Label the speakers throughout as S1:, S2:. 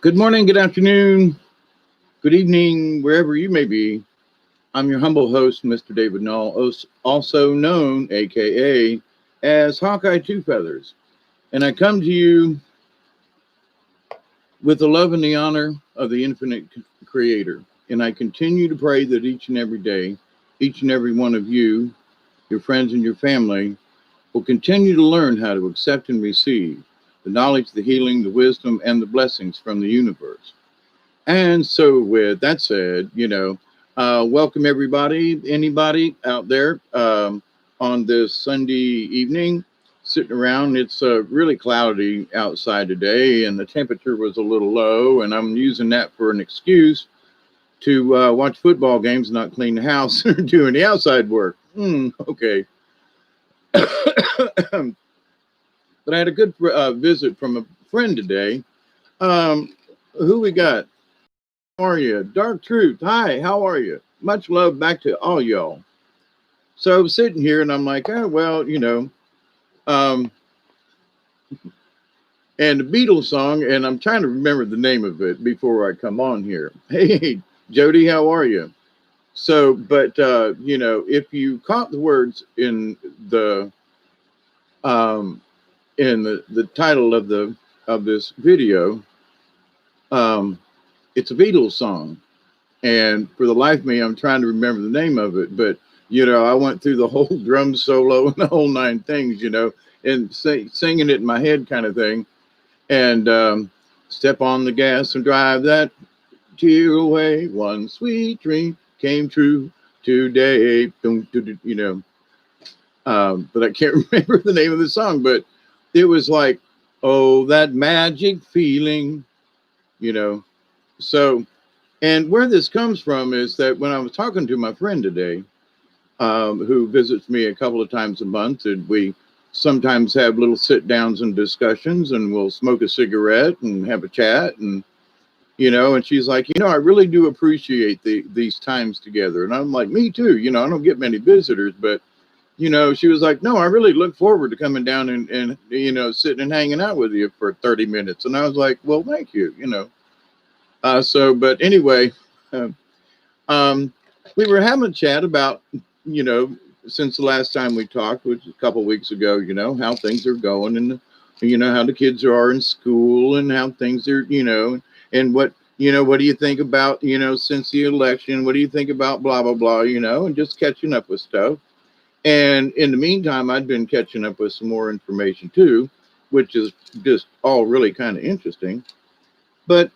S1: Good morning, good afternoon, good evening, wherever you may be. I'm your humble host, Mr. David Null, also known, aka, as Hawkeye Two Feathers. And I come to you with the love and the honor of the infinite creator. And I continue to pray that each and every day, each and every one of you, your friends and your family, will continue to learn how to accept and receive the knowledge, the healing, the wisdom, and the blessings from the universe. And so, with that said, welcome everybody, anybody out there on this Sunday evening sitting around. It's really cloudy outside today, and the temperature was a little low, and I'm using that for an excuse to watch football games, not clean the house or do any outside work. Okay. But I had a good visit from a friend today. Who we got? How are you? Dark Truth. Hi, how are you? Much love back to all y'all. So I was sitting here and I'm like, oh, well, um, and the Beatles song, and I'm trying to remember the name of it before I come on here. Hey, Jody, how are you? So, but, if you caught the words um, in the title of this video, it's a Beatles song. And for the life of me, I'm trying to remember the name of it. But, I went through the whole drum solo and the whole nine things, and singing it in my head kind of thing. And step on the gas and drive that tear away. One sweet dream came true today. But I can't remember the name of the song. But it was like, oh, that magic feeling, you know. So, and where this comes from is that when I was talking to my friend today, who visits me a couple of times a month, and we sometimes have little sit downs and discussions, and we'll smoke a cigarette and have a chat, and and she's like, I really do appreciate these times together, and I'm like, me too. I don't get many visitors, but she was like, no, I really look forward to coming down and sitting and hanging out with you for 30 minutes, and I was like, well, thank you, but anyway, uh, um, we were having a chat about, since the last time we talked, which was a couple of weeks ago, how things are going and, how the kids are in school and how things are, and what do you think about, since the election, what do you think about blah, blah, blah, and just catching up with stuff. And in the meantime, I'd been catching up with some more information too, which is just all really kind of interesting. But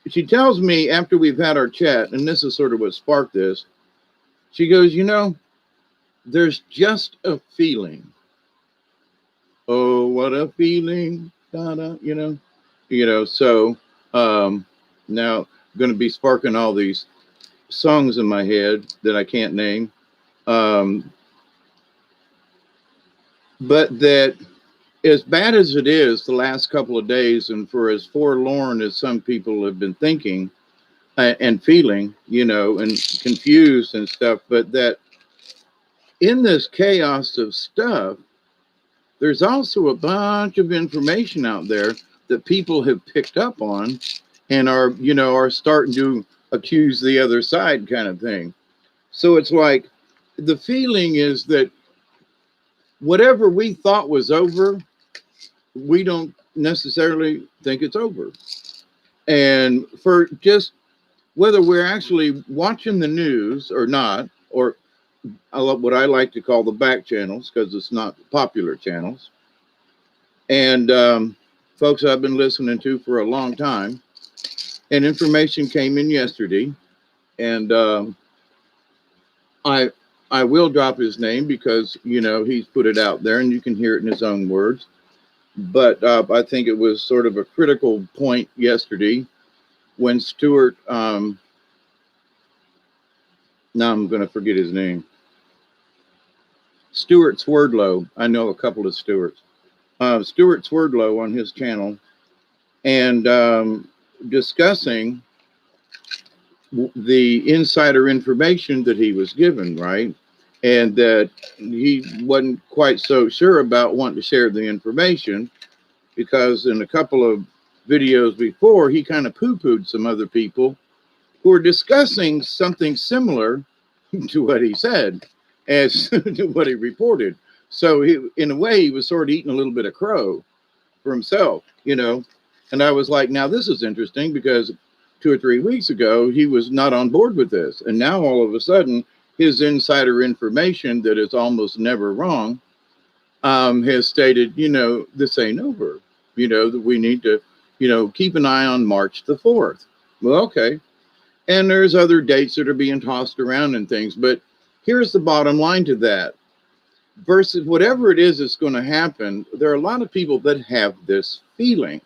S1: she tells me after we've had our chat, and this is sort of what sparked this, she goes, there's just a feeling. Oh, what a feeling. Da-da, so now I'm going to be sparking all these songs in my head that I can't name. But that as bad as it is the last couple of days, and for as forlorn as some people have been thinking and feeling, and confused and stuff, but that in this chaos of stuff, there's also a bunch of information out there that people have picked up on and are starting to accuse the other side kind of thing. So it's like the feeling is that whatever we thought was over, we don't necessarily think it's over. And for just whether we're actually watching the news or not, or what I like to call the back channels, because it's not popular channels, and folks I've been listening to for a long time, and information came in yesterday, and I will drop his name because he's put it out there and you can hear it in his own words. But I think it was sort of a critical point yesterday when Stuart, now I'm going to forget his name, Stuart Swerdlow. I know a couple of Stuarts. Stuart Swerdlow on his channel, and discussing the insider information that he was given, right? And that he wasn't quite so sure about wanting to share the information because in a couple of videos before, he kind of poo-pooed some other people who were discussing something similar to what he said as to what he reported. So he, in a way, he was sort of eating a little bit of crow for himself, you know. And I was like, now this is interesting because 2 or 3 weeks ago he was not on board with this, and now all of a sudden his insider information that is almost never wrong has stated, you know, this ain't over. You know that we need to, you know, keep an eye on March the 4th. Well, okay, and there's other dates that are being tossed around and things, but here's the bottom line to that. Versus whatever it is that's going to happen, there are a lot of people that have this feeling.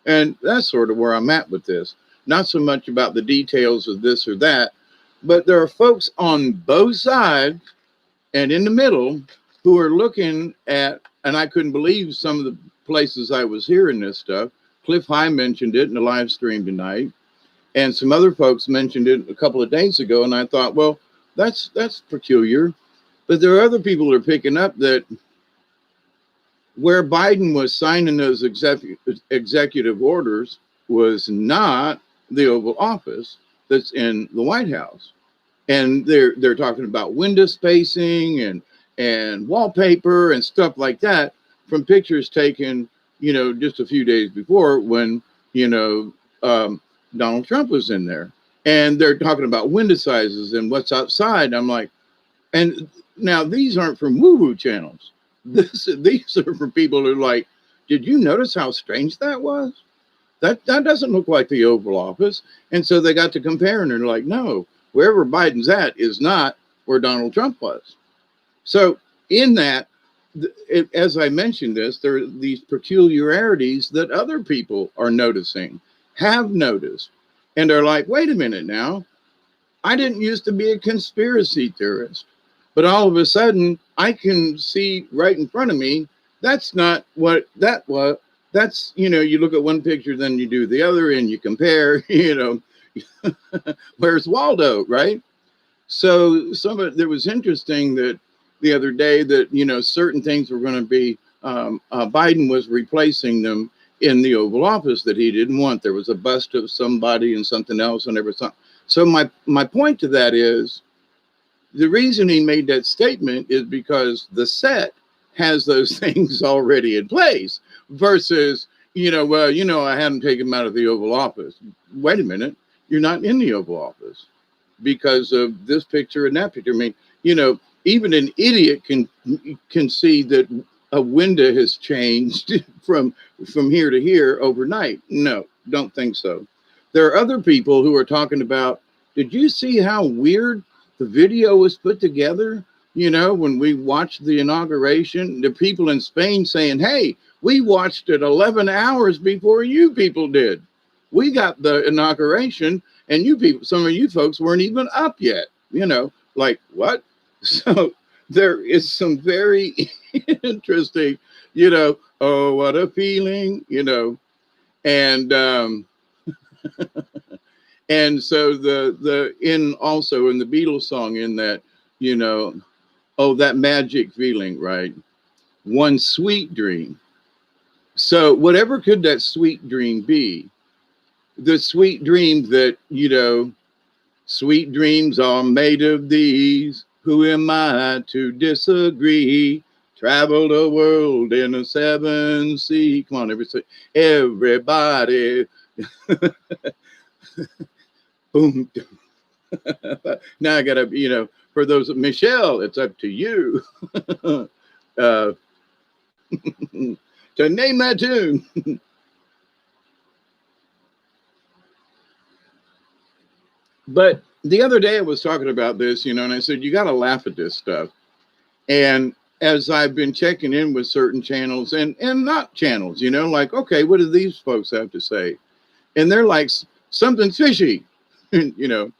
S1: And that's sort of where I'm at with this. Not so much about the details of this or that, but there are folks on both sides and in the middle who are looking at, and I couldn't believe some of the places I was hearing this stuff. Cliff High mentioned it in the live stream tonight, and some other folks mentioned it a couple of days ago, and I thought, well, that's peculiar. But there are other people who are picking up that where Biden was signing those executive orders was not the Oval Office that's in the White House. And they're talking about window spacing and wallpaper and stuff like that from pictures taken, you know, just a few days before when, you know, Donald Trump was in there. And they're talking about window sizes and what's outside. I'm like, and now these aren't from woo-woo channels. These are for people who are like, did you notice how strange that was? That doesn't look like the Oval Office. And so they got to compare and they're like, no, wherever Biden's at is not where Donald Trump was. So in that, as I mentioned this, there are these peculiarities that other people are noticing, have noticed, and are like, wait a minute now, I didn't used to be a conspiracy theorist. But all of a sudden, I can see right in front of me, that's not what that was. That's, you know, you look at one picture, then you do the other, and you compare, you know, where's Waldo, right? So there was interesting that the other day that, you know, certain things were going to be, Biden was replacing them in the Oval Office that he didn't want. There was a bust of somebody and something else, and there was something. So my point to that is, the reason he made that statement is because the set has those things already in place versus, you know, well, you know, I hadn't taken him out of the Oval Office. Wait a minute. You're not in the Oval Office because of this picture and that picture. I mean, you know, even an idiot can see that a window has changed from here to here overnight. No, don't think so. There are other people who are talking about, did you see how weird the video was put together? You know, when we watched the inauguration, the people in Spain saying, hey, we watched it 11 hours before you people did. We got the inauguration and you people, some of you folks weren't even up yet, you know, like what? So there is some very interesting, you know, oh, what a feeling, you know, and and so the in also in the Beatles song in that, you know, oh, that magic feeling, right? One sweet dream. So whatever could that sweet dream be? The sweet dream that, you know, sweet dreams are made of these. Who am I to disagree? Travel the world in a 7 sea. Come on, everybody. Boom. Now I gotta, you know, for those, Michelle, it's up to you to name that tune. But the other day I was talking about this, you know, and I said, you got to laugh at this stuff. And as I've been checking in with certain channels and not channels, you know, like, okay, what do these folks have to say? And they're like, something fishy, you know.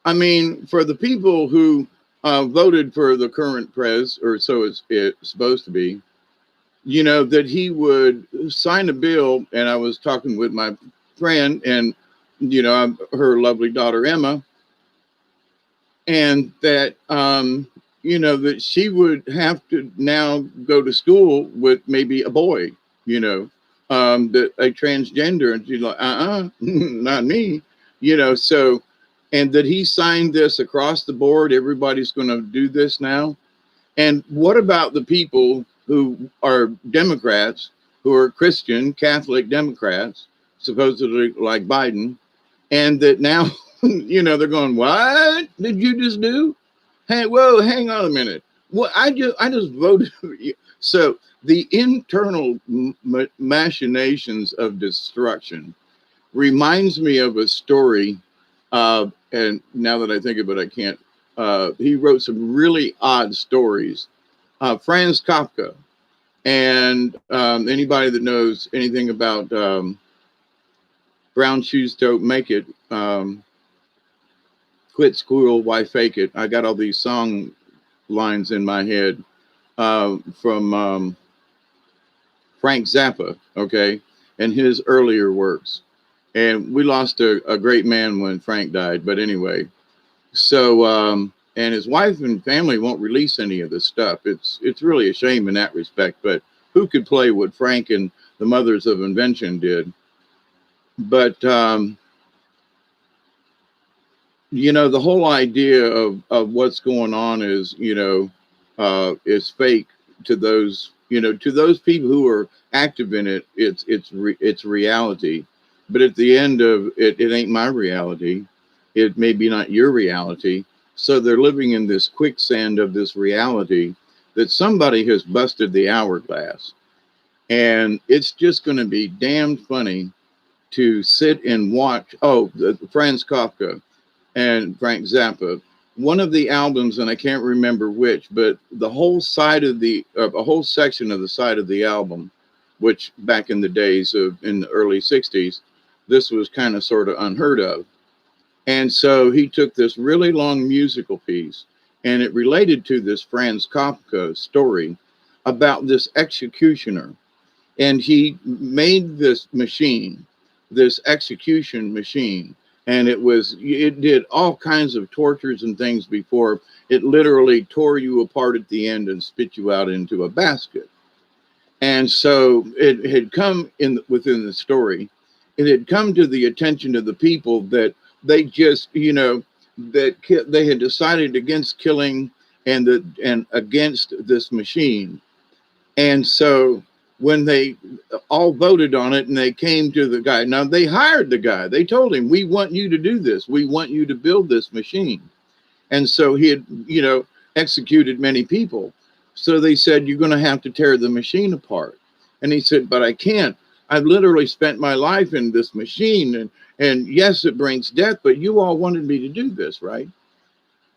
S1: I mean, for the people who voted for the current pres, or so it's supposed to be, you know, that he would sign a bill. And I was talking with my friend and, you know, her lovely daughter, Emma, and that, you know, that she would have to now go to school with maybe a boy, you know, that a transgender, and she's like, not me, you know. So, and that he signed this across the board. Everybody's going to do this now. And what about the people who are Democrats, who are Christian Catholic Democrats, supposedly like Biden, and that now, you know, they're going, "What did you just do? Hey, whoa, hang on a minute. Well, I just voted for you." So the internal machinations of destruction reminds me of a story. And now that I think of it, I can't. He wrote some really odd stories. Franz Kafka, and anybody that knows anything about brown shoes don't make it. Quit school, why fake it? I got all these song lines in my head from Frank Zappa, okay, and his earlier works. And we lost a great man when Frank died. But anyway, so and his wife and family won't release any of this stuff. It's really a shame in that respect. But who could play what Frank and the Mothers of Invention did? But you know, the whole idea of what's going on is, you know, is fake to those, you know, to those people who are active in it. It's reality, but at the end of it, it ain't my reality. It may be not your reality. So they're living in this quicksand of this reality that somebody has busted the hourglass, and it's just going to be damned funny to sit and watch. Oh, Franz Kafka and Frank Zappa. One of the albums, and I can't remember which, but the whole side of a whole section of the side of the album, which back in the days of in the early '60s, this was kind of sort of unheard of. And so he took this really long musical piece, and it related to this Franz Kafka story about this executioner, and he made this machine, this execution machine, and it did all kinds of tortures and things before it literally tore you apart at the end and spit you out into a basket. And so it had come in within the story, it had come to the attention of the people that they just, you know, that they had decided against killing and against this machine. And so when they all voted on it and they came to the guy, now they hired the guy. They told him, "We want you to do this. We want you to build this machine." And so he had, you know, executed many people. So they said, "You're going to have to tear the machine apart." And he said, "But I can't. I've literally spent my life in this machine. And yes, it brings death, but you all wanted me to do this, right?"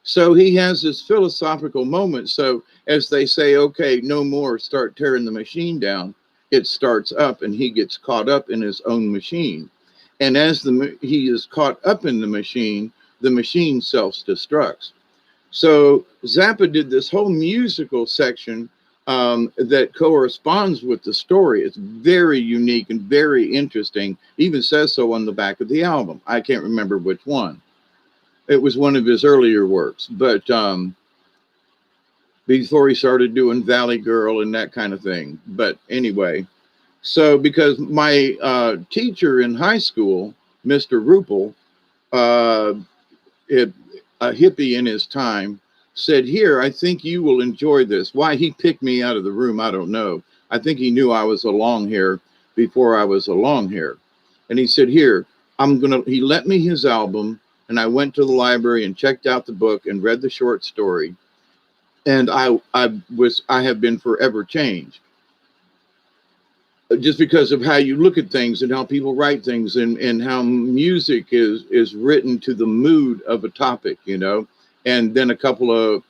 S1: So he has this philosophical moment. So as they say, "Okay, no more, start tearing the machine down," it starts up and he gets caught up in his own machine. And as he is caught up in the machine self-destructs. So Zappa did this whole musical section that corresponds with the story. It's very unique and very interesting. Even says so on the back of the album. I can't remember which one. It was one of his earlier works, but before he started doing Valley Girl and that kind of thing. But anyway, so because my teacher in high school, Mr. Rupel, uh, it, a hippie in his time, said, "Here, I think you will enjoy this." Why he picked me out of the room, I don't know. I think he knew I was a long hair before I was a long hair. And he said, "Here, he let me his album, and I went to the library and checked out the book and read the short story. And I have been forever changed just because of how you look at things and how people write things and how music is written to the mood of a topic, you know." And then a couple of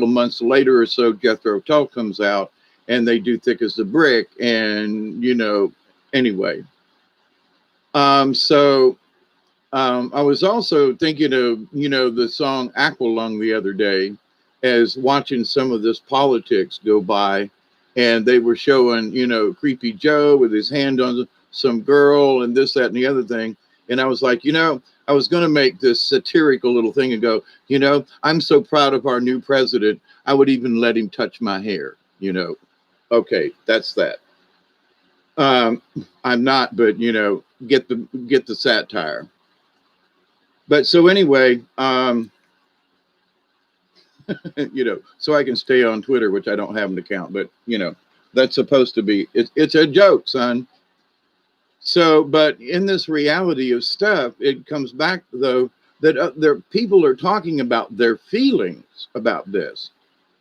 S1: months later or so, Jethro Tull comes out and they do Thick as a Brick. And, you know, anyway. So I was also thinking of, you know, the song Aqualung the other day as watching some of this politics go by, and they were showing, you know, Creepy Joe with his hand on some girl and this, that, and the other thing. And I was like, you know, I was going to make this satirical little thing and go, you know, "I'm so proud of our new president, I would even let him touch my hair," you know. Okay, that's that. Um, I'm not, but get the satire. But so anyway, so I can stay on Twitter, which I don't have an account, but that's supposed to be it's a joke, son. So, but in this reality of stuff, it comes back though that there people are talking about their feelings about this,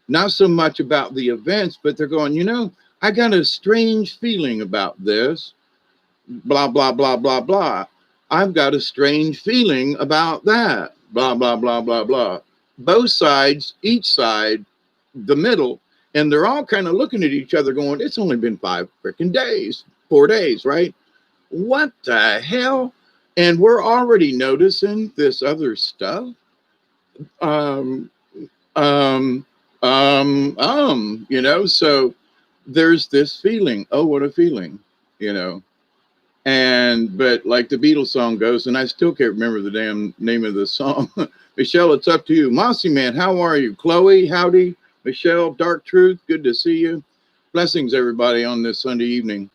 S1: not so much about the events, but they're going, I got a strange feeling about this, blah blah blah blah blah. I've got a strange feeling about that, blah blah blah blah blah. Both sides, each side, the middle, and they're all kind of looking at each other, going, "It's only been 5 freaking days, 4 days, right? What the hell?" And we're already noticing this other stuff. Um, um, so there's this feeling. Oh, what a feeling, you know. But like the Beatles song goes, and I still can't remember the damn name of the song. Michelle, it's up to you. Mossy Man, how are you? Chloe, howdy. Michelle, Dark Truth, good to see you. Blessings, everybody, on this Sunday evening.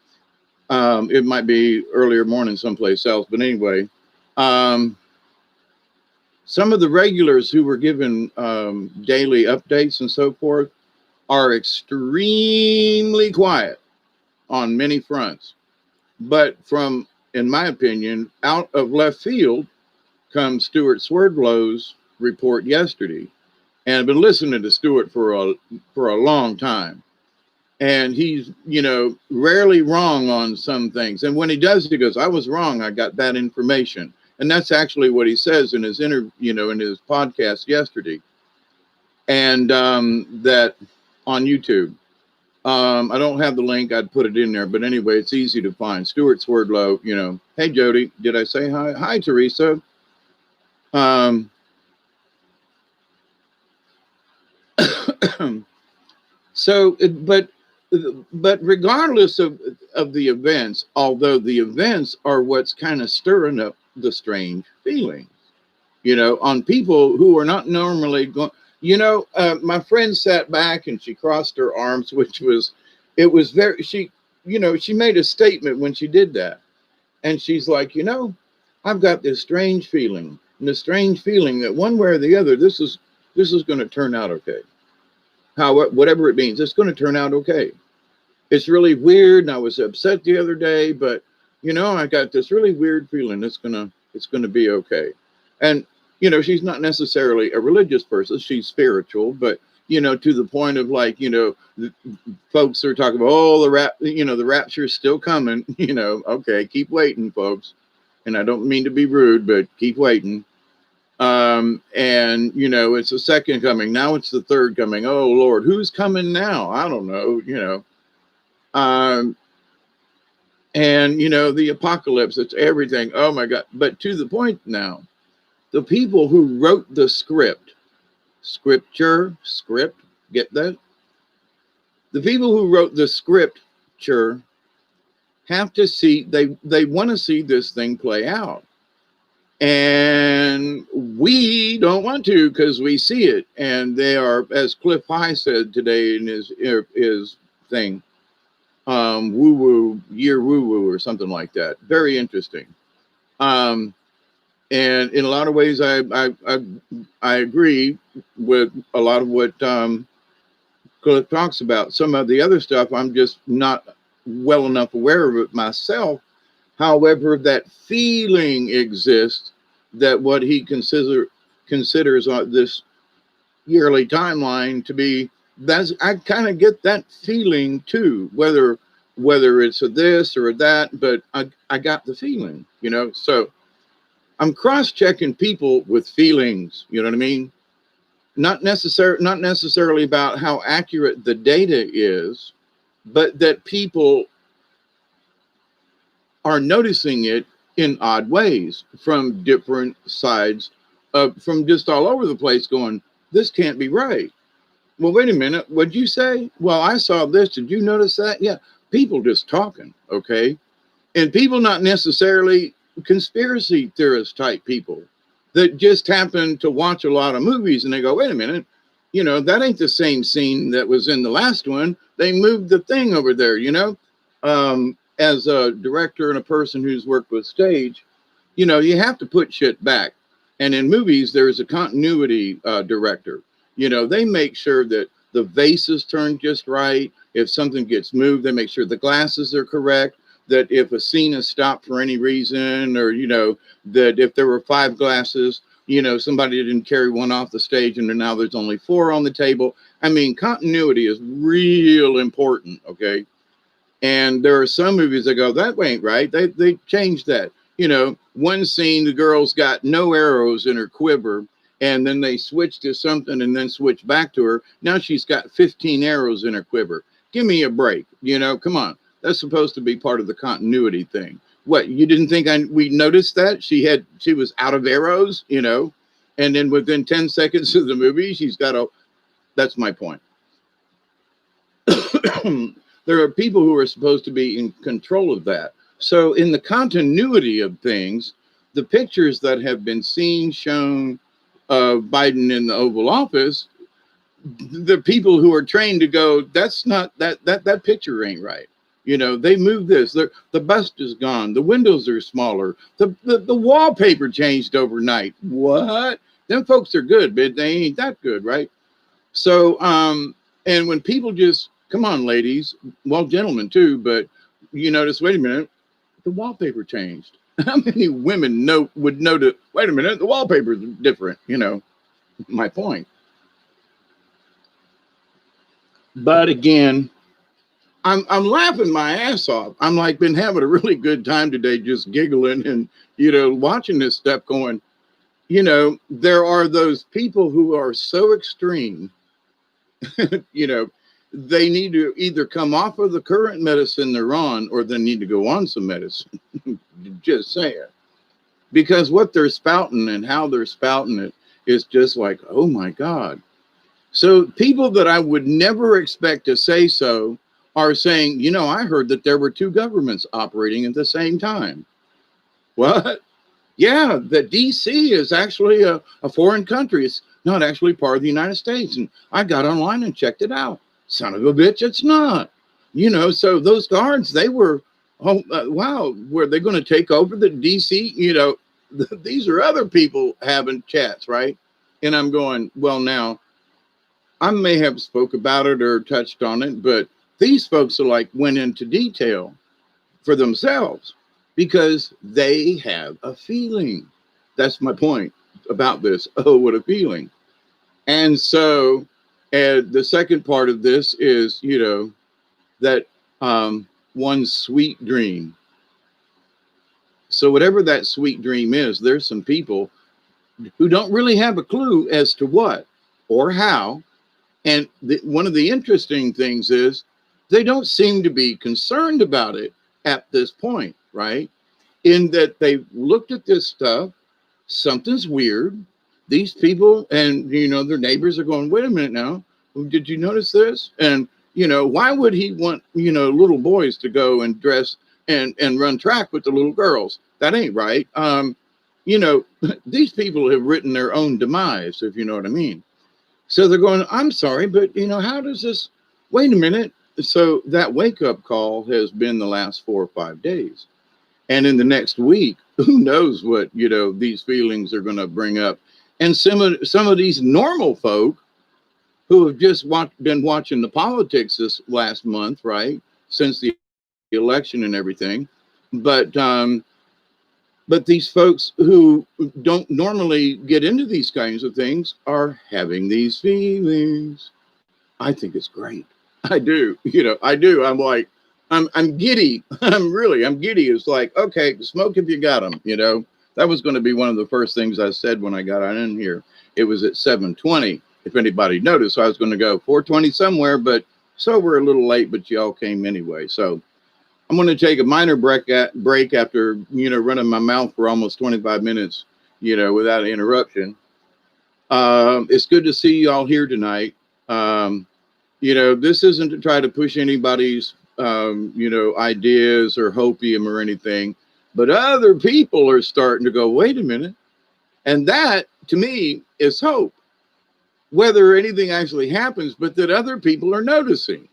S1: It might be earlier morning someplace else, but anyway, um, some of the regulars who were given daily updates and so forth are extremely quiet on many fronts. But in my opinion, out of left field comes Stuart Swerdlow's report yesterday. And I've been listening to Stuart for a long time. And he's, rarely wrong on some things. And when he does, he goes, I was wrong. I got that information. And that's actually what he says in his in his podcast yesterday. And that on YouTube. I don't have the link. I'd put it in there. But anyway, it's easy to find. Stuart Swerdlow, Hey, Jody, did I say hi? Hi, Teresa. But regardless of the events, although the events are what's kind of stirring up the strange feelings, on people who are not normally going. My friend sat back and she crossed her arms, it was very, she made a statement when she did that. And she's like, I've got this strange feeling, and the strange feeling that one way or the other, this is going to turn out okay. Whatever it means, it's going to turn out okay. It's really weird, and I was upset the other day, but I got this really weird feeling it's gonna be okay. And she's not necessarily a religious person; she's spiritual, but to the point of like, folks are talking about, the rapture's still coming. Okay, keep waiting, folks. And I don't mean to be rude, but keep waiting. And it's the second coming. Now it's the third coming. Oh Lord, who's coming now? I don't know. And the apocalypse, it's everything. Oh my God. But to the point now, the people who wrote the script, get that? The people who wrote the scripture have to see, they want to see this thing play out. And we don't want to, because we see it. And they are, as Cliff High said today in his thing, woo woo or something like that. Very interesting. And in a lot of ways, I agree with a lot of what Cliff talks about. Some of the other stuff, I'm just not well enough aware of it myself. However, that feeling exists that what he considers this yearly timeline to be, I kind of get that feeling too, whether it's a this or a that, but I got the feeling, so I'm cross-checking people with feelings, you know what I mean? Not necessarily about how accurate the data is, but that people are noticing it in odd ways from different sides, from just all over the place, going, this can't be right. Well, wait a minute. What'd you say? Well, I saw this. Did you notice that? Yeah. People just talking. Okay. And people not necessarily conspiracy theorist type people that just happen to watch a lot of movies and they go, wait a minute, that ain't the same scene that was in the last one. They moved the thing over there, as a director and a person who's worked with stage, you have to put shit back. And in movies, there's a continuity director. They make sure that the vase is turned just right. If something gets moved, they make sure the glasses are correct. That if a scene is stopped for any reason, or, that if there were 5 glasses, somebody didn't carry one off the stage and now there's only 4 on the table. I mean, continuity is real important, okay? And there are some movies that go, that ain't right. They changed that. One scene, the girl's got no arrows in her quiver, and then they switch to something and then switch back to her. Now she's got 15 arrows in her quiver. Give me a break. Come on. That's supposed to be part of the continuity thing. What, you didn't think we noticed that? She was out of arrows, and then within 10 seconds of the movie, that's my point. There are people who are supposed to be in control of that. So in the continuity of things, the pictures that have been seen, shown of Biden in the Oval Office, the people who are trained to go, that's not, that picture ain't right. They moved this. The bust is gone. The windows are smaller. The wallpaper changed overnight. What? Them folks are good, but they ain't that good, right? So, and when people just, come on, ladies, well, gentlemen too, but you notice, wait a minute, the wallpaper changed. How many women would know that, wait a minute, the wallpaper is different, my point. But again, I'm laughing my ass off. I'm like, been having a really good time today, just giggling and, watching this stuff going, there are those people who are so extreme, they need to either come off of the current medicine they're on, or they need to go on some medicine. Just saying. Because what they're spouting and how they're spouting it is just like, oh my God. So people that I would never expect to say so are saying, I heard that there were 2 governments operating at the same time. What? Yeah, the DC is actually a foreign country. It's not actually part of the United States. And I got online and checked it out. Son of a bitch, it's not. So those guards, they were, wow, were they going to take over the DC? These are other people having chats, right? And I'm going, well, now, I may have spoke about it or touched on it, but these folks are like went into detail for themselves because they have a feeling. That's my point about this. Oh, what a feeling. And so, the second part of this is, that one sweet dream. So whatever that sweet dream is, there's some people who don't really have a clue as to what or how. And one of the interesting things is they don't seem to be concerned about it at this point, right? In that they looked at this stuff, something's weird. These people and, their neighbors are going, wait a minute now, did you notice this? And, why would he want, little boys to go and dress and run track with the little girls? That ain't right. These people have written their own demise, if you know what I mean. So they're going, I'm sorry, but, how does this, wait a minute. So that wake-up call has been the last 4 or 5 days. And in the next week, who knows what, these feelings are going to bring up. And some of these normal folk who have just been watching the politics this last month, right, since the election and everything. But these folks who don't normally get into these kinds of things are having these feelings. I think it's great. I do. I do. I'm like, I'm giddy. I'm giddy. It's like, okay, smoke if you got them. That was going to be one of the first things I said when I got on in here. It was at 7:20. If anybody noticed, I was going to go 4:20 somewhere, but so we're a little late, but y'all came anyway. So I'm going to take a minor break after, running my mouth for almost 25 minutes, without interruption. It's good to see y'all here tonight. This isn't to try to push anybody's, ideas or hopium or anything, but other people are starting to go, wait a minute. And that, to me, is hope. Whether anything actually happens, but that other people are noticing.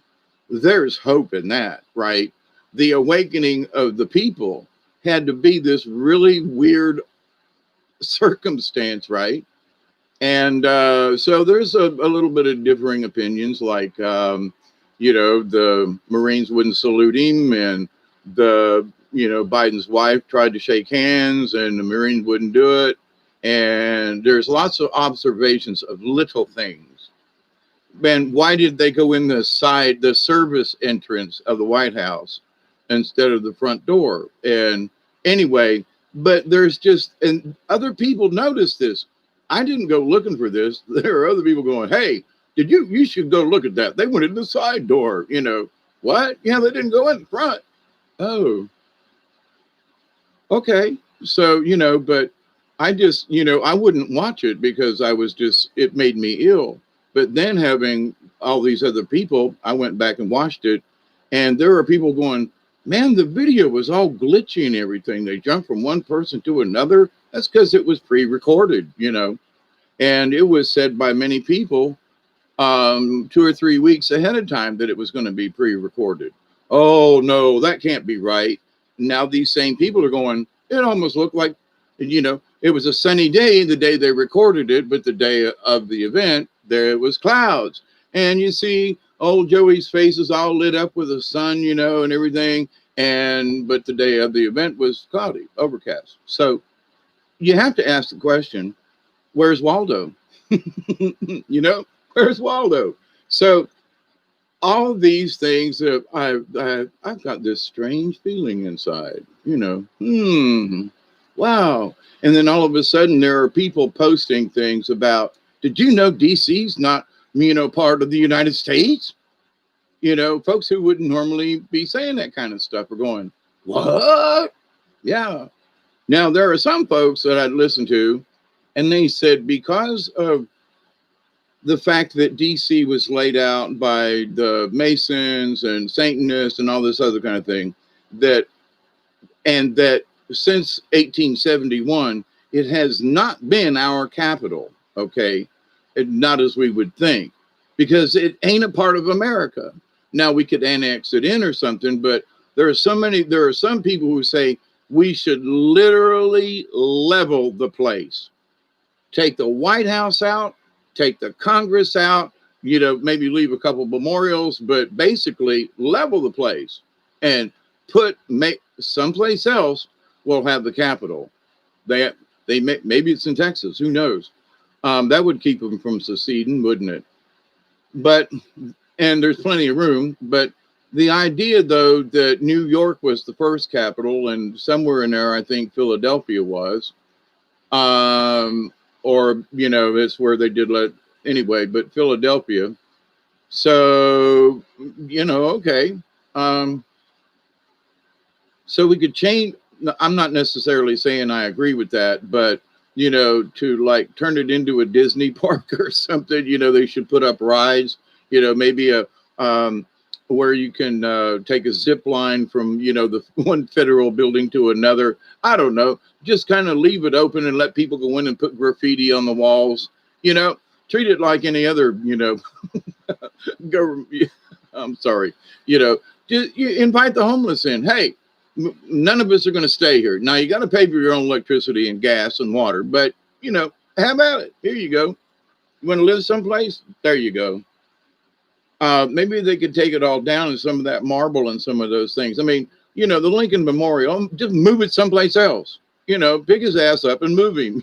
S1: There's hope in that, right? the awakening of the people had to be this really weird circumstance, right? And so there's a little bit of differing opinions, like, the Marines wouldn't salute him, and Biden's wife tried to shake hands, and the Marines wouldn't do it. And there's lots of observations of little things. Man, why did they go in the service entrance of the White House instead of the front door? And anyway, but there's just, and other people notice this. I didn't go looking for this. There are other people going, hey, you should go look at that. They went in the side door, what? Yeah, they didn't go in the front. Oh, okay. So, but I just, I wouldn't watch it because it made me ill. But then having all these other people, I went back and watched it. And there are people going, man, the video was all glitchy and everything. They jumped from one person to another. That's because it was pre-recorded, and it was said by many people 2 or 3 weeks ahead of time that it was going to be pre-recorded. Oh, no, that can't be right. Now these same people are going, it almost looked like, it was a sunny day the day they recorded it, but the day of the event, there it was clouds. And you see old Joey's face is all lit up with the sun, and everything. But the day of the event was cloudy, overcast. So you have to ask the question, where's Waldo? Where's Waldo? So all these things that I've got this strange feeling inside, wow. And then all of a sudden there are people posting things about, did you know DC's not, part of the United States? Folks who wouldn't normally be saying that kind of stuff are going, what? Yeah. Now there are some folks that I'd listen to, and they said because of the fact that DC was laid out by the Masons and Satanists and all this other kind of thing, that since 1871, it has not been our capital, okay? Not as we would think, because it ain't a part of America. Now we could annex it in or something, but there are some people who say we should literally level the place. Take the White House out, take the Congress out, maybe leave a couple memorials, but basically level the place and make someplace else will have the capital. Maybe it's in Texas, who knows? That would keep them from seceding, wouldn't it? And there's plenty of room, but the idea, though, that New York was the first capital, and somewhere in there, I think Philadelphia was, it's where they did anyway, but Philadelphia. So, okay. So we could change. I'm not necessarily saying I agree with that, but, to like turn it into a Disney park or something, they should put up rides, maybe where you can take a zip line from, the one federal building to another. I don't know. Just kind of leave it open and let people go in and put graffiti on the walls. Treat it like any other, government. I'm sorry. Just invite the homeless in. Hey, none of us are going to stay here. Now you got to pay for your own electricity and gas and water, but how about it? Here you go. You want to live someplace? There you go. Maybe they could take it all down and some of that marble and some of those things. I mean, the Lincoln Memorial, just move it someplace else, pick his ass up and move him,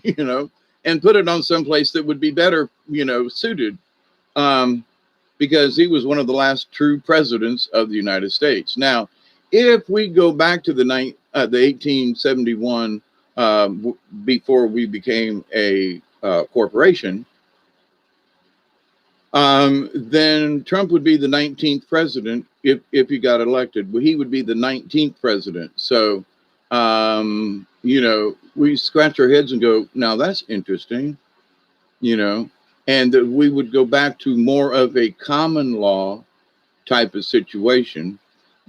S1: and put it on someplace that would be better, suited. Because he was one of the last true presidents of the United States. Now, if we go back to the 1871, before we became a corporation, then Trump would be the 19th president if he got elected. He would be the 19th president. So, we scratch our heads and go, now that's interesting, and that we would go back to more of a common law type of situation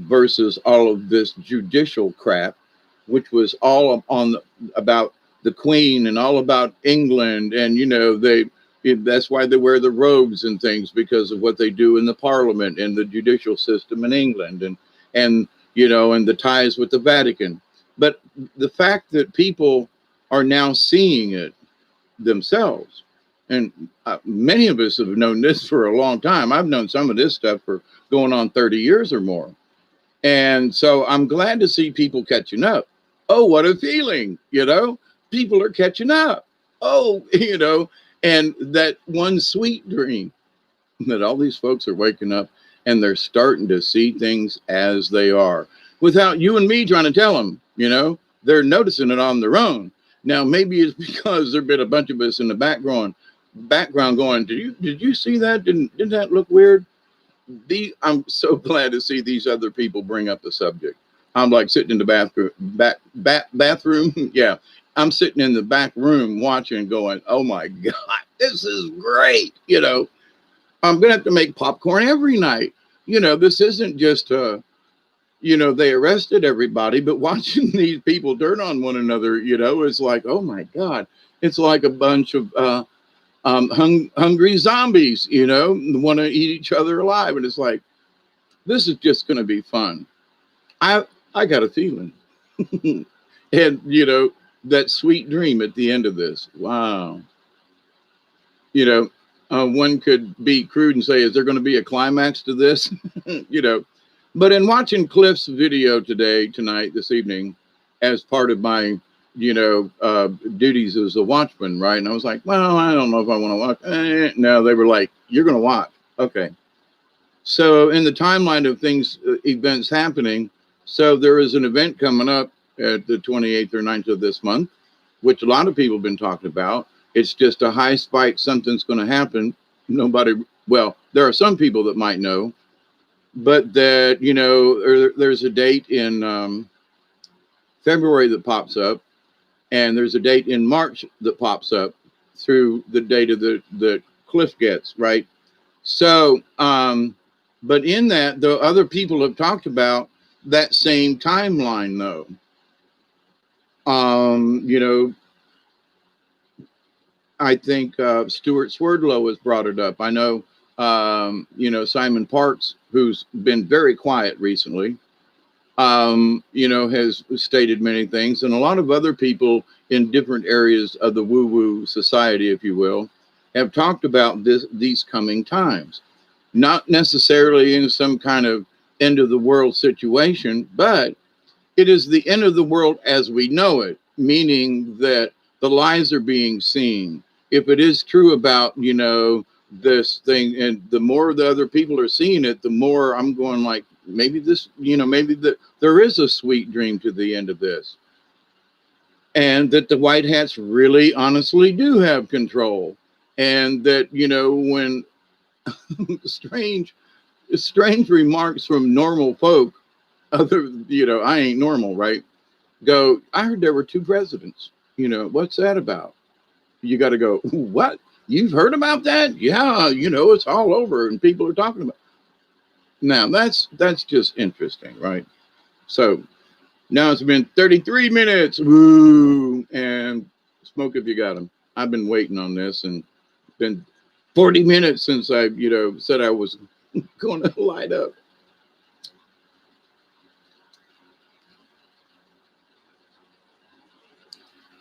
S1: versus all of this judicial crap, which was all about the Queen and all about England. And, that's why they wear the robes and things, because of what they do in the Parliament and the judicial system in England. And and the ties with the Vatican. But the fact that people are now seeing it themselves, and many of us have known this for a long time. I've known some of this stuff for going on 30 years or more. And so I'm glad to see people catching up. Oh, what a feeling. People are catching up. Oh, and that one sweet dream that all these folks are waking up and they're starting to see things as they are without you and me trying to tell them. They're noticing it on their own. Now, maybe it's because there've been a bunch of us in the background going, did you see that? Didn't that look weird? I'm so glad to see these other people bring up the subject. I'm like sitting in the bathroom. Yeah. I'm sitting in the back room watching going, oh my God, this is great. I'm going to have to make popcorn every night. This isn't just, they arrested everybody, but watching these people turn on one another, is like, oh my God, it's like a bunch of hungry zombies, want to eat each other alive. And it's like, this is just going to be fun. I got a feeling. And, that sweet dream at the end of this. Wow. One could be crude and say, is there going to be a climax to this? But in watching Cliff's video this evening, as part of my, duties as a watchman, right? And I was like, well, I don't know if I want to watch. No, they were like, you're going to watch. Okay. So in the timeline of events happening, so there is an event coming up at the 28th or 9th of this month, which a lot of people have been talking about. It's just a high spike. Something's going to happen. There are some people that might know, but that, there's a date in February that pops up, and there's a date in March that pops up through the data that Cliff gets, right? So, but in that, the other people have talked about that same timeline, though. I think Stuart Swerdlow has brought it up. I know, Simon Parks, who's been very quiet recently, has stated many things, and a lot of other people in different areas of the woo-woo society, if you will, have talked about these coming times. Not necessarily in some kind of end of the world situation, but it is the end of the world as we know it, meaning that the lies are being seen. If it is true about, this thing, and the more the other people are seeing it, the more I'm going like, maybe this, there is a sweet dream to the end of this. And that the white hats really honestly do have control. And that, when strange remarks from normal folk, I ain't normal, right? Go, I heard there were 2 presidents. What's that about? You got to go, what? You've heard about that? Yeah, it's all over and people are talking about it. Now, that's just interesting, right? So now it's been 33 minutes. Woo! And smoke if you got them. I've been waiting on this, and it's been 40 minutes since I, said I was going to light up.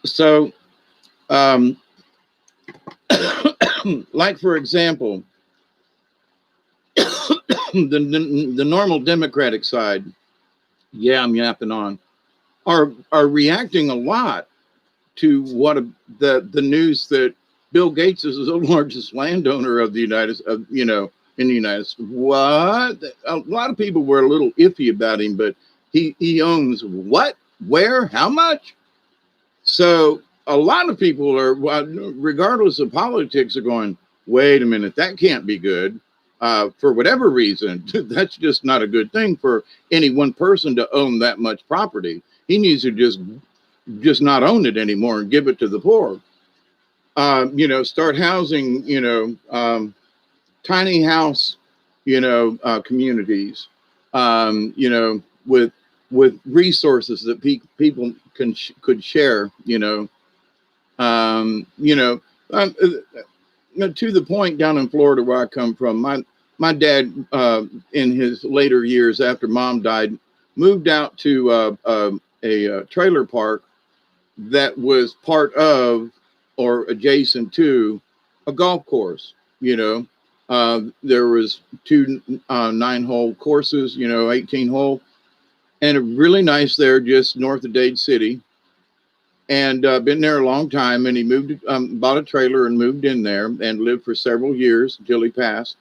S1: So, like, for example, the normal Democratic side, yeah, I'm yapping on, are reacting a lot to what the news that Bill Gates is the largest landowner of the in the United States. What? A lot of people were a little iffy about him, but he owns what, where, how much? So a lot of people are, regardless of politics, are going, wait a minute, that can't be good. For whatever reason, that's just not a good thing for any one person to own that much property. He needs to just not own it anymore and give it to the poor. Start housing, tiny house, communities, with resources that people could share, to the point down in Florida where I come from, my dad, in his later years after mom died, moved out to a trailer park that was part of or adjacent to a golf course. You know, there was two 9-hole courses, 18-hole, and really nice there, just north of Dade City. And been there a long time. And he moved, bought a trailer and moved in there and lived for several years until he passed.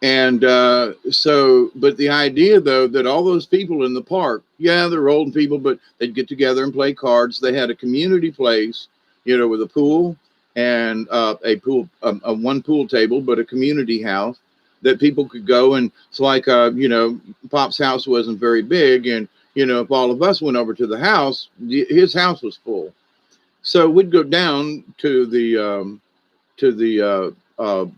S1: And but the idea though that all those people in the park, yeah, they're old people, but they'd get together and play cards. They had a community place, with a pool and a pool, a one pool table, but a community house that people could go. And it's like, Pop's house wasn't very big, and if all of us went over to the house, his house was full. So we'd go down to the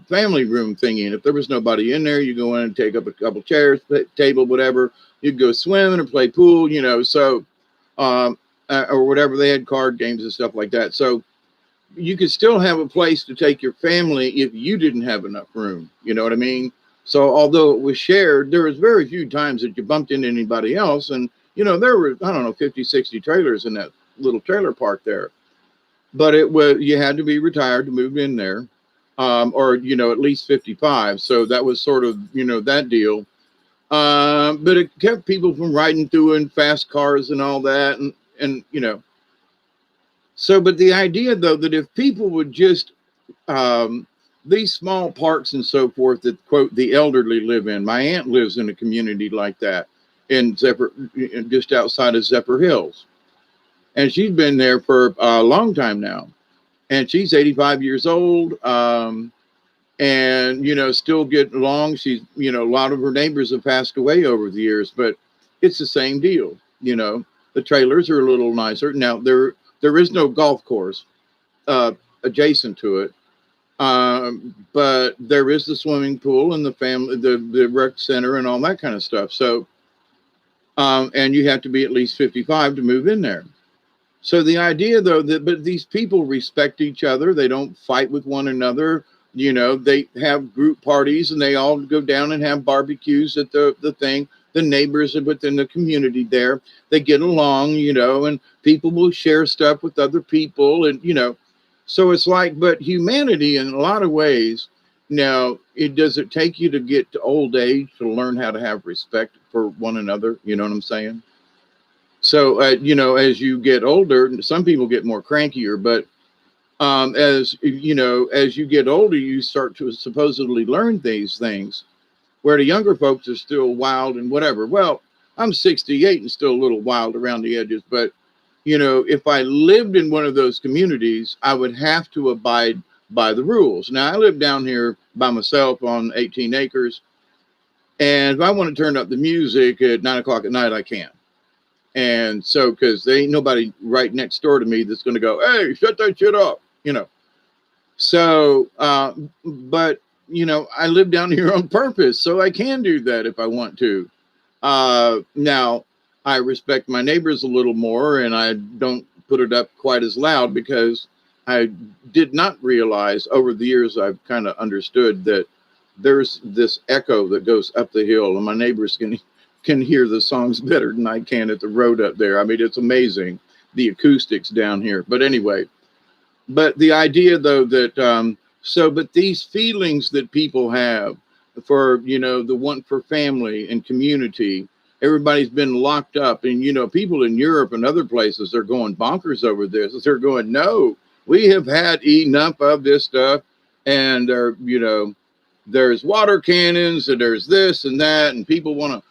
S1: family room thingy. And if there was nobody in there, you go in and take up a couple chairs, table, whatever. You'd go swimming or play pool, or whatever. They had card games and stuff like that. So you could still have a place to take your family if you didn't have enough room. You know what I mean? So although it was shared, there was very few times that you bumped into anybody else. And, there were, I don't know, 50, 60 trailers in that little trailer park there. But you had to be retired to move in there. Or at least 55. So that was sort of that deal. But it kept people from riding through in fast cars and all that, and So, but the idea though that if people would just these small parks and so forth that quote the elderly live in. My aunt lives in a community like that in just outside of Zephyr Hills, and she's been there for a long time now, and she's 85 years old. And still get along. She's a lot of her neighbors have passed away over the years, but it's the same deal. The trailers are a little nicer now. There is no golf course adjacent to it, but there is the swimming pool and the rec center and all that kind of stuff. So and you have to be at least 55 to move in there. So the idea though but these people respect each other. They don't fight with one another. They have group parties and they all go down and have barbecues at the thing. The neighbors within the community there, they get along, and people will share stuff with other people. And, so it's like, but humanity in a lot of ways, now, does it take you to get to old age to learn how to have respect for one another? You know what I'm saying? So, as you get older, some people get more crankier, but as you get older, you start to supposedly learn these things, where the younger folks are still wild and whatever. Well, I'm 68 and still a little wild around the edges, but if I lived in one of those communities, I would have to abide by the rules. Now I live down here by myself on 18 acres, and if I want to turn up the music at 9 o'clock at night, I can. And so, because there ain't nobody right next door to me that's going to go, hey, shut that shit up. So, but, I live down here on purpose, so I can do that if I want to. Now, I respect my neighbors a little more, and I don't put it up quite as loud because I did not realize over the years I've kind of understood that there's this echo that goes up the hill, and my neighbors can hear the songs better than I can at the road up there. I mean, it's amazing, the acoustics down here. But anyway, but the idea though that but these feelings that people have for the want for family and community, everybody's been locked up, and people in Europe and other places are going bonkers over this. They're going, no, we have had enough of this stuff, and there's water cannons and there's this and that, and people want to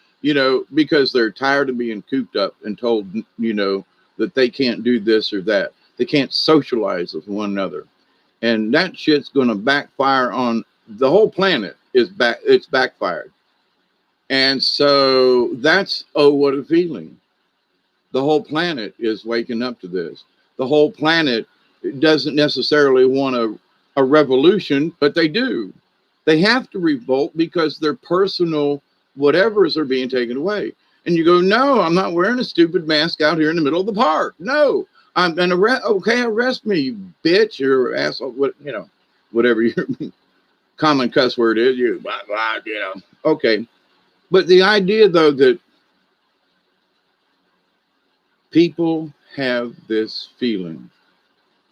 S1: because they're tired of being cooped up and told that they can't do this or that. They can't socialize with one another. And that shit's going to backfire on the whole planet. It's backfired. And so that's, oh, what a feeling. The whole planet is waking up to this. The whole planet doesn't necessarily want a revolution, but they do. They have to revolt because their personal whatevers are being taken away. And you go, no, I'm not wearing a stupid mask out here in the middle of the park. No, I'm going to arrest me, you bitch, or asshole, whatever your common cuss word is. Okay. But the idea, though, that People have this feeling.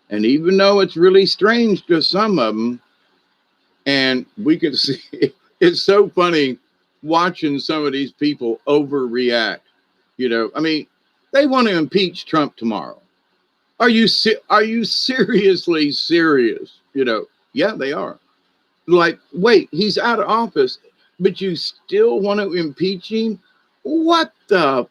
S1: And even though it's really strange to some of them, and we could see it's so funny watching some of these people overreact. I mean, they want to impeach Trump tomorrow. Are you seriously serious? Yeah, they are. Like, wait, he's out of office, but you still want to impeach him? What the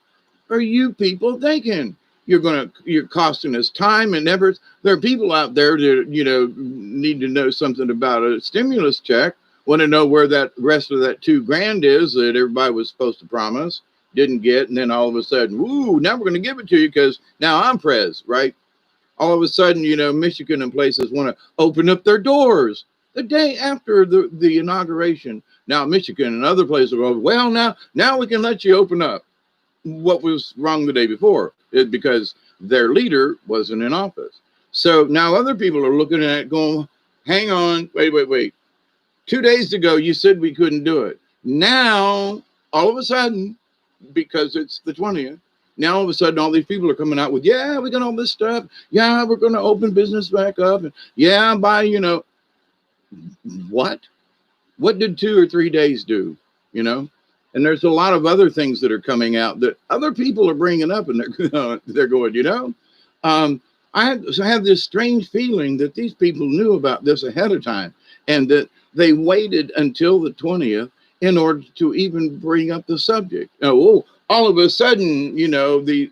S1: are you people thinking? You're costing us time and effort. There are people out there that need to know something about a stimulus check, want to know where that rest of that $2,000 is that everybody was supposed to promise, didn't get, and then all of a sudden, ooh, now we're going to give it to you because now I'm prez, right? All of a sudden, Michigan and places want to open up their doors the day after the inauguration. Now Michigan and other places go, well, now we can let you open up. What was wrong the day before? Because their leader wasn't in office. So now other people are looking at it going, hang on, wait. 2 days ago, you said we couldn't do it. Now, all of a sudden, because it's the 20th, now all of a sudden, all these people are coming out with, yeah, we got all this stuff. Yeah, we're going to open business back up. And yeah, what? What did 2 or 3 days do? And there's a lot of other things that are coming out that other people are bringing up, and they're going, I have this strange feeling that these people knew about this ahead of time, and that they waited until the 20th in order to even bring up the subject. All of a sudden, a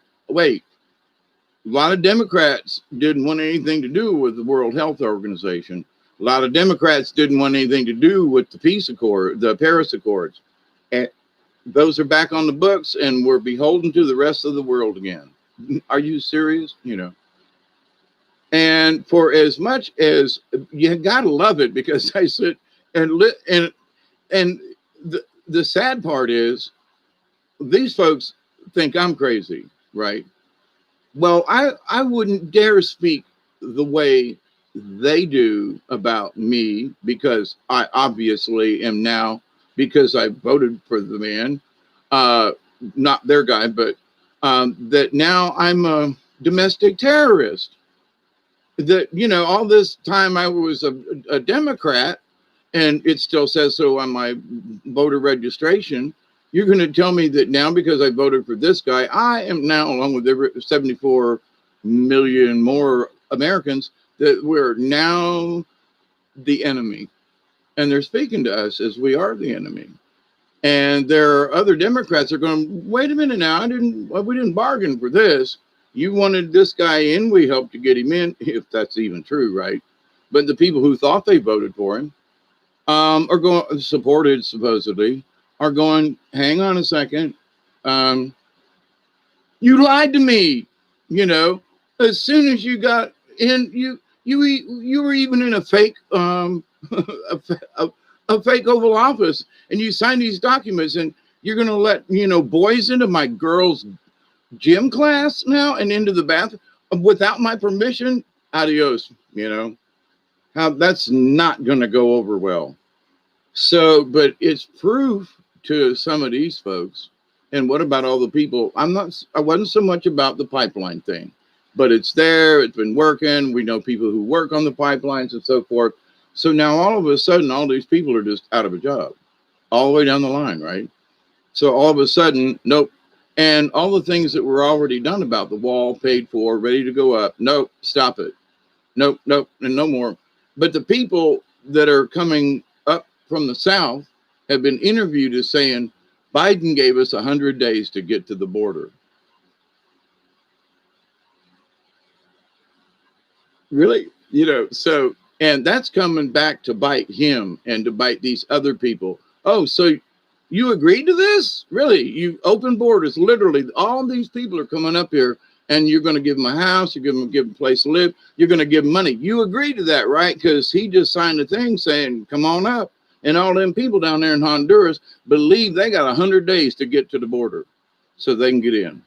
S1: lot of Democrats didn't want anything to do with the World Health Organization. A lot of Democrats didn't want anything to do with the peace accord, the Paris Accords. And those are back on the books, and we're beholden to the rest of the world again. Are you serious? And for as much as you gotta love it, because I sit and the sad part is these folks think I'm crazy, right? Well, I wouldn't dare speak the way they do about me, because I obviously am now, because I voted for the man, not their guy, but that now I'm a domestic terrorist. That, all this time I was a Democrat, and it still says so on my voter registration. You're going to tell me that now, because I voted for this guy, I am now, along with 74 million more Americans, that we're now the enemy. And they're speaking to us as we are the enemy. And there are other Democrats that are going, wait a minute now, we didn't bargain for this. You wanted this guy in, we helped to get him in, if that's even true, right? But the people who thought they voted for him are going, supported supposedly, are going, hang on a second. You lied to me, as soon as you got in, you were even in a fake a fake Oval Office, and you signed these documents, and you're going to let boys into my girls' gym class now and into the bathroom without my permission. Adios. How that's not going to go over well. So, but it's proof to some of these folks. And what about all the people? I wasn't so much about the pipeline thing, but it's there. It's been working. We know people who work on the pipelines and so forth. So now all of a sudden, all these people are just out of a job all the way down the line, right? So all of a sudden, nope. And all the things that were already done about the wall, paid for, ready to go up. Nope, stop it. Nope, and no more. But the people that are coming up from the South have been interviewed as saying, Biden gave us 100 days to get to the border. Really? So, and that's coming back to bite him and to bite these other people. Oh, so you agreed to this? Really? You open borders, literally. All these people are coming up here, and you're going to give them a house, you're going to give them a place to live, you're going to give them money. You agreed to that, right? Because he just signed a thing saying, come on up. And all them people down there in Honduras believe they got 100 days to get to the border so they can get in.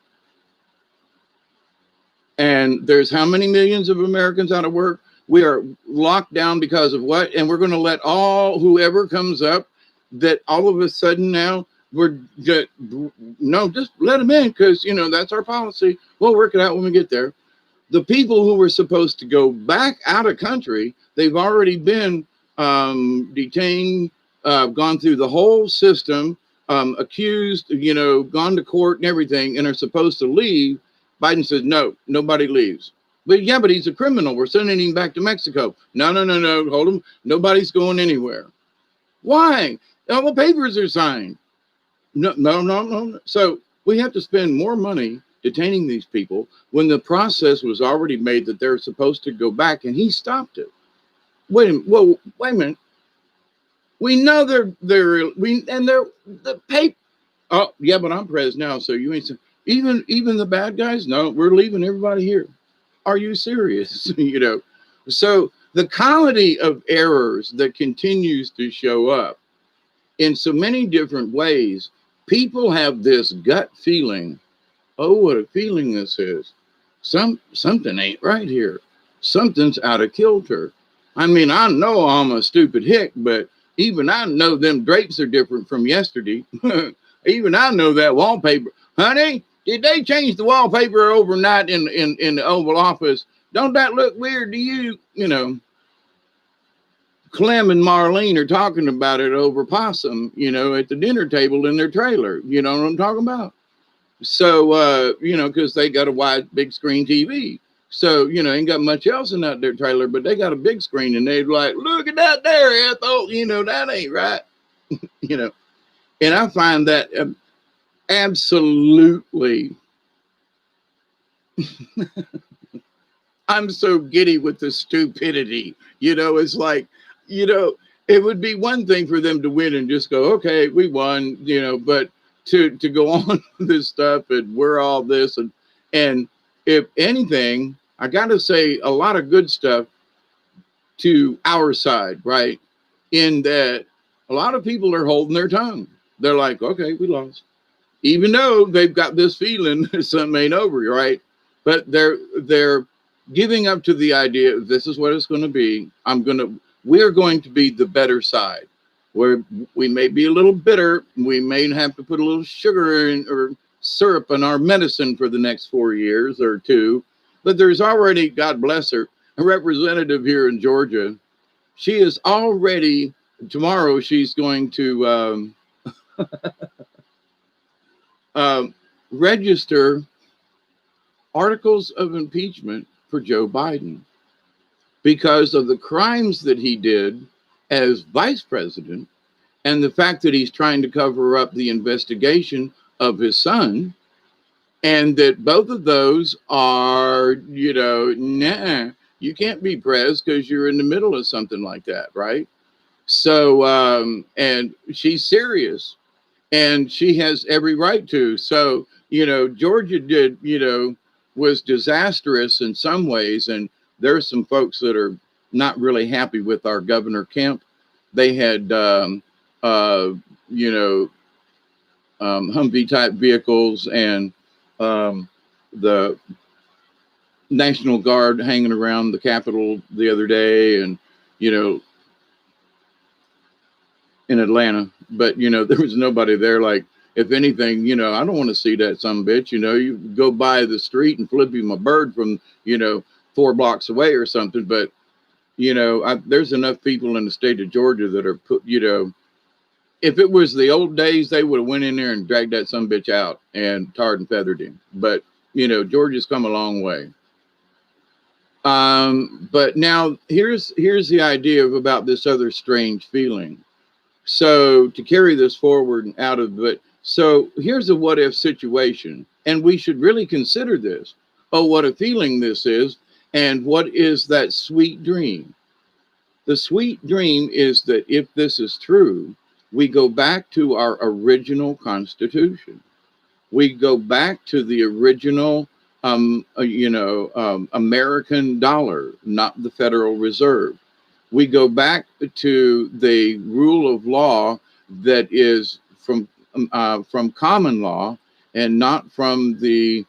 S1: And there's how many millions of Americans out of work? We are locked down because of what? And we're going to let whoever comes up, that all of a sudden now we're just, no, just let them in because, that's our policy. We'll work it out when we get there. The people who were supposed to go back out of country, they've already been detained, gone through the whole system, accused, gone to court and everything, and are supposed to leave. Biden says, no, nobody leaves. But yeah, but he's a criminal. We're sending him back to Mexico. No, no, no, no. Hold him. Nobody's going anywhere. Why? All the papers are signed. No, no, no, no. So we have to spend more money detaining these people when the process was already made that they're supposed to go back, and he stopped it. Wait a minute. Well, wait a minute. We know they're the paper. Oh yeah, but I'm president now, so you ain't even the bad guys. No, we're leaving everybody here. Are you serious? So the comedy of errors that continues to show up in so many different ways. People have this gut feeling. Oh, what a feeling this is. Something ain't right here. Something's out of kilter. I mean, I know I'm a stupid hick, but even I know them drapes are different from yesterday. Even I know that wallpaper. Honey, did they change the wallpaper overnight in the Oval Office? Don't that look weird to you? Clem and Marlene are talking about it over possum, at the dinner table in their trailer. You know what I'm talking about? So, because they got a wide, big screen TV. So, ain't got much else in that their trailer, but they got a big screen and they're like, look at that there, Ethel. That ain't right. And I find that absolutely, I'm so giddy with the stupidity. It's like, it would be one thing for them to win and just go, okay, we won, but to go on with this stuff and we're all this. And if anything, I got to say a lot of good stuff to our side, right? In that a lot of people are holding their tongue. They're like, okay, we lost. Even though they've got this feeling something ain't over, right? But they're giving up to the idea of this is what it's going to be. We're going to be the better side. Where we may be a little bitter, we may have to put a little sugar or syrup in our medicine for the next 4 years or two. But there's already, God bless her, a representative here in Georgia. She is already, tomorrow she's going to register articles of impeachment for Joe Biden because of the crimes that he did as vice president and the fact that he's trying to cover up the investigation of his son, and that both of those are, nah, you can't be pres because you're in the middle of something like that, right? So, and she's serious and she has every right to. So, Georgia did, was disastrous in some ways. And there's some folks that are not really happy with our Governor Kemp. They had, Humvee type vehicles and the National Guard hanging around the Capitol the other day, and in Atlanta. But there was nobody there. Like, if anything, I don't want to see that some bitch. You go by the street and flip him a bird from 4 blocks away or something. But there's enough people in the state of Georgia that are put. If it was the old days, they would have went in there and dragged that some bitch out and tarred and feathered him. But Georgia's come a long way. But now here's the idea about this other strange feeling. So to carry this forward and out of it, so here's a what if situation, and we should really consider this. Oh, what a feeling this is, and what is that sweet dream? The sweet dream is that if this is true, we go back to our original Constitution. We go back to the original, American dollar, not the Federal Reserve. We go back to the rule of law that is from common law and not from the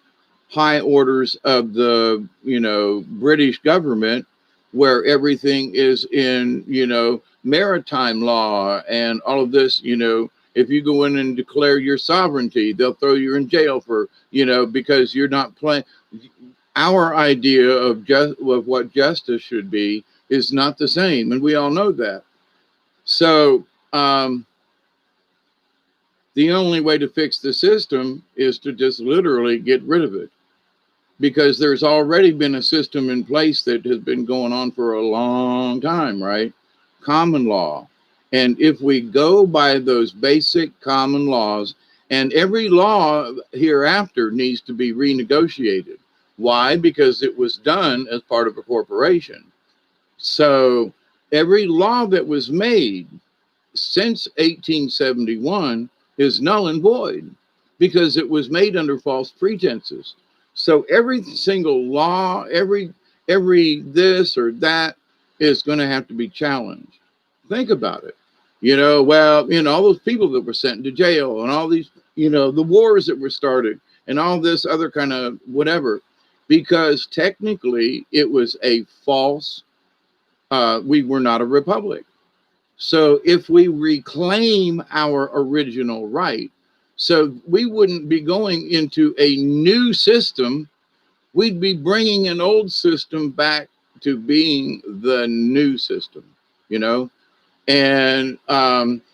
S1: high orders of the British government, where everything is in maritime law and all of this If you go in and declare your sovereignty, they'll throw you in jail for, because you're not playing. Our idea of what justice should be is not the same, and we all know that. So the only way to fix the system is to just literally get rid of it, because there's already been a system in place that has been going on for a long time, right? Common law. And if we go by those basic common laws, and every law hereafter needs to be renegotiated. Why? Because it was done as part of a corporation. So every law that was made since 1871 is null and void because it was made under false pretenses. So every single law, every this or that is going to have to be challenged. Think about it. All those people that were sent to jail and all these, the wars that were started and all this other kind of whatever, because technically it was a false, we were not a republic. So if we reclaim our original right, so we wouldn't be going into a new system, we'd be bringing an old system back to being the new system, you know? And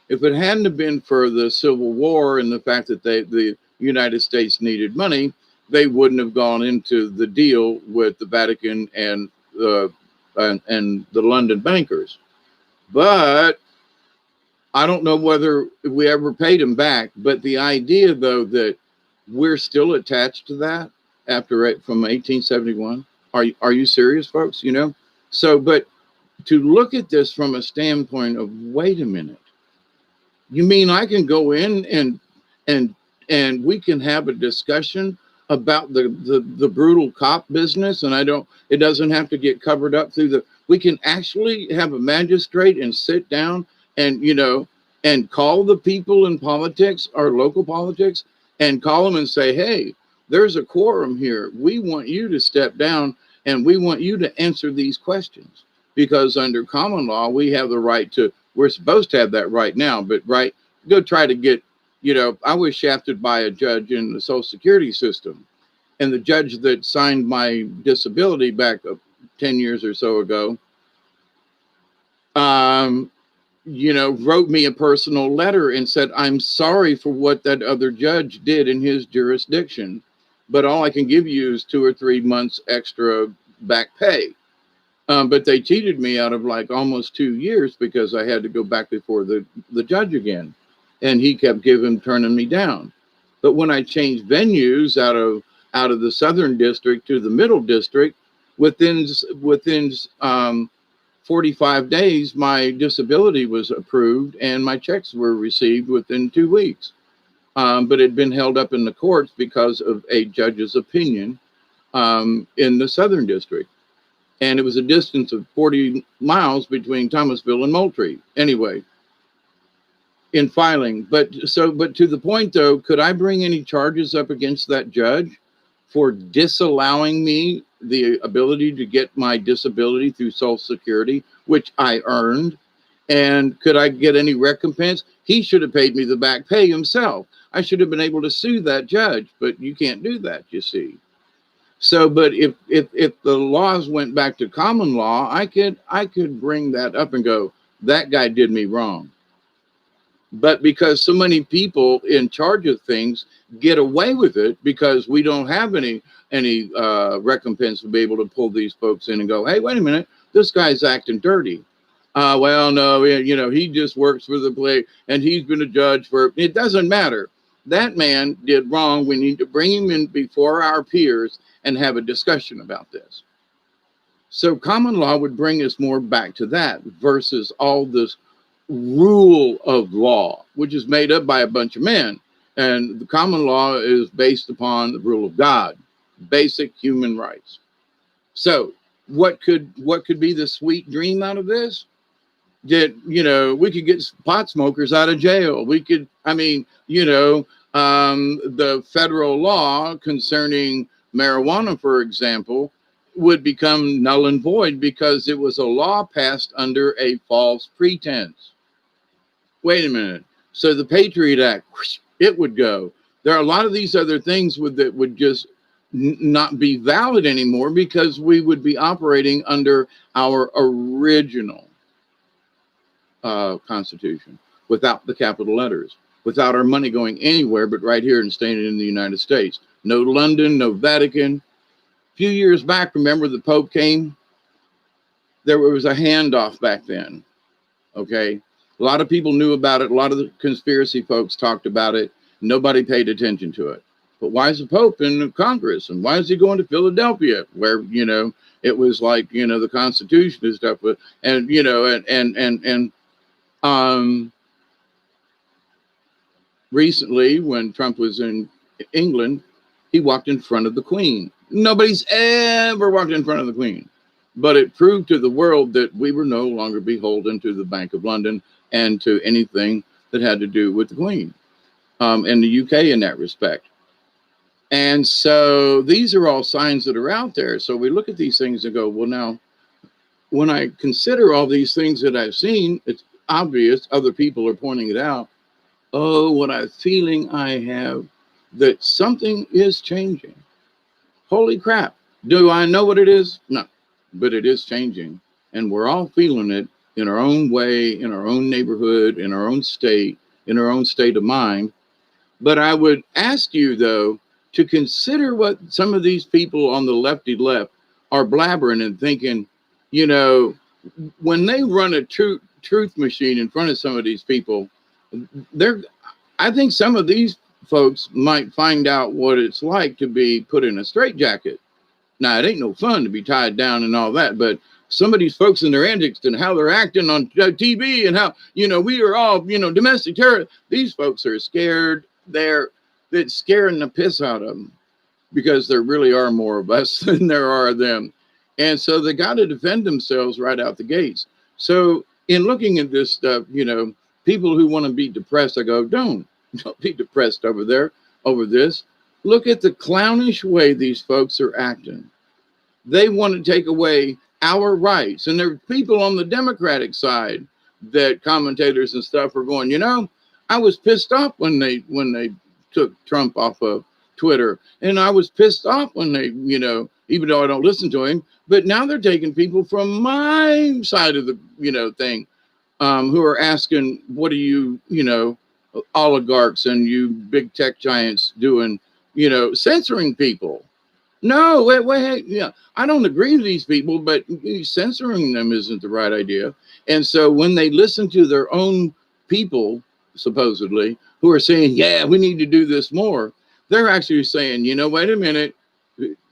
S1: if it hadn't have been for the Civil War and the fact that the United States needed money, they wouldn't have gone into the deal with the Vatican and the London bankers. But I don't know whether we ever paid them back. But the idea, though, that we're still attached to that from 1871. Are you serious, folks? So, but to look at this from a standpoint of, wait a minute, you mean I can go in and we can have a discussion about the brutal cop business, and it doesn't have to get covered up we can actually have a magistrate and sit down and and call the people in politics or local politics and call them and say, hey, there's a quorum here. We want you to step down and we want you to answer these questions, because under common law we have the right to. We're supposed to have that right now, but go try to get. I was shafted by a judge in the Social Security system, and the judge that signed my disability back 10 years or so ago, wrote me a personal letter and said, I'm sorry for what that other judge did in his jurisdiction, but all I can give you is 2 or 3 months extra back pay. But they cheated me out of like almost 2 years because I had to go back before the judge again. And he kept turning me down. But when I changed venues out of the Southern District to the Middle District, within 45 days, my disability was approved and my checks were received within 2 weeks. But it had been held up in the courts because of a judge's opinion in the Southern District. And it was a distance of 40 miles between Thomasville and Moultrie. Anyway, in filing. But to the point, though, could I bring any charges up against that judge for disallowing me the ability to get my disability through Social Security, which I earned? And could I get any recompense? He should have paid me the back pay himself. I should have been able to sue that judge, but you can't do that, you see. So, but if the laws went back to common law, I could bring that up and go, that guy did me wrong. But because so many people in charge of things get away with it because we don't have any recompense to be able to pull these folks in and go, hey, wait a minute, this guy's acting dirty. Well, no, he just works for the play and he's been a judge for, it doesn't matter. That man did wrong. We need to bring him in before our peers and have a discussion about this. So common law would bring us more back to that versus all this rule of law, which is made up by a bunch of men. And the common law is based upon the rule of God, basic human rights. So what could be the sweet dream out of this? That, we could get pot smokers out of jail. We could, the federal law concerning marijuana, for example, would become null and void because it was a law passed under a false pretense. Wait a minute. So the Patriot Act, whoosh, it would go. There are a lot of these other things that would just not be valid anymore because we would be operating under our original Constitution without the capital letters, without our money going anywhere but right here and staying in the United States. No London, no Vatican. A few years back, remember the Pope came? There was a handoff back then. Okay. A lot of people knew about it. A lot of the conspiracy folks talked about it. Nobody paid attention to it. But why is the Pope in Congress? And why is he going to Philadelphia, where, it was like, the Constitution and stuff. And, um, recently, when Trump was in England, he walked in front of the Queen. Nobody's ever walked in front of the Queen. But it proved to the world that we were no longer beholden to the Bank of London and to anything that had to do with the Queen, and the UK in that respect. And so these are all signs that are out there. So we look at these things and go, well, now, when I consider all these things that I've seen, it's obvious other people are pointing it out. Oh, what a feeling I have that something is changing. Holy crap. Do I know what it is? No, but it is changing. And we're all feeling it in our own way, in our own neighborhood, in our own state, in our own state of mind. But I would ask you, though, to consider what some of these people on the lefty left are blabbering and thinking, when they run a truth machine in front of some of these people, I think some of these folks might find out what it's like to be put in a straitjacket. Now, it ain't no fun to be tied down and all that, but some of these folks and their antics and how they're acting on TV and how, we are all, domestic terror. These folks are scared. That's scaring the piss out of them because there really are more of us than there are of them. And so they got to defend themselves right out the gates. So in looking at this stuff, people who want to be depressed, I go, don't be depressed over this. Look at the clownish way these folks are acting. They want to take away our rights. And there are people on the Democratic side that commentators and stuff are going, I was pissed off when they took Trump off of Twitter. And I was pissed off when they, even though I don't listen to him, but now they're taking people from my side of the, thing, who are asking, what are you, oligarchs and you big tech giants doing, censoring people? No, wait, yeah. I don't agree with these people, but censoring them isn't the right idea. And so when they listen to their own people, supposedly, who are saying, yeah, we need to do this more, they're actually saying, wait a minute,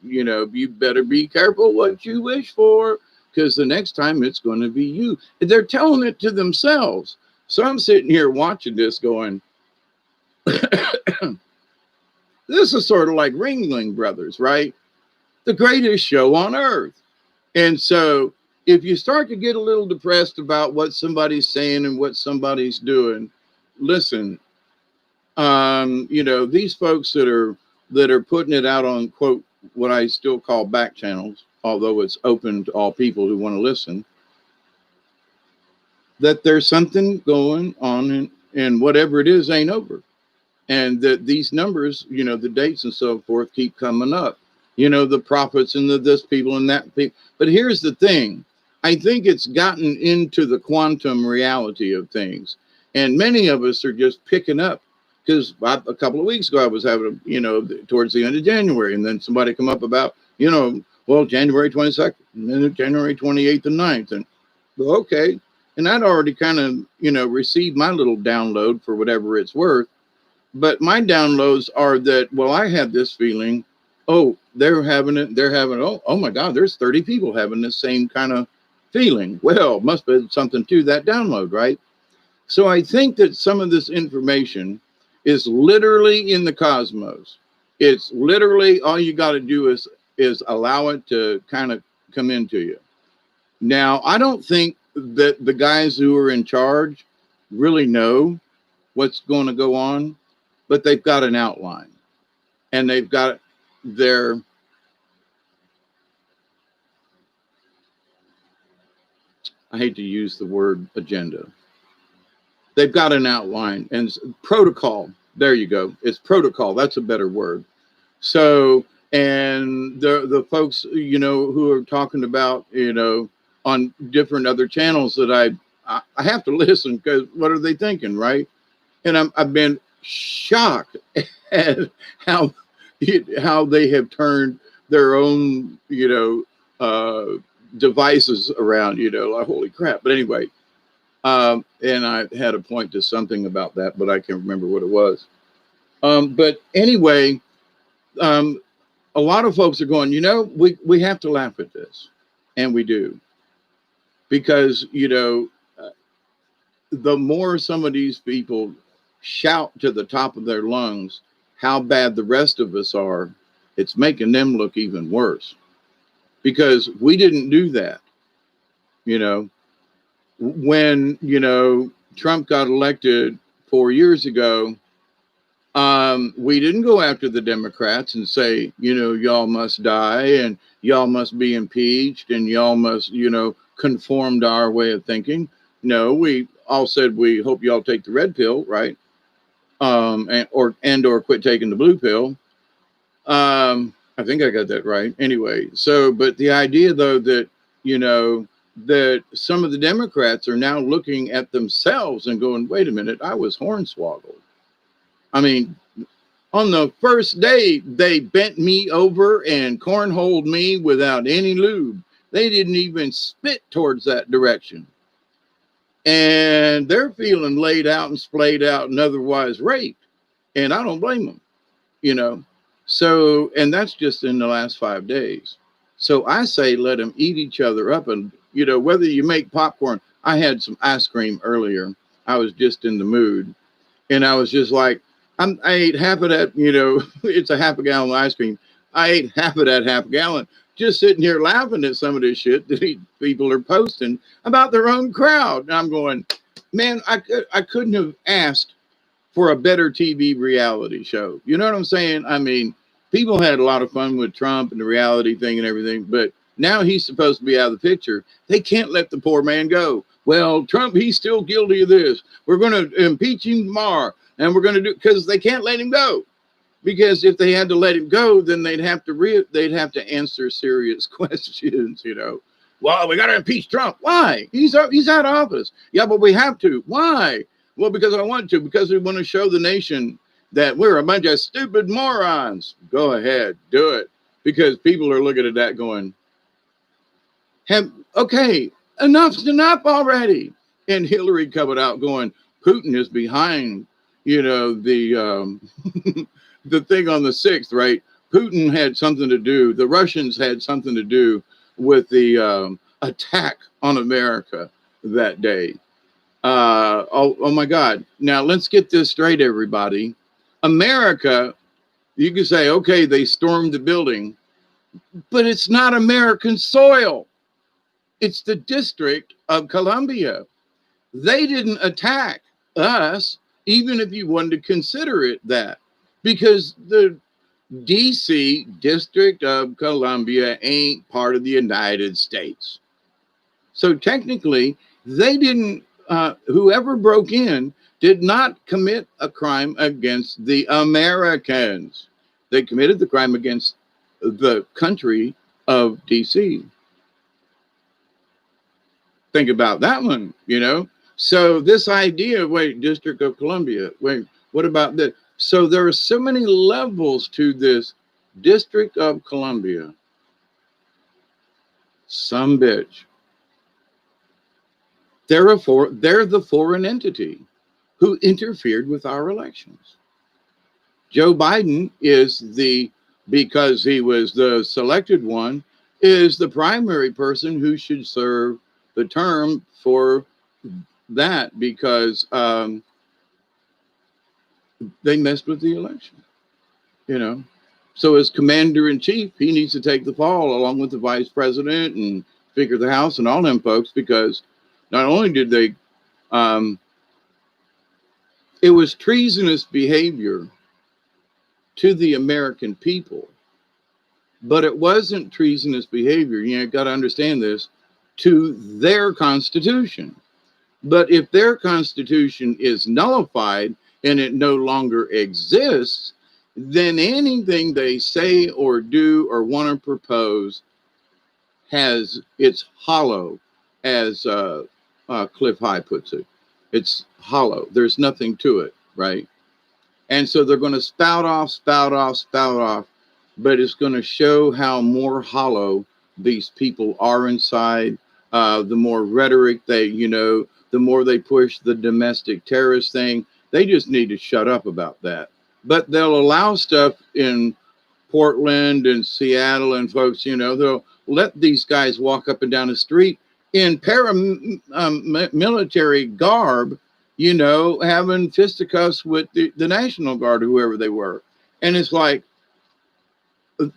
S1: you better be careful what you wish for, because the next time it's going to be you. They're telling it to themselves. So I'm sitting here watching this going, this is sort of like Ringling Brothers, right? The greatest show on earth. And so if you start to get a little depressed about what somebody's saying and what somebody's doing, listen, these folks that are putting it out on, quote, what I still call back channels, although it's open to all people who want to listen, that there's something going on and whatever it is ain't over. And that these numbers, the dates and so forth keep coming up. The prophets and the this people and that people. But here's the thing. I think it's gotten into the quantum reality of things. And many of us are just picking up. Because a couple of weeks ago, I was having, towards the end of January. And then somebody come up about, January 22nd, and then January 28th and 9th. And okay. And I'd already kind of, received my little download for whatever it's worth. But my downloads are that, well, I had this feeling, oh, they're having it, oh my God, there's 30 people having the same kind of feeling. Well, must be something to that download, right? So I think that some of this information is literally in the cosmos. It's literally, all you got to do is allow it to kind of come into you. Now, I don't think that the guys who are in charge really know what's going to go on, but they've got an outline and they've got their, I hate to use the word agenda. they've got an outline and protocol. There you go. It's protocol. That's a better word. So, and the folks, who are talking about, on different other channels that I have to listen, because what are they thinking, right? And I've been shocked at how how they have turned their own, devices around, like holy crap. But anyway, and I had a point to something about that, but I can't remember what it was. But anyway, um, a lot of folks are going, we have to laugh at this. And we do. Because, the more some of these people shout to the top of their lungs how bad the rest of us are, it's making them look even worse. Because we didn't do that. When, Trump got elected 4 years ago, we didn't go after the Democrats and say, y'all must die and y'all must be impeached and y'all must, conform to our way of thinking. No, we all said we hope y'all take the red pill, right? And or quit taking the blue pill. I think I got that right. Anyway, so but the idea though that that some of the Democrats are now looking at themselves and going, wait a minute, I was hornswoggled. I mean, on the first day, they bent me over and cornholed me without any lube. They didn't even spit towards that direction. And they're feeling laid out and splayed out and otherwise raped. And I don't blame them, So, and that's just in the last 5 days. So I say let them eat each other up. And, whether you make popcorn, I had some ice cream earlier. I was just in the mood. And I was just like, I ate half of that, it's a half a gallon of ice cream. I ate half of that half a gallon, just sitting here laughing at some of this shit that people are posting about their own crowd. And I'm going, man, I couldn't have asked for a better TV reality show. You know what I'm saying? I mean, people had a lot of fun with Trump and the reality thing and everything, but now he's supposed to be out of the picture. They can't let the poor man go. Well, Trump, he's still guilty of this. We're going to impeach him tomorrow. And we're going to do, because they can't let him go. Because if they had to let him go, then they'd have to answer serious questions, Well, we got to impeach Trump. Why? He's out of office. Yeah, but we have to. Why? Well, because I want to. Because we want to show the nation that we're a bunch of stupid morons. Go ahead, do it. Because people are looking at that going, okay, enough's enough already. And Hillary coming out going, Putin is behind, the the thing on the 6th, right? Putin had something to do. The Russians had something to do with the attack on America that day. Oh my God. Now let's get this straight, everybody. America, you can say, okay, they stormed the building, but it's not American soil. It's the District of Columbia. They didn't attack us, even if you wanted to consider it that, because the DC District of Columbia ain't part of the United States. So technically, they didn't, whoever broke in did not commit a crime against the Americans. They committed the crime against the country of DC. Think about that one, So this idea, wait, District of Columbia, wait, what about this? So there are so many levels to this District of Columbia. Some bitch. They're the foreign entity who interfered with our elections. Joe Biden is because he was the selected one, is the primary person who should serve the term for that, because they messed with the election, So as commander in chief, he needs to take the fall along with the vice president and Speaker of the House and all them folks, because not only did they, it was treasonous behavior to the American people, but it wasn't treasonous behavior. You got to understand this, to their Constitution. But if their constitution is nullified and it no longer exists, then anything they say or do or want to propose has it's hollow, as Cliff High puts it. It's hollow. There's nothing to it, right? And so they're going to spout off, spout off, spout off, but it's going to show how more hollow these people are inside. The more rhetoric they, the more they push the domestic terrorist thing. They just need to shut up about that. But they'll allow stuff in Portland and Seattle and folks, they'll let these guys walk up and down the street in paramilitary garb, having fisticuffs with the National Guard, whoever they were. And it's like,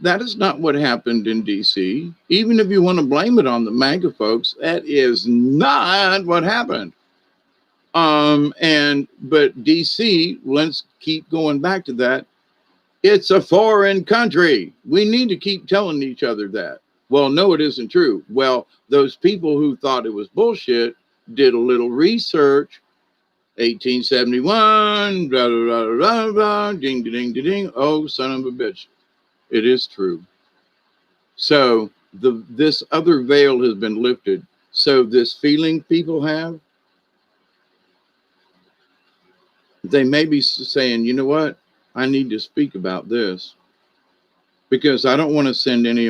S1: that is not what happened in DC. Even if you want to blame it on the MAGA folks, that is not what happened. But DC, let's keep going back to that. It's a foreign country. We need to keep telling each other that. Well, no, it isn't true. Well, those people who thought it was bullshit did a little research. 1871, blah, blah, blah, blah, blah, ding, ding, ding, ding. Oh, son of a bitch. It is true. So this other veil has been lifted. So this feeling people have, they may be saying, you know what? I need to speak about this because I don't want to send any,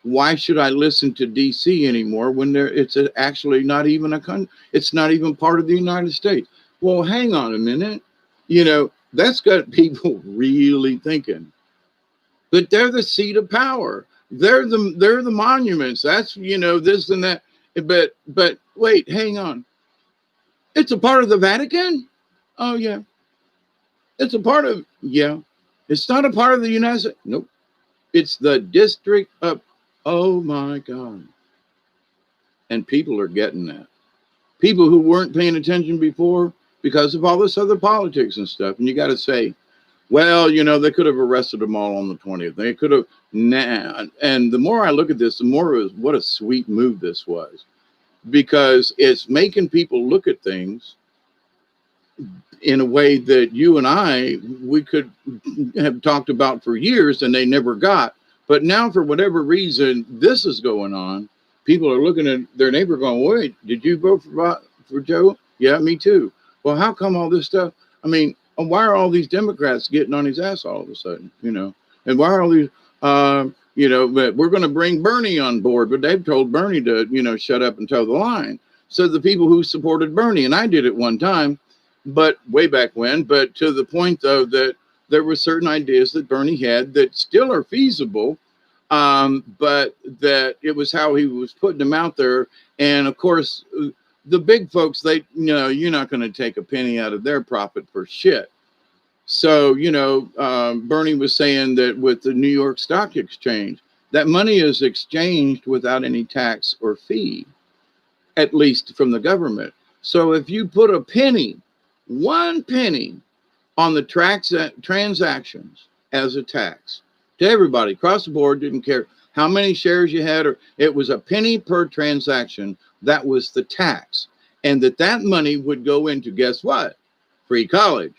S1: why should I listen to DC anymore when it's actually not even a country? It's not even part of the United States. Well, hang on a minute. That's got people really thinking. But they're the seat of power. They're the monuments. That's, this and that. But wait, hang on. It's a part of the Vatican? Oh, yeah. It's a part of, yeah. It's not a part of the United States. Nope. It's the District of, oh my God. And people are getting that. People who weren't paying attention before because of all this other politics and stuff. And you got to say, well, they could have arrested them all on the 20th. They could have, And the more I look at this, the more what a sweet move this was. Because it's making people look at things in a way that you and we could have talked about for years and they never got. But now, for whatever reason, this is going on. People are looking at their neighbor going, wait, did you vote for Joe? Yeah, me too. Well, how come all this stuff? I mean, why are all these Democrats getting on his ass all of a sudden, And why are all these, but we're going to bring Bernie on board, but they've told Bernie to, shut up and toe the line. So the people who supported Bernie, and I did it one time, but way back when, but to the point, though, that there were certain ideas that Bernie had that still are feasible, but that it was how he was putting them out there. And of course, the big folks, you're not going to take a penny out of their profit for shit. So, Bernie was saying that with the New York Stock Exchange, that money is exchanged without any tax or fee, at least from the government. So if you put a penny, 1 penny on the transactions as a tax to everybody across the board, didn't care how many shares you had, or it was a penny per transaction. That was the tax. And that money would go into, guess what? Free college.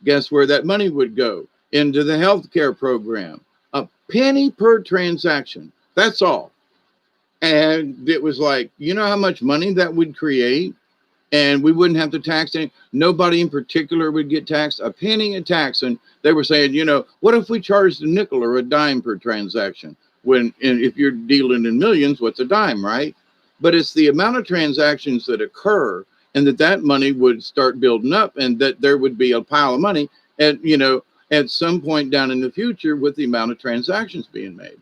S1: Guess where that money would go? Into the healthcare program. A penny per transaction. That's all. And it was like, you know how much money that would create? And we wouldn't have to tax any. Nobody in particular would get taxed. A penny a tax. And they were saying, what if we charged a nickel or a dime per transaction? If you're dealing in millions, what's a dime, right? But it's the amount of transactions that occur, and that money would start building up, and that there would be a pile of money at some point down in the future with the amount of transactions being made,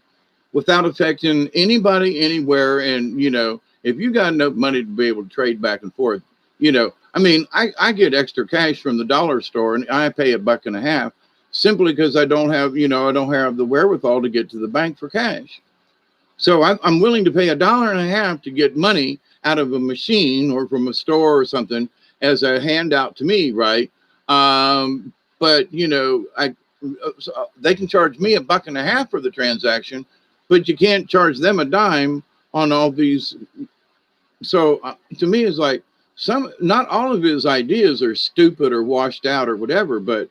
S1: without affecting anybody anywhere. And if you got enough money to be able to trade back and forth, I get extra cash from the dollar store, and I pay $1.50 simply because I don't have the wherewithal to get to the bank for cash. So I'm willing to pay $1.50 to get money out of a machine or from a store or something as a handout to me, right? But they can charge me $1.50 for the transaction, but you can't charge them a dime on all these. So to me, it's like, Not all of his ideas are stupid or washed out or whatever, but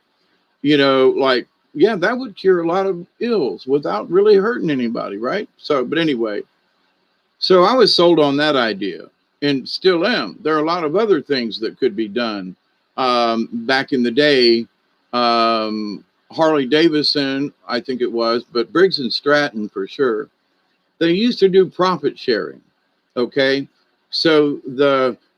S1: like, yeah, that would cure a lot of ills without really hurting anybody, right? So, but anyway, so I was sold on that idea and still am. There are a lot of other things that could be done. Back in the day, Harley Davidson, I think it was, but Briggs and Stratton for sure. They used to do profit sharing. Okay. So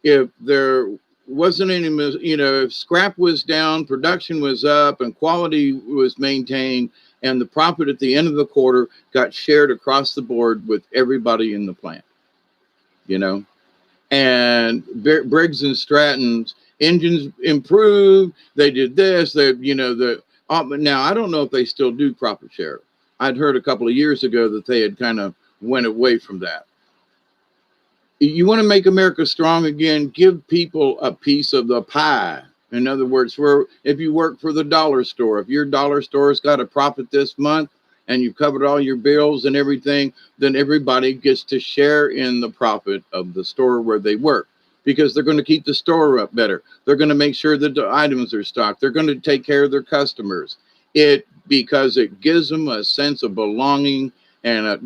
S1: if there wasn't any, if scrap was down, production was up, and quality was maintained, and the profit at the end of the quarter got shared across the board with everybody in the plant, you know, and Briggs and Stratton's engines improved. They did this, now I don't know if they still do profit share. I'd heard a couple of years ago that they had kind of went away from that. You want to make America strong again, give people a piece of the pie. In other words, if you work for the dollar store, if your dollar store's got a profit this month and you've covered all your bills and everything, then everybody gets to share in the profit of the store where they work, because they're going to keep the store up better. They're going to make sure that the items are stocked. They're going to take care of their customers. Because it gives them a sense of belonging, and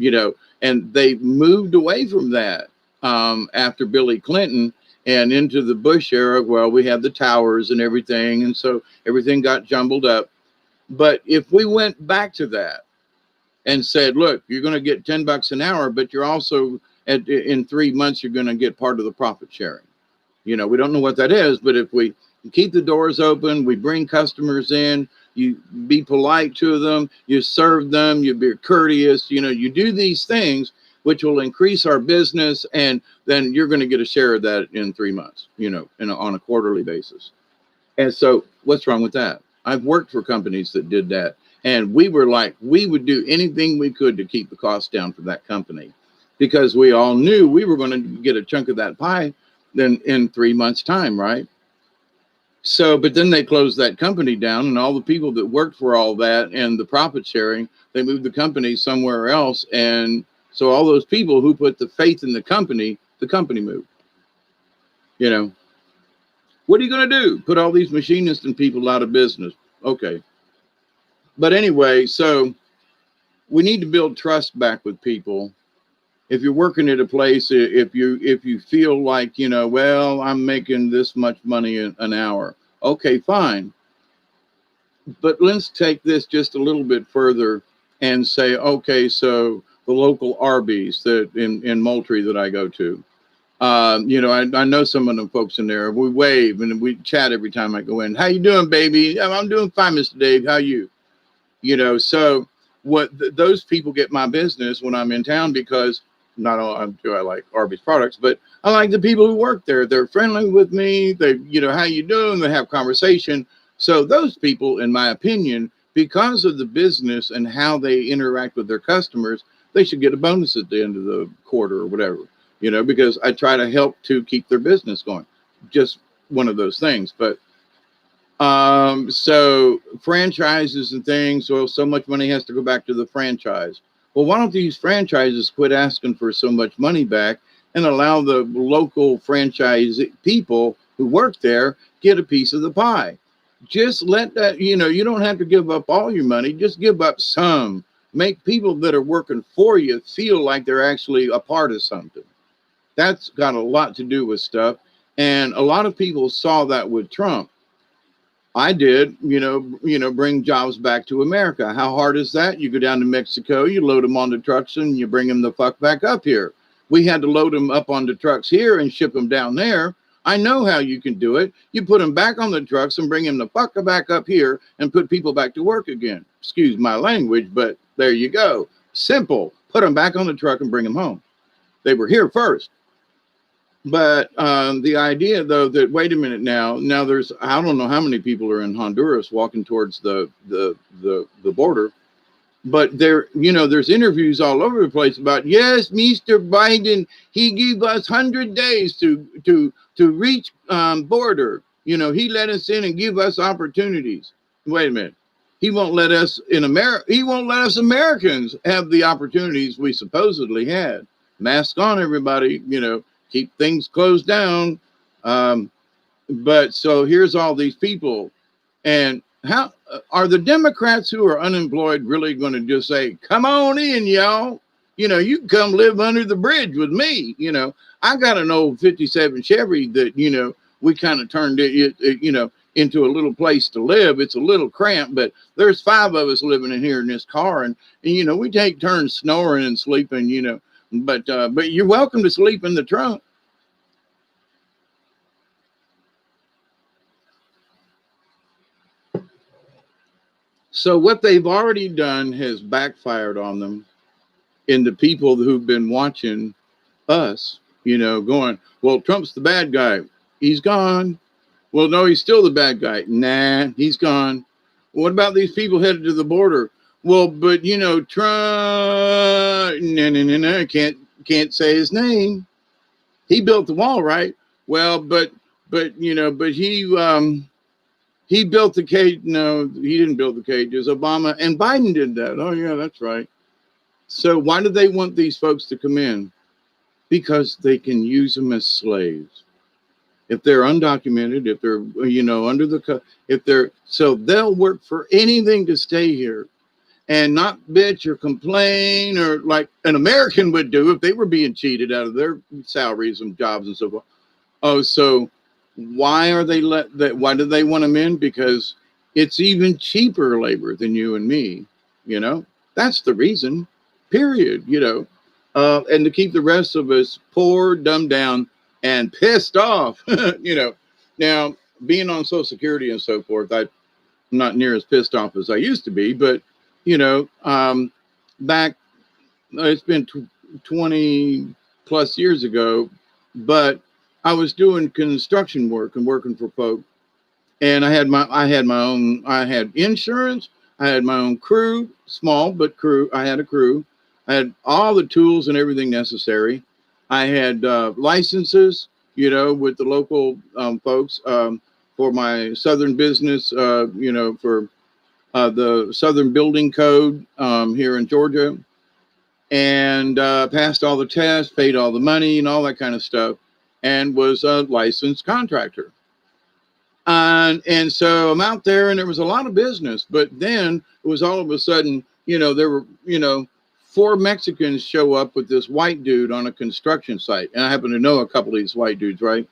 S1: and they moved away from that after Billy Clinton and into the Bush era. Well, we had the towers and everything, and so everything got jumbled up. But if we went back to that and said, look, you're going to get $10 an hour, but you're also in 3 months, you're going to get part of the profit sharing. We don't know what that is, but if we keep the doors open, we bring customers in, you be polite to them, you serve them, you be courteous, you do these things, which will increase our business, and then you're going to get a share of that in 3 months, on a quarterly basis. And so what's wrong with that? I've worked for companies that did that. And we would do anything we could to keep the cost down for that company, because we all knew we were going to get a chunk of that pie then in 3 months' time, right? So, but then they closed that company down, and all the people that worked for all that and the profit sharing, they moved the company somewhere else. And so all those people who put the faith in the company moved. What are you going to do? Put all these machinists and people out of business? Okay. But anyway, so we need to build trust back with people. If you're working at a place, if you feel like, well, I'm making this much money an hour. Okay, fine. But let's take this just a little bit further and say, okay, so the local Arby's that in Moultrie that I go to, I know some of the folks in there. We wave and we chat every time I go in. How you doing, baby? I'm doing fine, Mr. Dave. How you? So those people get my business when I'm in town, because not only do I like Arby's products, but I like the people who work there. They're friendly with me. They, how you doing? They have conversation. So those people, in my opinion, because of the business and how they interact with their customers, they should get a bonus at the end of the quarter or whatever, because I try to help to keep their business going. Just one of those things. But so franchises and things, well, so much money has to go back to the franchise. Well, why don't these franchises quit asking for so much money back and allow the local franchise people who work there get a piece of the pie? Just let that, you don't have to give up all your money. Just give up some. Make people that are working for you feel like they're actually a part of something. That's got a lot to do with stuff. And a lot of people saw that with Trump. I did, bring jobs back to America. How hard is that? You go down to Mexico, you load them onto trucks, and you bring them the fuck back up here. We had to load them up onto trucks here and ship them down there. I know how you can do it. You put them back on the trucks and bring them the fuck back up here and put people back to work again. Excuse my language, but there you go. Simple. Put them back on the truck and bring them home. They were here first. But the idea, though, that wait a minute now there's, I don't know how many people are in Honduras walking towards the border, but there's interviews all over the place about, yes, Mr. Biden, he gave us 100 days to reach border. He let us in and give us opportunities. Wait a minute. He won't let us in America. He won't let us Americans have the opportunities we supposedly had. Mask on, everybody, keep things closed down. Um, but so here's all these people, and how are the Democrats who are unemployed really going to just say, "Come on in, y'all"? You can come live under the bridge with me. I got an old '57 Chevy that we kind of turned it into a little place to live. It's a little cramped, but there's 5 of us living in here in this car, and we take turns snoring and sleeping. But you're welcome to sleep in the trunk. So what they've already done has backfired on them, in the people who've been watching us, going, well, Trump's the bad guy. He's gone. Well, no, he's still the bad guy. Nah, he's gone. What about these people headed to the border? Well, but Trump, no, can't say his name. He built the wall, right? Well, but he built the cage. No, he didn't build the cages. Obama and Biden did that. Oh yeah, that's right. So why do they want these folks to come in? Because they can use them as slaves. If they're undocumented, if they're under if they're so they'll work for anything to stay here and not bitch or complain, or like an American would do if they were being cheated out of their salaries and jobs and so forth. Oh, so why are they why do they want them in? Because it's even cheaper labor than you and me. That's the reason. Period. And to keep the rest of us poor, dumbed down, and pissed off. Now being on Social Security and so forth, I'm not near as pissed off as I used to be, but back it's been 20 plus years ago, but I was doing construction work and working for folk, and I had insurance, I had my own crew, small but crew. I had a crew. I had all the tools and everything necessary. I had licenses, with the local folks, for my Southern business, for the Southern Building Code here in Georgia, and passed all the tests, paid all the money, and all that kind of stuff, and was a licensed contractor. And so I'm out there, and there was a lot of business, but then it was all of a sudden, there were, 4 Mexicans show up with this white dude on a construction site. And I happen to know a couple of these white dudes, right?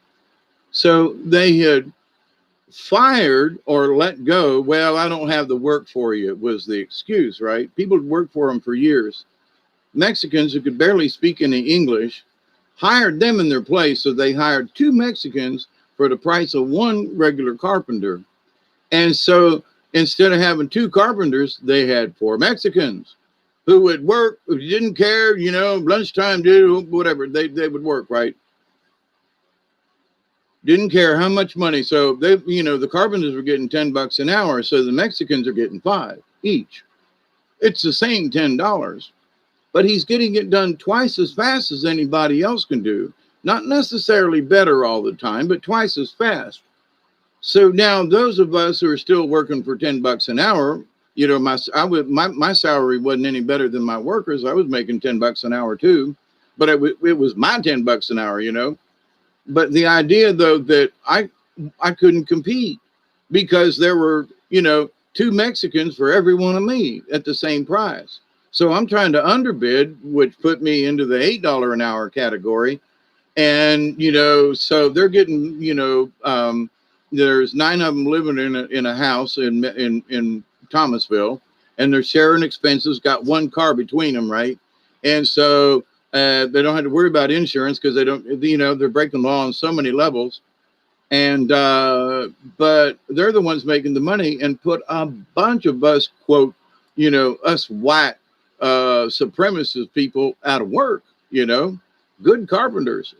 S1: So they had fired or let go. Well, I don't have the work for you, was the excuse, right? People had worked for them for years. Mexicans who could barely speak any English hired them in their place. So they hired 2 Mexicans for the price of 1 regular carpenter. And so instead of having 2 carpenters, they had 4 Mexicans who would work, who didn't care, lunchtime, whatever, they would work, right? Didn't care how much money. So the carpenters were getting $10 an hour. So the Mexicans are getting 5 each. It's the same $10, but he's getting it done twice as fast as anybody else can do. Not necessarily better all the time, but twice as fast. So now those of us who are still working for $10 an hour, my salary wasn't any better than my workers. I was making $10 an hour too, but it was my $10 an hour, But the idea though that I couldn't compete because there were 2 Mexicans for every one of me at the same price. So I'm trying to underbid, which put me into the $8 an hour category. And, so they're getting, there's 9 of them living in a house in Thomasville, and they're sharing expenses, got 1 car between them, right? And so they don't have to worry about insurance because they don't, they're breaking the law on so many levels. And, but they're the ones making the money, and put a bunch of us, quote, us white supremacist people out of work, good carpenters,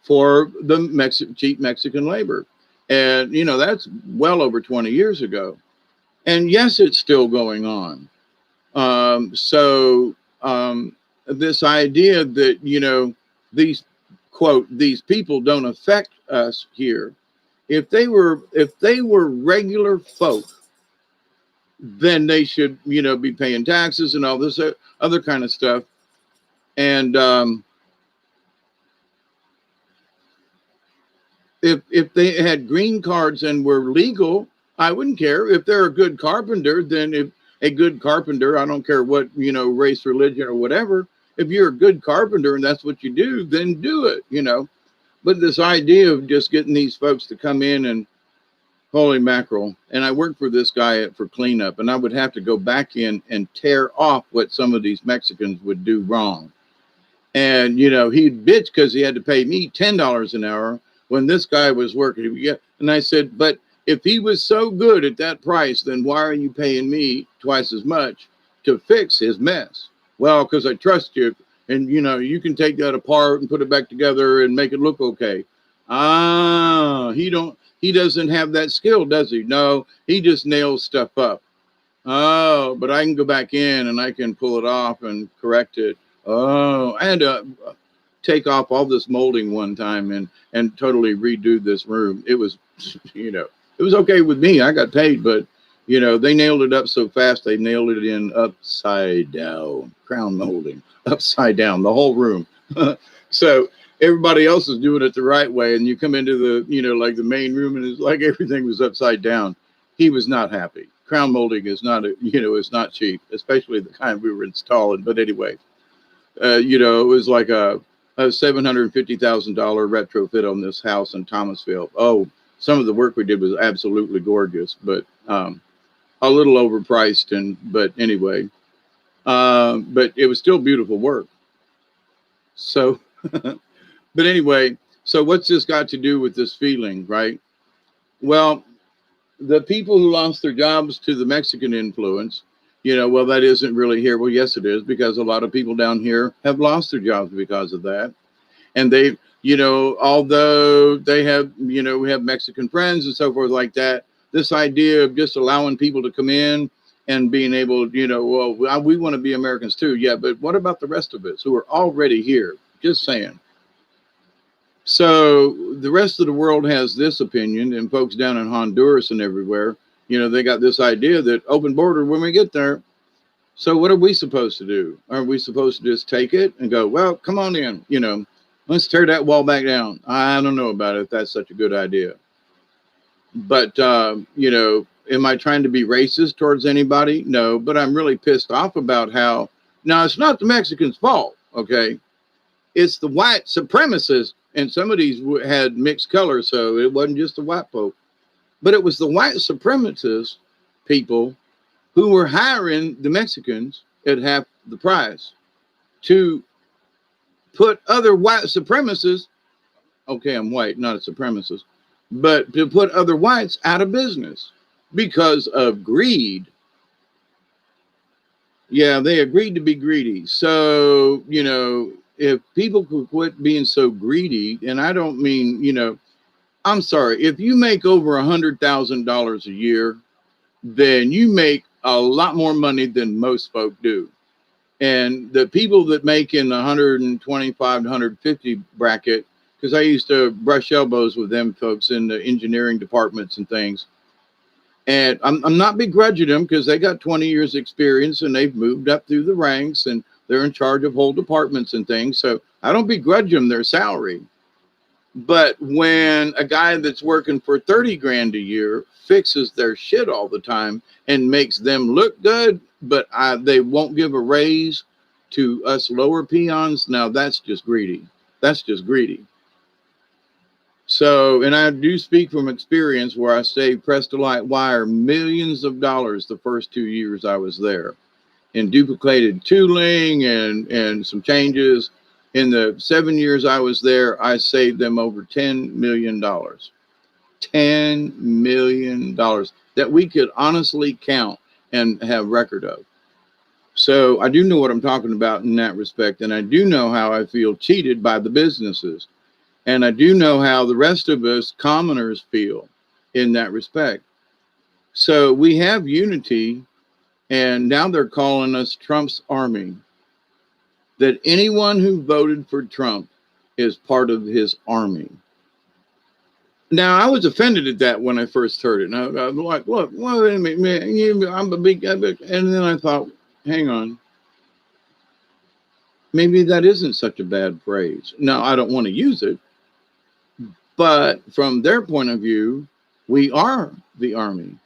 S1: for the cheap Mexican labor. And, that's well over 20 years ago. And yes, it's still going on. This idea that, these quote, these people don't affect us here. If they were regular folk, then they should, be paying taxes and all this other kind of stuff. And, If they had green cards and were legal, I wouldn't care. If they're a good carpenter, then if a good carpenter, I don't care what, race, religion, or whatever. If you're a good carpenter and that's what you do, then do it. But this idea of just getting these folks to come in and holy mackerel. And I worked for this guy for cleanup, and I would have to go back in and tear off what some of these Mexicans would do wrong. And, he'd bitch because he had to pay me $10 an hour when this guy was working. And I said, but if he was so good at that price, then why are you paying me twice as much to fix his mess? Well, because I trust you. And, you can take that apart and put it back together and make it look okay. He doesn't have that skill, does he? No, he just nails stuff up. Oh, but I can go back in and I can pull it off and correct it. Oh, I had to take off all this molding one time and totally redo this room. It was, it was okay with me. I got paid, but they nailed it up so fast. They nailed it in upside down, crown molding, upside down, the whole room. So everybody else is doing it the right way. And you come into the, like the main room and it's like everything was upside down. He was not happy. Crown molding is not, it's not cheap, especially the kind we were installing. But anyway, it was like a $750,000 retrofit on this house in Thomasville. Oh, some of the work we did was absolutely gorgeous, but a little overpriced. But anyway, but it was still beautiful work. So, but anyway, so what's this got to do with this feeling, right? Well, the people who lost their jobs to the Mexican influence, well, that isn't really here. Well, yes, it is, because a lot of people down here have lost their jobs because of that. And they, although they have, we have Mexican friends and so forth like that, this idea of just allowing people to come in and being able, well, we want to be Americans too. Yeah, but what about the rest of us who are already here? Just saying. So the rest of the world has this opinion, and folks down in Honduras and everywhere, they got this idea that open border when we get there. So what are we supposed to do? Are we supposed to just take it and go, well, come on in, let's tear that wall back down? I don't know about it, if that's such a good idea. But, am I trying to be racist towards anybody? No, but I'm really pissed off about how, now it's not the Mexicans' fault, okay? It's the white supremacists, and some of these had mixed colors, so it wasn't just the white folk, but it was the white supremacist people who were hiring the Mexicans at half the price to put other white supremacists, okay, I'm white, not a supremacist, but to put other whites out of business because of greed. Yeah, they agreed to be greedy. So, if people could quit being so greedy, and I don't mean, I'm sorry, if you make over $100,000 a year, then you make a lot more money than most folk do. And the people that make in the 125 to 150 bracket, because I used to brush elbows with them folks in the engineering departments and things. And I'm not begrudging them because they got 20 years experience and they've moved up through the ranks and they're in charge of whole departments and things. So I don't begrudge them their salary. But when a guy that's working for 30 grand a year fixes their shit all the time and makes them look good, but they won't give a raise to us lower peons, now that's just greedy. That's just greedy. So, and I do speak from experience where I saved Prestolite Wire millions of dollars the first 2 years I was there, and duplicated tooling and some changes. In the 7 years I was there, I saved them over $10 million. $10 million that we could honestly count and have record of. So I do know what I'm talking about in that respect. And I do know how I feel cheated by the businesses. And I do know how the rest of us commoners feel in that respect. So we have unity, and now they're calling us Trump's army. That anyone who voted for Trump is part of his army. Now, I was offended at that when I first heard it. And I'm like, look, wait a minute, man, I'm a big, and then I thought, hang on. Maybe that isn't such a bad phrase. Now, I don't want to use it, But from their point of view, we are the Army.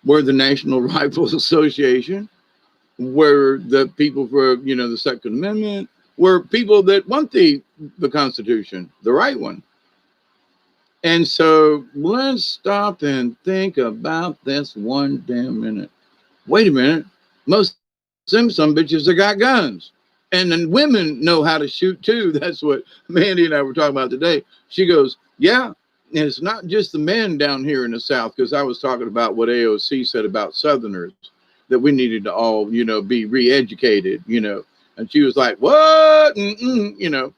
S1: We're the National Rifle Association. We're the people for, the Second Amendment. We're people that want the Constitution, the right one. And so let's stop and think about this one damn minute. Wait a minute. Most of them some bitches that got guns. And then women know how to shoot too. That's what Mandy and I were talking about today. She goes, yeah. And it's not just the men down here in the South, because I was talking about what AOC said about Southerners, that we needed to all, be re-educated, And she was like, what? And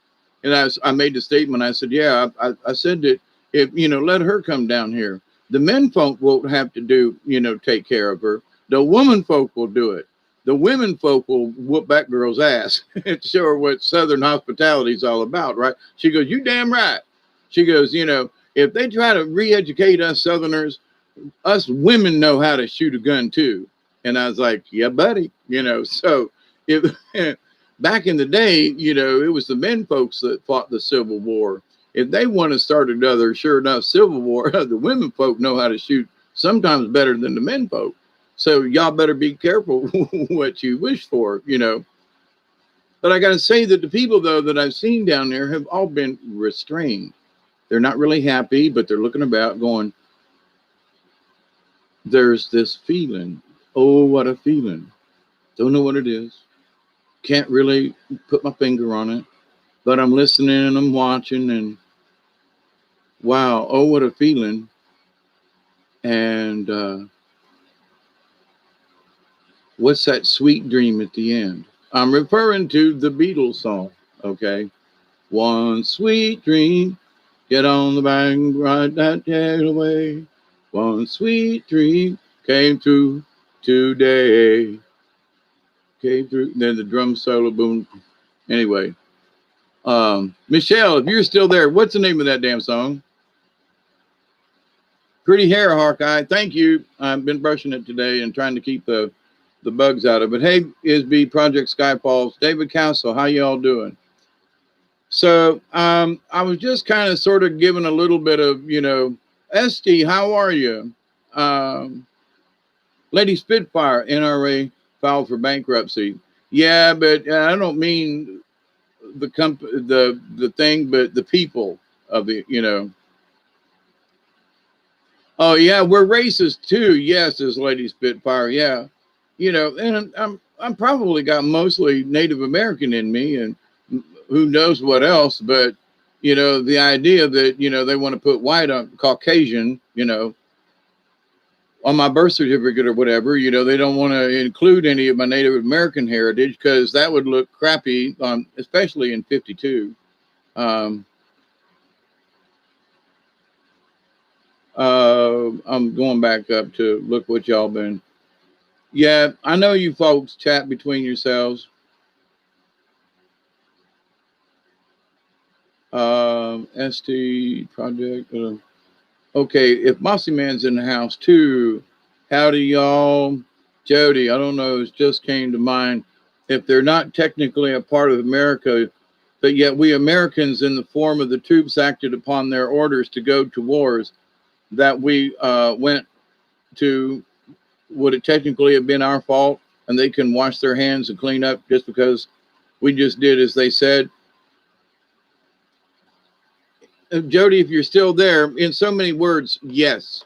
S1: I made the statement. I said, yeah, I said that if, let her come down here. The men folk won't have to do, take care of her. The woman folk will do it. The women folk will whoop that girl's ass and show her what Southern hospitality is all about, right? She goes, you damn right. She goes, if they try to re-educate us Southerners, us women know how to shoot a gun too. And I was like, yeah, buddy, so if back in the day, it was the men folks that fought the Civil War. If they want to start another, sure enough, Civil War, the women folk know how to shoot sometimes better than the men folk. So y'all better be careful what you wish for, But I got to say that the people, though, that I've seen down there have all been restrained. They're not really happy, but they're looking about going, there's this feeling. Oh, what a feeling. Don't know what it is. Can't really put my finger on it, but I'm listening and I'm watching and wow, oh, what a feeling. And what's that sweet dream at the end? I'm referring to the Beatles song, okay? One sweet dream, get on the bank, ride that jet away. One sweet dream came through today. Came through, then the drum solo, boom. Anyway, Michelle, if you're still there, what's the name of that damn song? Pretty hair, Hawkeye. Thank you. I've been brushing it today and trying to keep the bugs out of it. Hey, ISB Project Skyfalls, David Castle, how y'all doing? So I was just kind of sort of giving a little bit of, Esty, how are you? Lady Spitfire, NRA filed for bankruptcy. Yeah, but I don't mean the thing, but the people of it, Oh yeah, we're racist too. Yes, as Lady Spitfire. Yeah, and I'm probably got mostly Native American in me, and who knows what else. But the idea that they want to put white on Caucasian, on my birth certificate or whatever, they don't want to include any of my Native American heritage because that would look crappy, especially in '52. I'm going back up to look what y'all been. Yeah, I know you folks chat between yourselves. ST Project. Okay, if Mossy Man's in the house too, howdy y'all. Jody, I don't know, it just came to mind. If they're not technically a part of America, but yet we Americans, in the form of the troops, acted upon their orders to go to wars that we went to, would it technically have been our fault? And they can wash their hands and clean up just because we just did as they said. Jody, if you're still there, in so many words, yes.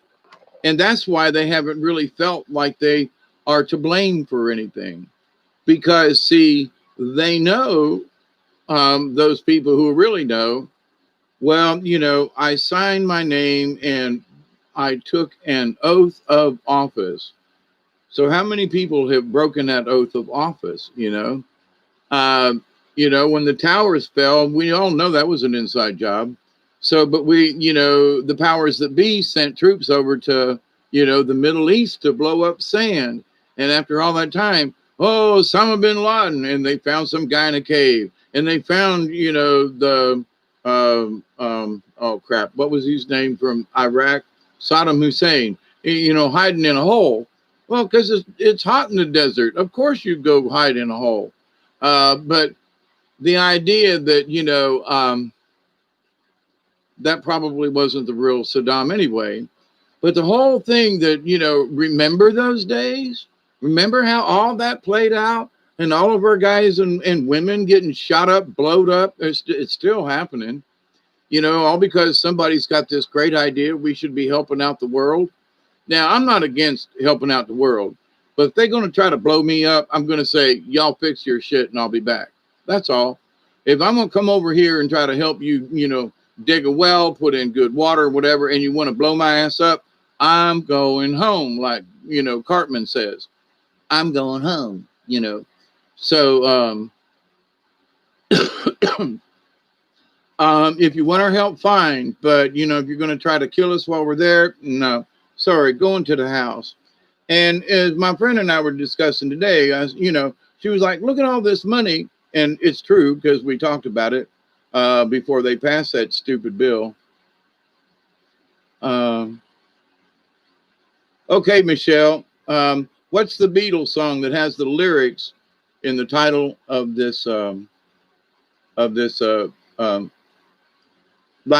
S1: And that's why they haven't really felt like they are to blame for anything. Because, see, they know, those people who really know, well, I signed my name and I took an oath of office. So how many people have broken that oath of office, when the towers fell, we all know that was an inside job. So, but we, the powers that be sent troops over to, the Middle East to blow up sand. And after all that time, oh, Osama bin Laden, and they found some guy in a cave. And they found, oh crap, what was his name from Iraq? Saddam Hussein, hiding in a hole. Well, because it's hot in the desert. Of course you go hide in a hole. But the idea that, that probably wasn't the real Saddam anyway. But the whole thing that, remember those days? Remember how all that played out? And all of our guys and women getting shot up, blowed up. It's still happening, all because somebody's got this great idea we should be helping out the world. Now, I'm not against helping out the world, but if they're going to try to blow me up, I'm going to say, y'all fix your shit and I'll be back. That's all. If I'm going to come over here and try to help you, dig a well, put in good water, whatever, and you want to blow my ass up, I'm going home. Like, Cartman says, I'm going home, So, if you want our help, fine. But, if you're going to try to kill us while we're there, no. Sorry, go into the house. And as my friend and I were discussing today, she was like, look at all this money. And it's true because we talked about it before they passed that stupid bill. Okay, Michelle, what's the Beatles song that has the lyrics in the title of this live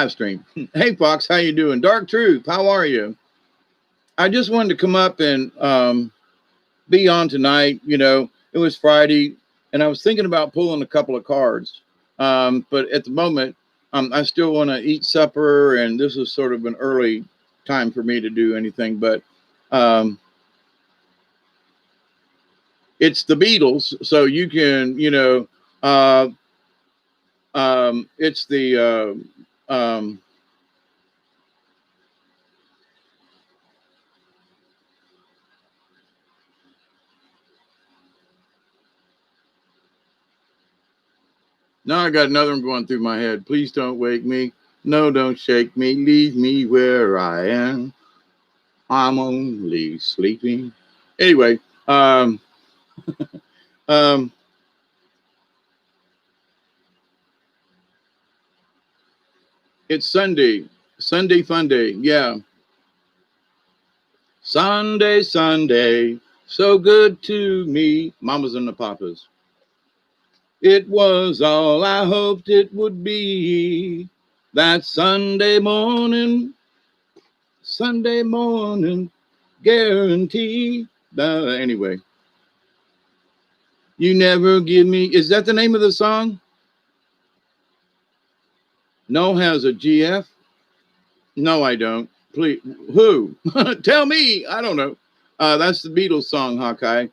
S1: stream? Hey, Fox, how you doing? Dark Truth, how are you? I just wanted to come up and be on tonight. It was Friday, and I was thinking about pulling a couple of cards. But at the moment, I still want to eat supper, and this is sort of an early time for me to do anything. But it's the Beatles, so you can, it's the now I got another one going through my head. Please don't wake me. No, don't shake me. Leave me where I am. I'm only sleeping. Anyway, um, it's Sunday. Sunday fun day. Yeah. Sunday, Sunday. So good to me. Mamas and the papas. It was all I hoped it would be. That Sunday morning, guarantee. Anyway, you never give me. Is that the name of the song? No has a GF. No, I don't. Please, who? Tell me. I don't know. That's the Beatles song, Hawkeye.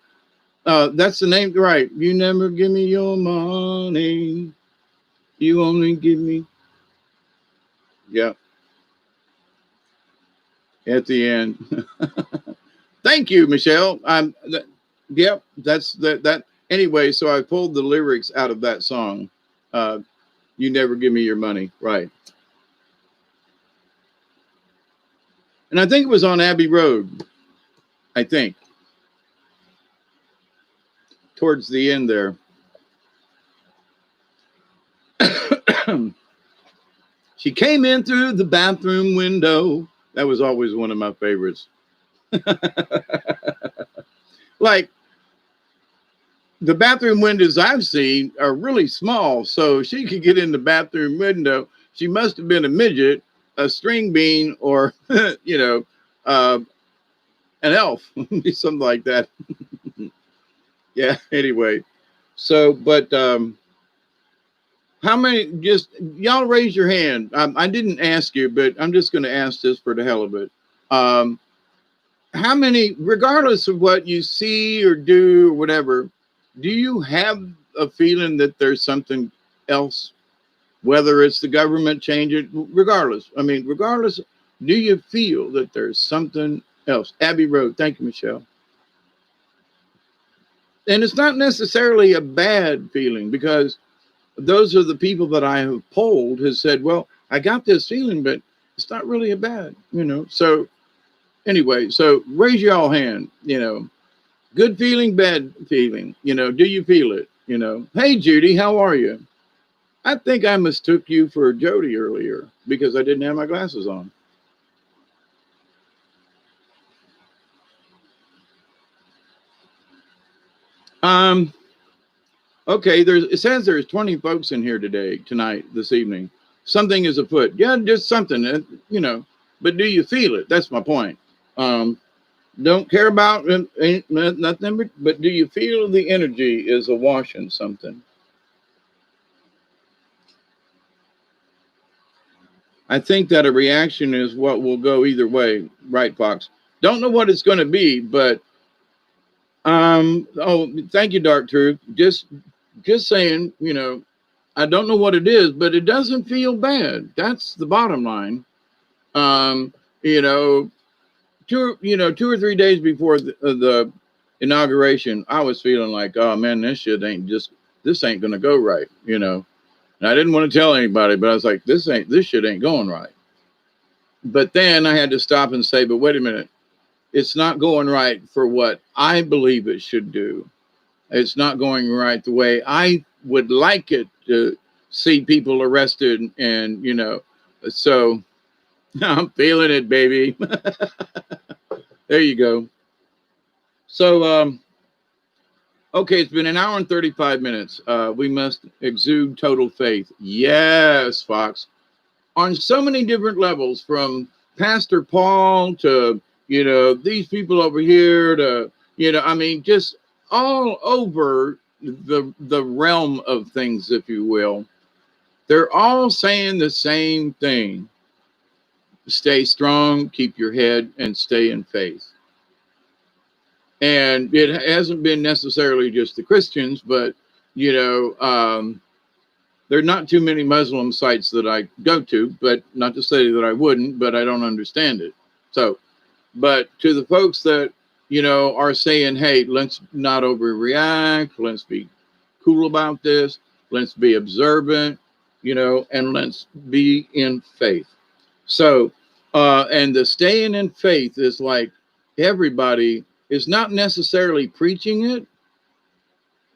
S1: That's the name, right? You never give me your money. You only give me. Yeah, at the end. Thank you, Michelle. Yep, that's that. Anyway, so I pulled the lyrics out of that song. Uh, you never give me your money, right? And I think it was on Abbey Road. I think towards the end there. She came in through the bathroom window. That was always one of my favorites. Like the bathroom windows I've seen are really small, so she could get in the bathroom window. She must have been a midget, a string bean, or uh, an elf, something like that. Yeah. Anyway, so but how many? Just y'all raise your hand. I didn't ask you, but I'm just going to ask this for the hell of it. Um, how many, regardless of what you see or do or whatever, do you have a feeling that there's something else? Whether it's the government change it, regardless. I mean, regardless, do you feel that there's something else? Abbey Road. Thank you, Michelle. And it's not necessarily a bad feeling because those are the people that I have polled has said, well, I got this feeling, but it's not really a bad. So anyway, so raise your all hand. Good feeling, bad feeling. Do you feel it? Hey, Judy, how are you? I think I mistook you for Jody earlier because I didn't have my glasses on. Um, okay, it says there's 20 folks in here tonight, this evening. something is afoot. Yeah, just something, you know. But do you feel it? That's my point. Um, don't care about ain't nothing, but do you feel the energy is awash in something? I think that a reaction is what will go either way, right, Fox? Don't know what it's going to be, but oh, thank you, Dark Truth. Just saying, you know, I don't know what it is, but it doesn't feel bad. That's the bottom line. Um, you know, 2 or 3 days before the inauguration, I was feeling like, oh man, this ain't gonna go right, you know. And I didn't want to tell anybody, but I was like, this shit ain't going right. But then I had to stop and say, but wait a minute, it's not going right for what I believe it should do. It's not going right the way I would like it to see people arrested, and you know, so I'm feeling it, baby. There you go. So, okay, it's been an hour and 35 minutes. We must exude total faith. Yes, Fox. On so many different levels, from Pastor Paul to, you know, these people over here to, you know, I mean, just all over the realm of things, if you will. They're all saying the same thing. Stay strong, keep your head, and stay in faith. And it hasn't been necessarily just the Christians, but you know, there are not too many Muslim sites that I go to, but not to say that I wouldn't, but I don't understand it. So, but to the folks that, you know, are saying, hey, let's not overreact, let's be cool about this, let's be observant, you know, and let's be in faith. So, and the staying in faith is like everybody is not necessarily preaching it,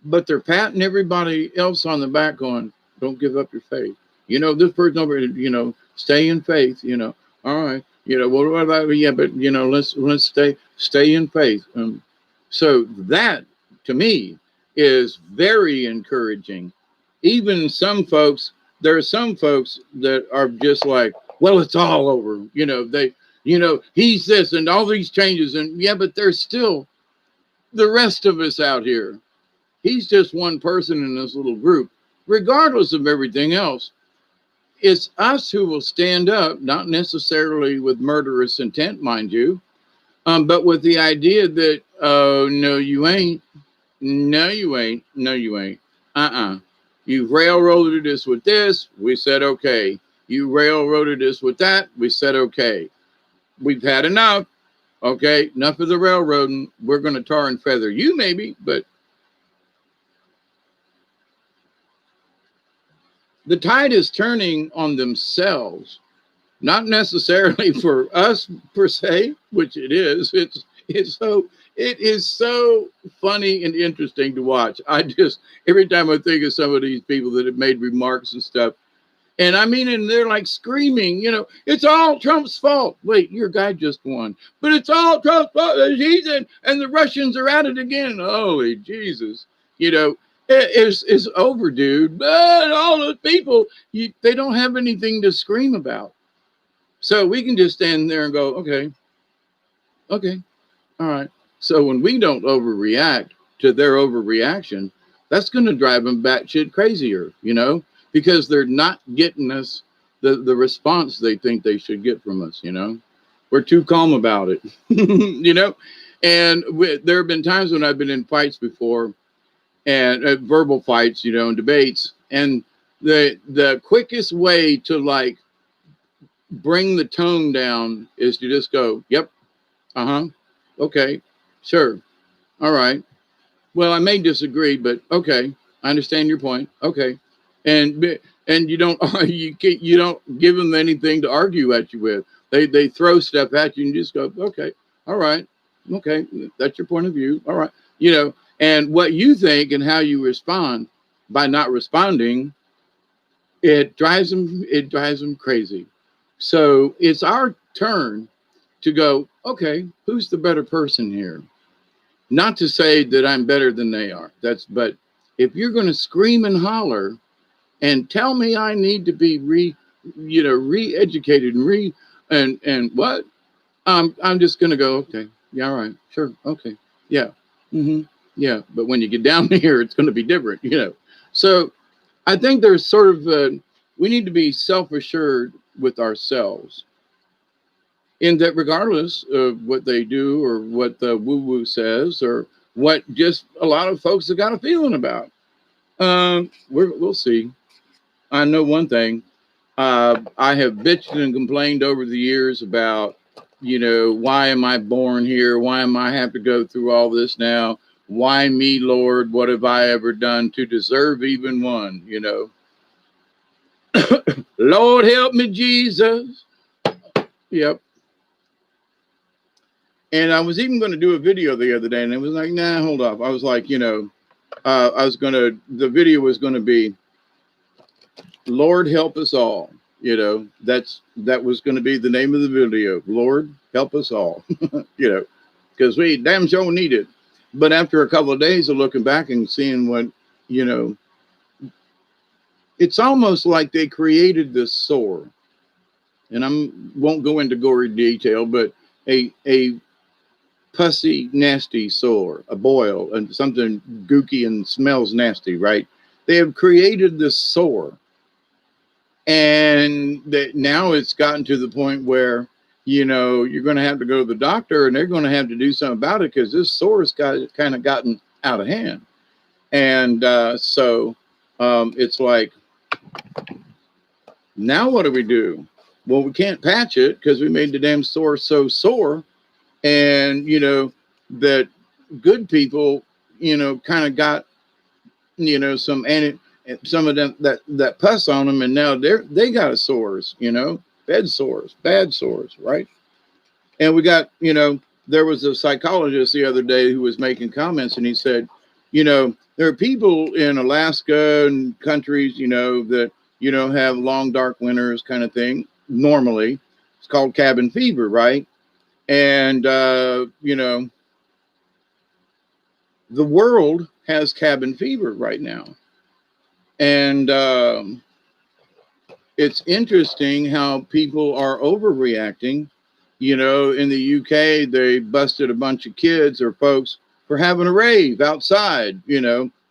S1: but they're patting everybody else on the back going, don't give up your faith. You know, this person over, you know, stay in faith, you know. All right. You know, what about, yeah, but you know, let's stay in faith. So that to me is very encouraging. Even some folks, there are some folks that are just like, well, it's all over. You know, you know, he's this and all these changes. And yeah, but there's still the rest of us out here. He's just one person in this little group. Regardless of everything else, it's us who will stand up, not necessarily with murderous intent, mind you, but with the idea that, oh, no, you ain't. No, you ain't. No, you ain't. You railroaded us with this. We said, okay. You railroaded us with that. We said, okay. We've had enough. Okay. Enough of the railroading. We're going to tar and feather you, maybe, but the tide is turning on themselves, not necessarily for us per se, which it is. It is so funny and interesting to watch. I just every time I think of some of these people that have made remarks and stuff, and I mean, and they're like screaming, you know, it's all Trump's fault. Wait, your guy just won, but it's all Trump's fault. He's in, and the Russians are at it again. Holy Jesus, you know. It's over, dude. But all those people, they don't have anything to scream about. So we can just stand there and go, okay, okay, all right. So when we don't overreact to their overreaction, that's going to drive them batshit crazier, you know, because they're not getting us the response they think they should get from us, you know. We're too calm about it, you know. And there have been times when I've been in fights before, and verbal fights, you know, and debates, and the quickest way to like bring the tone down is to just go, yep, okay, sure, all right. Well, I may disagree, but okay, I understand your point. Okay, and you don't you don't give them anything to argue at you with. They throw stuff at you and just go, okay, all right, okay, that's your point of view. All right, you know, and what you think and how you respond by not responding, it drives them crazy. So it's our turn to go, okay, who's the better person here? Not to say that I'm better than they are. But if you're going to scream and holler and tell me I need to be re-educated and what? I'm just gonna go, okay, yeah, all right, sure, okay, yeah, mm-hmm, yeah. But when you get down here, it's gonna be different. So I think there's sort of we need to be self-assured with ourselves in that regardless of what they do or what the woo-woo says or what just a lot of folks have got a feeling about. We'll see. I know one thing. I have bitched and complained over the years about, why am I born here? Why am I have to go through all this now? Why me, Lord? What have I ever done to deserve even one? Lord, help me, Jesus. Yep. And I was even going to do a video the other day, and it was like, nah, hold up. I was like, the video was going to be, Lord, help us all. That was going to be the name of the video. Lord, help us all, because we damn sure need it. But after a couple of days of looking back and seeing what, you know, it's almost like they created this sore. And won't go into gory detail, but a pussy, nasty sore, a boil, and something gooky and smells nasty, right? They have created this sore. And that now it's gotten to the point where, you're going to have to go to the doctor and they're going to have to do something about it because this sore has kind of gotten out of hand. And so it's like, now what do we do? Well, we can't patch it because we made the damn sore so sore. And, that good people, kind of got, some of them that pus on them, and now they got a sores, bed sores, bad sores, right? And we got, there was a psychologist the other day who was making comments, and he said, there are people in Alaska and countries, that have long dark winters, kind of thing. Normally, it's called cabin fever, right? And the world has cabin fever right now. And it's interesting how people are overreacting. In the UK, they busted a bunch of kids or folks for having a rave outside,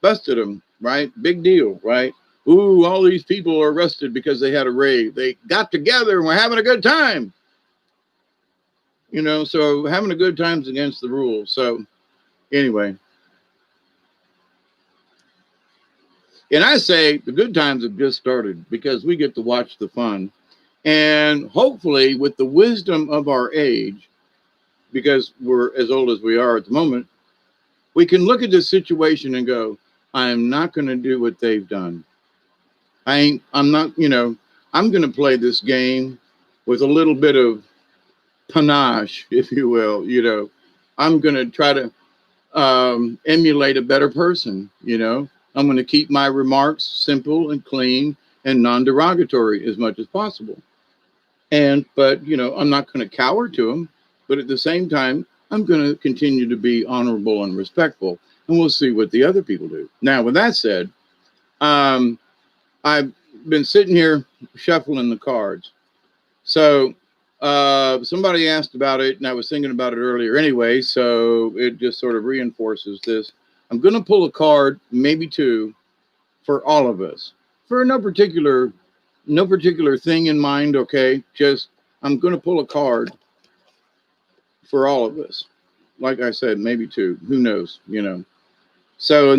S1: busted them, right? Big deal, right? Ooh, all these people are arrested because they had a rave. They got together and were having a good time. So having a good time's against the rules. So anyway. And I say the good times have just started because we get to watch the fun. And hopefully, with the wisdom of our age, because we're as old as we are at the moment, we can look at this situation and go, I am not going to do what they've done. I'm not, I'm going to play this game with a little bit of panache, if you will. I'm going to try to emulate a better person, I'm going to keep my remarks simple and clean and non-derogatory as much as possible. But I'm not going to cower to them. But at the same time, I'm going to continue to be honorable and respectful. And we'll see what the other people do. Now, with that said, I've been sitting here shuffling the cards. So somebody asked about it, and I was thinking about it earlier anyway. So it just sort of reinforces this. I'm going to pull a card, maybe two, for all of us, for no particular thing in mind. Okay, just I'm going to pull a card for all of us. Like I said, maybe two. Who knows? So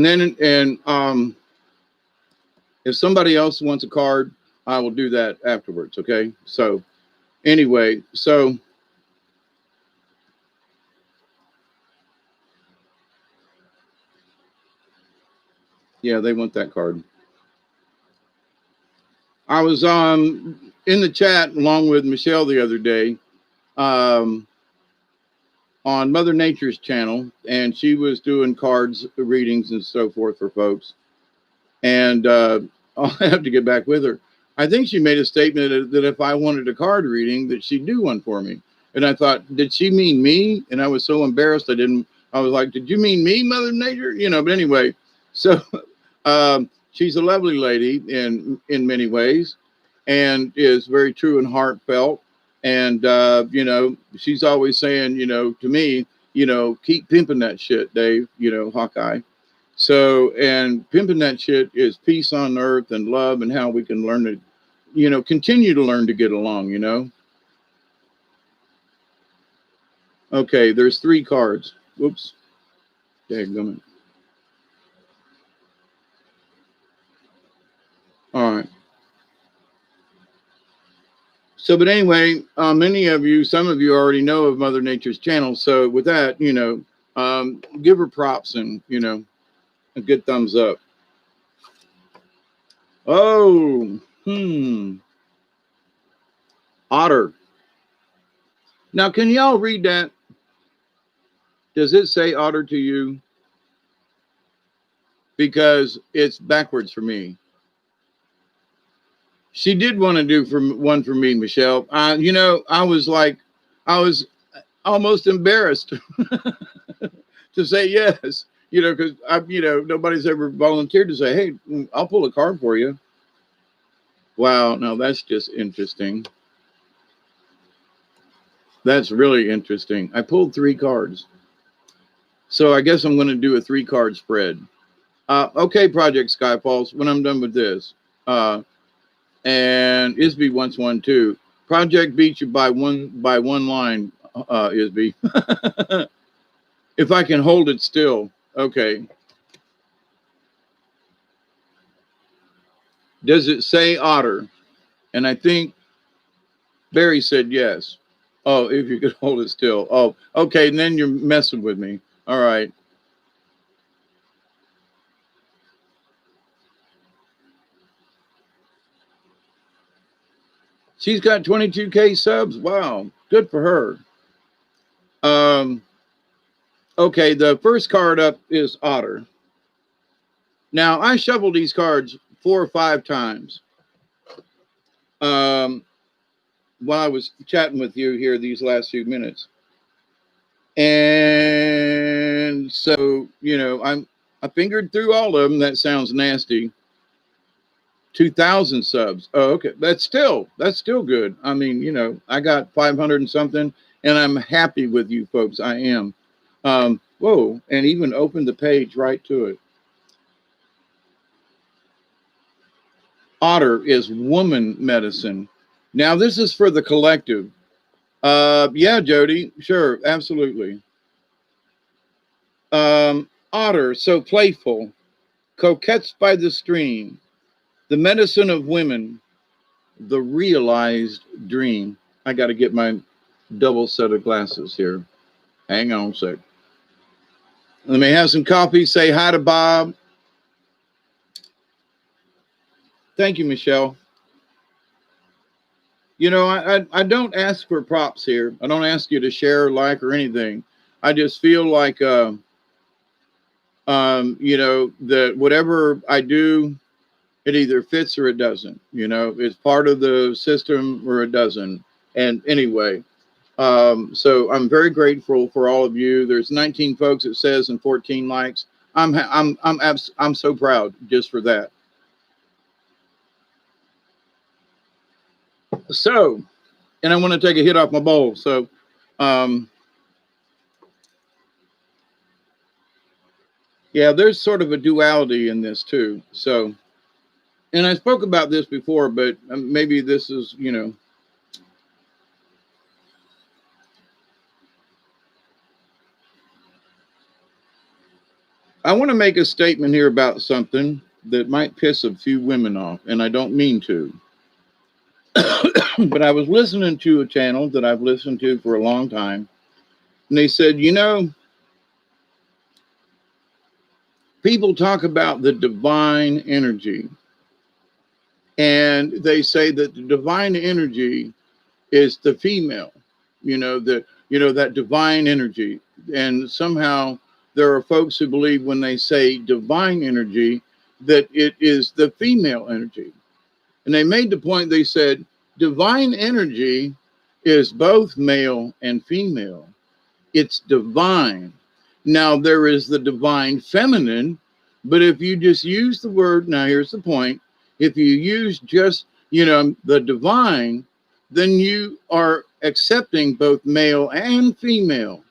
S1: if somebody else wants a card, I will do that afterwards. Okay. So anyway, so. Yeah, they want that card. I was in the chat along with Michelle the other day on Mother Nature's channel, and she was doing cards readings and so forth for folks. And I'll have to get back with her. I think she made a statement that if I wanted a card reading, that she'd do one for me. And I thought, did she mean me? And I was so embarrassed. I was like, did you mean me, Mother Nature? But anyway, so she's a lovely lady in many ways. and is very true and heartfelt. And, she's always saying, to me, keep pimping that shit, Dave, Hawkeye. So, and pimping that shit is peace on earth and love and how we can learn to, continue to learn to get along. Okay, there's 3 cards. Whoops. Dadgummit. All right. So, but anyway, some of you already know of Mother Nature's channel. So with that, give her props and, a good thumbs up. Oh, otter. Now, can y'all read that? Does it say otter to you? Because it's backwards for me. She did want to do one for me, Michelle. I was almost embarrassed to say yes, because nobody's ever volunteered to say, hey, I'll pull a card for you. Wow, now that's just interesting. That's really interesting. I pulled 3 cards. So I guess I'm going to do a 3-card spread. Okay, Project Skyfalls, when I'm done with this. And Isby wants one too. Project beat you by one line, Isby. If I can hold it still. Okay. Does it say otter? And I think Barry said yes. Oh, if you could hold it still. Oh, okay. And then you're messing with me. All right. She's got 22K subs. Wow. Good for her. Okay. The first card up is otter. Now, I shuffled these cards 4 or 5 times. While I was chatting with you here these last few minutes. And so, I fingered through all of them. That sounds nasty. 2,000 subs. Oh, okay. That's still good. I mean, I got 500 and something, and I'm happy with you folks. I am. Whoa. And even opened the page right to it. Otter is woman medicine. Now, this is for the collective. Yeah, Jody. Sure. Absolutely. Otter, so playful, coquettes by the stream, the medicine of women, the realized dream. I got to get my double set of glasses here. Hang on a sec. Let me have some coffee. Say hi to Bob. Thank you, Michelle. I don't ask for props here. I don't ask you to share, like, or anything. I just feel like, that whatever I do, it either fits or it doesn't. It's part of the system or it doesn't. And anyway, so I'm very grateful for all of you. There's 19 folks, it says, and 14 likes. I'm so proud just for that. So, and I want to take a hit off my bowl. So, yeah, there's sort of a duality in this too. So, and I spoke about this before, but maybe this is, I want to make a statement here about something that might piss a few women off, and I don't mean to. But I was listening to a channel that I've listened to for a long time, and they said, people talk about the divine energy, and they say that the divine energy is the female, that divine energy. And somehow there are folks who believe when they say divine energy that it is the female energy. And they made the point, they said, divine energy is both male and female. It's divine. Now, there is the divine feminine, but if you just use the word, now here's the point, if you use just the divine, then you are accepting both male and female.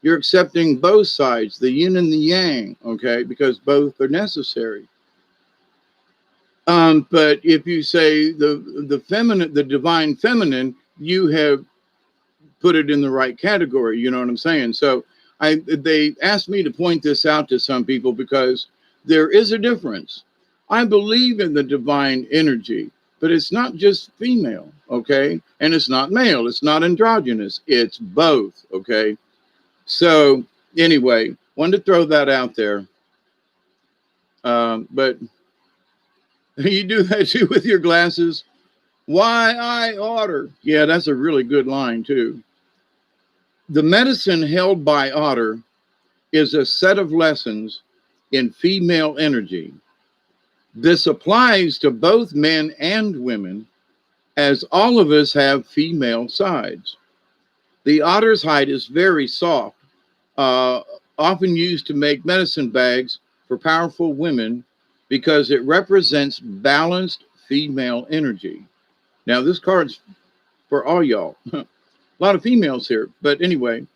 S1: You're accepting both sides, the yin and the yang, okay, because both are necessary. But if you say the feminine, the divine feminine, you have put it in the right category. You know what I'm saying? So they asked me to point this out to some people because there is a difference. I believe in the divine energy, but it's not just female, okay? And it's not male, it's not androgynous, it's both, okay? So anyway, wanted to throw that out there. But you do that too with your glasses. Why I Otter? Yeah, that's a really good line too. The medicine held by Otter is a set of lessons in female energy. This applies to both men and women, as all of us have female sides. The otter's hide is very soft, uh, often used to make medicine bags for powerful women because it represents balanced female energy. Now, this card's for all y'all. A lot of females here, but anyway,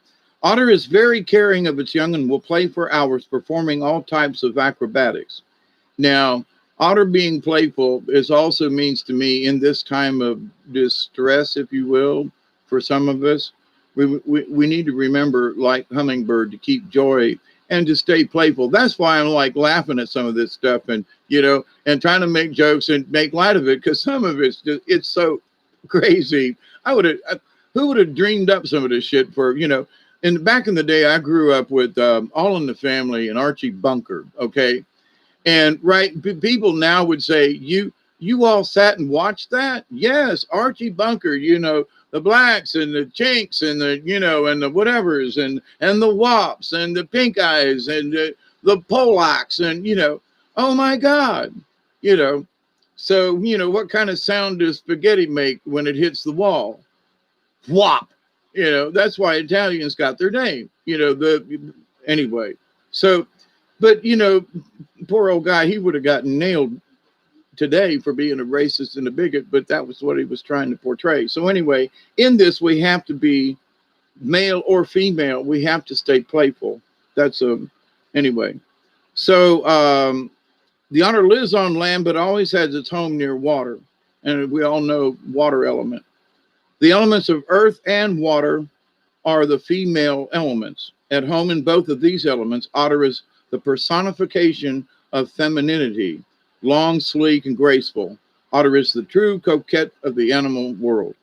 S1: otter is very caring of its young and will play for hours performing all types of acrobatics. Now, otter being playful is also means to me in this time of distress, if you will, for some of us, we need to remember, like Hummingbird, to keep joy and to stay playful. That's why I'm like laughing at some of this stuff and, and trying to make jokes and make light of it because some of it's just, it's so crazy. Who would have dreamed up some of this shit for, and back in the day, I grew up with All in the Family and Archie Bunker. Okay. And right, people now would say, you all sat and watched that? Yes, Archie Bunker, the blacks and the chinks and the, and the whatevers and the wops and the pink eyes and the Polacks and, oh my God, you know. So, what kind of sound does spaghetti make when it hits the wall? Whop. That's why Italians got their name, anyway. So, but, poor old guy, he would have gotten nailed today for being a racist and a bigot, but that was what he was trying to portray. So anyway, in this, we have to be male or female. We have to stay playful. That's anyway. So the otter lives on land, but always has its home near water. And we all know water element. The elements of earth and water are the female elements. At home in both of these elements, otter is the personification of femininity, long, sleek, and graceful. Otter is the true coquette of the animal world.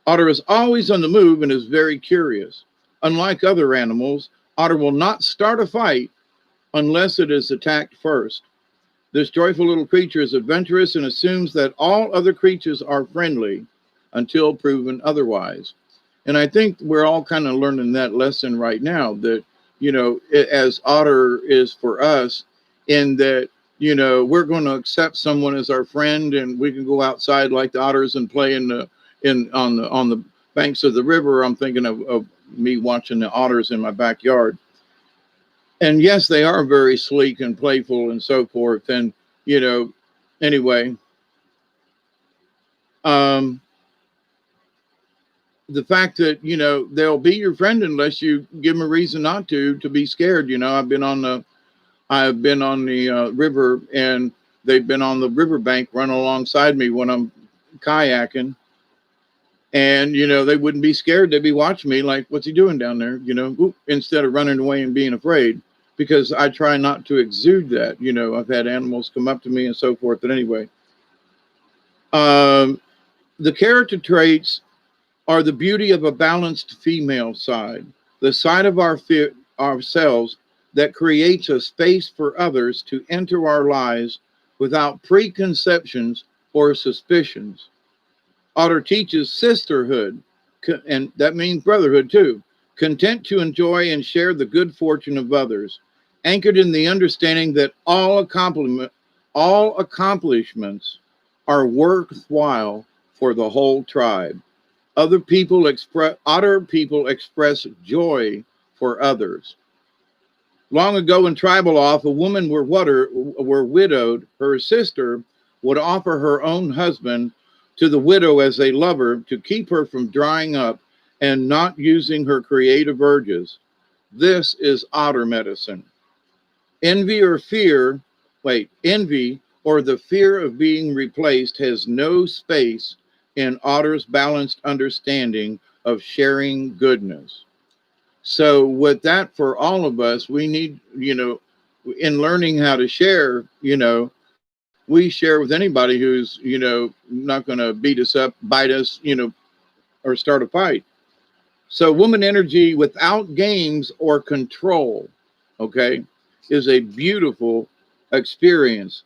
S1: Otter is always on the move and is very curious. Unlike other animals, otter will not start a fight unless it is attacked first. This joyful little creature is adventurous and assumes that all other creatures are friendly until proven otherwise. And I think we're all kind of learning that lesson right now that, as otter is for us, in that, we're going to accept someone as our friend and we can go outside like the otters and play on the banks of the river. I'm thinking of me watching the otters in my backyard. And yes, they are very sleek and playful and so forth. And, anyway, the fact that, they'll be your friend unless you give them a reason not to be scared. I've been on the river and they've been on the riverbank running alongside me when I'm kayaking. And, they wouldn't be scared. They'd be watching me like, what's he doing down there? Instead of running away and being afraid, because I try not to exude that. I've had animals come up to me and so forth. But anyway, the character traits are the beauty of a balanced female side, the side of ourselves that creates a space for others to enter our lives without preconceptions or suspicions. Otter teaches sisterhood, and that means brotherhood too, content to enjoy and share the good fortune of others, anchored in the understanding that all accomplishments are worthwhile for the whole tribe. Otter people express joy for others. Long ago in tribal off, a woman were widowed. Her sister would offer her own husband to the widow as a lover to keep her from drying up and not using her creative urges. This is otter medicine. Envy or fear, envy or the fear of being replaced has no space in otter's balanced understanding of sharing goodness. So, with that, for all of us, we need, in learning how to share, we share with anybody who's, not going to beat us up, bite us, or start a fight. So, woman energy without games or control, okay, is a beautiful experience.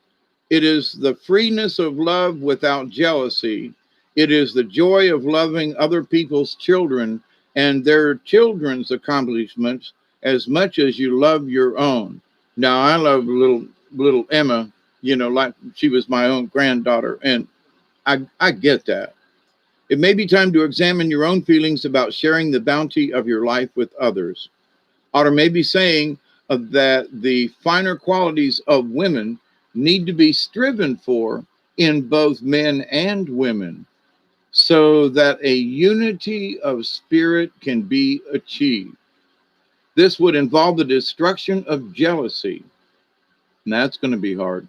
S1: It is the freeness of love without jealousy. It is the joy of loving other people's children and their children's accomplishments as much as you love your own. Now, I love little Emma, like she was my own granddaughter, and I get that. It may be time to examine your own feelings about sharing the bounty of your life with others. Otter may be saying that the finer qualities of women need to be striven for in both men and women so that a unity of spirit can be achieved. This would involve the destruction of jealousy, and that's going to be hard.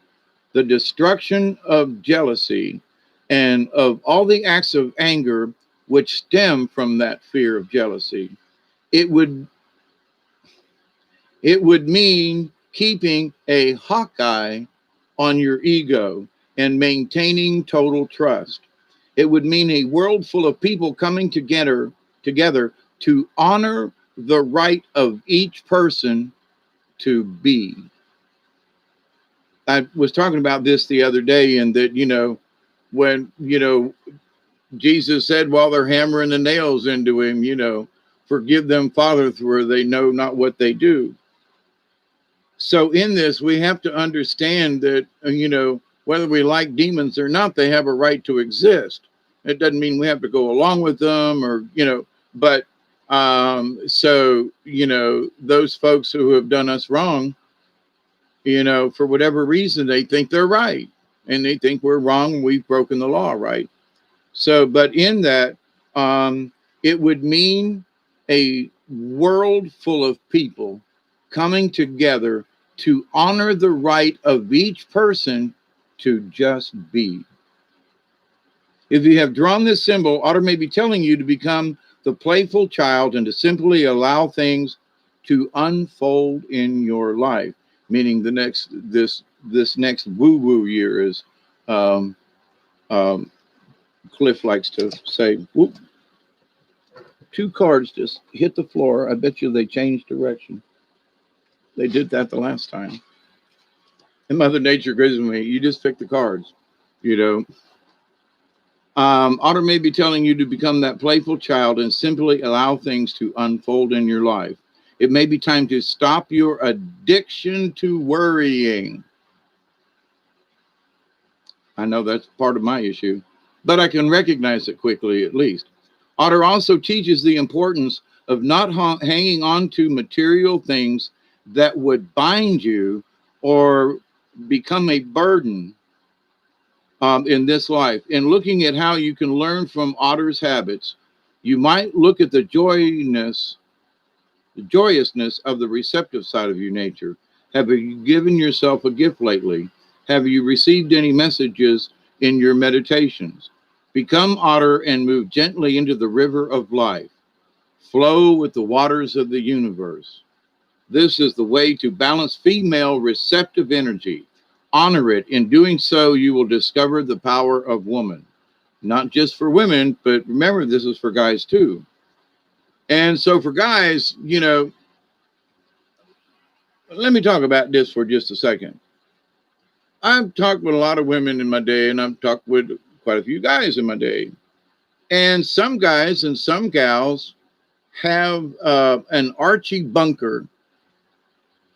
S1: The destruction of jealousy and of all the acts of anger which stem from that fear of jealousy. It would It would mean keeping a hawk eye on your ego and maintaining total trust. It would mean a world full of people coming together to honor the right of each person to be. I was talking about this the other day, and that, when, Jesus said while they're hammering the nails into him, forgive them, Father, for they know not what they do. So in this, we have to understand that, whether we like demons or not, they have a right to exist. It doesn't mean we have to go along with them or, but so, those folks who have done us wrong, for whatever reason, they think they're right and they think we're wrong. We've broken the law, right? So, but in that, it would mean a world full of people coming together to honor the right of each person to just be. If you have drawn this symbol, Otter may be telling you to become the playful child and to simply allow things to unfold in your life. Meaning this next woo-woo year is, Cliff likes to say, whoop, 2 cards just hit the floor. I bet you they changed direction. They did that the last time. And Mother Nature agrees with me. You just pick the cards, Otter may be telling you to become that playful child and simply allow things to unfold in your life. It may be time to stop your addiction to worrying. I know that's part of my issue, but I can recognize it quickly at least. Otter also teaches the importance of not hanging on to material things that would bind you or become a burden in this life. In looking at how you can learn from Otter's habits, you might look at the joyousness of the receptive side of your nature. Have you given yourself a gift lately? Have you received any messages in your meditations? Become Otter and move gently into the river of life. Flow with the waters of the universe. This is the way to balance female receptive energy. Honor it. In doing so, you will discover the power of woman. Not just for women, but remember, this is for guys too. And so for guys, let me talk about this for just a second. I've talked with a lot of women in my day, and I've talked with quite a few guys in my day. And some guys and some gals have an Archie Bunker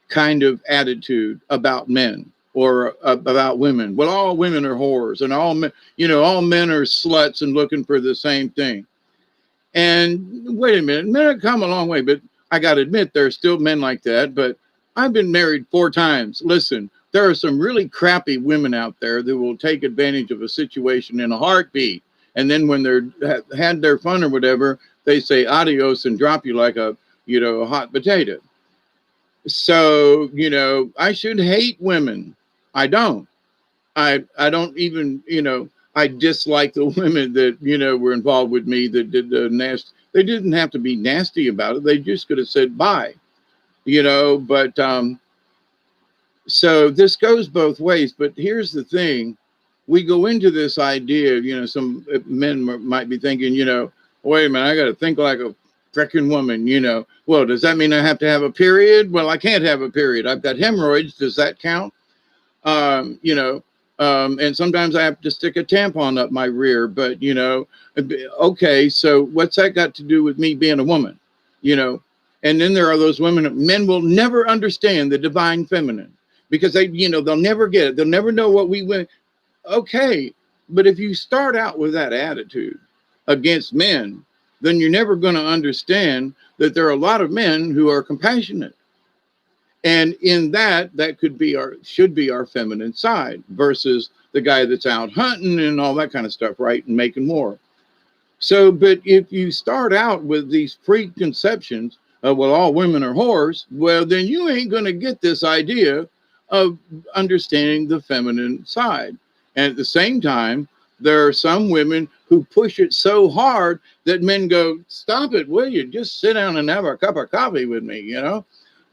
S1: kind of attitude about men or about women. Well, all women are whores, and all men, all men are sluts and looking for the same thing. And wait a minute, men have come a long way, but I got to admit, there are still men like that. But I've been married 4 times. Listen, there are some really crappy women out there that will take advantage of a situation in a heartbeat. And then when they're had their fun or whatever, they say adios and drop you like a, a hot potato. So, I should hate women. I don't. I don't even, I dislike the women that, were involved with me that did the nasty. They didn't have to be nasty about it. They just could have said bye, but so this goes both ways. But here's the thing. We go into this idea, some men might be thinking, wait a minute, I got to think like a freaking woman, Well, does that mean I have to have a period? Well, I can't have a period. I've got hemorrhoids. Does that count? um, you know, and sometimes I have to stick a tampon up my rear, but okay, so what's that got to do with me being a woman? You know, and then there are those women, men will never understand the divine feminine because they'll never get it. They'll never know what we went. Okay, but if you start out with that attitude against men, then you're never going to understand that there are a lot of men who are compassionate. And in that could be should be our feminine side versus the guy that's out hunting and all that kind of stuff, right? And making war. So, but if you start out with these preconceptions of, well, all women are whores, well, then you ain't going to get this idea of understanding the feminine side. And at the same time, there are some women who push it so hard that men go, stop it, will you? Just sit down and have a cup of coffee with me,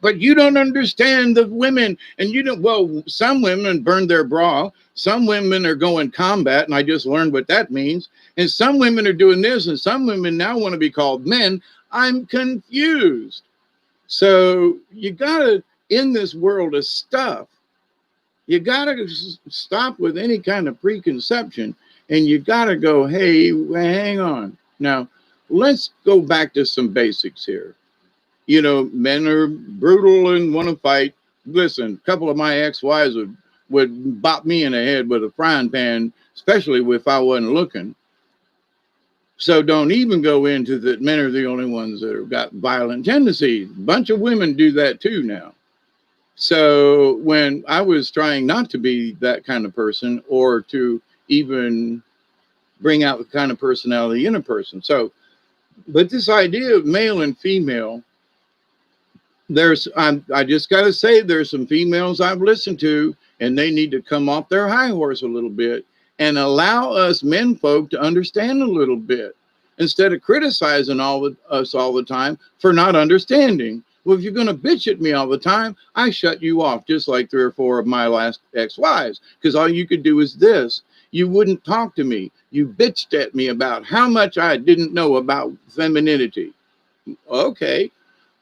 S1: But you don't understand the women. And well, some women burn their bra. Some women are going combat, and I just learned what that means. And some women are doing this, and some women now want to be called men. I'm confused. So you got to, in this world of stuff, you got to stop with any kind of preconception, and you got to go, hey, hang on. Now, let's go back to some basics here. Men are brutal and want to fight. Listen, a couple of my ex-wives would bop me in the head with a frying pan, especially if I wasn't looking. So don't even go into that men are the only ones that have got violent tendencies. A bunch of women do that too now. So when I was trying not to be that kind of person or to even bring out the kind of personality in a person. So, but this idea of male and female, I just got to say, there's some females I've listened to, and they need to come off their high horse a little bit and allow us men folk to understand a little bit instead of criticizing us all the time for not understanding. Well, if you're going to bitch at me all the time, I shut you off, just like 3 or 4 of my last ex-wives, because all you could do is this. You wouldn't talk to me. You bitched at me about how much I didn't know about femininity. Okay.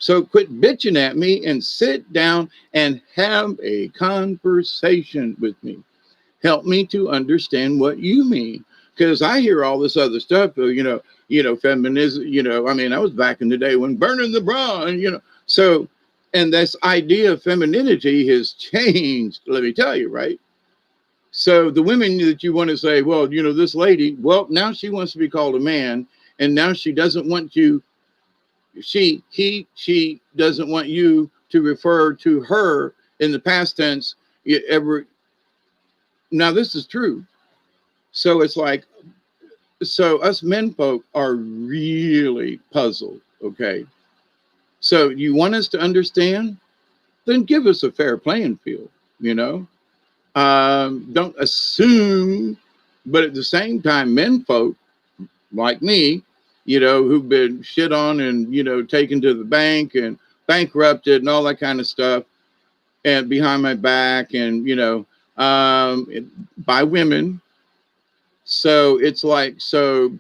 S1: So quit bitching at me and sit down and have a conversation with me. Help me to understand what you mean. Because I hear all this other stuff, feminism, that was back in the day when burning the bra, and, so, and this idea of femininity has changed, let me tell you, right? So the women that you want to say, well, this lady, well, now she wants to be called a man, and now she doesn't want you. She doesn't want you to refer to her in the past tense ever. Now, this is true. So it's like, so us men folk are really puzzled. Okay. So you want us to understand? Then give us a fair playing field, Don't assume, but at the same time, men folk like me, who've been shit on and, taken to the bank and bankrupted and all that kind of stuff and behind my back and, by women. So it's like,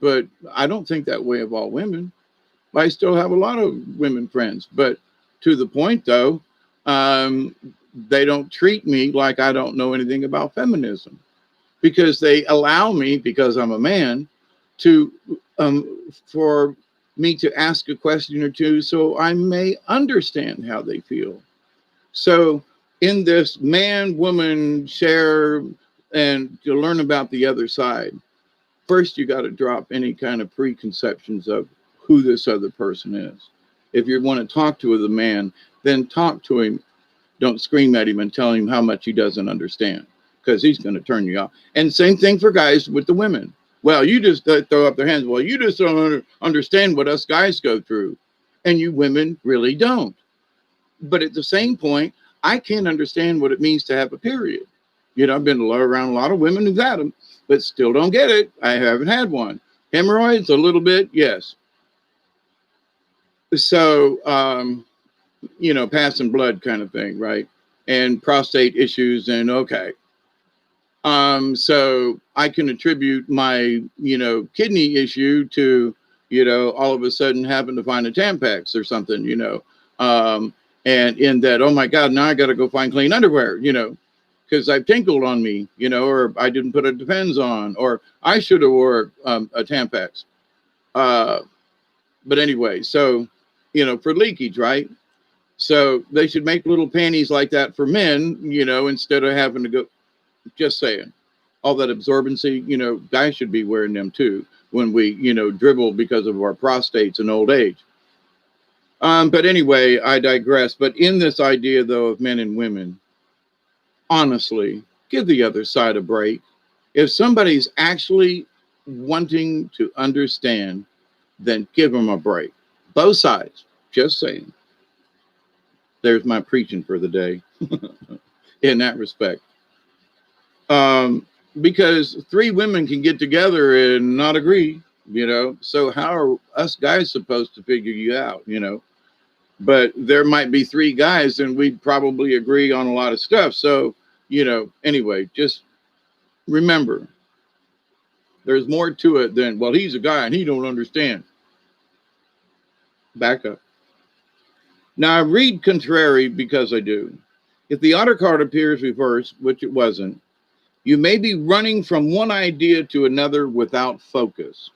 S1: but I don't think that way of all women. I still have a lot of women friends, but to the point though, they don't treat me like I don't know anything about feminism because they allow me, because I'm a man, to for me to ask a question or two so I may understand how they feel. So in this man-woman share and to learn about the other side, first you got to drop any kind of preconceptions of who this other person is. If you want to talk to the man, then talk to him. Don't scream at him and tell him how much he doesn't understand, because he's going to turn you off. And same thing for guys with the women. Well, you just throw up their hands. Well, you just don't understand what us guys go through. And you women really don't. But at the same point, I can't understand what it means to have a period. I've been around a lot of women who've had them, but still don't get it. I haven't had one. Hemorrhoids, a little bit, yes. So, passing blood kind of thing, right? And prostate issues, and okay. So I can attribute my, kidney issue to, all of a sudden having to find a Tampax or something, and in that, oh my God, now I got to go find clean underwear, because I've tinkled on me, or I didn't put a Depends on, or I should have wore a Tampax. But anyway, so, for leakage, right? So they should make little panties like that for men, instead of having to go, just saying, all that absorbency, guys should be wearing them too when we, dribble because of our prostates and old age. But anyway, I digress. But in this idea, though, of men and women, honestly, give the other side a break. If somebody's actually wanting to understand, then give them a break. Both sides, just saying. There's my preaching for the day in that respect. Because three women can get together and not agree, so how are us guys supposed to figure you out, but there might be three guys and we'd probably agree on a lot of stuff. So, anyway, just remember, there's more to it than, well, he's a guy and he don't understand. Back up. Now I read contrary because I do. If the otter card appears reversed, which it wasn't, you may be running from one idea to another without focus.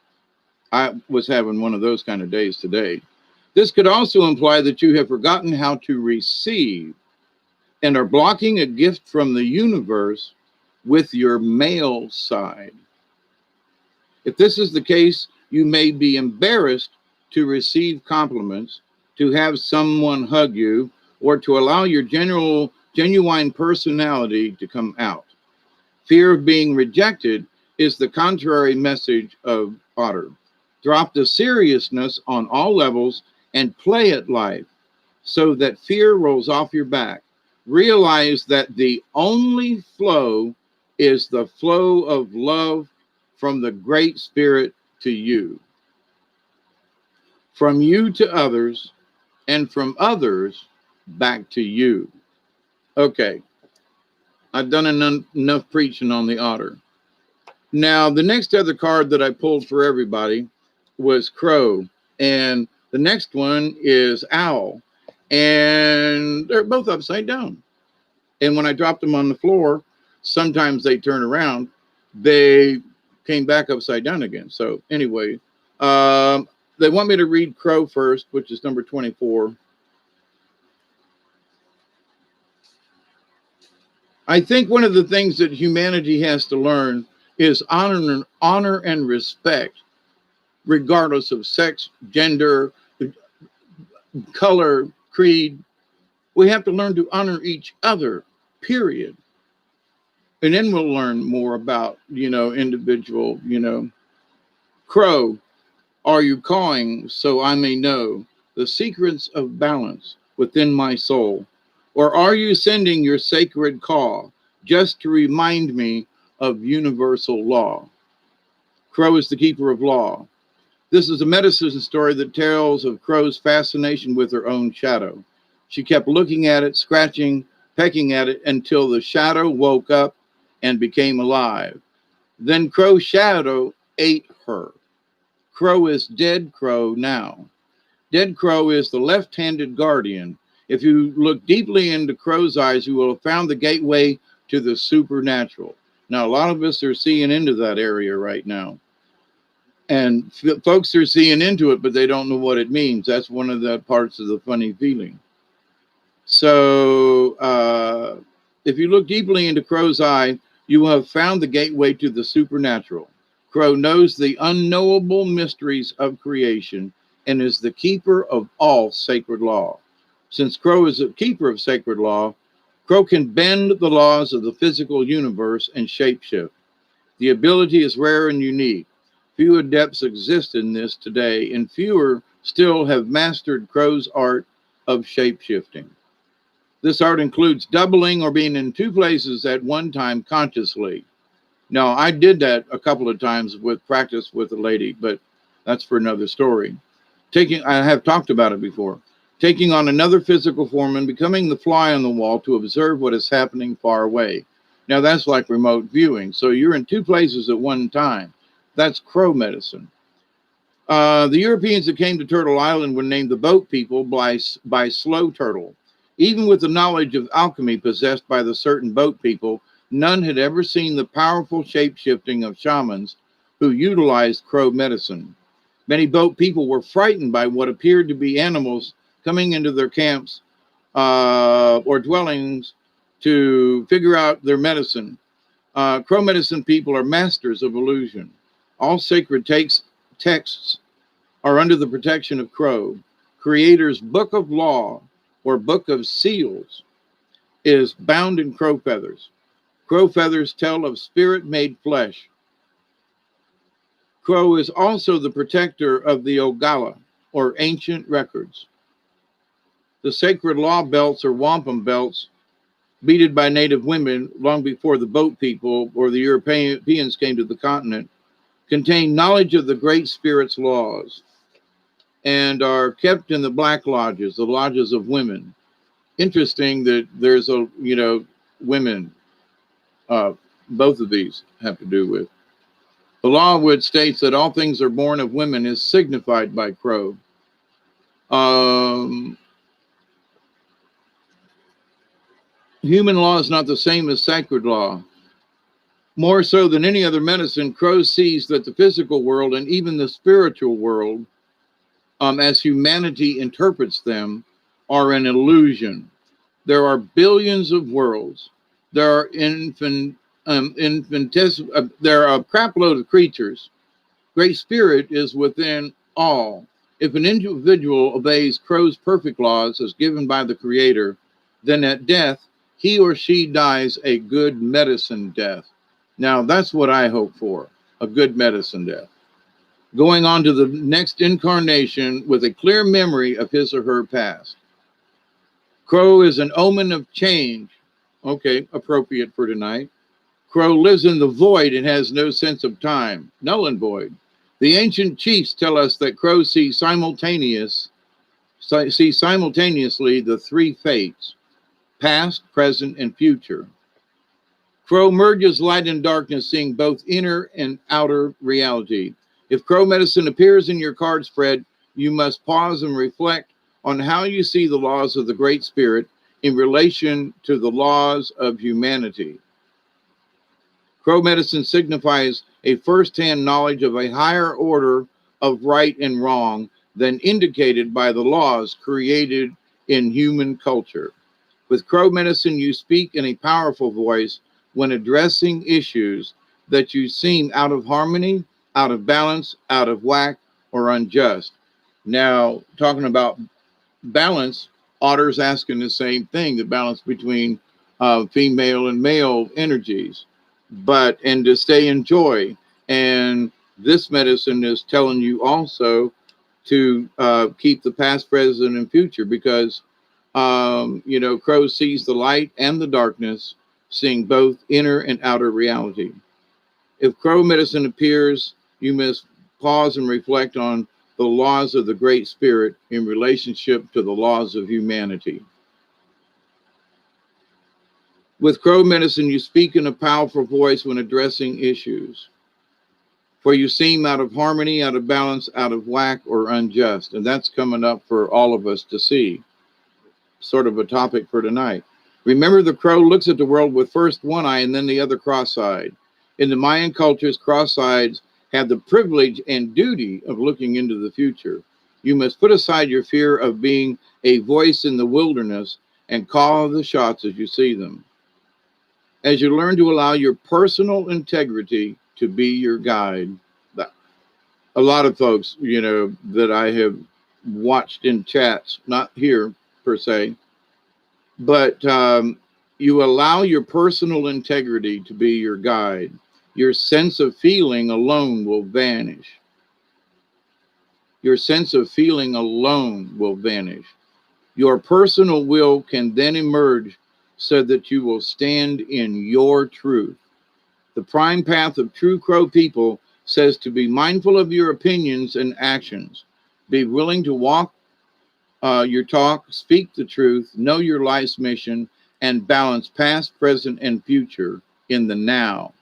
S1: I was having one of those kind of days today. This could also imply that you have forgotten how to receive and are blocking a gift from the universe with your male side. If this is the case, you may be embarrassed to receive compliments, to have someone hug you, or to allow your genuine personality to come out. Fear of being rejected is the contrary message of Otter. Drop the seriousness on all levels and play at life so that fear rolls off your back. Realize that the only flow is the flow of love from the Great Spirit to you, from you to others, and from others back to you. Okay. I've done enough preaching on the otter. Now, the next other card that I pulled for everybody was crow. And the next one is owl. And they're both upside down. And when I dropped them on the floor, sometimes they turn around. They came back upside down again. So anyway, they want me to read crow first, which is number 24. I think one of the things that humanity has to learn is honor and respect, regardless of sex, gender, color, creed. We have to learn to honor each other, period. And then we'll learn more about, individual, crow, are you cawing so I may know the secrets of balance within my soul? Or are you sending your sacred call just to remind me of universal law? Crow is the keeper of law. This is a medicine story that tells of Crow's fascination with her own shadow. She kept looking at it, scratching, pecking at it until the shadow woke up and became alive. Then Crow's shadow ate her. Crow is dead Crow now. Dead Crow is the left-handed guardian. If you look deeply into Crow's eyes, you will have found the gateway to the supernatural. Now, a lot of us are seeing into that area right now. And folks are seeing into it, but they don't know what it means. That's one of the parts of the funny feeling. So if you look deeply into Crow's eye, you will have found the gateway to the supernatural. Crow knows the unknowable mysteries of creation and is the keeper of all sacred law. Since Crow is a keeper of sacred law, Crow can bend the laws of the physical universe and shapeshift. The ability is rare and unique. Few adepts exist in this today, and fewer still have mastered Crow's art of shapeshifting. This art includes doubling or being in two places at one time consciously. Now, I did that a couple of times with practice with a lady, but that's for another story. I have talked about it before. Taking on another physical form and becoming the fly on the wall to observe what is happening far away. Now, that's like remote viewing. So you're in two places at one time. That's crow medicine. The Europeans that came to Turtle Island were named the boat people by Slow Turtle. Even with the knowledge of alchemy possessed by the certain boat people, none had ever seen the powerful shape shifting of shamans who utilized crow medicine. Many boat people were frightened by what appeared to be animals coming into their camps or dwellings to figure out their medicine. Crow medicine people are masters of illusion. All sacred texts are under the protection of Crow. Creator's book of law or book of seals is bound in crow feathers. Crow feathers tell of spirit made flesh. Crow is also the protector of the Ogala or ancient records. The sacred law belts or wampum belts beaded by native women long before the boat people or the Europeans came to the continent contain knowledge of the great spirit's laws and are kept in the black lodges, the lodges of women. Interesting that there's women, both of these have to do with. The law which states that all things are born of women is signified by Crow. Human law is not the same as sacred law. More so than any other medicine, Crow sees that the physical world and even the spiritual world, as humanity interprets them, are an illusion. There are billions of worlds. There are there are a crap load of creatures. Great Spirit is within all. If an individual obeys Crow's perfect laws as given by the Creator, then at death, he or she dies a good medicine death. Now, that's what I hope for, a good medicine death. Going on to the next incarnation with a clear memory of his or her past. Crow is an omen of change. Okay, appropriate for tonight. Crow lives in the void and has no sense of time, null and void. The ancient chiefs tell us that crows see simultaneously the three fates, past, present, and future. Crow merges light and darkness, seeing both inner and outer reality. If crow medicine appears in your card spread, you must pause and reflect on how you see the laws of the Great Spirit in relation to the laws of humanity. Crow medicine signifies a first-hand knowledge of a higher order of right and wrong than indicated by the laws created in human culture. With crow medicine, you speak in a powerful voice when addressing issues that you seem out of harmony, out of balance, out of whack, or unjust. Now, talking about balance, Otter's asking the same thing, the balance between female and male energies, and to stay in joy. And this medicine is telling you also to keep the past, present, and future because, Crow sees the light and the darkness, seeing both inner and outer reality. If crow medicine appears, you must pause and reflect on the laws of the Great Spirit in relationship to the laws of humanity. With crow medicine, you speak in a powerful voice when addressing issues. For you seem out of harmony, out of balance, out of whack, or unjust. And that's coming up for all of us to see. Sort of a topic for tonight. Remember, the crow looks at the world with first one eye and then the other cross-eyed. In the Mayan cultures, cross-eyeds have the privilege and duty of looking into the future. You must put aside your fear of being a voice in the wilderness and call the shots as you see them. As you learn to allow your personal integrity to be your guide. A lot of folks, that I have watched in chats, not here per se, but you allow your personal integrity to be your guide. Your sense of feeling alone will vanish. Your sense of feeling alone will vanish. Your personal will can then emerge so that you will stand in your truth. The prime path of true Crow people says to be mindful of your opinions and actions. Be willing to walk your talk, speak the truth, know your life's mission, and balance past, present, and future in the now.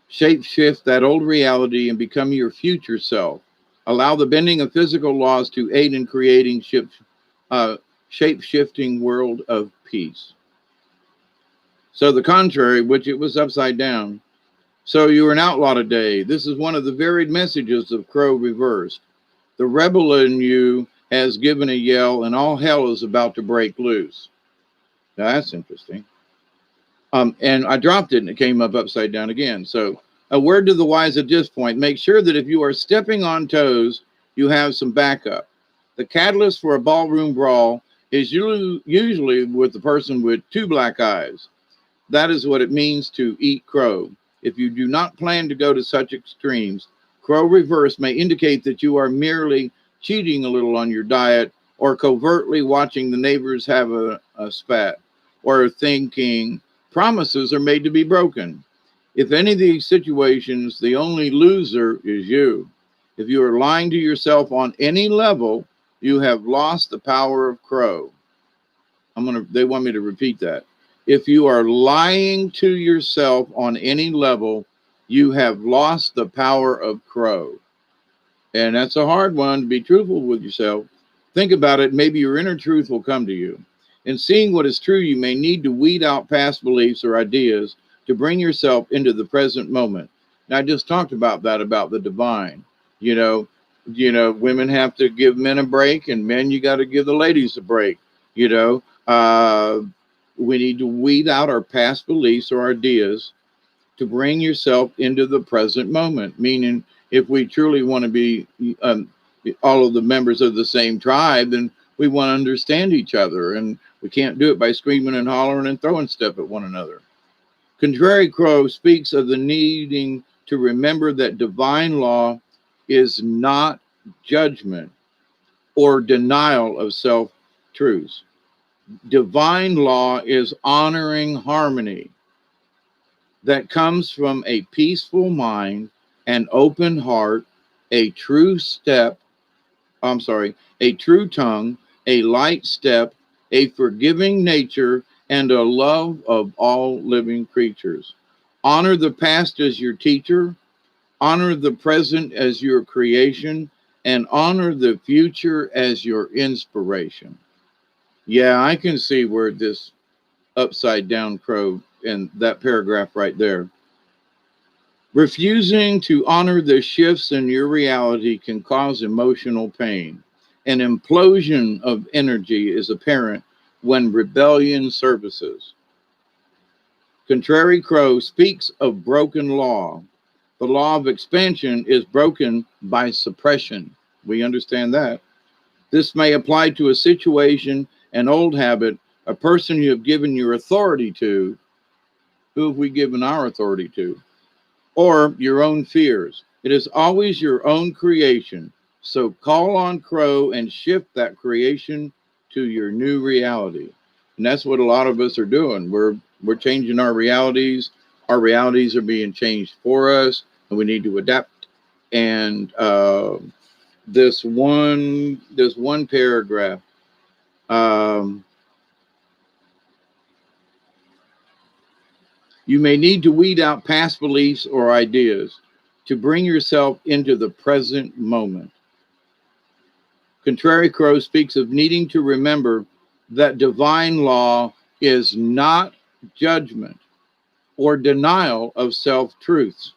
S1: Shape shift that old reality and become your future self. Allow the bending of physical laws to aid in creating shape shifting world of peace. So the contrary, which it was upside down. So you are an outlaw today. This is one of the varied messages of Crow reversed. The rebel in you has given a yell, and all hell is about to break loose. Now that's interesting. And I dropped it, and it came up upside down again. So a word to the wise at this point: make sure that if you are stepping on toes, you have some backup. The catalyst for a ballroom brawl is usually with the person with two black eyes. That is what it means to eat crow. If you do not plan to go to such extremes, crow reverse may indicate that you are merely cheating a little on your diet or covertly watching the neighbors have a spat or thinking promises are made to be broken. If any of these situations, the only loser is you. If you are lying to yourself on any level, you have lost the power of crow. They want me to repeat that. If you are lying to yourself on any level, you have lost the power of crow. And that's a hard one, to be truthful with yourself. Think about it. Maybe your inner truth will come to you. In seeing what is true, you may need to weed out past beliefs or ideas to bring yourself into the present moment. And I just talked about that, about the divine. You know, women have to give men a break, and men, you got to give the ladies a break. You know, we need to weed out our past beliefs or ideas to bring yourself into the present moment. Meaning, if we truly want to be all of the members of the same tribe, then we want to understand each other, and we can't do it by screaming and hollering and throwing stuff at one another. Contrary Crow speaks of the needing to remember that divine law is not judgment or denial of self truths. Divine law is honoring harmony that comes from a peaceful mind, an open heart, a true step, a true tongue, a light step, a forgiving nature, and a love of all living creatures. Honor the past as your teacher, honor the present as your creation, and honor the future as your inspiration. Yeah, I can see where this upside down crow in that paragraph right there. Refusing to honor the shifts in your reality can cause emotional pain. An implosion of energy is apparent when rebellion surfaces. Contrary Crow speaks of broken law. The law of expansion is broken by suppression. We understand that. This may apply to a situation, an old habit, a person you have given your authority to. Who have we given our authority to? Or your own fears. It is always your own creation. So call on Crow and shift that creation to your new reality. And that's what a lot of us are doing. We're changing our realities. Our realities are being changed for us, and we need to adapt. And this one paragraph. You may need to weed out past beliefs or ideas to bring yourself into the present moment. Contrary Crow speaks of needing to remember that divine law is not judgment or denial of self truths.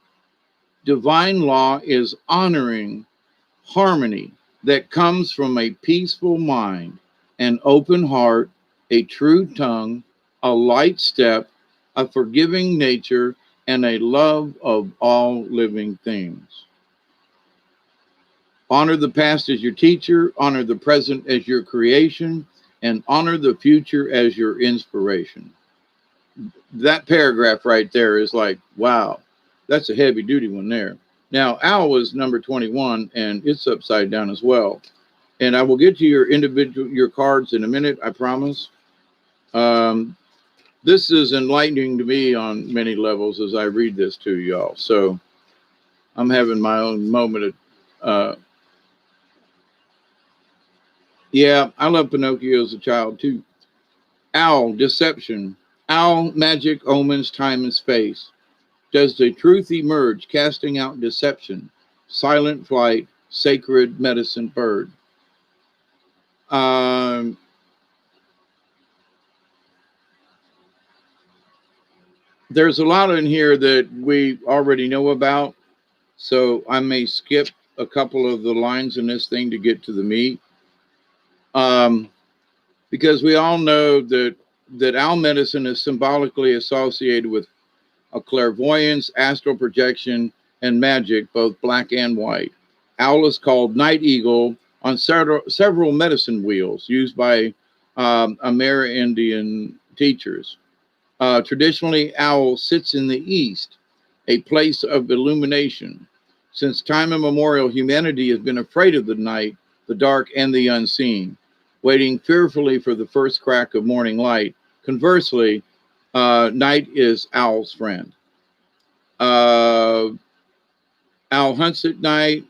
S1: Divine law is honoring harmony that comes from a peaceful mind, an open heart, a true tongue, a light step, a forgiving nature, and a love of all living things. Honor the past as your teacher, honor the present as your creation, and honor the future as your inspiration. That paragraph right there is like, wow. That's a heavy duty one there. Now, owl was number 21, and it's upside down as well. And I will get to your cards in a minute, I promise. Um, this is enlightening to me on many levels as I read this to y'all. So I'm having my own moment of, yeah, I love Pinocchio as a child too. Owl, deception. Owl, magic, omens, time and space. Does the truth emerge, casting out deception? Silent flight, sacred medicine bird. Um, there's a lot in here that we already know about, so I may skip a couple of the lines in this thing to get to the meat. Um, because we all know that owl medicine is symbolically associated with a clairvoyance, astral projection, and magic, both black and white. Owl is called night eagle on several medicine wheels used by Amerindian teachers. Traditionally, owl sits in the east, a place of illumination. Since time immemorial, humanity has been afraid of the night, the dark, and the unseen, waiting fearfully for the first crack of morning light. Conversely, night is owl's friend. Uh, Owl hunts at night.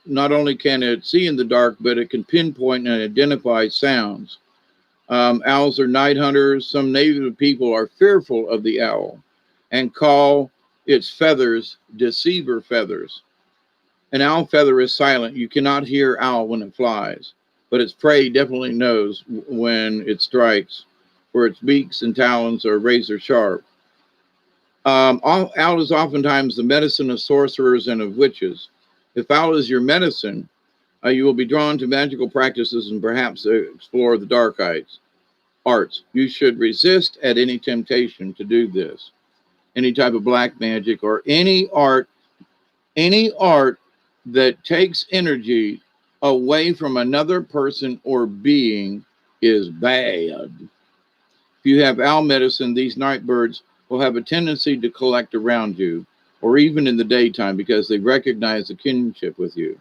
S1: Not only can it see in the dark, but it can pinpoint and identify sounds. Owls are night hunters. Some native people are fearful of the owl and call its feathers deceiver feathers. An owl feather is silent. You cannot hear owl when it flies, but its prey definitely knows when it strikes, for its beaks and talons are razor sharp. Owl is oftentimes the medicine of sorcerers and of witches. If owl is your medicine, you will be drawn to magical practices and perhaps explore the dark arts. You should resist at any temptation to do this. Any type of black magic or any art that takes energy away from another person or being is bad. If you have owl medicine, these night birds will have a tendency to collect around you, or even in the daytime, because they recognize the kinship with you.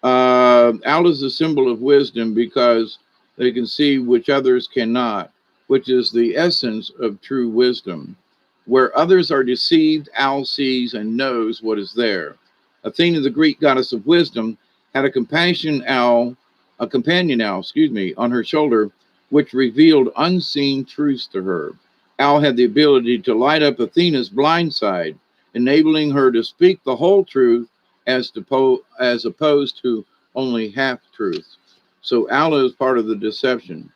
S1: Owl is a symbol of wisdom because they can see which others cannot, which is the essence of true wisdom. Where others are deceived, owl sees and knows what is there. Athena, the Greek goddess of wisdom, had a companion owl, on her shoulder, which revealed unseen truths to her. Owl had the ability to light up Athena's blind side, enabling her to speak the whole truth as opposed to only half truth. So owl is part of the deception.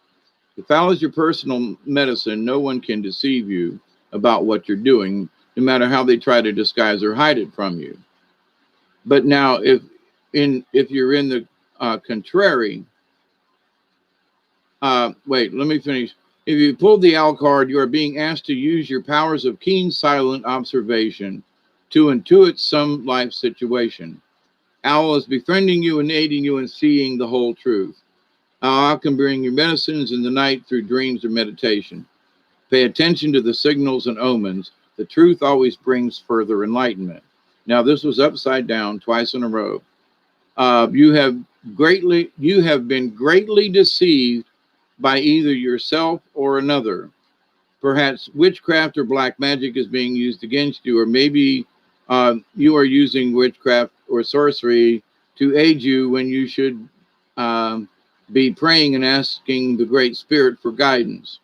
S1: If owl is your personal medicine, no one can deceive you about what you're doing, no matter how they try to disguise or hide it from you. But now, if you're in the contrary, wait, let me finish. If you pull the owl card, you are being asked to use your powers of keen, silent observation to intuit some life situation. Owl is befriending you and aiding you in seeing the whole truth. Owl can bring you medicines in the night through dreams or meditation. Pay attention to the signals and omens. The truth always brings further enlightenment. Now, this was upside down twice in a row. You have been greatly deceived by either yourself or another. Perhaps witchcraft or black magic is being used against you, or maybe you are using witchcraft or sorcery to aid you when you should be praying and asking the Great Spirit for guidance.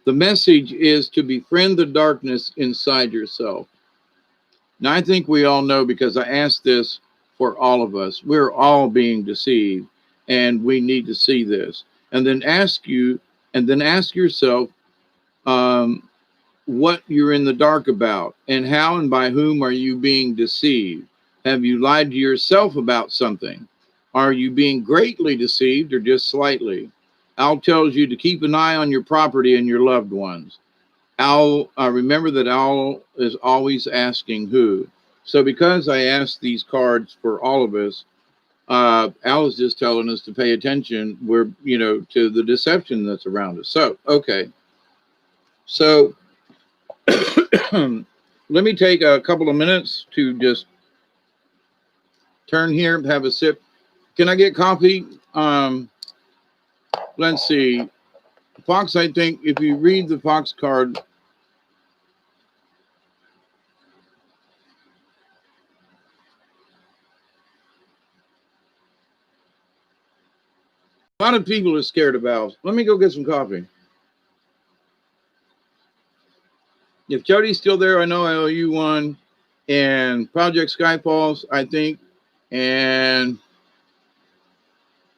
S1: The message is to befriend the darkness inside yourself. Now, I think we all know, because I asked this for all of us. We're all being deceived, and we need to see this. And then ask yourself what you're in the dark about, and how and by whom are you being deceived? Have you lied to yourself about something? Are you being greatly deceived or just slightly? Owl tells you to keep an eye on your property and your loved ones. Owl, remember that owl is always asking who. So because I asked these cards for all of us, Al is just telling us to pay attention. To the deception that's around us. So, okay. So let me take a couple of minutes to just turn here, have a sip. Can I get coffee? Let's see. Fox, I think if you read the Fox card, a lot of people are scared of valves. Let me go get some coffee. If Jody's still there, I know I owe you one. And Project Skyfalls, I think. And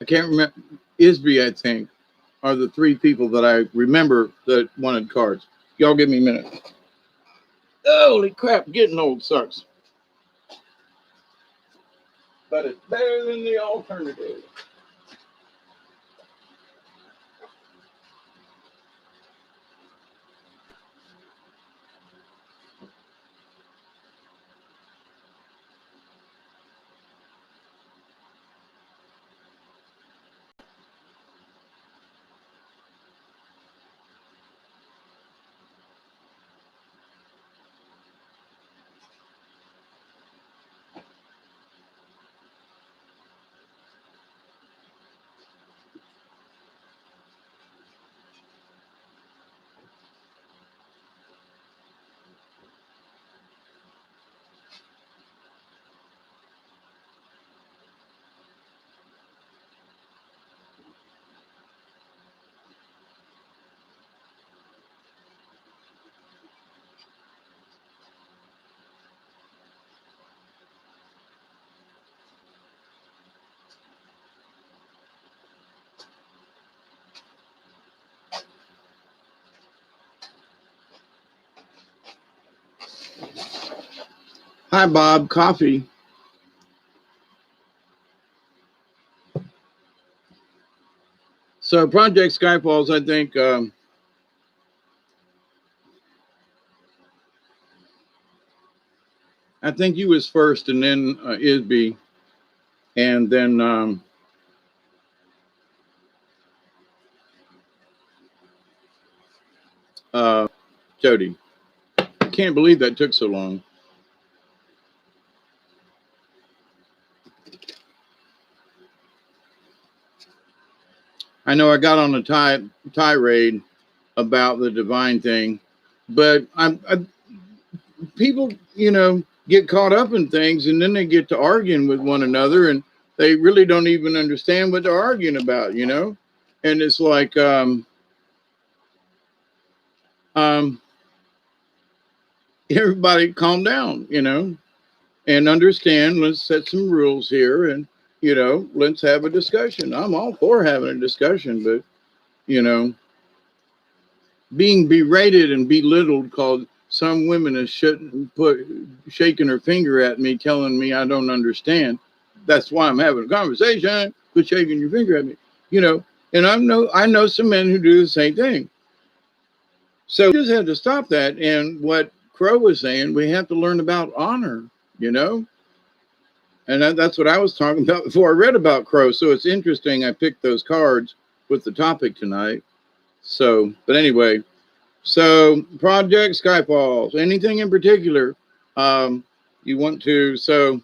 S1: I can't remember. Isby, I think, are the three people that I remember that wanted cards. Y'all give me a minute. Holy crap, getting old sucks. But it's better than the alternative. Hi, Bob. Coffee. So Project Skyfalls, I think you was first, and then Isby, and then Jody. I can't believe that took so long. I know I got on a tirade about the divine thing, but people, get caught up in things, and then they get to arguing with one another, and they really don't even understand what they're arguing about, And it's like, everybody calm down, and understand. Let's set some rules here, and let's have a discussion. I'm all for having a discussion, but being berated and belittled, called some women is shaking her finger at me, telling me I don't understand. That's why I'm having a conversation. Quit shaking your finger at me, And I know some men who do the same thing. So we just had to stop that. And what Crow was saying, we have to learn about honor, And that's what I was talking about before I read about Crow. So it's interesting. I picked those cards with the topic tonight. So, but anyway, so Project Skyfalls, anything in particular you want to? So,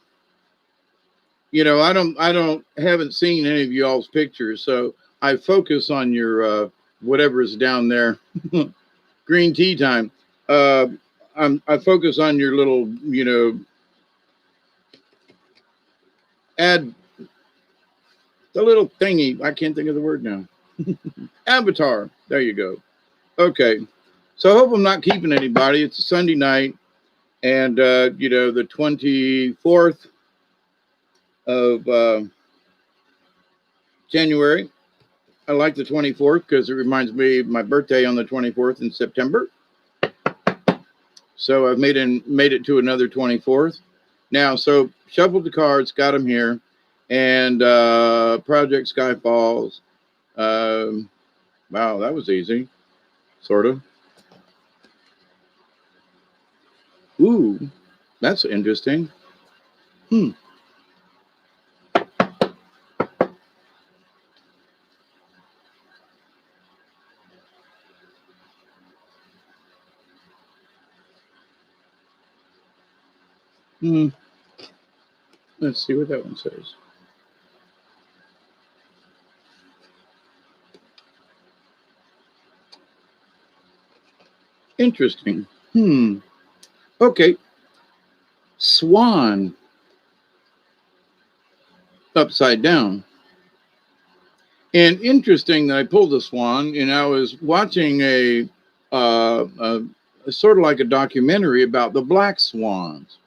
S1: haven't seen any of y'all's pictures. So I focus on your whatever is down there, green tea time. I focus on your little, add the little thingy. I can't think of the word now. Avatar. There you go. Okay. So I hope I'm not keeping anybody. It's a Sunday night, and the 24th of January. I like the 24th because it reminds me of my birthday on the 24th in September. So I've made it to another 24th. Now, so shuffled the cards, got them here, and Project Skyfalls. Wow, that was easy, sort of. Ooh, that's interesting. Hmm. Let's see what that one says. Interesting. Okay. Swan upside down. And interesting that I pulled the swan, and I was watching a sort of like a documentary about the black swans.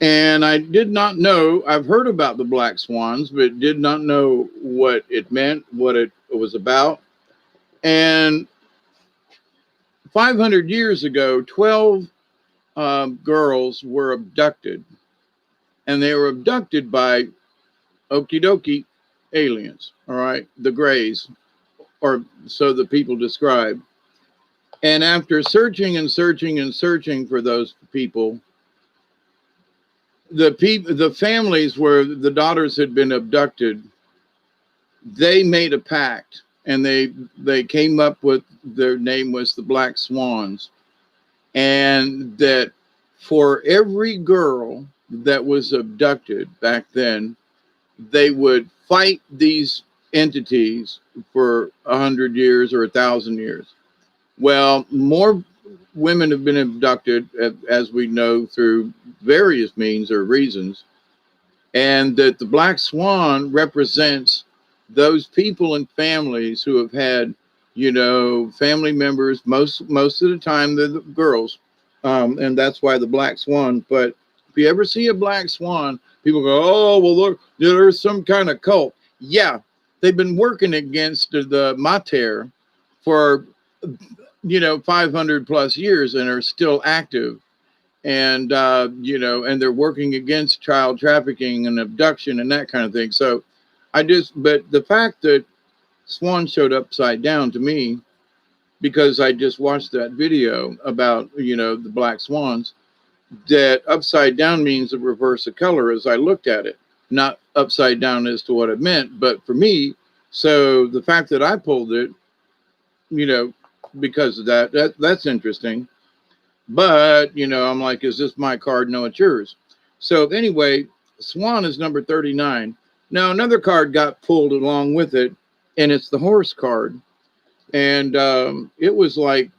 S1: And I did not know, I've heard about the black swans, but did not know what it meant, what it was about. And 500 years ago, 12 girls were abducted, and they were abducted by okie dokie aliens, all right, the Greys, or so the people describe. And after searching and searching and searching for those people, the families where the daughters had been abducted, they made a pact, and they came up with, their name was the Black Swans, and that for every girl that was abducted back then, they would fight these entities for 100 years or 1,000 years. Well, more women have been abducted, as we know, through various means or reasons, and that the Black Swan represents those people and families who have had, family members. Most of the time, they're the girls, and that's why the Black Swan. But if you ever see a black swan, people go, "Oh, well, look, there's some kind of cult." Yeah, they've been working against the Mater for 500 plus years and are still active, and and they're working against child trafficking and abduction and that kind of thing. So but the fact that Swan showed upside down to me, because I just watched that video about the black swans, that upside down means the reverse of color as I looked at it, not upside down as to what it meant, but for me. So the fact that I pulled it, you know because of that's interesting. But, I'm like, is this my card? No, it's yours. So anyway, Swan is number 39. Now, another card got pulled along with it, and it's the horse card. And it was like,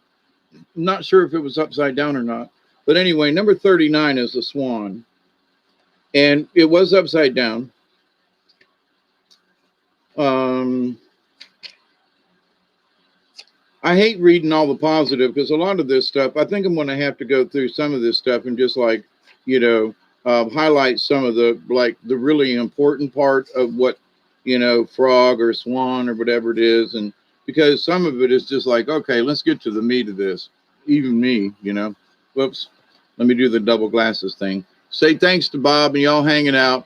S1: not sure if it was upside down or not. But anyway, number 39 is the Swan. And it was upside down. Um, I hate reading all the positive, because a lot of this stuff, I think I'm going to have to go through some of this stuff and just like, highlight some of the really important part of what, frog or swan or whatever it is. And because some of it is just like, okay, let's get to the meat of this. Even me. Whoops. Let me do the double glasses thing. Say thanks to Bob and y'all hanging out.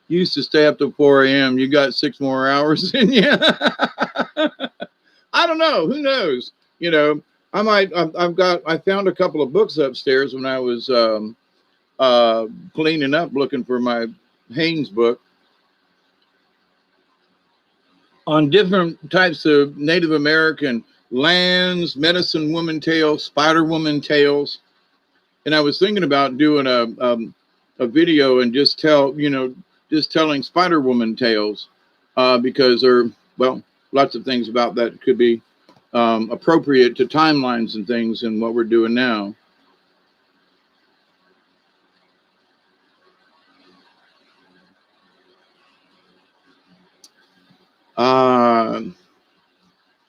S1: Used to stay up till 4 a.m. You got 6 more hours in you. I don't know. Who knows? I might. I found a couple of books upstairs when I was cleaning up, looking for my Haynes book on different types of Native American lands, medicine woman tales, spider woman tales, and I was thinking about doing a video and just telling spider woman tales, because there are, well, lots of things about that could be appropriate to timelines and things and what we're doing now.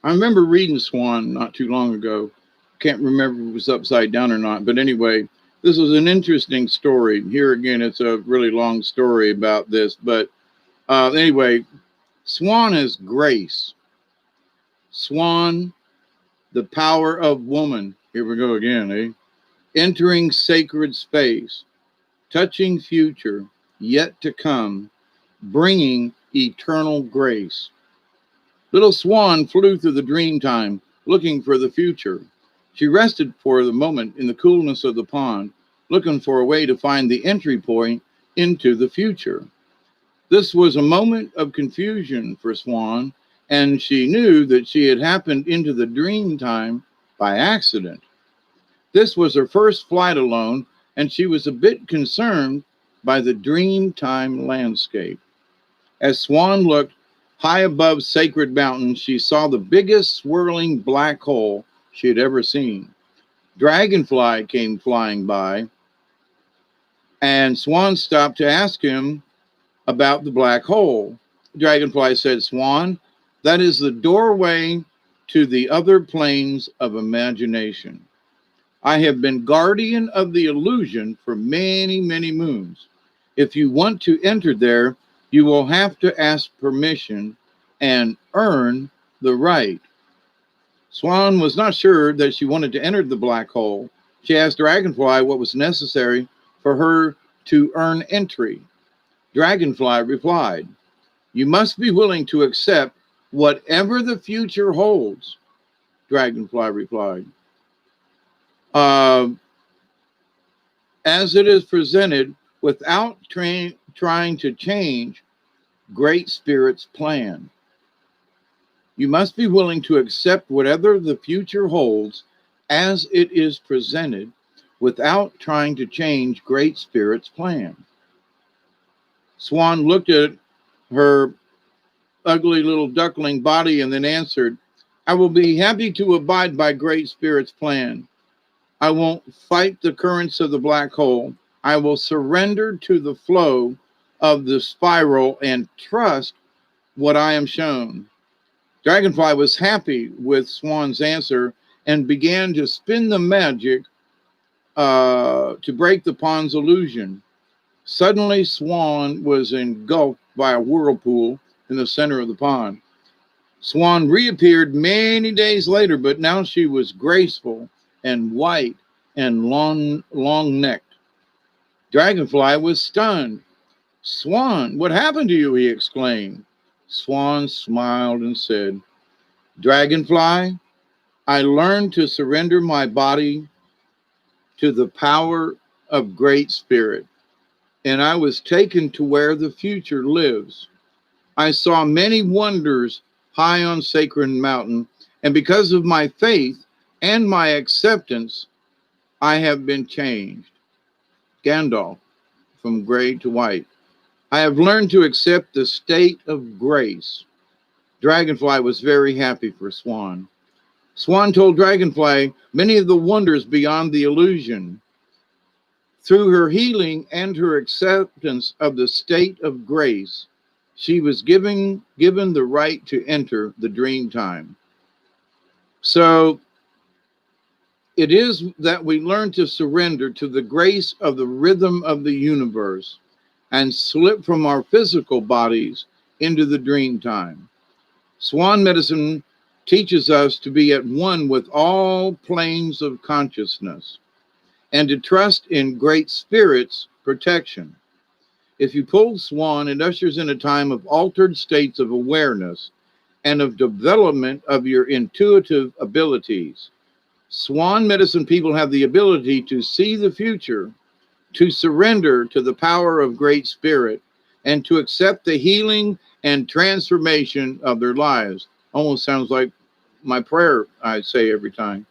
S1: I remember reading Swan not too long ago. Can't remember if it was upside down or not. But anyway, this was an interesting story. Here again, it's a really long story about this. But anyway, Swan is grace. Swan, the power of woman. Here we go again, eh? Entering sacred space, touching future, yet to come, bringing eternal grace. Little Swan flew through the dream time, looking for the future. She rested for the moment in the coolness of the pond, looking for a way to find the entry point into the future. This was a moment of confusion for Swan, and she knew that she had happened into the dream time by accident. This was her first flight alone, and she was a bit concerned by the dreamtime landscape. As Swan looked high above Sacred Mountain, she saw the biggest swirling black hole she had ever seen. Dragonfly came flying by, and Swan stopped to ask him about the black hole. Dragonfly said, Swan, that is the doorway to the other planes of imagination. I have been guardian of the illusion for many, many moons. If you want to enter there, you will have to ask permission and earn the right. Swan was not sure that she wanted to enter the black hole. She asked Dragonfly what was necessary for her to earn entry. Dragonfly replied, You must be willing to accept whatever the future holds. Dragonfly replied, uh, as it is presented without trying to change Great Spirit's plan. You must be willing to accept whatever the future holds as it is presented without trying to change Great Spirit's plan. Swan looked at her ugly little duckling body and then answered, I will be happy to abide by Great Spirit's plan. I won't fight the currents of the black hole. I will surrender to the flow of the spiral and trust what I am shown. Dragonfly was happy with Swan's answer and began to spin the magic to break the pond's illusion. Suddenly, Swan was engulfed by a whirlpool in the center of the pond. Swan reappeared many days later, but now she was graceful and white and long-necked. Dragonfly was stunned. Swan, what happened to you? He exclaimed. Swan smiled and said, Dragonfly, I learned to surrender my body to the power of Great Spirit, and I was taken to where the future lives. I saw many wonders high on Sacred Mountain, and because of my faith and my acceptance, I have been changed. Gandalf, from gray to white. I have learned to accept the state of grace. Dragonfly was very happy for Swan. Swan told Dragonfly many of the wonders beyond the illusion. Through her healing and her acceptance of the state of grace, she was given the right to enter the dream time. So it is that we learn to surrender to the grace of the rhythm of the universe and slip from our physical bodies into the dream time. Swan medicine teaches us to be at one with all planes of consciousness and to trust in Great Spirit's protection. If you pull Swan, it ushers in a time of altered states of awareness and of development of your intuitive abilities. Swan medicine people have the ability to see the future, to surrender to the power of Great Spirit, and to accept the healing and transformation of their lives. Almost sounds like my prayer I say every time.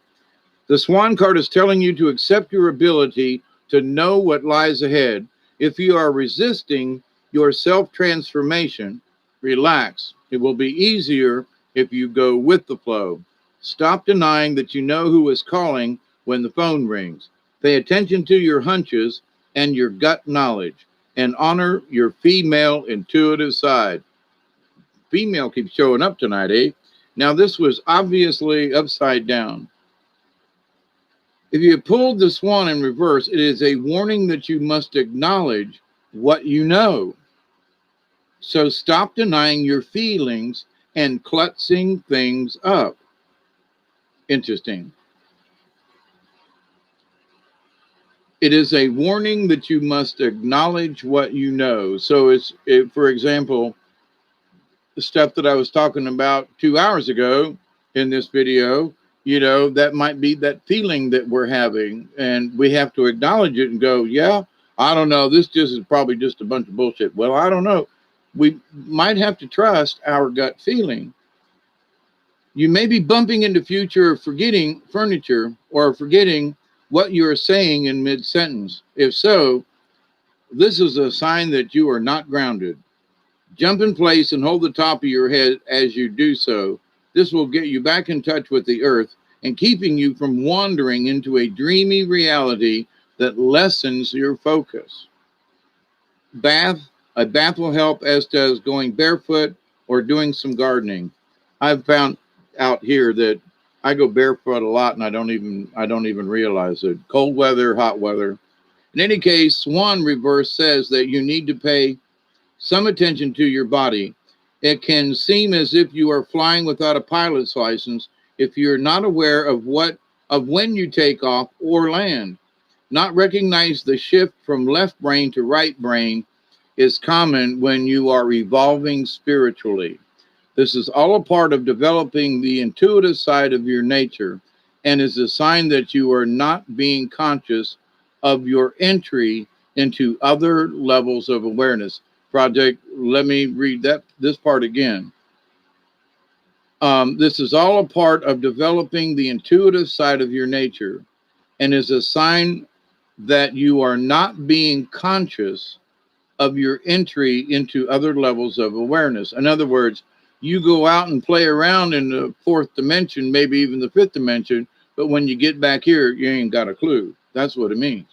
S1: The Swan card is telling you to accept your ability to know what lies ahead. If you are resisting your self-transformation, relax. It will be easier if you go with the flow. Stop denying that you know who is calling when the phone rings. Pay attention to your hunches and your gut knowledge, and honor your female intuitive side. Female keeps showing up tonight, eh? Now, this was obviously upside down. If you pulled the Swan in reverse, it is a warning that you must acknowledge what you know. So stop denying your feelings and clutching things up. Interesting. It is a warning that you must acknowledge what you know. So for example, the stuff that I was talking about 2 hours ago in this video, that might be that feeling that we're having, and we have to acknowledge it and go, yeah, I don't know, this just is probably just a bunch of bullshit. Well, I don't know. We might have to trust our gut feeling. You may be bumping into future forgetting furniture or forgetting what you are saying in mid sentence. If so, this is a sign that you are not grounded. Jump in place and hold the top of your head as you do so. This will get you back in touch with the earth and keeping you from wandering into a dreamy reality that lessens your focus. Bath, a bath will help, as does going barefoot or doing some gardening. I've found out here that I go barefoot a lot and I don't even realize it. Cold weather, hot weather. In any case, Swan Reverse says that you need to pay some attention to your body. It can seem as if you are flying without a pilot's license if you're not aware of when you take off or land. Not recognize the shift from left brain to right brain is common when you are evolving spiritually. This is all a part of developing the intuitive side of your nature and is a sign that you are not being conscious of your entry into other levels of awareness. Project, let me read this part again. This is all a part of developing the intuitive side of your nature and is a sign that you are not being conscious of your entry into other levels of awareness. In other words, you go out and play around in the fourth dimension, maybe even the fifth dimension, but when you get back here, you ain't got a clue. That's what it means.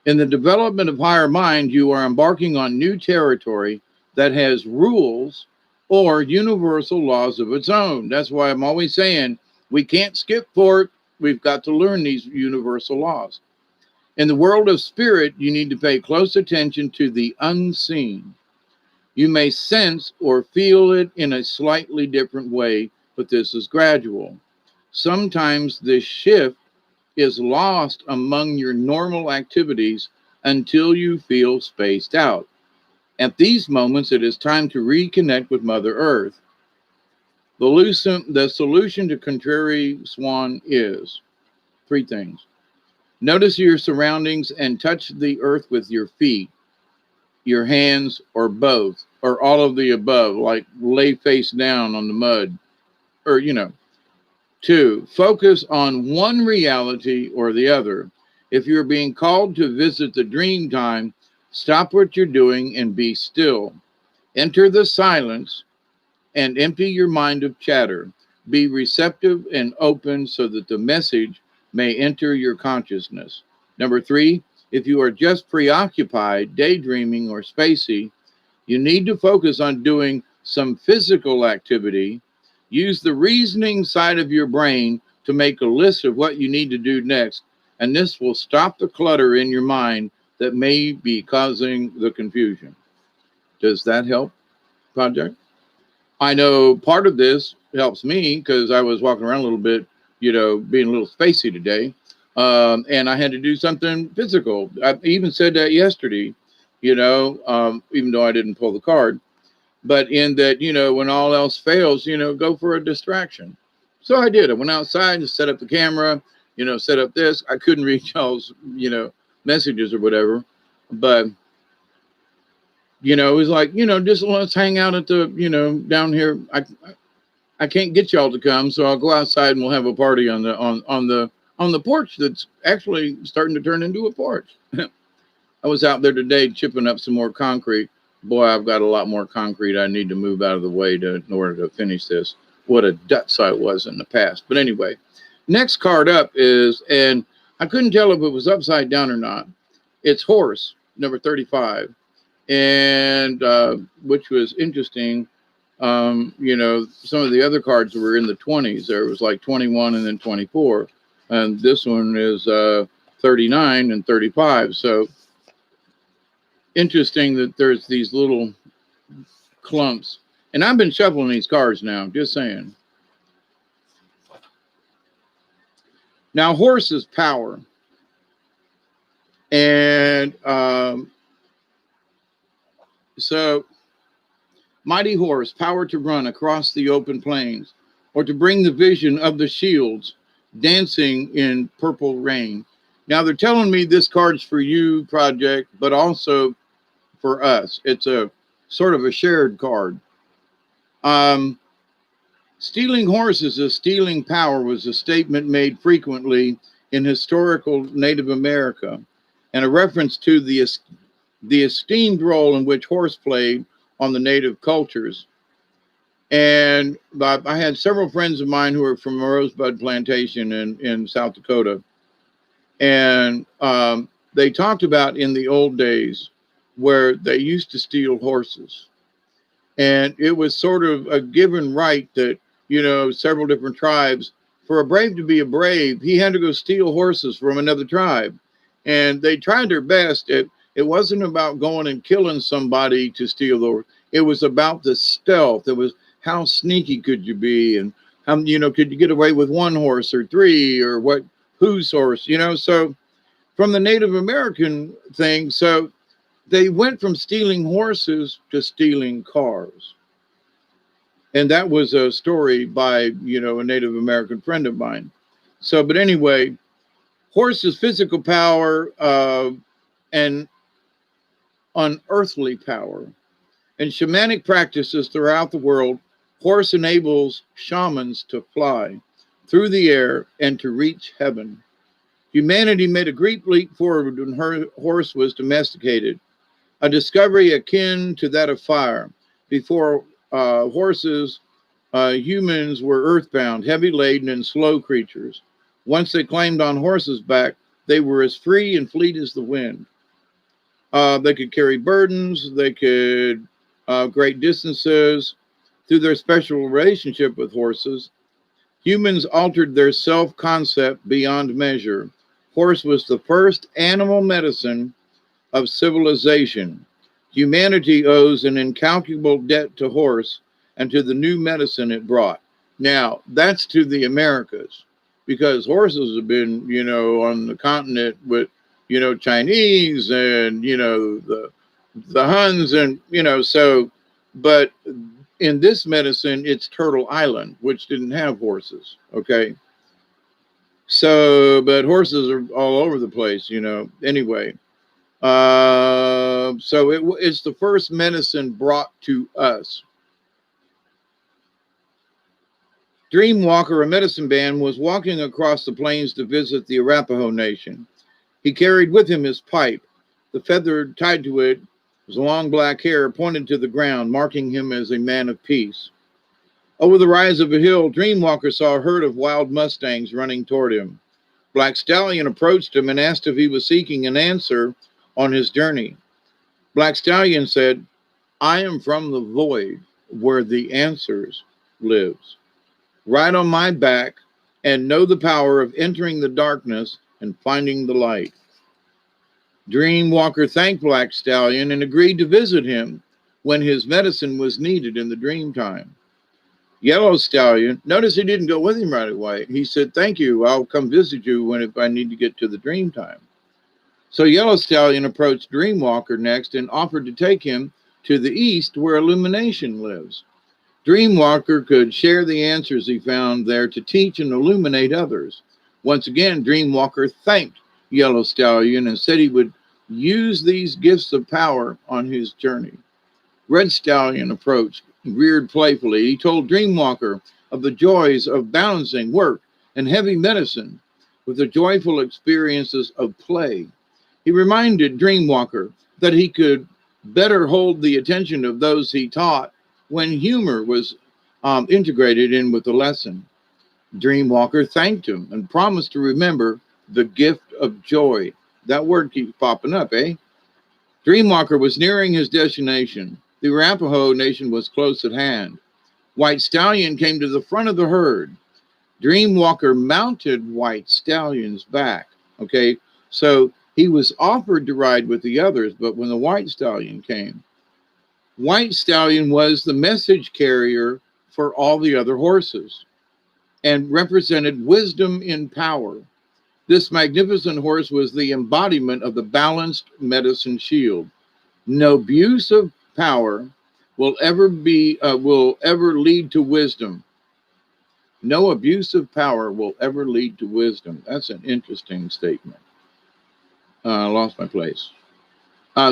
S1: In the development of higher mind, you are embarking on new territory that has rules or universal laws of its own. That's why I'm always saying we can't skip forward. We've got to learn these universal laws. In the world of spirit, you need to pay close attention to the unseen. You may sense or feel it in a slightly different way, but this is gradual. Sometimes this shift is lost among your normal activities until you feel spaced out. At these moments, it is time to reconnect with Mother Earth. The solution to contrary swan is three things. Notice your surroundings and touch the earth with your feet, your hands, or both, or all of the above, like lay face down on the mud, or. Two, focus on one reality or the other. If you're being called to visit the dream time, stop what you're doing and be still. Enter the silence and empty your mind of chatter. Be receptive and open so that the message may enter your consciousness. Number three, if you are just preoccupied, daydreaming, or spacey, you need to focus on doing some physical activity. Use the reasoning side of your brain to make a list of what you need to do next, and this will stop the clutter in your mind that may be causing the confusion. Does that help, Project? I know part of this helps me because I was walking around a little bit, being a little spacey today, and I had to do something physical. I even said that yesterday, even though I didn't pull the card. But in that, when all else fails, go for a distraction. So I did. I went outside and set up the camera, set up this. I couldn't reach y'all's, messages or whatever. But, it was like, just let's hang out at the, down here. I can't get y'all to come, so I'll go outside and we'll have a party on the porch that's actually starting to turn into a porch. I was out there today chipping up some more concrete. Boy, I've got a lot more concrete I need to move out of the way in order to finish this. What a dutz I was in the past. But anyway, next card up is, and I couldn't tell if it was upside down or not. It's horse, number 35, and which was interesting. Some of the other cards were in the 20s. There was like 21 and then 24. And this one is 39 and 35. So interesting that there's these little clumps. And I've been shuffling these cards now, just saying. Now, horse is power. And so, mighty horse, power to run across the open plains, or to bring the vision of the shields dancing in purple rain. Now, they're telling me this card's for you, Project, but also for us. It's a sort of a shared card. Stealing horses as stealing power was a statement made frequently in historical Native America, and a reference to the esteemed role in which horse played on the native cultures. And I had several friends of mine who were from a Rosebud Plantation in South Dakota, and they talked about in the old days where they used to steal horses, and it was sort of a given right that, several different tribes, for a brave to be a brave, he had to go steal horses from another tribe. And they tried their best. It wasn't about going and killing somebody to steal the horse. It was about the stealth. It was how sneaky could you be, and how, could you get away with one horse or three, or whose horse, so from the Native American thing. So they went from stealing horses to stealing cars. And that was a story by, a Native American friend of mine. So, but anyway, horses' physical power and unearthly power. In shamanic practices throughout the world, horse enables shamans to fly through the air and to reach heaven. Humanity made a great leap forward when her horse was domesticated, a discovery akin to that of fire. Before horses, humans were earthbound, heavy laden, and slow creatures. Once they climbed on horses' back, they were as free and fleet as the wind. They could carry burdens, they could great distances. Through their special relationship with horses, humans altered their self-concept beyond measure. Horse was the first animal medicine of civilization. Humanity owes an incalculable debt to horse and to the new medicine it brought. Now, that's to the Americas, because horses have been, on the continent with, Chinese and, the Huns and, so, but in this medicine, it's Turtle Island, which didn't have horses. Okay. So, but horses are all over the place, anyway. So it's the first medicine brought to us. Dreamwalker, a medicine man, was walking across the plains to visit the Arapaho Nation. He carried with him his pipe. The feather tied to it, his long black hair, pointed to the ground, marking him as a man of peace. Over the rise of a hill, Dreamwalker saw a herd of wild mustangs running toward him. Black Stallion approached him and asked if he was seeking an answer on his journey. Black Stallion said, "I am from the void where the answers lives. Ride on my back and know the power of entering the darkness and finding the light." Dreamwalker thanked Black Stallion and agreed to visit him when his medicine was needed in the dream time. Yellow Stallion, notice he didn't go with him right away. He said, "Thank you, I'll come visit you if I need to get to the dream time." So Yellow Stallion approached Dreamwalker next and offered to take him to the east where illumination lives. Dreamwalker could share the answers he found there to teach and illuminate others. Once again, Dreamwalker thanked Yellow Stallion and said he would use these gifts of power on his journey. Red Stallion approached, reared playfully. He told Dreamwalker of the joys of balancing work and heavy medicine with the joyful experiences of play. He reminded Dreamwalker that he could better hold the attention of those he taught when humor was integrated in with the lesson. Dreamwalker thanked him and promised to remember the gift of joy. That word keeps popping up, eh? Dreamwalker was nearing his destination. The Arapaho Nation was close at hand. White Stallion came to the front of the herd. Dreamwalker mounted White Stallion's back. Okay, so he was offered to ride with the others, but when the White Stallion came, White Stallion was the message carrier for all the other horses and represented wisdom in power. This magnificent horse was the embodiment of the balanced medicine shield. No abuse of power will ever lead to wisdom. No abuse of power will ever lead to wisdom. That's an interesting statement. I lost my place.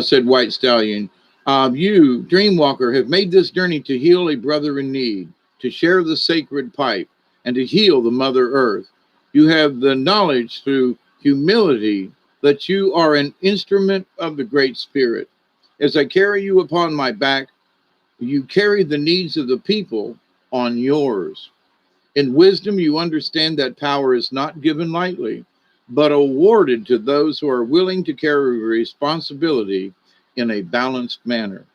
S1: Said White Stallion. You, Dreamwalker, have made this journey to heal a brother in need, to share the sacred pipe, and to heal the Mother Earth. You have the knowledge through humility that you are an instrument of the Great Spirit. As I carry you upon my back, you carry the needs of the people on yours. In wisdom, you understand that power is not given lightly, but awarded to those who are willing to carry responsibility in a balanced manner.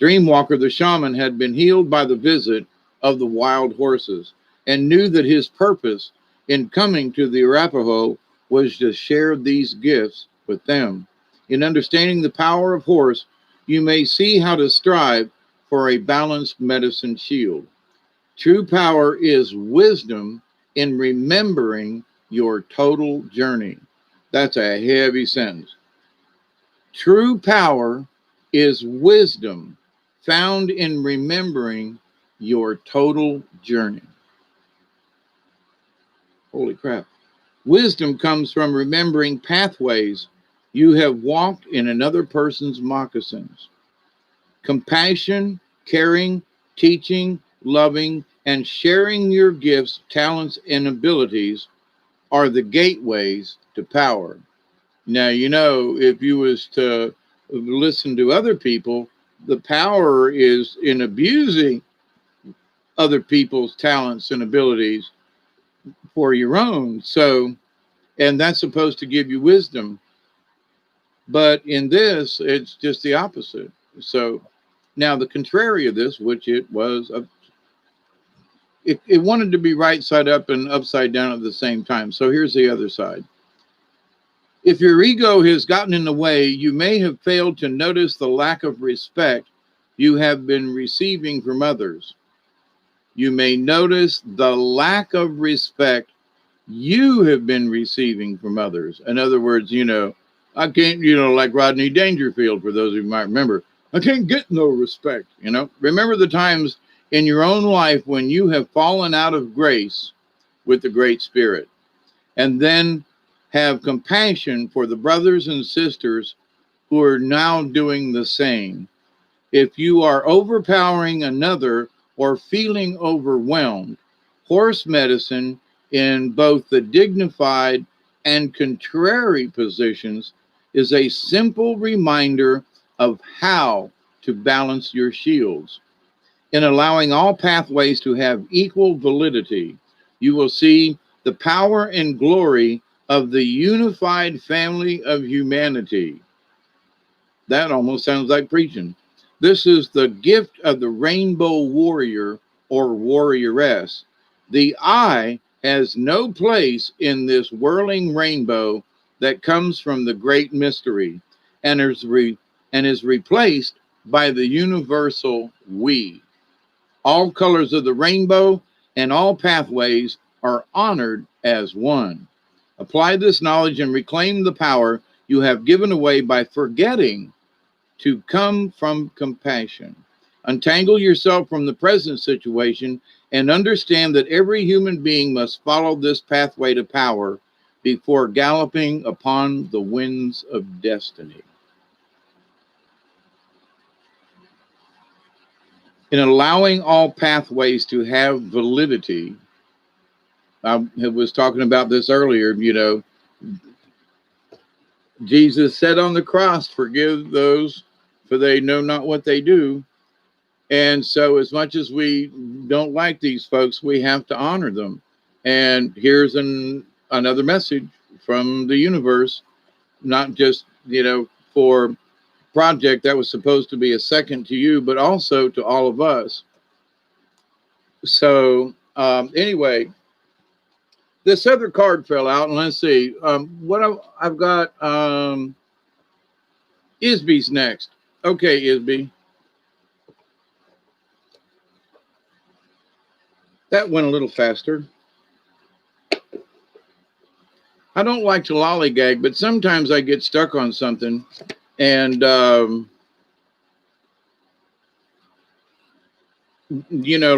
S1: Dreamwalker the shaman had been healed by the visit of the wild horses and knew that his purpose in coming to the Arapaho was to share these gifts with them. In understanding the power of horse, you may see how to strive for a balanced medicine shield. True power is wisdom in remembering your total journey. That's a heavy sentence. True power is wisdom found in remembering your total journey. Holy crap. Wisdom comes from remembering pathways you have walked in another person's moccasins. Compassion, caring, teaching, loving, and sharing your gifts, talents, and abilities are the gateways to power. Now, if you was to listen to other people, the power is in abusing other people's talents and abilities for your own. So, and that's supposed to give you wisdom. But in this, it's just the opposite. So now the contrary of this, which it was, it wanted to be right side up and upside down at the same time. So here's the other side. If your ego has gotten in the way, you may have failed to notice the lack of respect you have been receiving from others. You may notice the lack of respect you have been receiving from others. In other words, I can't, like Rodney Dangerfield, for those of you who might remember, I can't get no respect. Remember the times in your own life when you have fallen out of grace with the Great Spirit, and then have compassion for the brothers and sisters who are now doing the same. If you are overpowering another or feeling overwhelmed, horse medicine in both the dignified and contrary positions is a simple reminder of how to balance your shields. In allowing all pathways to have equal validity, you will see the power and glory of the unified family of humanity. That almost sounds like preaching. This is the gift of the rainbow warrior or warrioress. The eye has no place in this whirling rainbow that comes from the great mystery and is replaced by the universal we. All colors of the rainbow and all pathways are honored as one. Apply this knowledge and reclaim the power you have given away by forgetting to come from compassion. Untangle yourself from the present situation and understand that every human being must follow this pathway to power before galloping upon the winds of destiny. In allowing all pathways to have validity, I was talking about this earlier, Jesus said on the cross, forgive those, for they know not what they do. And so as much as we don't like these folks, we have to honor them. And here's another message from the universe, not just, for project that was supposed to be a second to you, but also to all of us. So anyway, this other card fell out, and let's see what I've got. Isby's next. Okay, Isby. That went a little faster. I don't like to lollygag, but sometimes I get stuck on something, and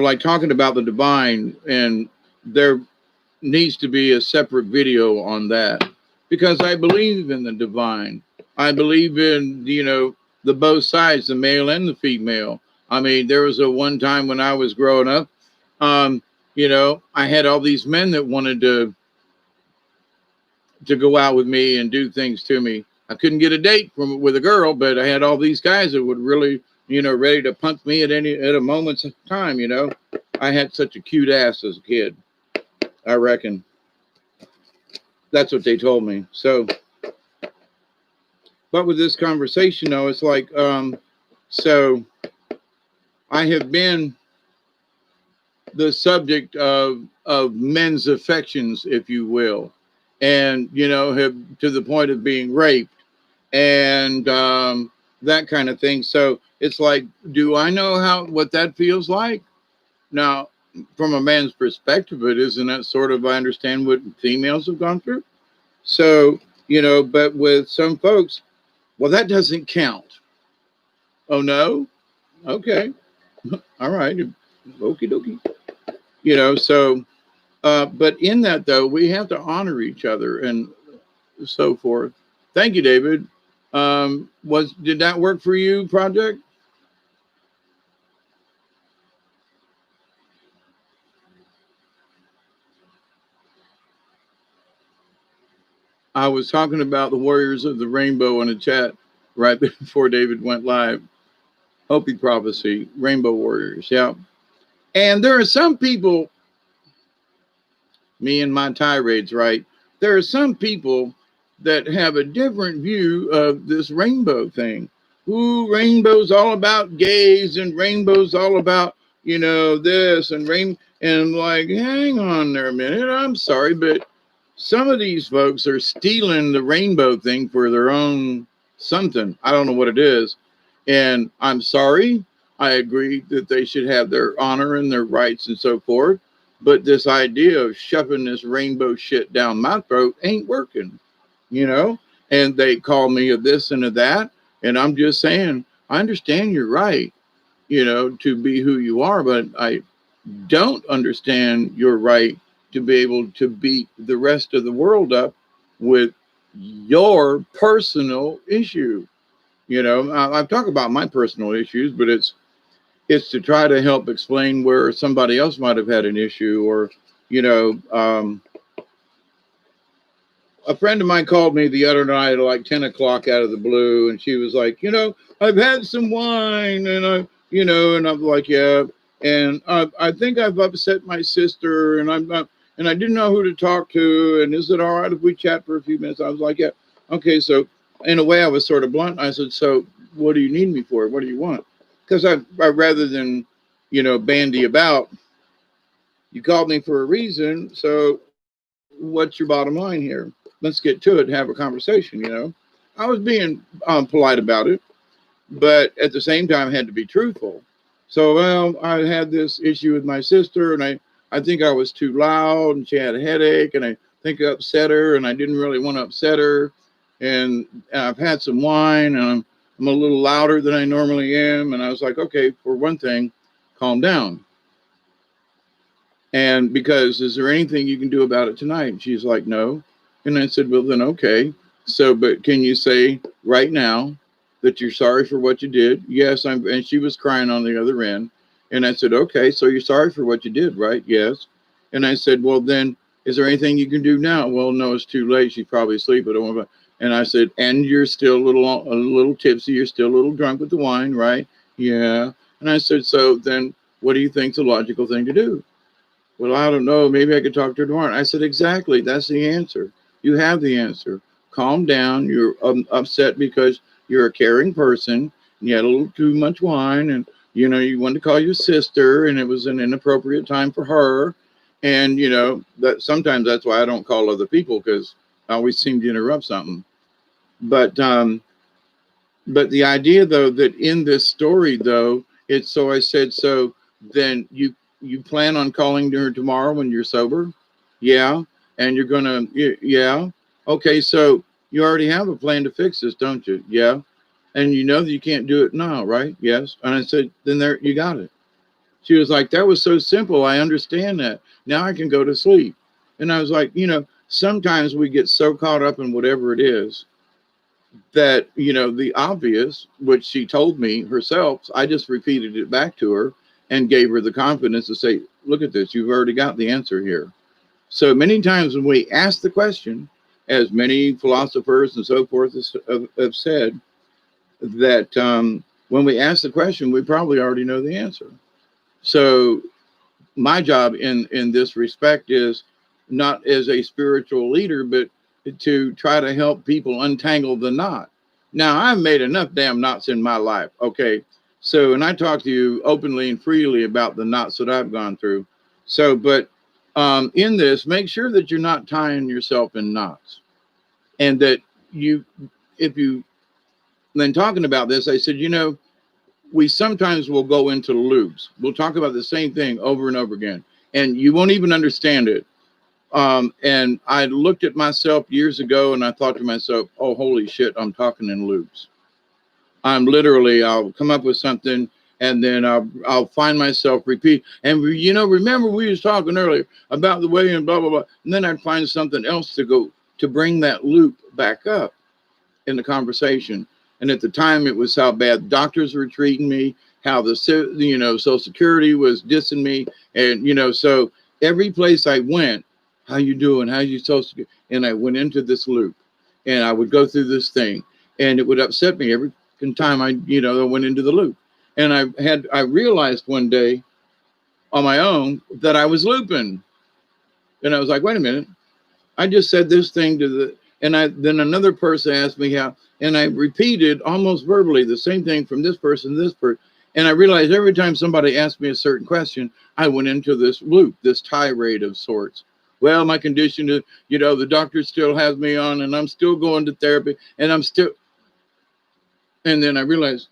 S1: like talking about the divine, and there needs to be a separate video on that because I believe in the divine. I believe in, the both sides, the male and the female. I mean, there was a one time when I was growing up, I had all these men that wanted to to go out with me and do things to me. I couldn't get a date with a girl, but I had all these guys that would really, ready to punk me at a moment's time. I had such a cute ass as a kid. I reckon that's what they told me. So, but with this conversation, though, it's like, so I have been the subject of men's affections, if you will, and have to the point of being raped and that kind of thing. So it's like, do I know what that feels like? Now, from a man's perspective, it isn't that sort of, I understand what females have gone through. So, but with some folks, well, that doesn't count. Oh no? Okay. All right. Okie dokie. So but in that though, we have to honor each other and so forth. Thank you, David. Did that work for you, Project? I was talking about the Warriors of the Rainbow in a chat right before David went live. Hopi Prophecy, Rainbow Warriors, yeah. And there are some people, me and my tirades, right? There are some people that have a different view of this rainbow thing. Ooh, rainbow's all about gays and rainbow's all about, this and like, hang on there a minute. I'm sorry, but some of these folks are stealing the rainbow thing for their own something. I don't know what it is. And I'm sorry. I agree that they should have their honor and their rights and so forth. But this idea of shoving this rainbow shit down my throat ain't working, you know? And they call me a this and a that. And I'm just saying, I understand you're right, to be who you are, but I don't understand your right to be able to beat the rest of the world up with your personal issue. I've talked about my personal issues, but it's to try to help explain where somebody else might have had an issue, or you know um, a friend of mine called me the other night at like 10 o'clock out of the blue, and she was like, I've had some wine, and and I'm like, yeah, and I think I've upset my sister, and I'm not, and I didn't know who to talk to, and is it all right if we chat for a few minutes? I was like, yeah, okay. So in a way I was sort of blunt. I said, so what do you need me for? What do you want? Because I rather than bandy about, you called me for a reason, so what's your bottom line here? Let's get to it and have a conversation. I was being polite about it, but at the same time I had to be truthful. So, well, I had this issue with my sister, and I think I was too loud, and she had a headache, and I think I upset her, and I didn't really want to upset her, and I've had some wine, and I'm a little louder than I normally am, and I was like, okay, for one thing, calm down. And because, is there anything you can do about it tonight? And she's like, no. And I said, well, then, okay. So, but can you say right now that you're sorry for what you did? Yes, and she was crying on the other end. And I said, okay, so you're sorry for what you did, right? Yes. And I said, well, then, is there anything you can do now? Well, no, it's too late. She's probably asleep. And I said, and you're still a little tipsy. You're still a little drunk with the wine, right? Yeah. And I said, so then what do you think's the logical thing to do? Well, I don't know. Maybe I could talk to her tomorrow. I said, exactly. That's the answer. You have the answer. Calm down. You're upset because you're a caring person. And you had a little too much wine, and you wanted to call your sister, and it was an inappropriate time for her. And that sometimes that's why I don't call other people, because I always seem to interrupt something. But the idea though that in this story though, it's so I said, so then you plan on calling her tomorrow when you're sober? Yeah. And you're gonna, yeah. Okay, so you already have a plan to fix this, don't you? Yeah. And you know that you can't do it now, right? Yes. And I said, then there, you got it. She was like, that was so simple. I understand that. Now I can go to sleep. And I was like, sometimes we get so caught up in whatever it is that the obvious, which she told me herself, I just repeated it back to her and gave her the confidence to say, look at this, you've already got the answer here. So many times when we ask the question, as many philosophers and so forth have said, that when we ask the question, we probably already know the answer. So my job in this respect is not as a spiritual leader, but to try to help people untangle the knot. Now, I've made enough damn knots in my life. Okay. So, and I talk to you openly and freely about the knots that I've gone through. So, but in this, make sure that you're not tying yourself in knots, and that you, if you, then talking about this, I said, we sometimes will go into loops. We'll talk about the same thing over and over again, and you won't even understand it. And I looked at myself years ago and I thought to myself, oh, holy shit, I'm talking in loops. I'll come up with something and then I'll find myself repeat. And, remember we was talking earlier about the way and blah, blah, blah. And then I'd find something else to bring that loop back up in the conversation. And at the time, it was how bad doctors were treating me, how the Social Security was dissing me, and so every place I went, how you doing? How you Social Security? And I went into this loop, and I would go through this thing, and it would upset me every time I went into the loop. And I realized one day on my own that I was looping, and I was like, wait a minute, I just said this thing then another person asked me how, and I repeated almost verbally the same thing from this person, and I realized every time somebody asked me a certain question, I went into this loop, this tirade of sorts. Well, my condition is, the doctor still has me on, and I'm still going to therapy, and and then I realized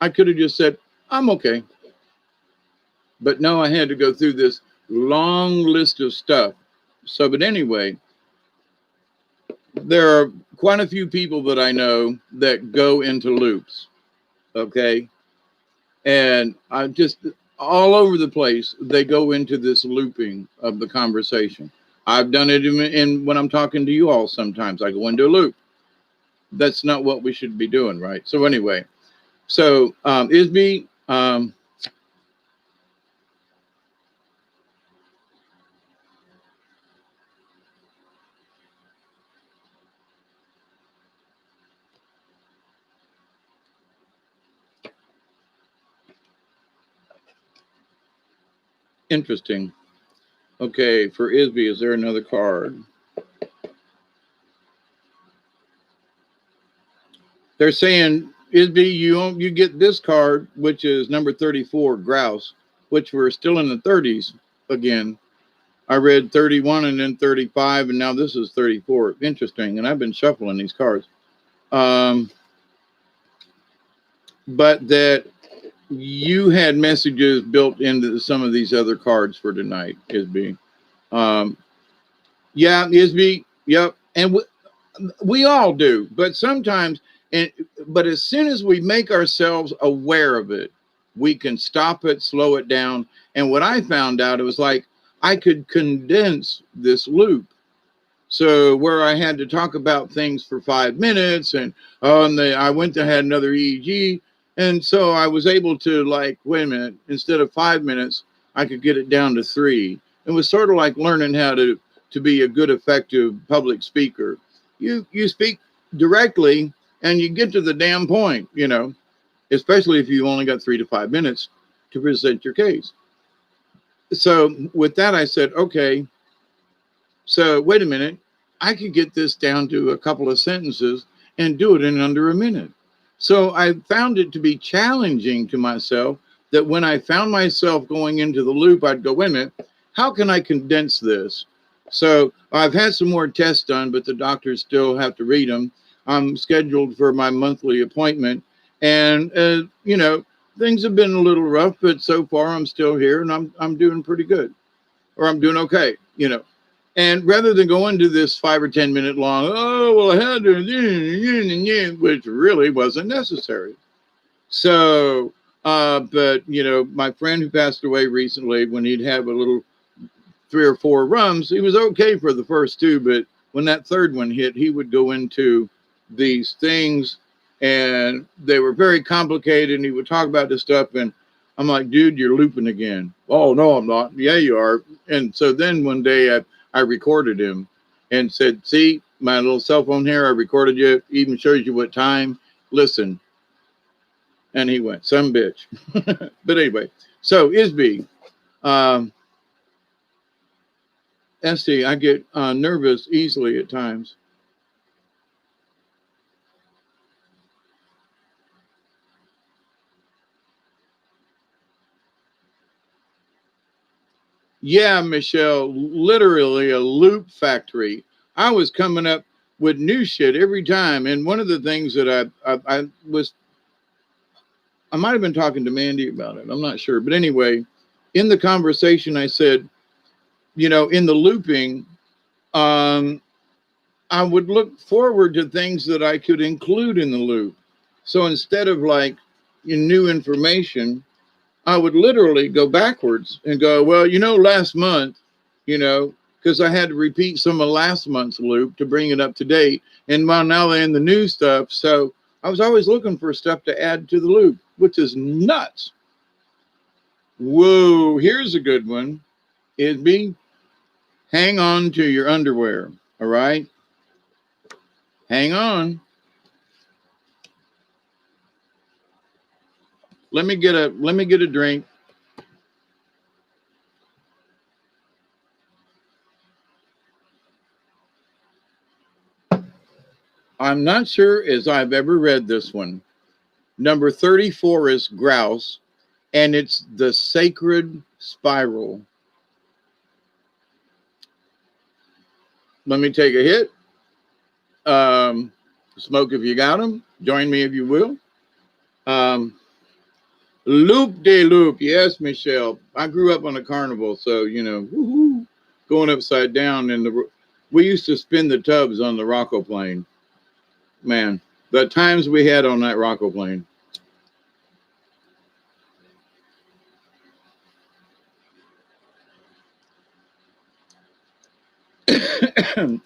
S1: I could have just said, I'm okay. But no, I had to go through this long list of stuff. So, but anyway, there are quite a few people that I know that go into loops. Okay. And I just all over the place, they go into this looping of the conversation. I've done it in when I'm talking to you all sometimes. I go into a loop. That's not what we should be doing, right? So anyway, Isby, interesting. Okay, for Isby, is there another card? They're saying, Isby, you get this card, which is number 34, Grouse, which we're still in the 30s again. I read 31 and then 35, and now this is 34. Interesting. And I've been shuffling these cards. But that you had messages built into some of these other cards for tonight, Isby. Yeah, Isby. Yep. And we all do. But sometimes, but as soon as we make ourselves aware of it, we can stop it, slow it down. And what I found out, it was like I could condense this loop. So where I had to talk about things for 5 minutes, and I went to had another EEG, and so I was able to, like, wait a minute, instead of 5 minutes, I could get it down to 3. It was sort of like learning how to be a good, effective public speaker. You speak directly, and you get to the damn point, especially if you only got 3 to 5 minutes to present your case. So with that, I said, okay, so wait a minute, I could get this down to a couple of sentences and do it in under a minute. So I found it to be challenging to myself that when I found myself going into the loop, I'd go, wait a minute, how can I condense this? So I've had some more tests done, but the doctors still have to read them. I'm scheduled for my monthly appointment, and things have been a little rough, but so far I'm still here, and I'm doing pretty good, or I'm doing okay, And rather than go into this 5 or 10 minute long, oh, well, I had to, which really wasn't necessary. So, but, my friend who passed away recently, when he'd have a little 3 or 4 rums, he was okay for the first 2. But when that third one hit, he would go into these things, and they were very complicated. And he would talk about this stuff. And I'm like, dude, you're looping again. Oh, no, I'm not. Yeah, you are. And so then one day I recorded him and said, see, my little cell phone here. I recorded you. Even shows you what time. Listen. And he went, some bitch. But anyway, so Isby, um, Esty, I get nervous easily at times. Yeah, Michelle, literally a loop factory. I was coming up with new shit every time. And one of the things that I might have been talking to Mandy about it. I'm not sure. But anyway, in the conversation, I said, in the looping, um, I would look forward to things that I could include in the loop. So instead of like new information, I would literally go backwards and go, well, last month, because I had to repeat some of last month's loop to bring it up to date. And while now they're in the new stuff. So I was always looking for stuff to add to the loop, which is nuts. Whoa, here's a good one. It'd be hang on to your underwear. All right. Hang on. Let me get a drink. I'm not sure as I've ever read this one. Number 34 is grouse, and it's the sacred spiral. Let me take a hit. Smoke if you got them. Join me if you will. Loop de loop. Yes, Michelle. I grew up on a carnival, so woo-hoo, going upside down. We used to spin the tubs on the Rocco plane. Man, the times we had on that Rocco plane.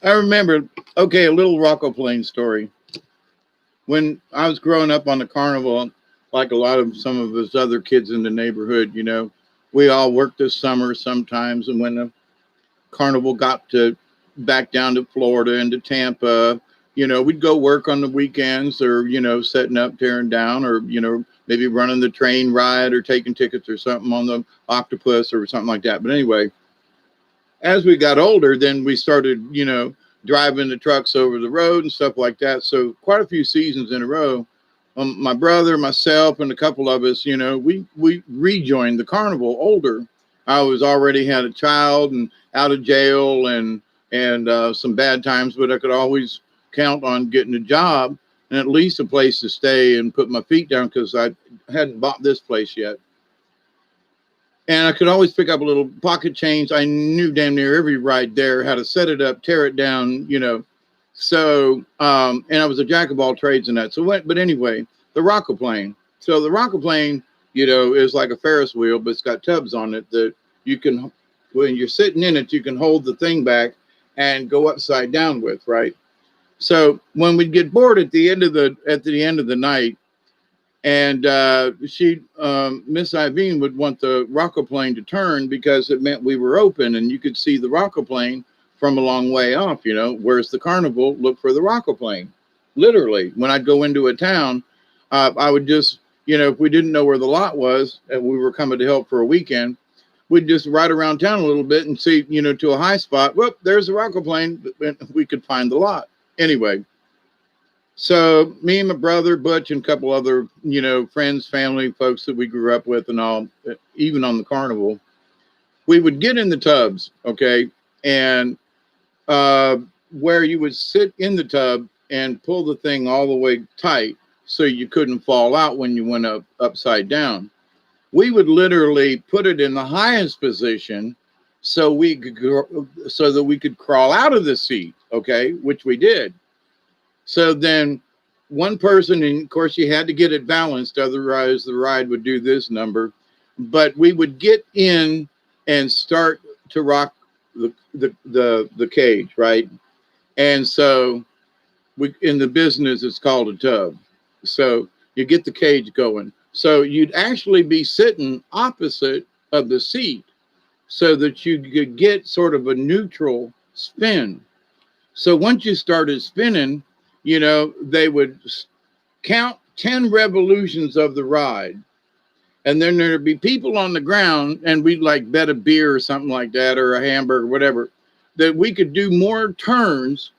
S1: I remember, okay, a little Rocco plane story. When I was growing up on the carnival, like a lot of some of us other kids in the neighborhood, we all worked this summer sometimes. And when the carnival got to back down to Florida and to Tampa, we'd go work on the weekends or, setting up, tearing down, or, maybe running the train ride or taking tickets or something on the octopus or something like that. But anyway, as we got older, then we started, driving the trucks over the road and stuff like that. So quite a few seasons in a row, my brother, myself, and a couple of us, we rejoined the carnival older. I was already had a child and out of jail and some bad times, but I could always count on getting a job and at least a place to stay and put my feet down because I hadn't bought this place yet. And I could always pick up a little pocket change. I knew damn near every ride there, how to set it up, tear it down, So, and I was a jack of all trades in that. But anyway, the Rockoplane. So the Rockoplane, is like a Ferris wheel, but it's got tubs on it that you can, when you're sitting in it, you can hold the thing back and go upside down with, right? So when we'd get bored at the end of the night, and Miss Iveen would want the Rockoplane to turn because it meant we were open and you could see the Rockoplane from a long way off, whereas the carnival looked for the Rockoplane. Literally, when I'd go into a town, I would just, if we didn't know where the lot was and we were coming to help for a weekend, we'd just ride around town a little bit and see, to a high spot. Whoop, there's the Rockoplane. We could find the lot. Anyway. So me and my brother, Butch, and a couple other, friends, family, folks that we grew up with and all, even on the carnival, we would get in the tubs, okay? And where you would sit in the tub and pull the thing all the way tight so you couldn't fall out when you went upside down. We would literally put it in the highest position so that we could crawl out of the seat, okay? Which we did. So then one person, and of course you had to get it balanced, otherwise the ride would do this number. But we would get in and start to rock the cage, right? And so in the business, it's called a tub. So you get the cage going. So you'd actually be sitting opposite of the seat so that you could get sort of a neutral spin. So once you started spinning, you know, they would count 10 revolutions of the ride. And then there'd be people on the ground, and we'd like bet a beer or something like that, or a hamburger, whatever, that we could do more turns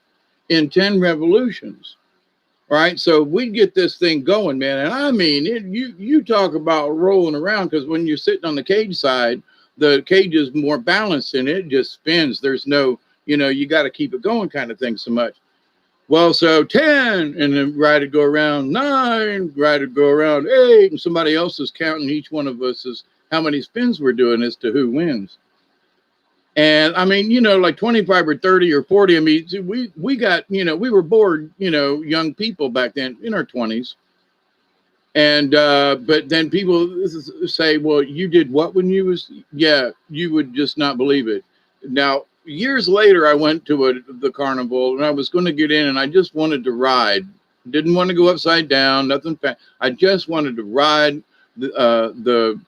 S1: in 10 revolutions. Right. So we'd get this thing going, man. And I mean, you talk about rolling around, because when you're sitting on the cage side, the cage is more balanced and it just spins. There's no, you know, you got to keep it going kind of thing so much. Well, so 10, and then ride to go around 9, ride to go around 8, and somebody else is counting each one of us as how many spins we're doing as to who wins. And I mean, you know, like 25 or 30 or 40. I mean, we got, you know, we were bored, you know, young people back then in our 20s. And but then people say, well, you did what when you was, yeah, you would just not believe it. Now, years later, I went to the carnival, and I was going to get in, and I just wanted to ride. Didn't want to go upside down, nothing. I just wanted to ride the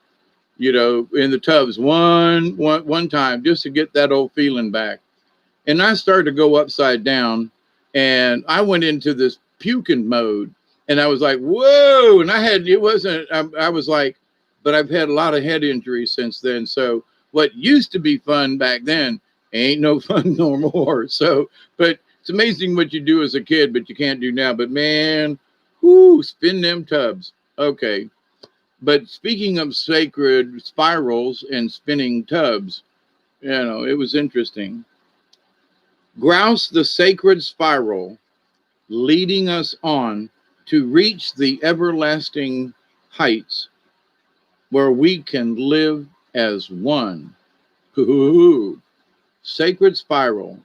S1: you know, in the tubs one time, just to get that old feeling back. And I started to go upside down, and I went into this puking mode, and I was like, whoa. And I was like, but I've had a lot of head injuries since then. So what used to be fun back then ain't no fun no more. So, but it's amazing what you do as a kid, but you can't do now. But man, whoo, spin them tubs. Okay. But speaking of sacred spirals and spinning tubs, you know, it was interesting. Grouse the sacred spiral, leading us on to reach the everlasting heights where we can live as one. Ooh, sacred spiral.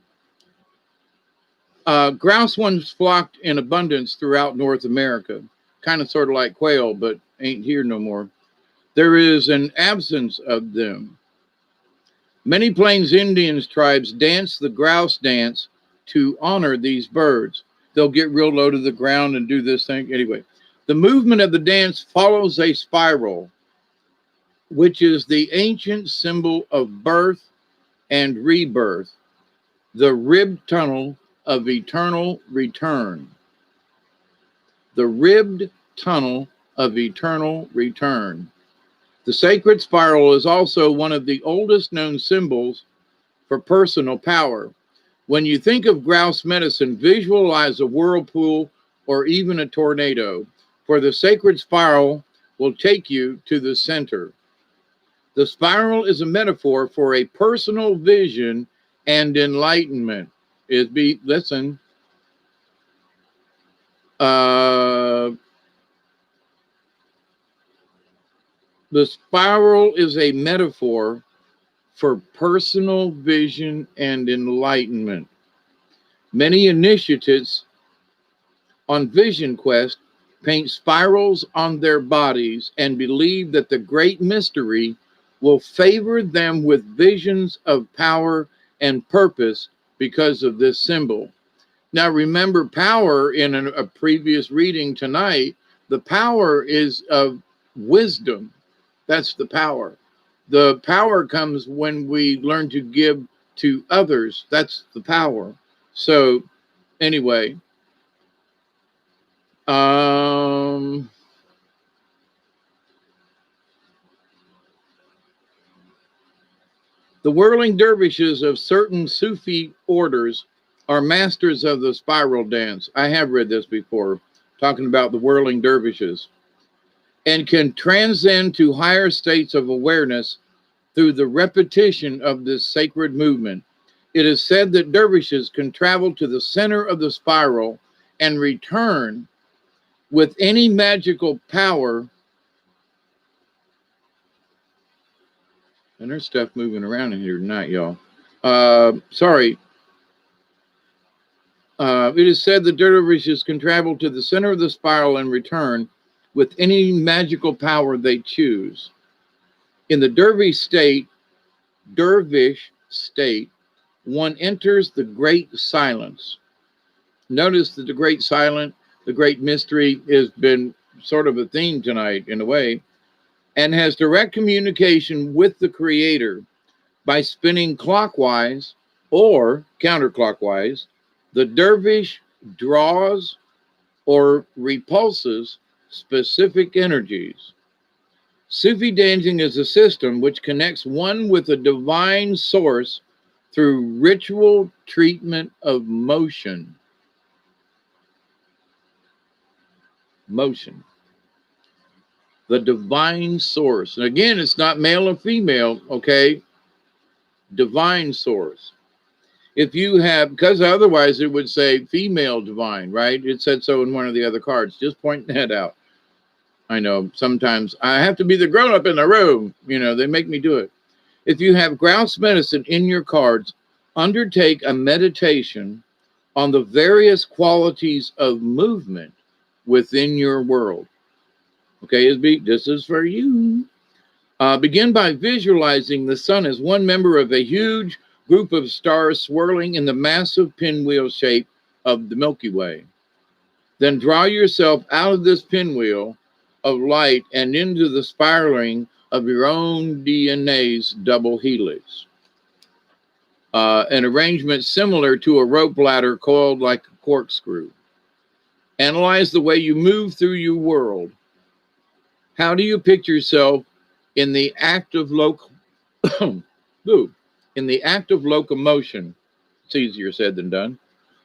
S1: Grouse once flocked in abundance throughout North America, kind of sort of like quail, but ain't here no more. There is an absence of them. Many Plains Indians tribes dance the grouse dance to honor these birds. They'll get real low to the ground and do this thing. Anyway, the movement of the dance follows a spiral, which is the ancient symbol of birth and rebirth, the ribbed tunnel of eternal return. The ribbed tunnel of eternal return. The sacred spiral is also one of the oldest known symbols for personal power. When you think of grouse medicine, visualize a whirlpool or even a tornado, for the sacred spiral will take you to the center. The spiral is a metaphor for a personal vision and enlightenment. Listen. The spiral is a metaphor for personal vision and enlightenment. Many initiates on Vision Quest paint spirals on their bodies and believe that the great mystery will favor them with visions of power and purpose because of this symbol. Now, remember, power in a previous reading tonight, the power is of wisdom. That's the power. The power comes when we learn to give to others. That's the power. So, anyway, the whirling dervishes of certain Sufi orders are masters of the spiral dance. I have read this before, talking about the whirling dervishes, and can transcend to higher states of awareness through the repetition of this sacred movement. It is said that dervishes can travel to the center of the spiral and return with any magical power. And there's stuff moving around in here tonight, y'all. Sorry. It is said that dervishes can travel to the center of the spiral and return with any magical power they choose. In the dervish state, one enters the great silence. Notice that the great silence, the great mystery, has been sort of a theme tonight in a way, and has direct communication with the Creator by spinning clockwise or counterclockwise The dervish draws or repulses specific energies. Sufi dancing is a system which connects one with a divine source through ritual treatment of motion. Motion. The divine source. And again, it's not male or female, okay? Divine source. If you have, because otherwise it would say female divine, right? It said so in one of the other cards. Just pointing that out. I know sometimes I have to be the grown up in the room. You know, they make me do it. If you have grouse medicine in your cards, undertake a meditation on the various qualities of movement within your world. Okay, this is for you. Begin by visualizing the sun as one member of a huge group of stars swirling in the massive pinwheel shape of the Milky Way. Then draw yourself out of this pinwheel of light and into the spiraling of your own DNA's double helix. An arrangement similar to a rope ladder coiled like a corkscrew. Analyze the way you move through your world. How do you picture yourself in the act of locomotion? It's easier said than done.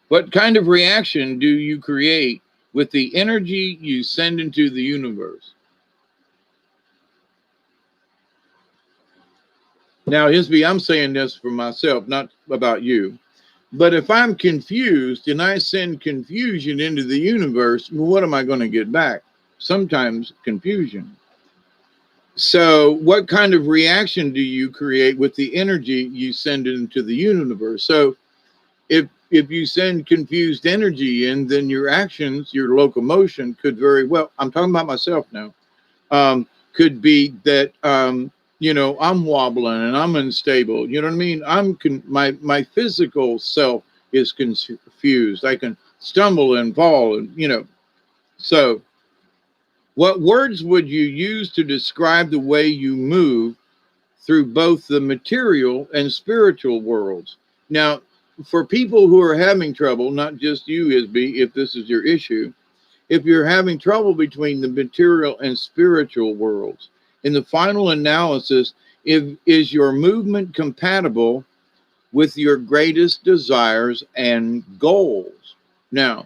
S1: What kind of reaction do you create with the energy you send into the universe? Now, Hisby, I'm saying this for myself, not about you. But if I'm confused and I send confusion into the universe, well, what am I going to get back? Sometimes confusion. So what kind of reaction do you create with the energy you send into the universe? So if you send confused energy in, then your actions, your locomotion could very well, I'm talking about myself now, could be that, you know, I'm wobbling and I'm unstable. You know what I mean? My physical self is confused. I can stumble and fall and, you know, so what words would you use to describe the way you move through both the material and spiritual worlds? Now, for people who are having trouble, not just you, Isby, if this is your issue, if you're having trouble between the material and spiritual worlds, in the final analysis, is your movement compatible with your greatest desires and goals? Now,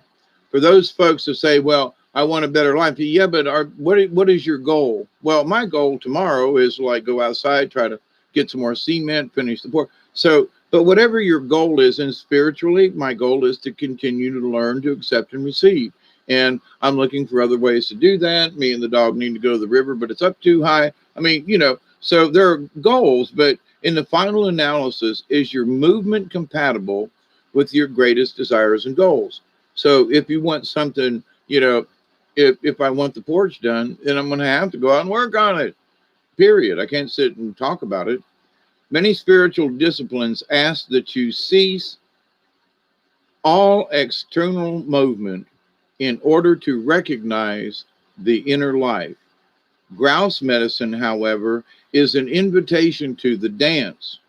S1: for those folks who say, well, I want a better life. Yeah, but what is your goal? Well, my goal tomorrow is like go outside, try to get some more cement, finish the pour. So, but whatever your goal is, and spiritually, my goal is to continue to learn, to accept and receive. And I'm looking for other ways to do that. Me and the dog need to go to the river, but it's up too high. I mean, you know, so there are goals, but in the final analysis, is your movement compatible with your greatest desires and goals? So if you want something, you know, if I want the porch done, then I'm going to have to go out and work on it, period. I can't sit and talk about it. Many spiritual disciplines ask that you cease all external movement in order to recognize the inner life. Grouse medicine, however, is an invitation to the dance.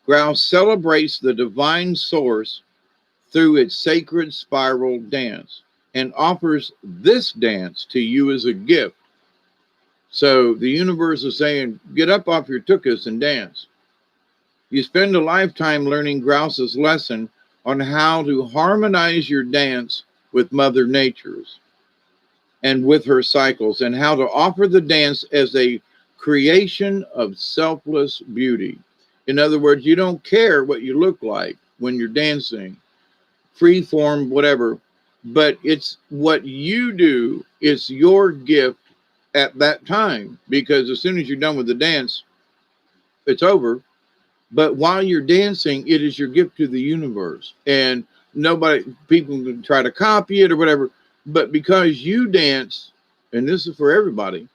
S1: Grouse celebrates the divine source through its sacred spiral dance and offers this dance to you as a gift. So the universe is saying, get up off your tuchus and dance. You spend a lifetime learning Grouse's lesson on how to harmonize your dance with Mother Nature's and with her cycles, and how to offer the dance as a creation of selfless beauty. In other words, you don't care what you look like when you're dancing, free form, whatever, but it's what you do. It's your gift at that time, because as soon as you're done with the dance, it's over. But while you're dancing, it is your gift to the universe. And people can try to copy it or whatever, but because you dance, and this is for everybody,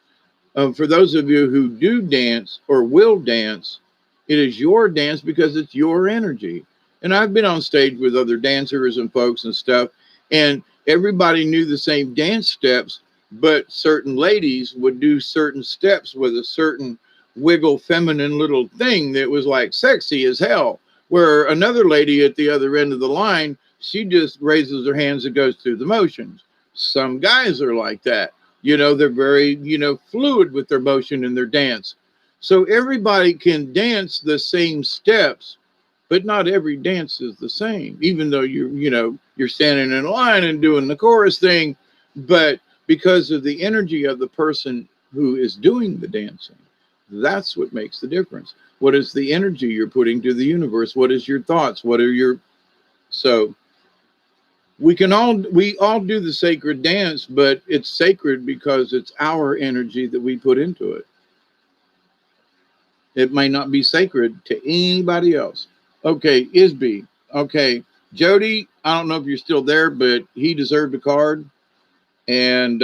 S1: for those of you who do dance or will dance, it is your dance because it's your energy. And I've been on stage with other dancers and folks and stuff, and everybody knew the same dance steps, but certain ladies would do certain steps with a certain wiggle feminine little thing that was like sexy as hell, where another lady at the other end of the line, She just raises her hands and goes through the motions. Some guys are like that. They're very, fluid with their motion and their dance. So everybody can dance the same steps, but not every dance is the same, even though you're standing in line and doing the chorus thing. But because of the energy of the person who is doing the dancing, that's what makes the difference. What is the energy you're putting to the universe? What is your thoughts? What are your so we all do the sacred dance, but it's sacred because it's our energy that we put into it. It may not be sacred to anybody else. Okay, Isby. Okay, Jody. I don't know if you're still there, but he deserved a card, and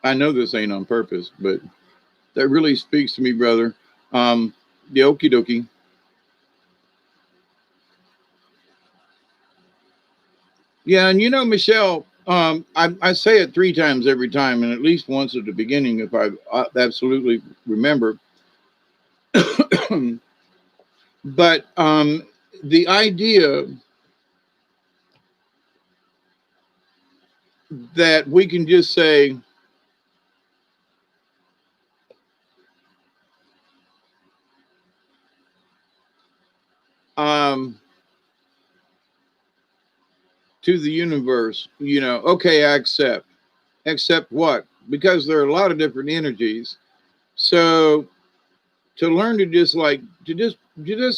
S1: I know this ain't on purpose, but that really speaks to me, brother. The okie dokie. Yeah, and Michelle, I say it 3 times every time, and at least once at the beginning, if I absolutely remember. But the idea that we can just say, um, to the universe, okay, I accept. Accept what? Because there are a lot of different energies. So to learn to just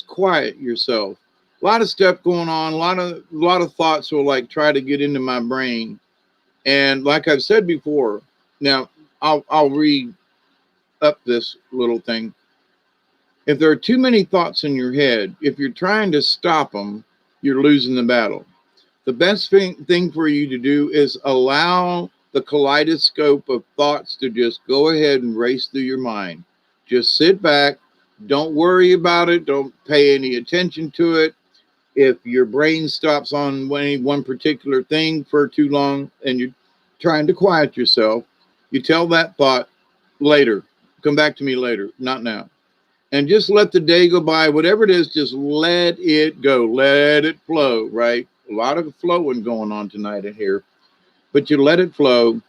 S1: quiet yourself. A lot of stuff going on, a lot of thoughts will like try to get into my brain. And like I've said before, now I'll read up this little thing. If there are too many thoughts in your head, if you're trying to stop them, you're losing the battle. The best thing for you to do is allow the kaleidoscope of thoughts to just go ahead and race through your mind. Just sit back. Don't worry about it. Don't pay any attention to it. If your brain stops on any one particular thing for too long and you're trying to quiet yourself, you tell that thought later. Come back to me later, not now. And just let the day go by. Whatever it is, just let it go. Let it flow, right? A lot of flowing going on tonight in here. But you let it flow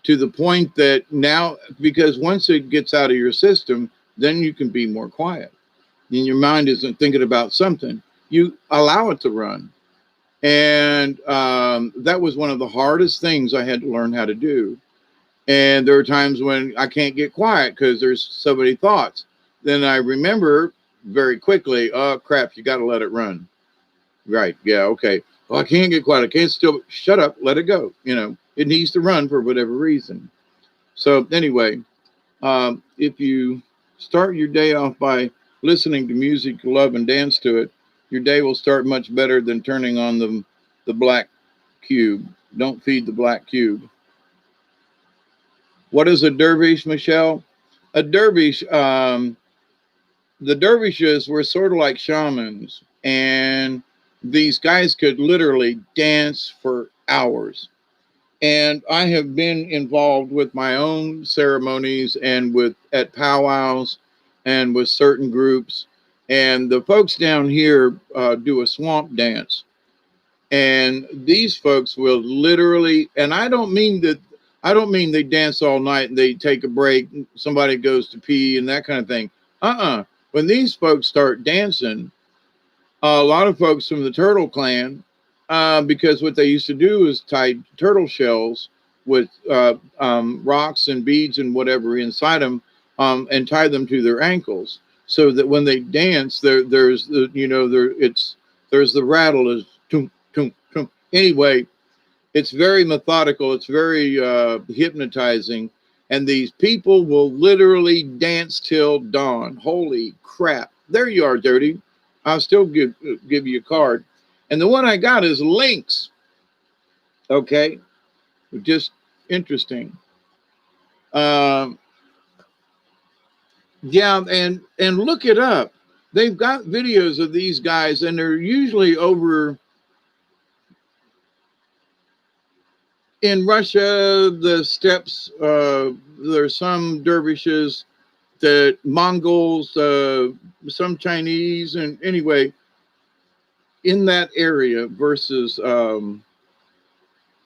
S1: to the point that now, because once it gets out of your system, then you can be more quiet. And your mind isn't thinking about something. You allow it to run. And that was one of the hardest things I had to learn how to do. And there are times when I can't get quiet because there's so many thoughts. Then I remember very quickly, oh crap, you got to let it run. Right. Yeah. Okay. Well, I can't get quiet. I can't still shut up. Let it go. It needs to run for whatever reason. So anyway, if you start your day off by listening to music, love, and dance to it, your day will start much better than turning on the black cube. Don't feed the black cube. What is a dervish, Michelle? A dervish, the dervishes were sort of like shamans, and these guys could literally dance for hours. And I have been involved with my own ceremonies and with at powwows and with certain groups. And the folks down here do a swamp dance, and these folks will literally, and I don't mean they dance all night and they take a break, somebody goes to pee and that kind of thing. When these folks start dancing, a lot of folks from the turtle clan, because what they used to do is tie turtle shells with rocks and beads and whatever inside them, and tie them to their ankles, so that when they dance, there's the there's the rattle is tum tum tum. Anyway, it's very methodical. It's very hypnotizing, and these people will literally dance till dawn. Holy crap! There you are, Dirty. I'll still give you a card, and the one I got is Lynx. Okay, just interesting. Um, yeah, and look it up. they've got videos of these guys, and they're usually over in Russia, the steppes. There's some dervishes, the Mongols, some Chinese, and anyway, in that area versus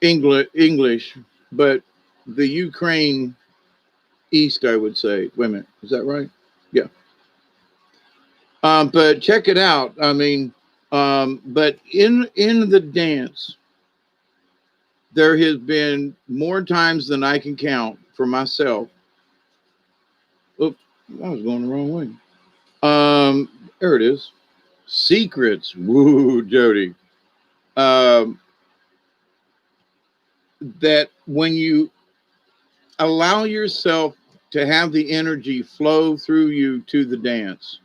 S1: English, but the Ukraine East, I would say. Wait a minute, is that right? Yeah. But check it out. I mean, but in the dance, there has been more times than I can count for myself. Oops, I was going the wrong way. There it is. Secrets. Woo, Jody. Um, that when you allow yourself to have the energy flow through you to the dance,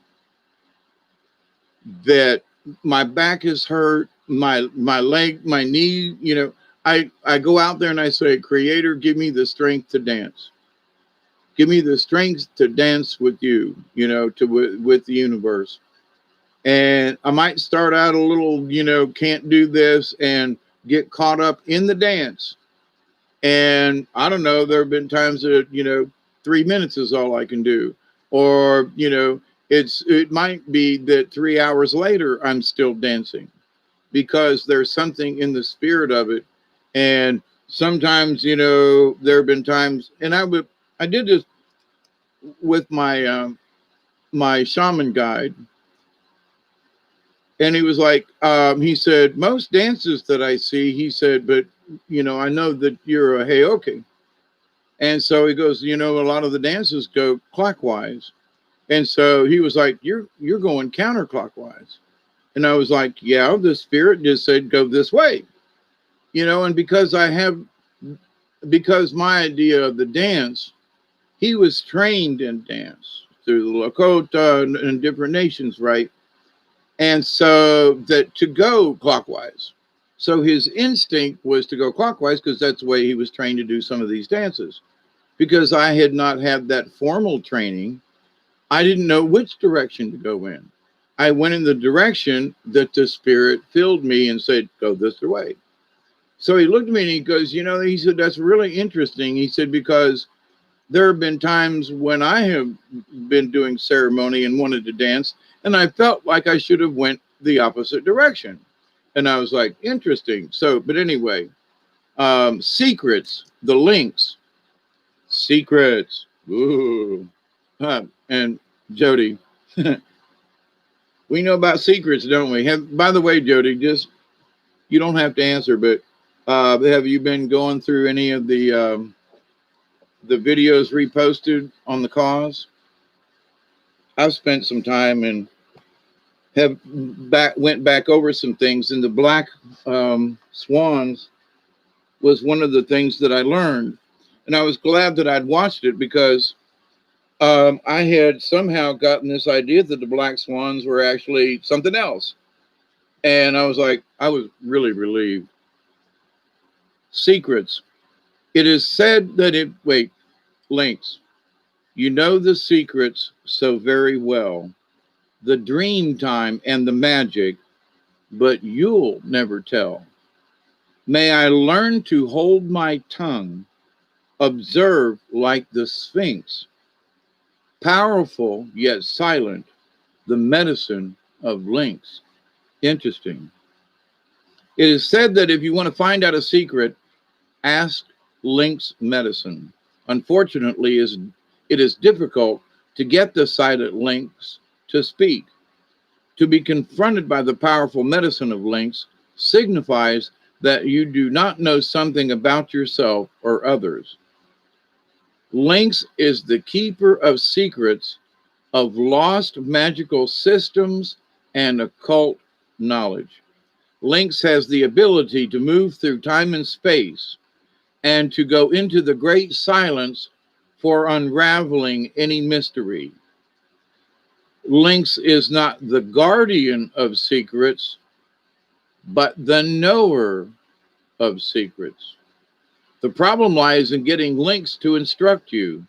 S1: that my back is hurt, my leg, my knee, you know, I go out there and I say, Creator, give me the strength to dance. Give me the strength to dance with you, you know, with the universe. And I might start out a little, you know, can't do this and get caught up in the dance. And I don't know, there have been times that, you know, 3 minutes is all I can do. Or, you know, it might be that 3 hours later I'm still dancing because there's something in the spirit of it. And sometimes, you know, there have been times, and I did this with my shaman guide, and he was like, he said, most dances that I see, he said, but you know, I know that you're a heyoke. And so he goes, you know, a lot of the dances go clockwise. And so he was like, you're going counterclockwise. And I was like, yeah, the spirit just said go this way. You know, and because my idea of the dance, he was trained in dance through the Lakota and different nations, right? And so that to go clockwise. So his instinct was to go clockwise because that's the way he was trained to do some of these dances. Because I had not had that formal training, I didn't know which direction to go in. I went in the direction that the spirit filled me and said, go this way. So he looked at me and he goes, you know, he said, that's really interesting. He said, because there have been times when I have been doing ceremony and wanted to dance, and I felt like I should have went the opposite direction. And I was like, interesting. So, but anyway, secrets, the links, secrets. Ooh. And Jody, we know about secrets, don't we? By the way, Jody, just, you don't have to answer, but have you been going through any of the videos reposted on the cause? I've spent some time and went back over some things, and the black swans was one of the things that I learned, and I was glad that I'd watched it because I had somehow gotten this idea that the black swans were actually something else, and I was like, I was really relieved. Secrets. It is said that links. You know the secrets so very well, the dream time and the magic, but you'll never tell. May I learn to hold my tongue, observe like the Sphinx, powerful yet silent, the medicine of links. Interesting. It is said that if you want to find out a secret, ask Link's medicine. Unfortunately, it is difficult to get the silent links to speak. To be confronted by the powerful medicine of links signifies that you do not know something about yourself or others. Links is the keeper of secrets of lost magical systems and occult knowledge. Links has the ability to move through time and space and to go into the great silence for unraveling any mystery. Lynx is not the guardian of secrets, but the knower of secrets. The problem lies in getting Lynx to instruct you.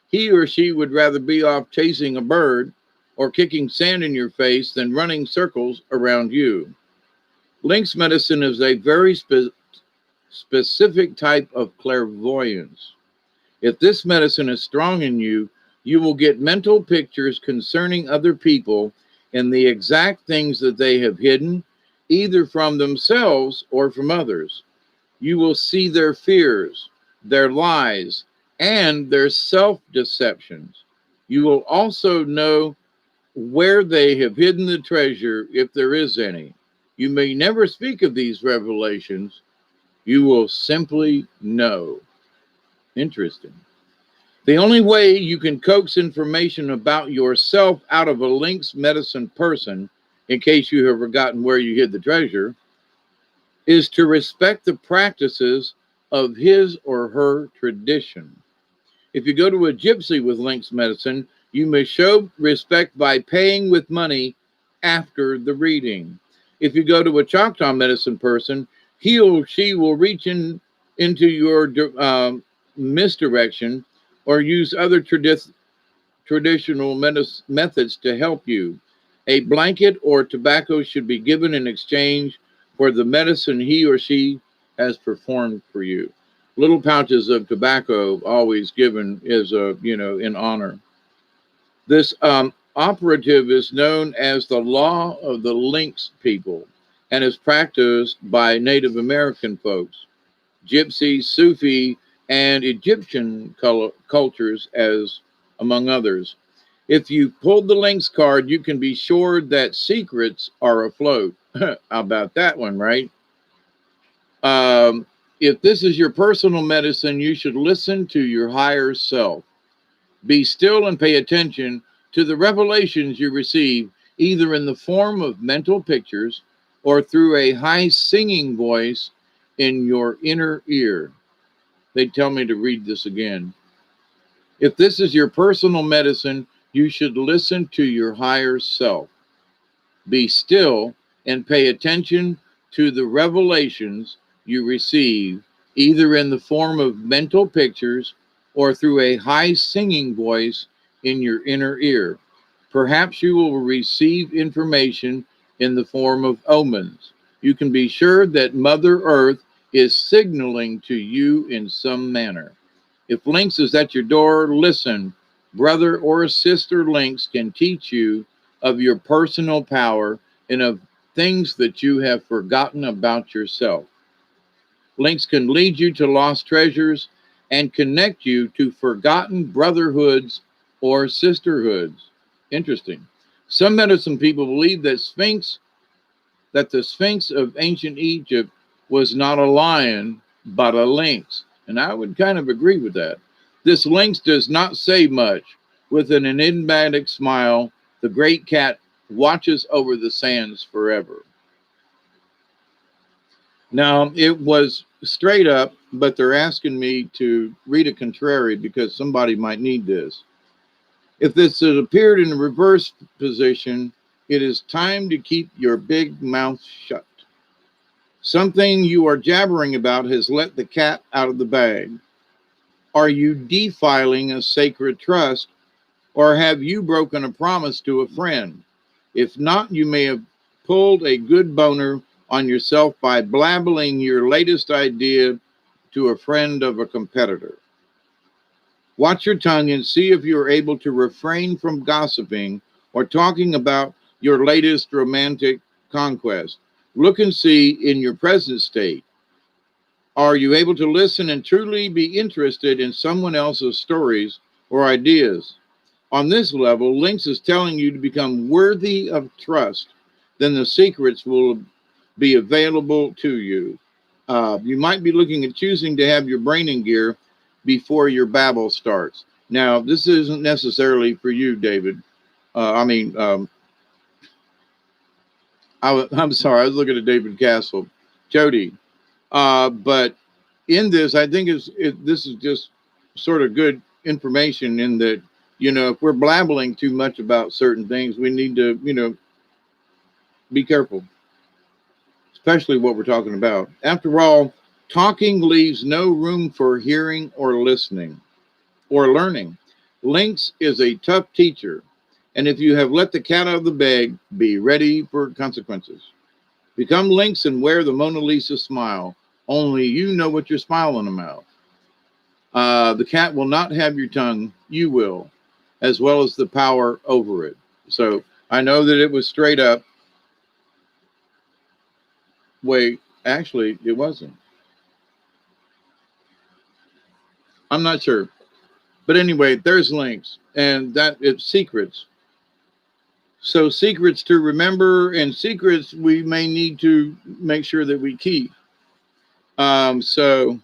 S1: He or she would rather be off chasing a bird or kicking sand in your face than running circles around you. Lynx medicine is a very specific type of clairvoyance. If this medicine is strong in you, you will get mental pictures concerning other people and the exact things that they have hidden, either from themselves or from others. You will see their fears, their lies, and their self deceptions. You will also know where they have hidden the treasure, if there is any. You may never speak of these revelations, you will simply know. Interesting. The only way you can coax information about yourself out of a lynx medicine person, in case you have forgotten where you hid the treasure, is to respect the practices of his or her tradition. If you go to a gypsy with lynx medicine, you must show respect by paying with money after the reading. If you go to a Choctaw medicine person, he or she will reach into your misdirection or use other traditional methods to help you. A blanket or tobacco should be given in exchange for the medicine he or she has performed for you. Little pouches of tobacco always given is in honor. This operative is known as the law of the lynx people and is practiced by Native American folks, Gypsy, Sufi, and Egyptian cultures, as among others. If you pulled the lynx card, you can be sure that secrets are afloat. How about that one, right? If this is your personal medicine, you should listen to your higher self. Be still and pay attention to the revelations you receive, either in the form of mental pictures or through a high singing voice in your inner ear. They tell me to read this again. If this is your personal medicine, you should listen to your higher self. Be still and pay attention to the revelations you receive, either in the form of mental pictures or through a high singing voice in your inner ear. Perhaps you will receive information in the form of omens. You can be sure that Mother Earth is signaling to you in some manner. If Lynx is at your door, listen. Brother or sister Lynx can teach you of your personal power and of things that you have forgotten about yourself. Links can lead you to lost treasures and connect you to forgotten brotherhoods or sisterhoods. Interesting. Some medicine people believe that the Sphinx of ancient Egypt was not a lion, but a lynx. And I would kind of agree with that. This lynx does not say much. With an enigmatic smile, the great cat watches over the sands forever. Now, it was straight up, but they're asking me to read a contrary because somebody might need this. If this had appeared in a reverse position, it is time to keep your big mouth shut. Something you are jabbering about has let the cat out of the bag. Are you defiling a sacred trust, or have you broken a promise to a friend? If not, you may have pulled a good boner on yourself by blabbling your latest idea to a friend of a competitor. Watch your tongue and see if you are able to refrain from gossiping or talking about your latest romantic conquest. Look and see in your present state. Are you able to listen and truly be interested in someone else's stories or ideas? On this level, Lynx is telling you to become worthy of trust. Then the secrets will be available to you. You might be looking at choosing to have your brain in gear before your babble starts. Now, this isn't necessarily for you, David. I mean, I'm sorry, I was looking at David Castle, Jody. But in this, I think this is just sort of good information in that, if we're blabbling too much about certain things, we need to, be careful, especially what we're talking about. After all, talking leaves no room for hearing or listening or learning. Lynx is a tough teacher. And if you have let the cat out of the bag, be ready for consequences. Become lynx and wear the Mona Lisa smile. Only you know what you're smiling about. The cat will not have your tongue. You will, as well as the power over it. So I know that it was straight up. Wait, actually, it wasn't. I'm not sure. But anyway, there's links, and that it's secrets. So secrets to remember, and secrets we may need to make sure that we keep. So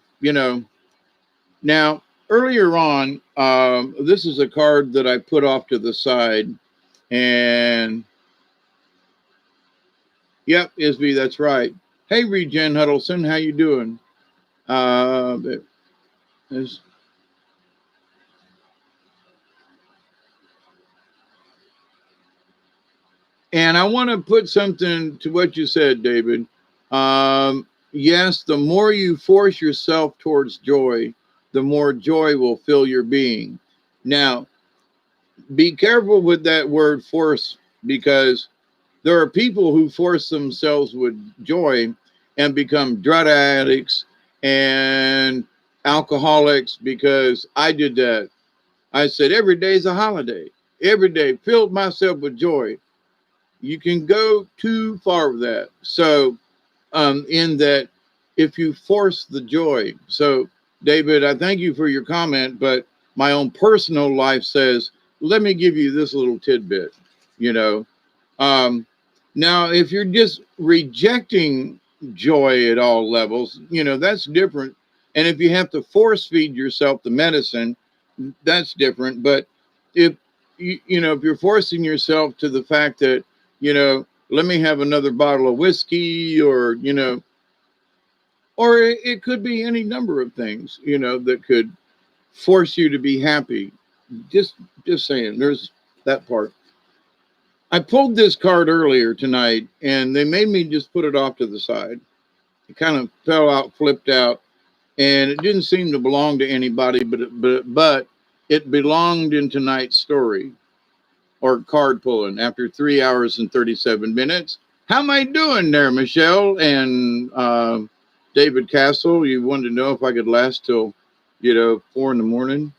S1: now earlier on, this is a card that I put off to the side, and yep, Isby, that's right. Hey, Regen Huddleston, how you doing? Uh, there's- and I want to put something to what you said, David. Yes, the more you force yourself towards joy, the more joy will fill your being. Now, be careful with that word force, because there are people who force themselves with joy and become drug addicts and alcoholics, because I did that. I said, every day is a holiday. Every day, filled myself with joy. You can go too far with that. So, in that, if you force the joy. So, David, I thank you for your comment, but my own personal life says, let me give you this little tidbit, you know. Um, Now, if you're just rejecting joy at all levels, that's different. And if you have to force feed yourself the medicine, that's different. But if if you're forcing yourself to the fact that, let me have another bottle of whiskey, or it could be any number of things, that could force you to be happy. Just just saying, there's that part. I pulled this card earlier tonight, and they made me just put it off to the side. It kind of fell out, flipped out, and it didn't seem to belong to anybody, but it belonged in tonight's story, or card pulling, after 3 hours and 37 minutes. How am I doing there, Michelle and David Castle? You wanted to know if I could last till 4 in the morning.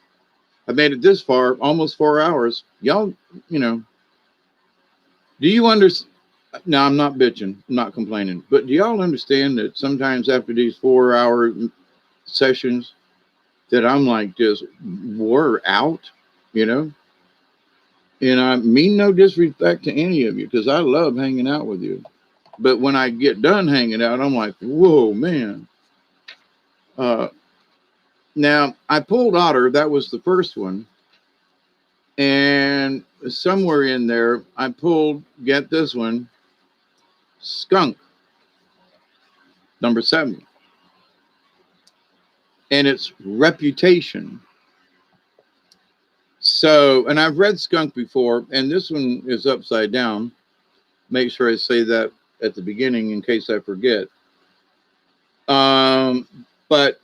S1: I made it this far, almost 4 hours. Y'all, you know, do you understand? Now, I'm not bitching, I'm not complaining, but do y'all understand that sometimes after these 4 hour sessions, that I'm like just wore out, you know? And I mean no disrespect to any of you, because I love hanging out with you. But when I get done hanging out, I'm like, whoa, man. Uh, Now, I pulled Otter, that was the first one. And somewhere in there, I pulled, get this one, Skunk, number 7. And it's reputation. So, and I've read Skunk before, and this one is upside down. Make sure I say that at the beginning in case I forget. But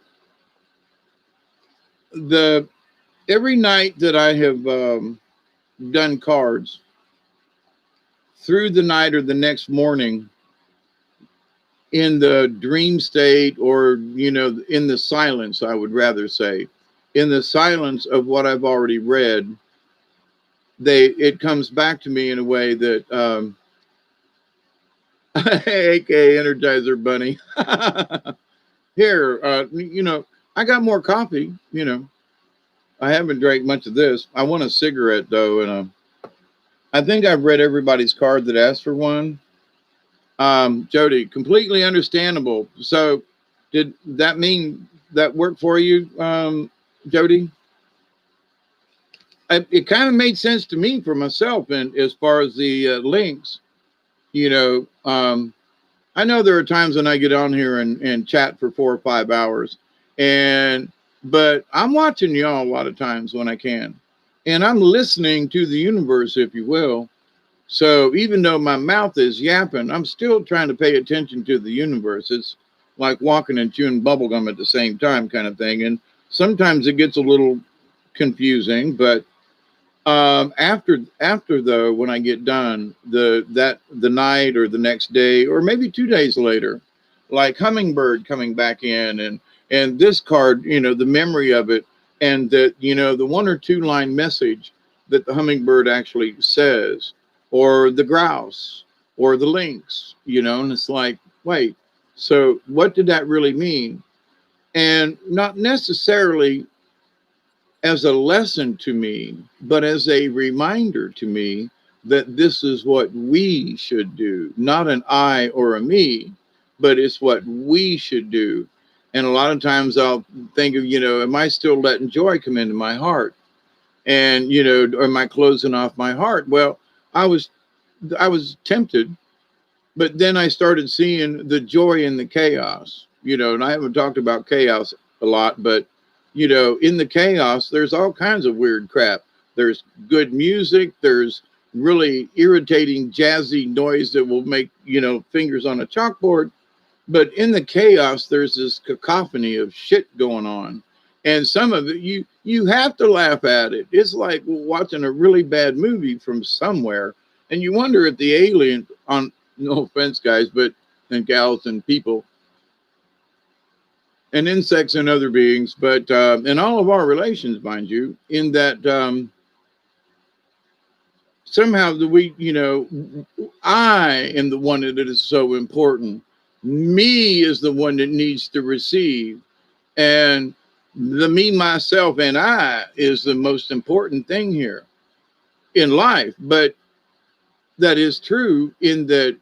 S1: the every night that I have done cards, through the night or the next morning, in the dream state, or in the silence, I would rather say, in the silence of what I've already read, it comes back to me in a way that aka Energizer Bunny. Here, I got more coffee. I haven't drank much of this. I want a cigarette though, and I think I've read everybody's card that asked for one. Jody, completely understandable. So, did that mean that worked for you, Jody? It kind of made sense to me for myself, and as far as the links, you know, um, I know there are times when I get on here and chat for 4 or 5 hours, but I'm watching y'all a lot of times when I can, and I'm listening to the universe, if you will. So even though my mouth is yapping, I'm still trying to pay attention to the universe. It's like walking and chewing bubblegum at the same time, kind of thing. And sometimes it gets a little confusing, but After though, when I get done, the night or the next day or maybe 2 days later, like Hummingbird coming back in and this card, the memory of it, and that the 1 or 2 line message that the Hummingbird actually says, or the grouse, or the lynx, and it's like, wait, so what did that really mean? And not necessarily as a lesson to me, but as a reminder to me that this is what we should do, not an I or a me, but it's what we should do. And a lot of times I'll think of, am I still letting joy come into my heart? And, or am I closing off my heart? Well, I was I was tempted, but then I started seeing the joy in the chaos, and I haven't talked about chaos a lot, but in the chaos, there's all kinds of weird crap. There's good music, there's really irritating jazzy noise that will make, fingers on a chalkboard. But in the chaos, there's this cacophony of shit going on. And some of it you have to laugh at it. It's like watching a really bad movie from somewhere, and you wonder if the alien, on no offense, guys, but and gals and people and insects and other beings, but in all of our relations, mind you, in that somehow I am the one that is so important. Me is the one that needs to receive, and the me, myself, and I is the most important thing here in life. But that is true in that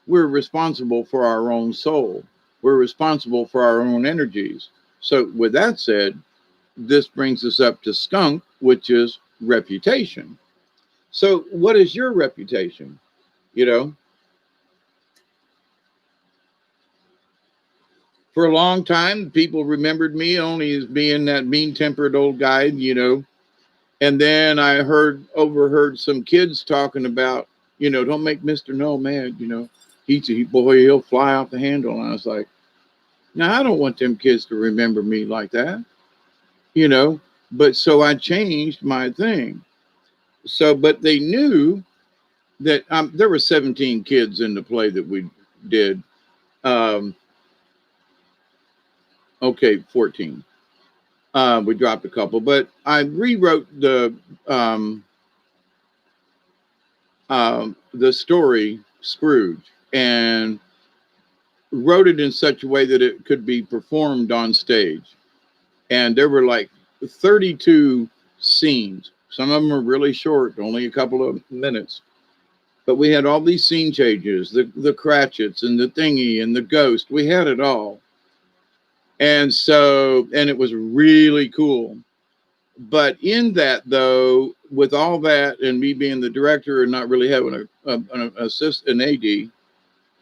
S1: we're responsible for our own soul. We're responsible for our own energies. So, with that said, this brings us up to skunk, which is reputation. So, what is your reputation? You know, for a long time, people remembered me only as being that mean tempered old guy, And then I overheard some kids talking about, don't make Mr. Null mad, boy, he'll fly off the handle. And I was like, now I don't want them kids to remember me like that, you know. But so I changed my thing. So, but they knew that there were 17 kids in the play that we did. Um, okay, 14. We dropped a couple, but I rewrote the story Scrooge and wrote it in such a way that it could be performed on stage. And there were like 32 scenes. Some of them were really short, only a couple of minutes. But we had all these scene changes, the Cratchits and the thingy and the ghost. We had it all. And so, and it was really cool. But in that, though, with all that and me being the director and not really having an assist, an AD,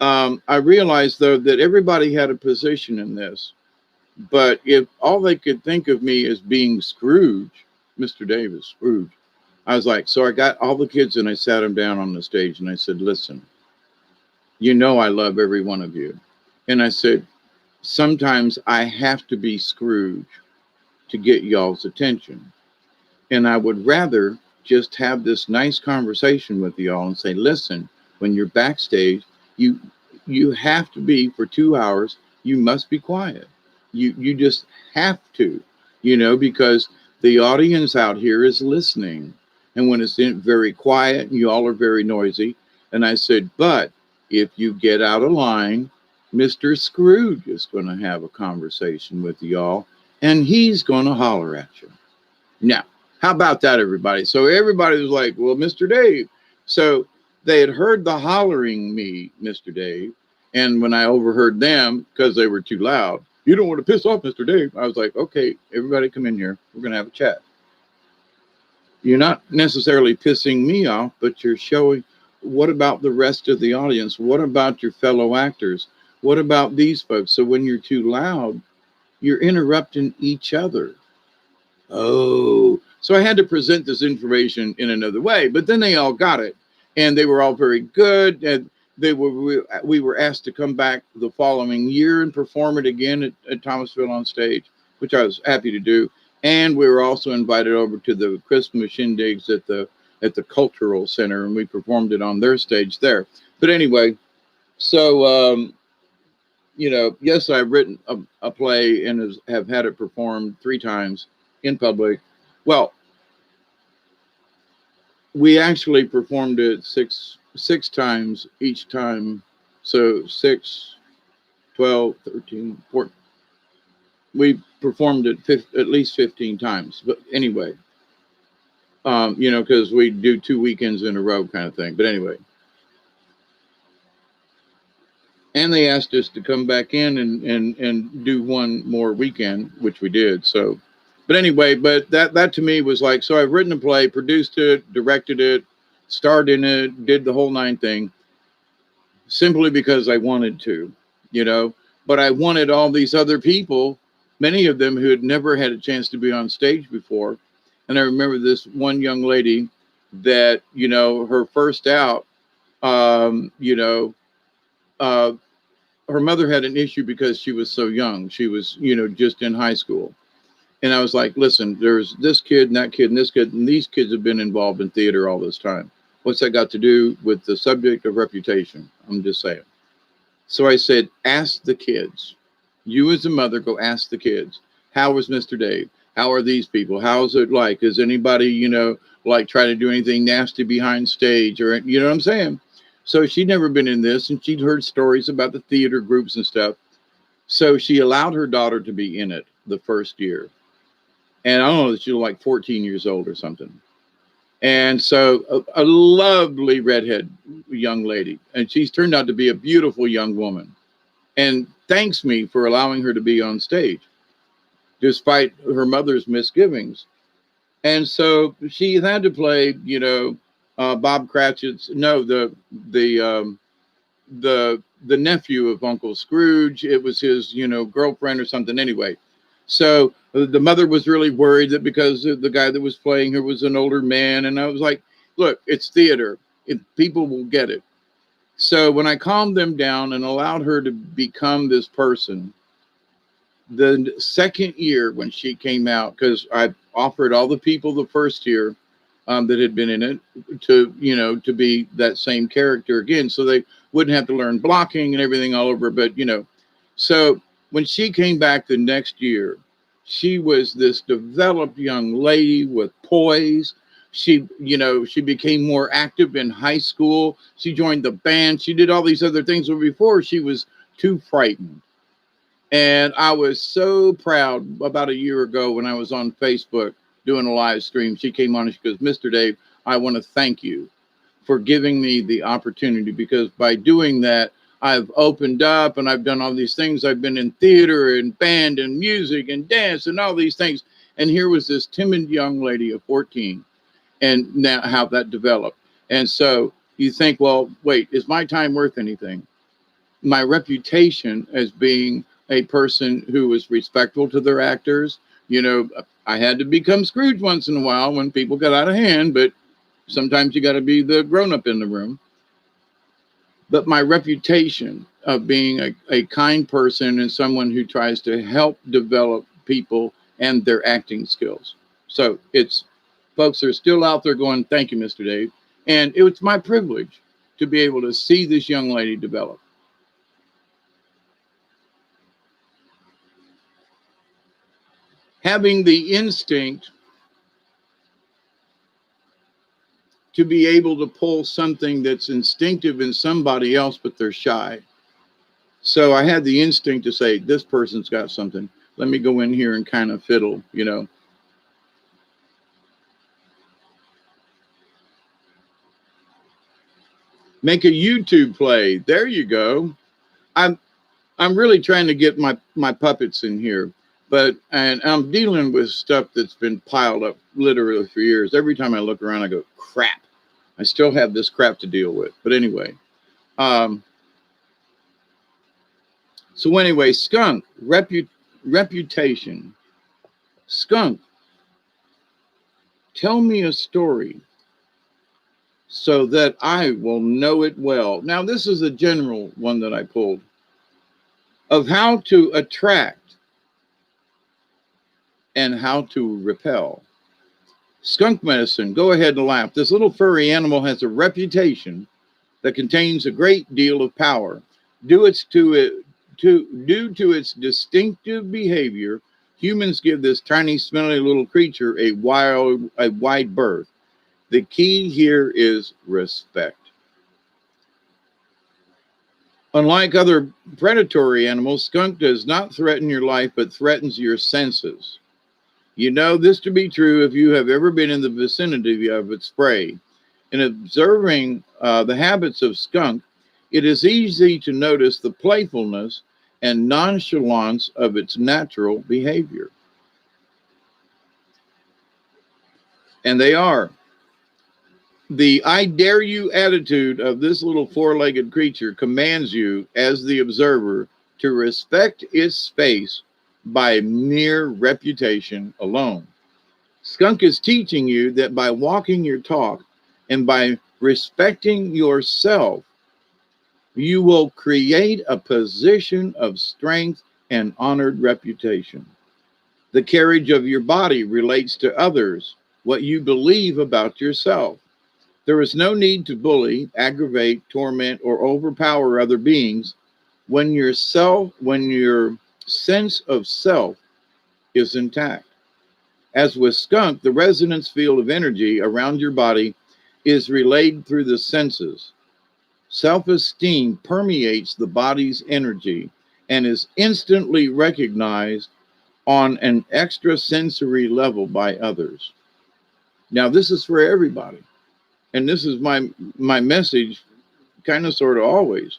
S1: I realized, though, that everybody had a position in this. But if all they could think of me as being Scrooge, Mr. Davis, Scrooge, I was like, so I got all the kids and I sat them down on the stage and I said, listen, I love every one of you. And I said, sometimes I have to be Scrooge to get y'all's attention. And I would rather just have this nice conversation with y'all and say, listen, when you're backstage, you have to be for 2 hours, you must be quiet. You just have to, because the audience out here is listening. And when it's very quiet and you all are very noisy. And I said, but if you get out of line, Mr. Scrooge is going to have a conversation with y'all and he's going to holler at you. Now, how about that, everybody? So everybody was like, well, Mr. Dave. So they had heard the hollering me, Mr. Dave. And when I overheard them, because they were too loud, you don't want to piss off Mr. Dave. I was like, okay, everybody come in here. We're going to have a chat. You're not necessarily pissing me off, but you're showing, what about the rest of the audience? What about your fellow actors? What about these folks? So when you're too loud, you're interrupting each other. Oh, so I had to present this information in another way, but then they all got it and they were all very good. And we were asked to come back the following year and perform it again at Thomasville on stage, which I was happy to do. And we were also invited over to the Christmas shindigs at the Cultural Center, and we performed it on their stage there. But anyway, so yes, I've written a play and have had it performed 3 times in public. Well, we actually performed it six times each time. So 6, 12, 13, 14. We performed it at least 15 times. But anyway, because we do 2 weekends in a row kind of thing. But anyway, and they asked us to come back in and do one more weekend, which we did. So, but anyway, but that to me was like, so I've written a play, produced it, directed it, starred in it, did the whole 9 thing, simply because I wanted to, you know. But I wanted all these other people, many of them who had never had a chance to be on stage before. And I remember this one young lady that, her first out, you know, uh, her mother had an issue because she was so young. She was, just in high school. And I was like, listen, there's this kid and that kid and this kid, and these kids have been involved in theater all this time. What's that got to do with the subject of reputation? I'm just saying. So I said, ask the kids. You as a mother, go ask the kids. How was Mr. Dave? How are these people? How's it like? Is anybody, like try to do anything nasty behind stage, or, you know what I'm saying? So she'd never been in this, and she'd heard stories about the theater groups and stuff. So she allowed her daughter to be in it the first year. And I don't know, she was like 14 years old or something. And so a lovely redhead young lady. And she's turned out to be a beautiful young woman. And thanks me for allowing her to be on stage, despite her mother's misgivings. And so she had to play, Bob Cratchit's, no, the nephew of Uncle Scrooge. It was his, girlfriend or something anyway. So the mother was really worried that because the guy that was playing her was an older man. And I was like, look, it's theater. People will get it. So when I calmed them down and allowed her to become this person, the second year when she came out, because I offered all the people the first year that had been in it to be that same character again, so they wouldn't have to learn blocking and everything all over. But so when she came back the next year, she was this developed young lady with poise. She became more active in high school. She joined the band. She did all these other things, but before she was too frightened. And I was so proud about a year ago when I was on Facebook doing a live stream. She came on and she goes, Mr. Dave, I want to thank you for giving me the opportunity, because by doing that, I've opened up and I've done all these things. I've been in theater and band and music and dance and all these things. And here was this timid young lady of 14, and now how that developed. And so you think, well, wait, is my time worth anything? My reputation as being a person who was respectful to their actors. I had to become Scrooge once in a while when people got out of hand, but sometimes you got to be the grown up in the room. But my reputation of being a kind person and someone who tries to help develop people and their acting skills. So folks are still out there going, thank you, Mr. Dave. And it was my privilege to be able to see this young lady develop. Having the instinct to be able to pull something that's instinctive in somebody else, but they're shy. So I had the instinct to say, this person's got something. Let me go in here and kind of fiddle, Make a YouTube play. There you go. I'm really trying to get my puppets in here, and I'm dealing with stuff that's been piled up literally for years. Every time I look around, I go, crap. I still have this crap to deal with. But anyway, so anyway, skunk, reputation. Skunk, tell me a story so that I will know it well. Now, this is a general one that I pulled of how to attract and how to repel. Skunk medicine, go ahead and laugh. This little furry animal has a reputation that contains a great deal of power. Due to its distinctive behavior, humans give this tiny, smelly little creature a wide berth. The key here is respect. Unlike other predatory animals, skunk does not threaten your life but threatens your senses. You know this to be true if you have ever been in the vicinity of its prey. In observing the habits of skunk, it is easy to notice the playfulness and nonchalance of its natural behavior. And they are. The I dare you attitude of this little four legged creature commands you, as the observer, to respect its space by mere reputation alone. Skunk is teaching you that by walking your talk and by respecting yourself, you will create a position of strength and honored reputation. The carriage of your body relates to others what you believe about yourself. There is no need to bully, aggravate, torment, or overpower other beings when your sense of self is intact. As with skunk, the resonance field of energy around your body is relayed through the senses. Self esteem permeates the body's energy and is instantly recognized on an extrasensory level by others. Now, this is for everybody. And this is my message, kind of, sort of, always.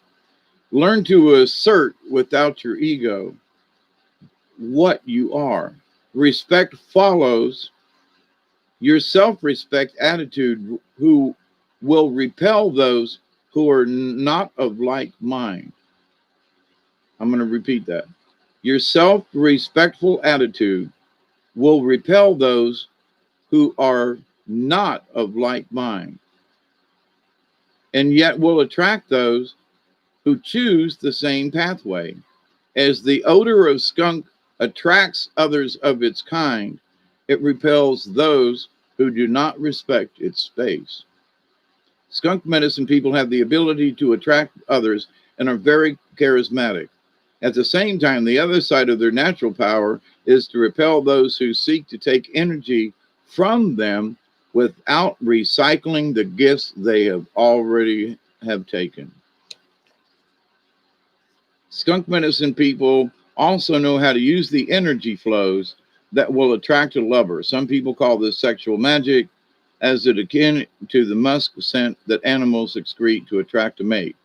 S1: Learn to assert without your ego what you are. Respect follows your self-respect attitude, who will repel those who are not of like mind. I'm going to repeat that. Your self-respectful attitude will repel those who are not of like mind, and yet will attract those who choose the same pathway. As the odor of skunk attracts others of its kind, it repels those who do not respect its space. Skunk medicine people have the ability to attract others and are very charismatic. At the same time, the other side of their natural power is to repel those who seek to take energy from them without recycling the gifts they have already have taken. Skunk medicine people also know how to use the energy flows that will attract a lover. Some people call this sexual magic, as it akin to the musk scent that animals excrete to attract a mate.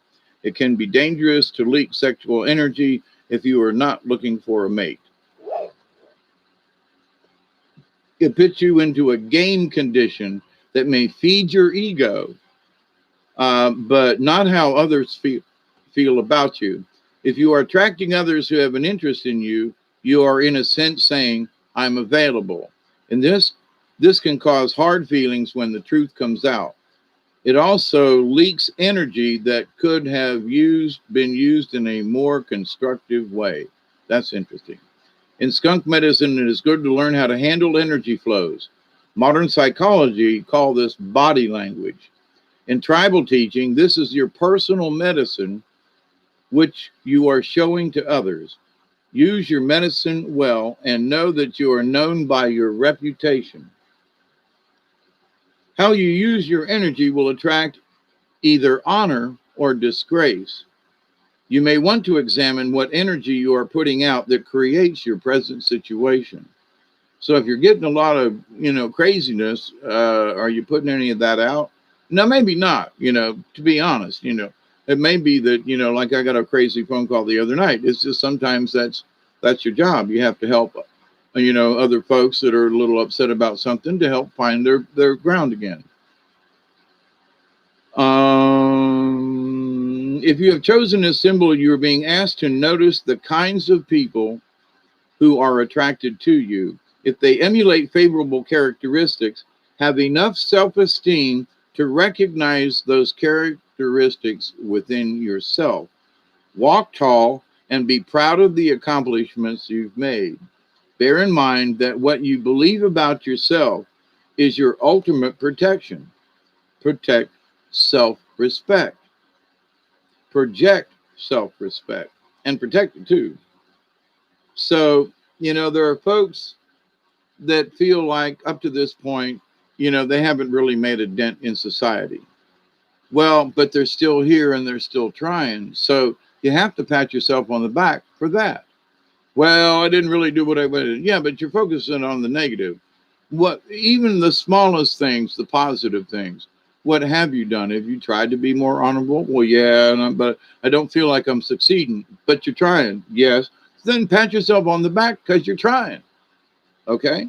S1: It can be dangerous to leak sexual energy if you are not looking for a mate. It puts you into a game condition that may feed your ego, but not how others feel about you. If you are attracting others who have an interest in you, you are in a sense saying, I'm available. And this can cause hard feelings when the truth comes out. It also leaks energy that could have been used in a more constructive way. That's interesting. In skunk medicine, it is good to learn how to handle energy flows. Modern psychology call this body language. In tribal teaching, this is your personal medicine, which you are showing to others. Use your medicine well and know that you are known by your reputation. How you use your energy will attract either honor or disgrace. You may want to examine what energy you are putting out that creates your present situation. So if you're getting a lot of, craziness, are you putting any of that out? No, maybe not, to be honest, it may be that, like I got a crazy phone call the other night. It's just sometimes that's your job. You have to help, other folks that are a little upset about something to help find their ground again. If you have chosen this symbol, you are being asked to notice the kinds of people who are attracted to you. If they emulate favorable characteristics, have enough self-esteem to recognize those characteristics within yourself. Walk tall and be proud of the accomplishments you've made. Bear in mind that what you believe about yourself is your ultimate protection. Protect self respect, project self respect, and protect it too. So, there are folks that feel like up to this point, they haven't really made a dent in society. Well, but they're still here and they're still trying. So you have to pat yourself on the back for that. Well, I didn't really do what I wanted. Yeah, but you're focusing on the negative. What, even the smallest things, the positive things, what have you done? Have you tried to be more honorable? Well, yeah, but I don't feel like I'm succeeding. But you're trying. Yes. Then pat yourself on the back because you're trying. Okay.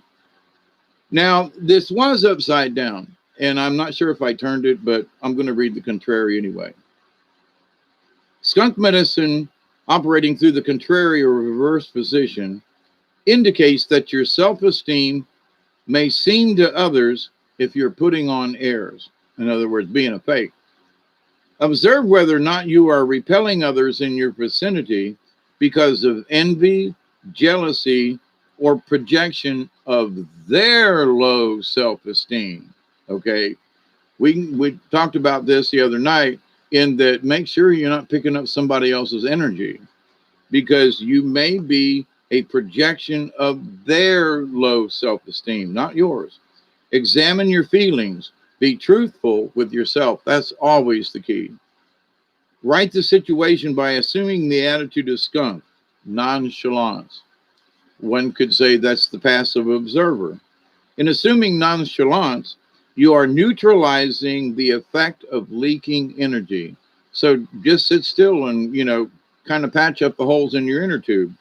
S1: Now, this was upside down, and I'm not sure if I turned it, but I'm going to read the contrary anyway. Skunk medicine operating through the contrary or reverse position indicates that your self esteem may seem to others if you're putting on airs. In other words, being a fake. Observe whether or not you are repelling others in your vicinity because of envy, jealousy, or projection of their low self esteem. Okay. We talked about this the other night in that make sure you're not picking up somebody else's energy because you may be a projection of their low self esteem, not yours. Examine your feelings. Be truthful with yourself. That's always the key. Write the situation by assuming the attitude of skunk, nonchalance. One could say that's the passive observer. In assuming nonchalance, you are neutralizing the effect of leaking energy. So just sit still and, kind of patch up the holes in your inner tube.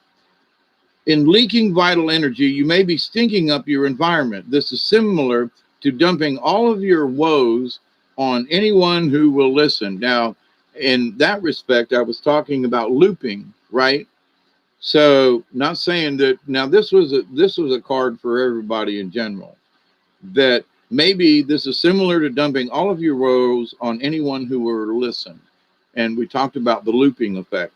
S1: In leaking vital energy, you may be stinking up your environment. This is similar to dumping all of your woes on anyone who will listen. Now, in that respect, I was talking about looping, right? So, not saying that now this was a card for everybody in general. That maybe this is similar to dumping all of your woes on anyone who will listen. And we talked about the looping effect.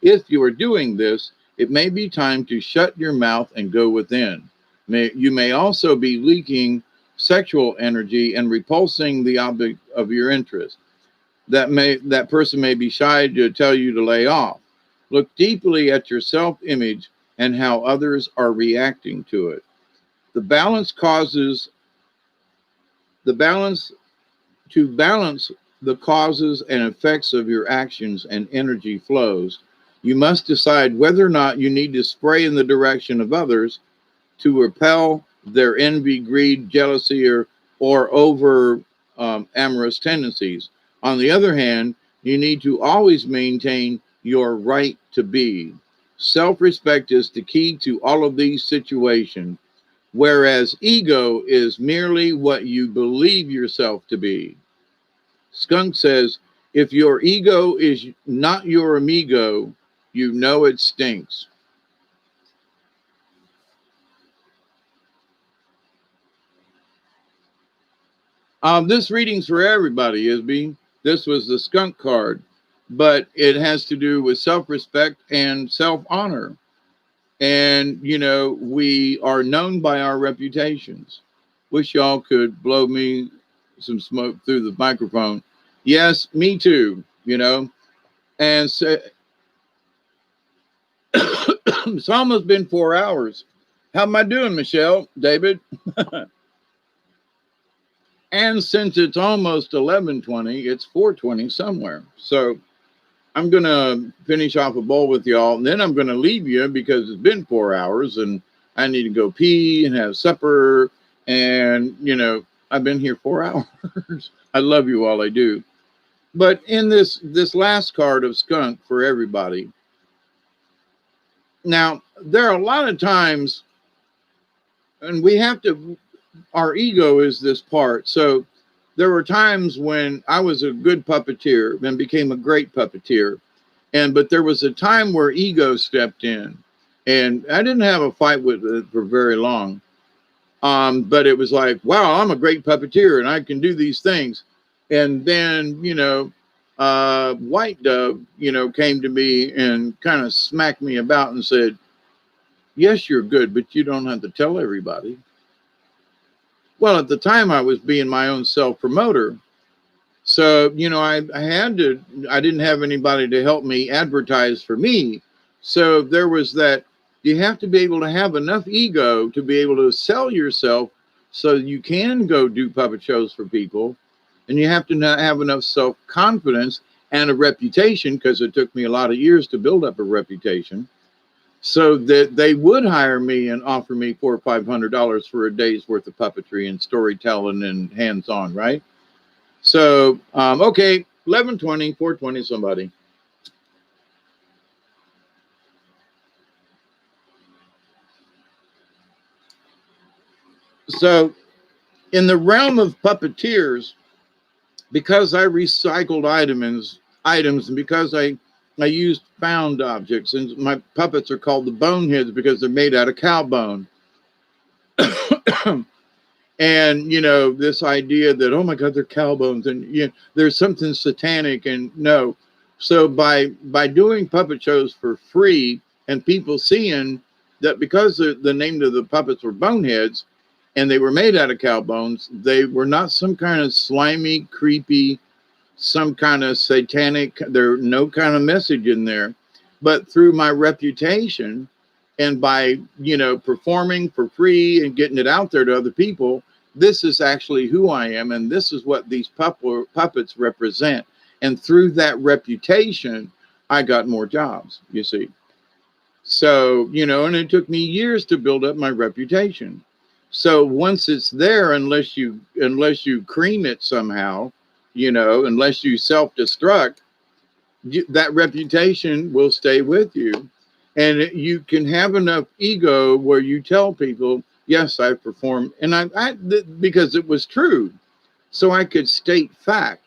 S1: If you are doing this, it may be time to shut your mouth and go within. You may also be leaking sexual energy and repulsing the object of your interest. That person may be shy to tell you to lay off. Look deeply at your self-image and how others are reacting to it. The balance causes the balance to balance the causes and effects of your actions and energy flows. You must decide whether or not you need to spray in the direction of others to repel their envy, greed, jealousy, or over amorous tendencies. On the other hand, you need to always maintain your right to be. Self respect is the key to all of these situations, whereas ego is merely what you believe yourself to be. Skunk says, if your ego is not your amigo, you know it stinks. This reading's for everybody, Isby. This was the skunk card, but it has to do with self-respect and self-honor. And, we are known by our reputations. Wish y'all could blow me some smoke through the microphone. Yes, me too, And so, it's almost been 4 hours. How am I doing, Michelle, David? And since it's almost 11:20, it's 4:20 somewhere. So I'm going to finish off a bowl with y'all, and then I'm going to leave you because it's been 4 hours and I need to go pee and have supper. And, I've been here 4 hours. I love you all, I do. But in this last card of skunk for everybody, now there are a lot of times, and we have to, our ego is this part. So there were times when I was a good puppeteer and became a great puppeteer. But there was a time where ego stepped in, and I didn't have a fight with it for very long. But it was like, wow, I'm a great puppeteer and I can do these things. And then, White Dove, came to me and kind of smacked me about and said, Yes, you're good, but you don't have to tell everybody. Well, at the time, I was being my own self promoter. So, I didn't have anybody to help me advertise for me. So there was that. You have to be able to have enough ego to be able to sell yourself so you can go do puppet shows for people. And you have to have enough self confidence and a reputation, because it took me a lot of years to build up a reputation, so that they would hire me and offer me $400 or $500 for a day's worth of puppetry and storytelling and hands on, right? So, okay, 11:20, 4:20, somebody. So, in the realm of puppeteers, because I recycled items, and because I used found objects, and my puppets are called the boneheads because they're made out of cow bone. And this idea that, oh my God, they're cow bones, and there's something satanic, and no. So by doing puppet shows for free, and people seeing that, because the name of the puppets were boneheads and they were made out of cow bones, they were not some kind of slimy, creepy, some kind of satanic, there no kind of message in there. But through my reputation, and by performing for free and getting it out there to other people, this is actually who I am, and this is what these puppets represent. And through that reputation, I got more jobs, you see. So, and it took me years to build up my reputation. So once it's there, unless you cream it somehow, unless you self-destruct, that reputation will stay with you. And you can have enough ego where you tell people, yes, I performed, and because it was true. So I could state fact.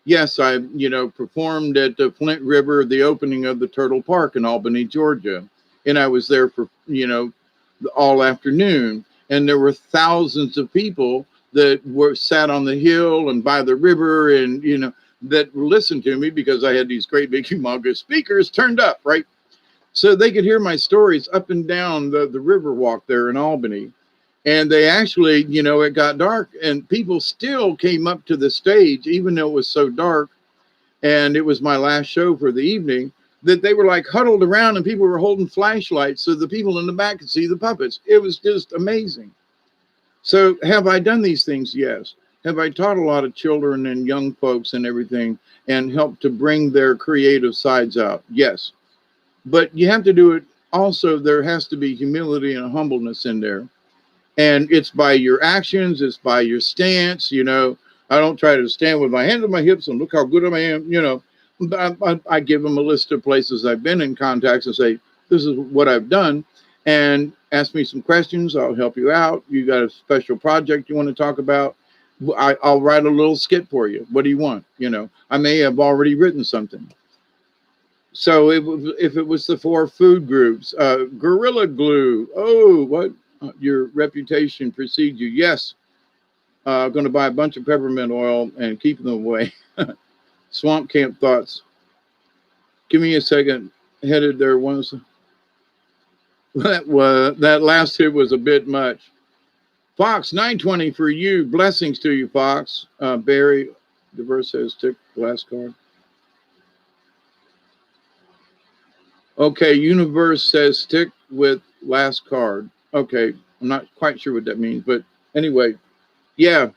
S1: Yes, I, performed at the Flint River, the opening of the Turtle Park in Albany, Georgia. And I was there for, all afternoon. And there were thousands of people that were sat on the hill and by the river, and, that listened to me because I had these great big humongous speakers turned up, right? So they could hear my stories up and down the river walk there in Albany. And they actually, it got dark and people still came up to the stage, even though it was so dark. And it was my last show for the evening, that they were like huddled around and people were holding flashlights so the people in the back could see the puppets. It was just amazing. So have I done these things? Yes. Have I taught a lot of children and young folks and everything and helped to bring their creative sides out? Yes. But you have to do it also. There has to be humility and humbleness in there. And it's by your actions, it's by your stance. I don't try to stand with my hands on my hips and look how good I am. I give them a list of places I've been in contacts and say, this is what I've done, and ask me some questions. I'll help you out. You got a special project you want to talk about, I'll write a little skit for you. What do you want? I may have already written something. So if it was the 4 food groups, Gorilla Glue. Oh, what? Your reputation precedes you. Yes. Going to buy a bunch of peppermint oil and keep them away. Swamp Camp Thoughts. Give me a second. Headed there once. That last hit was a bit much. Fox 920 for you. Blessings to you, Fox. Barry, the verse says tick last card. Okay, Universe says stick with last card. Okay, I'm not quite sure what that means, but anyway, yeah,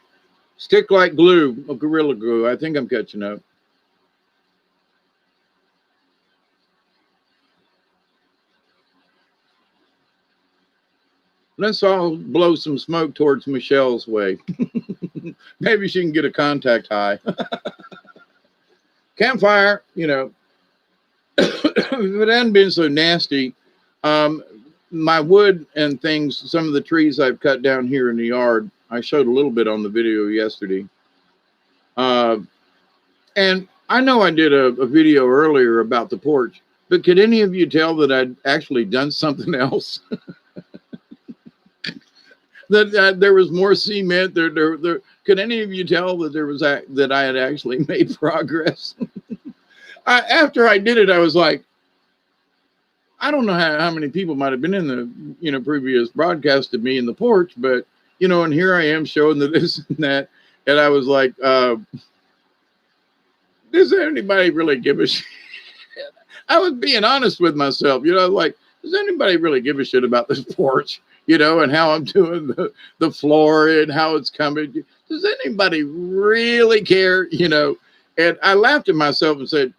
S1: stick like glue, Gorilla Glue. I think I'm catching up. Let's all blow some smoke towards Michelle's way. Maybe she can get a contact high. Campfire, if it hadn't been so nasty, my wood and things, some of the trees I've cut down here in the yard, I showed a little bit on the video yesterday. And I know I did a video earlier about the porch, but could any of you tell that I'd actually done something else? that there was more cement there. Could any of you tell that that I had actually made progress? After I did it, I was like, I don't know how many people might have been in the, previous broadcast of me in the porch, but, and here I am showing the this and that. And I was like, does anybody really give a shit? I was being honest with myself, like, does anybody really give a shit about this porch, and how I'm doing the floor and how it's coming? Does anybody really care, And I laughed at myself and said,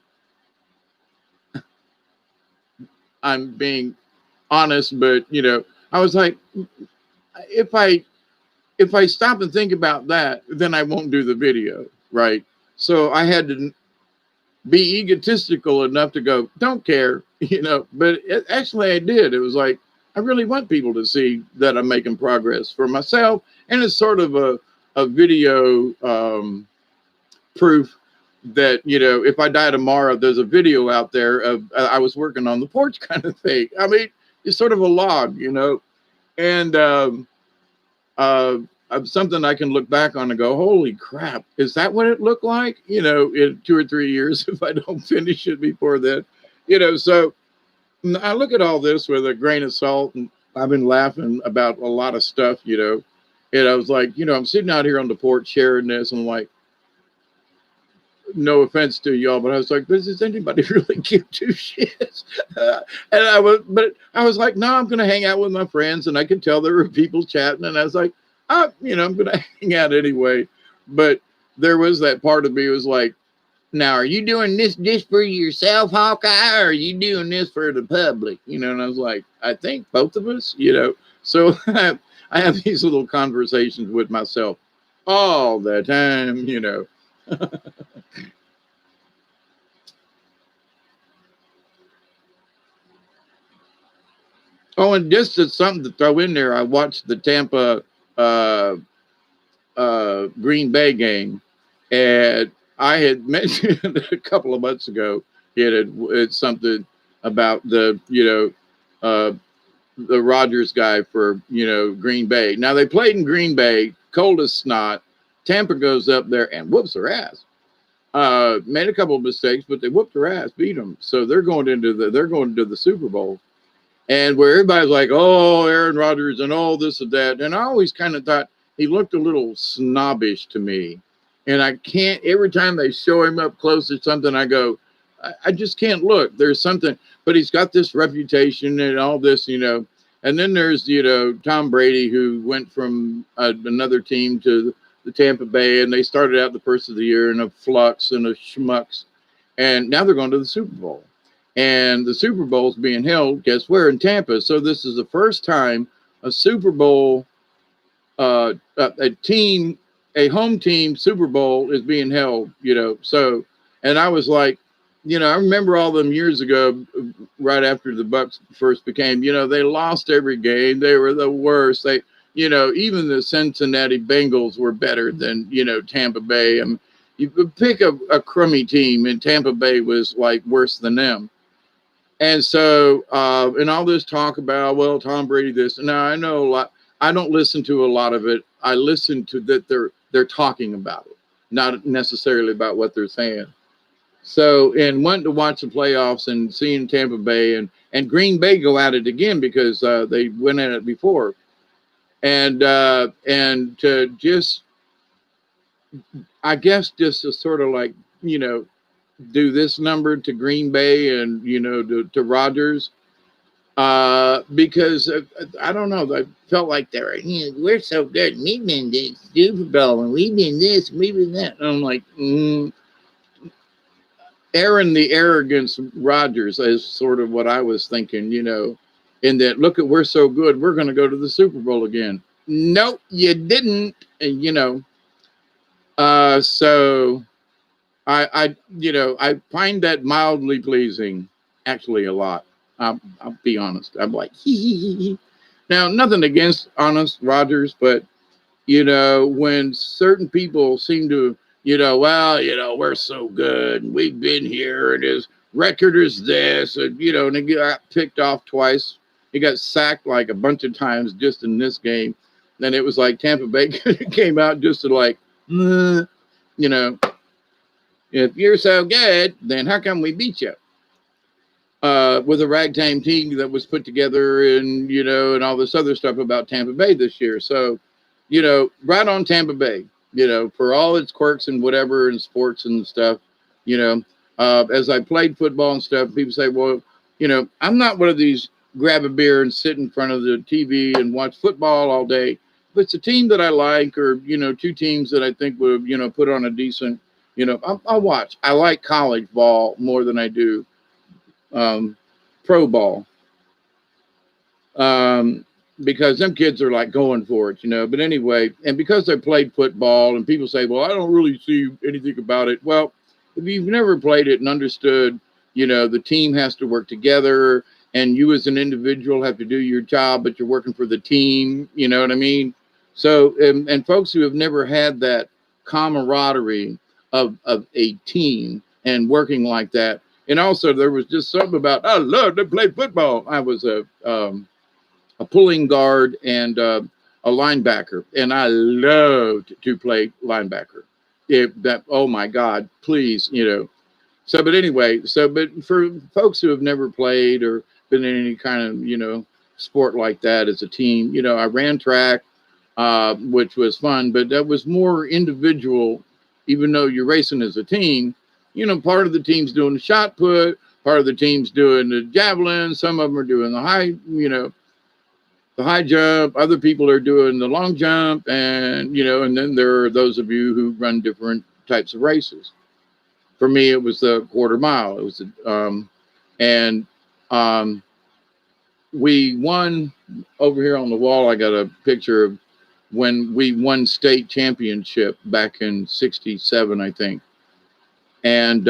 S1: I'm being honest, but, I was like, if I stop and think about that, then I won't do the video, right? So I had to be egotistical enough to go, don't care, but actually I did. It was like, I really want people to see that I'm making progress for myself. And it's sort of a video proof that, if I die tomorrow, there's a video out there of I was working on the porch kind of thing. I mean, it's sort of a log, and something I can look back on and go, holy crap, is that what it looked like? In 2 or 3 years, if I don't finish it before then, so I look at all this with a grain of salt, and I've been laughing about a lot of stuff, and I was like, I'm sitting out here on the porch sharing this, and I'm like, no offense to y'all, but I was like, does anybody really give two shits? And I was like, no, I'm going to hang out with my friends. And I could tell there were people chatting. And I was like, I'm going to hang out anyway. But there was that part of me was like, now, are you doing this just for yourself, Hawkeye, or are you doing this for the public? And I was like, I think both of us, So I have these little conversations with myself all the time, Oh, and just as something to throw in there, I watched the Tampa Green Bay game, and I had mentioned a couple of months ago it's something about the the Rodgers guy for Green Bay. Now they played in Green Bay, cold as snot. Tampa goes up there and whoops their ass. Made a couple of mistakes, but they whooped their ass, beat them. So they're going into the Super Bowl. And where everybody's like, oh, Aaron Rodgers and all this and that. And I always kind of thought he looked a little snobbish to me. And I can't, every time they show him up close or something, I go, I just can't look. There's something, but he's got this reputation and all this, And then there's, Tom Brady, who went from another team to the Tampa Bay, and they started out the first of the year in a flux and a schmucks. And now they're going to the Super Bowl. And the Super Bowl is being held, guess where? In Tampa. So this is the first time a Super Bowl, a home team Super Bowl is being held, So, and I was like, I remember all them years ago, right after the Bucks first became, they lost every game. They were the worst. They, even the Cincinnati Bengals were better than, Tampa Bay. And you could pick a crummy team, and Tampa Bay was like worse than them. And so, and all this talk about, well, Tom Brady, this. Now I know a lot. I don't listen to a lot of it. I listen to that they're talking about it, not necessarily about what they're saying. So, and wanting to watch the playoffs and seeing Tampa Bay and Green Bay go at it again because they went at it before, and to just, I guess, just to sort of like do this number to Green Bay and to Rodgers, because I don't know, I felt like we're so good. We've been this Super Bowl and we've been this, we've been that. And I'm like, Aaron the Arrogance Rodgers is sort of what I was thinking, in that, look, we're so good, we're going to go to the Super Bowl again. Nope, you didn't. And, so I find that mildly pleasing, actually, a lot. I'll be honest. I'm like, Now, nothing against honest Rodgers, but when certain people seem to, well, we're so good, and we've been here, and his record is this, and and he got picked off twice. He got sacked like a bunch of times just in this game. Then it was like Tampa Bay came out just to like, if you're so good, then how come we beat you? with a ragtime team that was put together, and and all this other stuff about Tampa Bay this year. So, right on Tampa Bay, for all its quirks and whatever and sports and stuff. You know, as I played football and stuff, people say, well, I'm not one of these grab a beer and sit in front of the TV and watch football all day. If it's a team that I like, or two teams that I think would put on a decent, I'll watch. I like college ball more than I do um, pro ball, um, because them kids are like going for it. But anyway, and because I played football, and people say, well, I don't really see anything about it. Well, if you've never played it and understood, the team has to work together, and you as an individual have to do your job, but you're working for the team. You know what I mean? So, and folks who have never had that camaraderie of a team and working like that. And also, there was just something about I love to play football. I was a pulling guard and a linebacker, and I loved to play linebacker. Oh my God, please. So, but anyway, but for folks who have never played or been in any kind of sport like that as a team, I ran track, which was fun, but that was more individual. Even though you're racing as a team, part of the team's doing the shot put, part of the team's doing the javelin, some of them are doing the high jump, other people are doing the long jump, and then there are those of you who run different types of races. For me, it was the quarter mile. It was and um, we won over here on the wall. I got a picture of when we won state championship back in '67, I think. And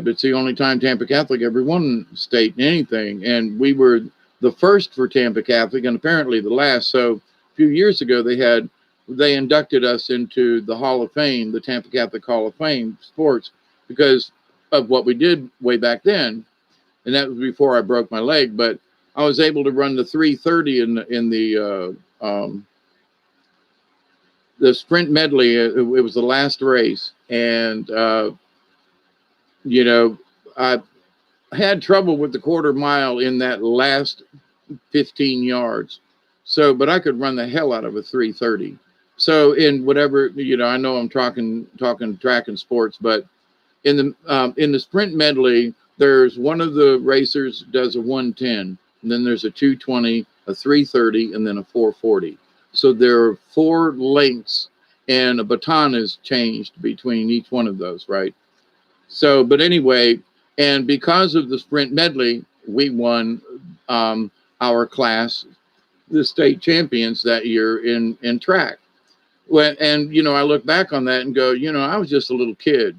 S1: it's the only time Tampa Catholic ever won state in anything. And we were the first for Tampa Catholic, and apparently the last. So a few years ago, they inducted us into the Hall of Fame, the Tampa Catholic Hall of Fame sports, because of what we did way back then. And that was before I broke my leg. But I was able to run the 3:30 in the sprint medley. It was the last race, and I had trouble with the quarter mile in that last 15 yards. So, but I could run the hell out of a 3:30. So in whatever, I know I'm talking track and sports, but in the sprint medley, there's one of the racers does a 110, and then there's a 220, a 3:30, and then a 4:40. So there are 4 lengths, and a baton is changed between each one of those, right? So, but anyway, and because of the sprint medley, we won our class, the state champions that year in track. And I look back on that and go, I was just a little kid,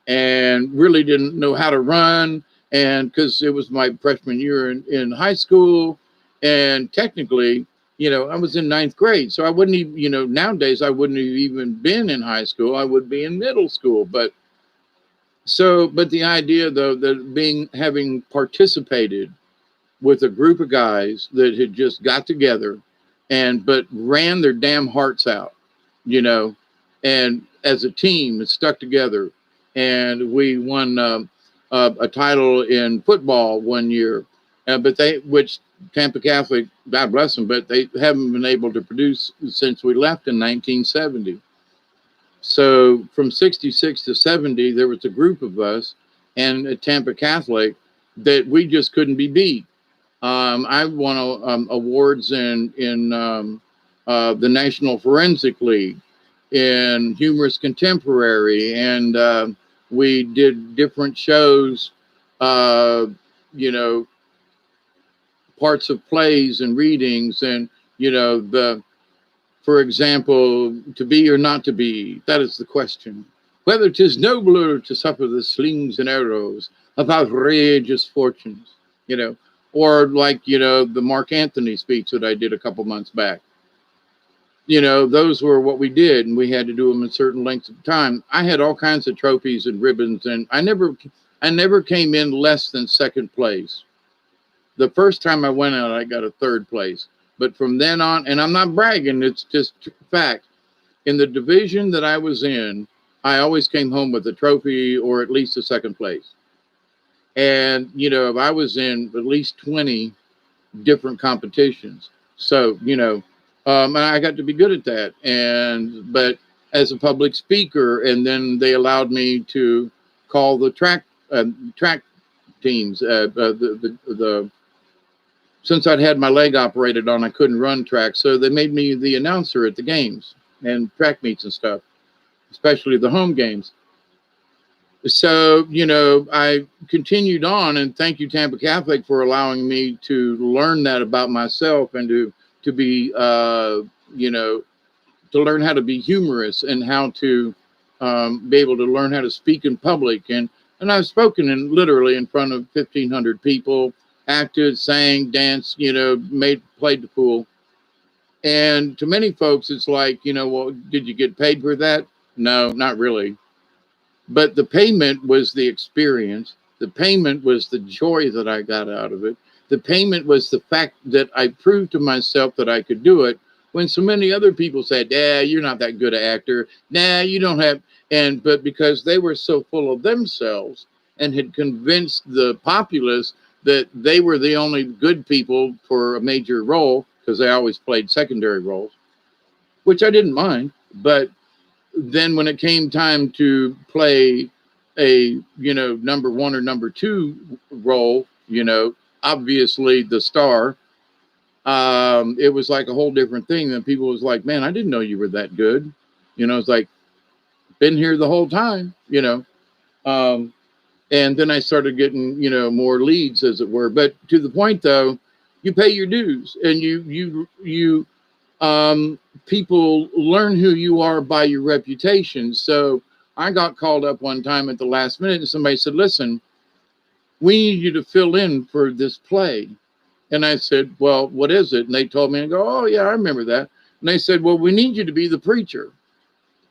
S1: and really didn't know how to run, and because it was my freshman year in high school, and technically, I was in 9th grade, so I wouldn't even, nowadays I wouldn't have even been in high school. I would be in middle school, but the idea though that having participated with a group of guys that had just got together but ran their damn hearts out, and as a team and stuck together, and we won a title in football one year, which Tampa Catholic, God bless them, but they haven't been able to produce since we left in 1970. So from 66 to 70, there was a group of us and at Tampa Catholic that we just couldn't be beat. I won awards in the National Forensic League, in Humorous Contemporary, and we did different shows, you know, parts of plays and readings, and for example, to be or not to be, that is the question. Whether 'tis nobler to suffer the slings and arrows of outrageous fortunes, or like, the Mark Anthony speech that I did a couple months back. Those were what we did, and we had to do them in certain lengths of time. I had all kinds of trophies and ribbons, and I never came in less than second place. The first time I went out, I got a third place. But from then on, and I'm not bragging, it's just fact. In the division that I was in, I always came home with a trophy or at least a second place. And, I was in at least 20 different competitions. So, I got to be good at that. But as a public speaker, and then they allowed me to call the track teams. Since I'd had my leg operated on, I couldn't run track. So they made me the announcer at the games and track meets and stuff, especially the home games. So, I continued on, and thank you, Tampa Catholic, for allowing me to learn that about myself and to be, to learn how to be humorous and how to be able to learn how to speak in public. And I've spoken literally in front of 1,500 people, acted, sang, danced, played the pool. And to many folks, it's like, well, did you get paid for that? No, not really. But the payment was the experience. The payment was the joy that I got out of it. The payment was the fact that I proved to myself that I could do it when so many other people said, "Yeah, you're not that good an actor. Nah, you don't have." But because they were so full of themselves and had convinced the populace that they were the only good people for a major role, because they always played secondary roles, which I didn't mind. But then when it came time to play a number one or number two role, obviously the star, it was like a whole different thing. And people was like, "Man, I didn't know you were that good." It's like, been here the whole time. And then I started getting more leads, as it were. But to the point, though, you pay your dues, and people learn who you are by your reputation. So I got called up one time at the last minute, and somebody said, "Listen, we need you to fill in for this play." And I said, "Well, what is it?" And they told me, and I go, "Oh, yeah, I remember that." And they said, "Well, we need you to be the preacher."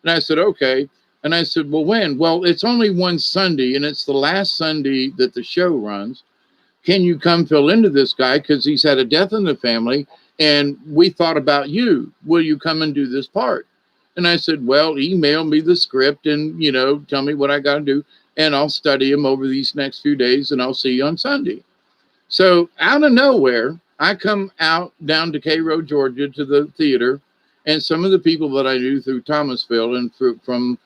S1: And I said, "Okay." And I said, "Well, when?" "Well, it's only one Sunday, and it's the last Sunday that the show runs. Can you come fill into this guy? Because he's had a death in the family, and we thought about you. Will you come and do this part?" And I said, "Well, email me the script and, tell me what I got to do, and I'll study him over these next few days, and I'll see you on Sunday." So out of nowhere, I come out down to Cairo, Georgia, to the theater, and some of the people that I knew through Thomasville and from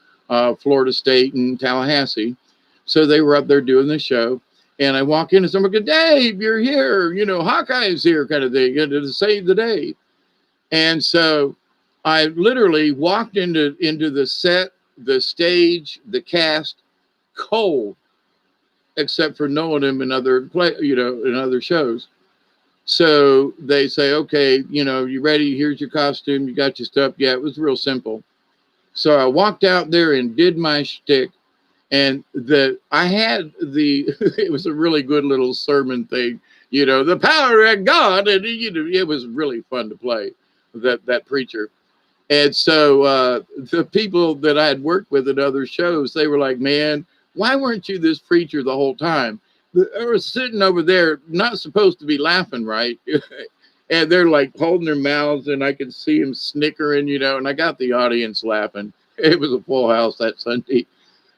S1: Florida State and Tallahassee, so they were up there doing the show. And I walk in and someone goes, "Dave, you're here. Hawkeye's here," kind of thing, to save the day. And so I literally walked into the set, the stage, the cast, cold, except for knowing him in other in other shows. So they say, "Okay, you ready? Here's your costume. You got your stuff." Yeah, it was real simple. So I walked out there and did my shtick. And I had it was a really good little sermon thing, the power of God. And, it was really fun to play that preacher. And so the people that I had worked with in other shows, they were like, "Man, why weren't you this preacher the whole time?" I was sitting over there, not supposed to be laughing, right? And they're like holding their mouths, and I could see them snickering, and I got the audience laughing. It was a full house that Sunday.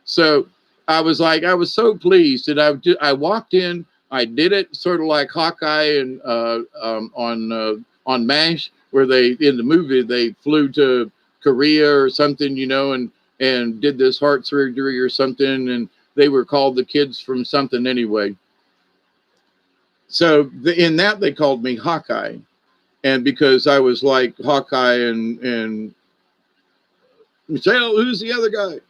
S1: So I was so pleased, and I walked in. I did it sort of like Hawkeye and on MASH, where they in the movie they flew to Korea or something, and did this heart surgery or something, and they were called the kids from something anyway. So in that they called me Hawkeye, and because I was like Hawkeye and Michelle, who's the other guy?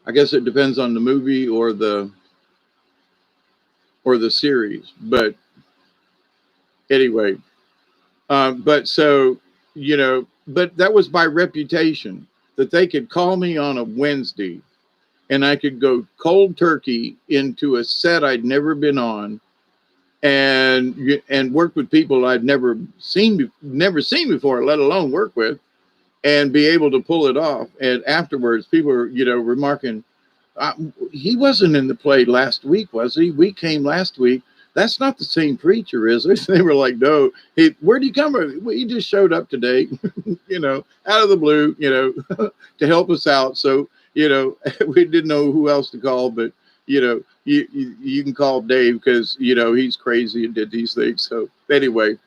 S1: I guess it depends on the movie or the series, but anyway, but so but that was my reputation, that they could call me on a Wednesday, and I could go cold turkey into a set I'd never been on, and work with people I'd never seen before, let alone work with, and be able to pull it off. And afterwards, people were remarking, "He wasn't in the play last week, was he? We came last week. That's not the same preacher, is it?" They were like, "No. Where'd he come from? Well, he just showed up today, out of the blue, to help us out." So you know, we didn't know who else to call, but you know, you can call Dave because you know he's crazy and did these things. So anyway,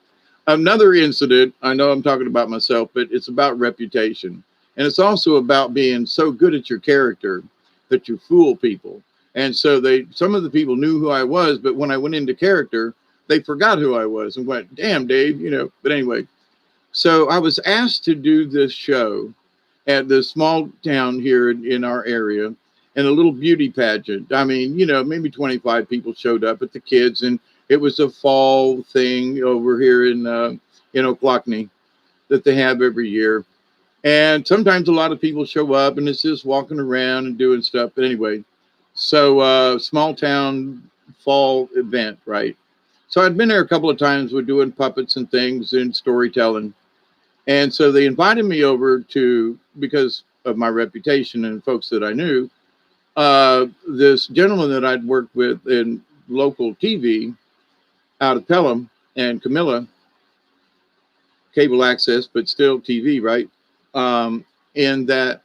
S1: another incident. I know I'm talking about myself, but it's about reputation, and it's also about being so good at your character that you fool people. And so some of the people knew who I was, but when I went into character, they forgot who I was and went, "Damn, Dave," you know. But anyway, so I was asked to do this show at the small town here in our area and a little beauty pageant. I mean, you know, maybe 25 people showed up at the kids, and it was a fall thing over here in Ocklackney that they have every year. And sometimes a lot of people show up and it's just walking around and doing stuff. But anyway, so small town fall event, right? So I'd been there a couple of times. We're doing puppets and things and storytelling. And so they invited me over to, because of my reputation and folks that I knew, this gentleman that I'd worked with in local TV out of Pelham and Camilla, cable access, but still TV, right? And that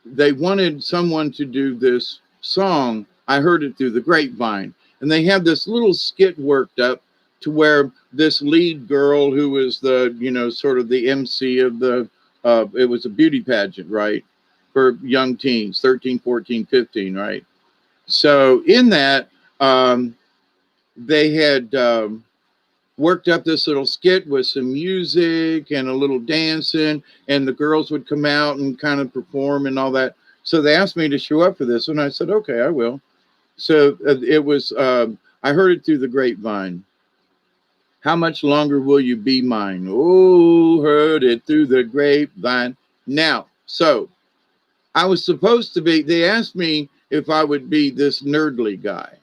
S1: they wanted someone to do this song. I heard it through the grapevine. And they had this little skit worked up to where this lead girl who was the, you know, sort of the MC of it was a beauty pageant, right? For young teens, 13, 14, 15, right? So in that, they had worked up this little skit with some music and a little dancing, and the girls would come out and kind of perform and all that. So they asked me to show up for this, and I said, okay, I will. So it was, I heard it through the grapevine. How much longer will you be mine? Oh, heard it through the grapevine. Now, so I was supposed to be, they asked me if I would be this nerdly guy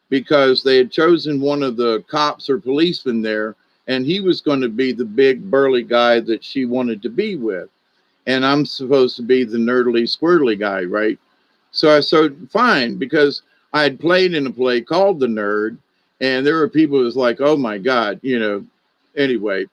S1: because they had chosen one of the cops or policemen there, and he was going to be the big burly guy that she wanted to be with. And I'm supposed to be the nerdly, squirrely guy, right? So I said, fine, because I had played in a play called The Nerd, and there were people who was like, oh my God, you know. Anyway,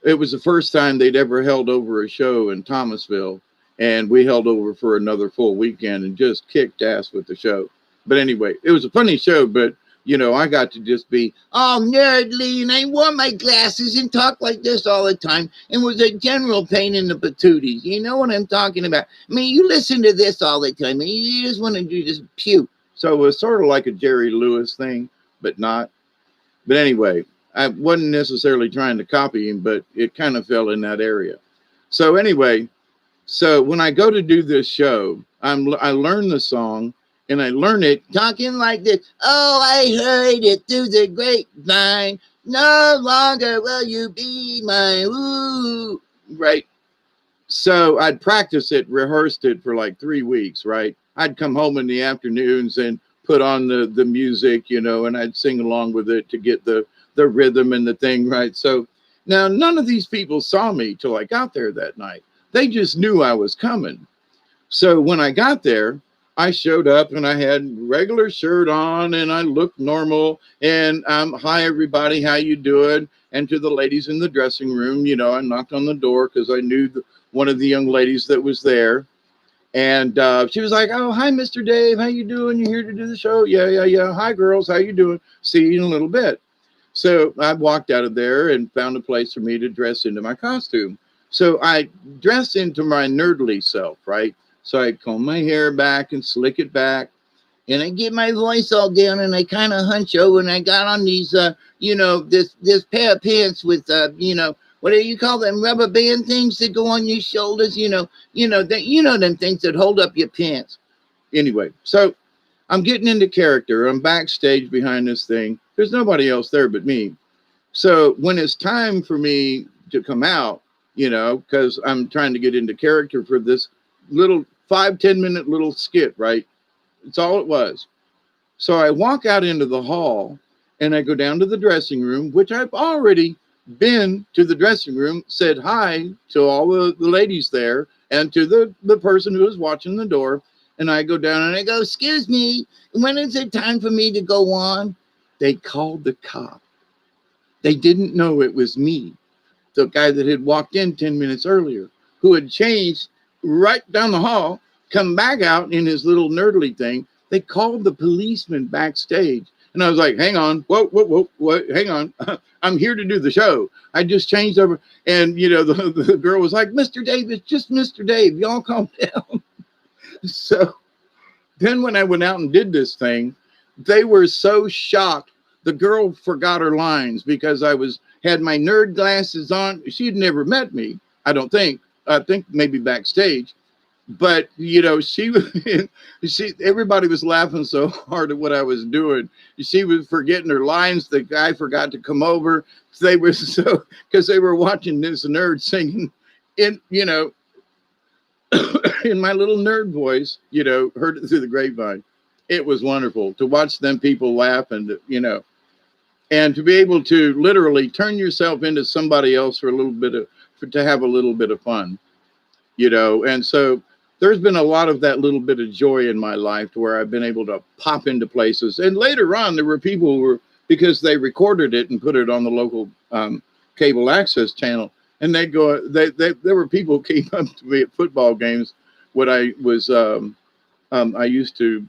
S1: it was the first time they'd ever held over a show in Thomasville, and we held over for another full weekend and just kicked ass with the show. But anyway, it was a funny show, but you know, I got to just be all nerdly, and I wore my glasses and talked like this all the time and was a general pain in the patooties. You know what I'm talking about? I mean, you listen to this all the time and you just want to do this pew. So it was sort of like a Jerry Lewis thing, but not. But anyway, I wasn't necessarily trying to copy him, but it kind of fell in that area. So anyway, so when I go to do this show, I learn the song and I learn it talking like this. Oh, I heard it through the grapevine. No longer will you be mine. Ooh, right. So I'd practice it, rehearsed it for like 3 weeks, right? I'd come home in the afternoons and put on the music, you know, and I'd sing along with it to get the rhythm and the thing, right? So now none of these people saw me till I got there that night. They just knew I was coming. So when I got there, I showed up and I had regular shirt on and I looked normal and hi everybody, how you doing? And to the ladies in the dressing room, you know, I knocked on the door because I knew one of the young ladies that was there. And she was like, oh, hi, Mr. Dave. How you doing? You here to do the show? Yeah, yeah, yeah. Hi, girls. How you doing? See you in a little bit. So I walked out of there and found a place for me to dress into my costume. So I dressed into my nerdly self, right? So I comb my hair back and slick it back. And I get my voice all down and I kind of hunch over and I got on these, you know, this pair of pants with, you know, what do you call them? Rubber band things that go on your shoulders, you know, them things that hold up your pants. Anyway, so I'm getting into character. I'm backstage behind this thing. There's nobody else there but me. So when it's time for me to come out, you know, because I'm trying to get into character for this little 5-10 minute little skit, right? It's all it was. So I walk out into the hall and I go down to the dressing room, which I've already been to the dressing room, said hi to all the ladies there and to the person who was watching the door. And I go down and I go, excuse me, when is it time for me to go on? They called the cop. They didn't know it was me, the guy that had walked in 10 minutes earlier, who had changed right down the hall, come back out in his little nerdly thing. They called the policeman backstage. And I was like, hang on, whoa, hang on. I'm here to do the show. I just changed over. And, the girl was like, Mr. Dave, it's just Mr. Dave. Y'all calm down. So then when I went out and did this thing, they were so shocked. The girl forgot her lines because had my nerd glasses on. She had never met me, I don't think. I think maybe backstage. But everybody was laughing so hard at what I was doing. She was forgetting her lines. The guy forgot to come over. They were because they were watching this nerd singing in in my little nerd voice, heard it through the grapevine. It was wonderful to watch them people laugh and to be able to literally turn yourself into somebody else for to have a little bit of fun, and so there's been a lot of that little bit of joy in my life to where I've been able to pop into places. And later on, there were people because they recorded it and put it on the local cable access channel. And there were people who came up to me at football games when I used to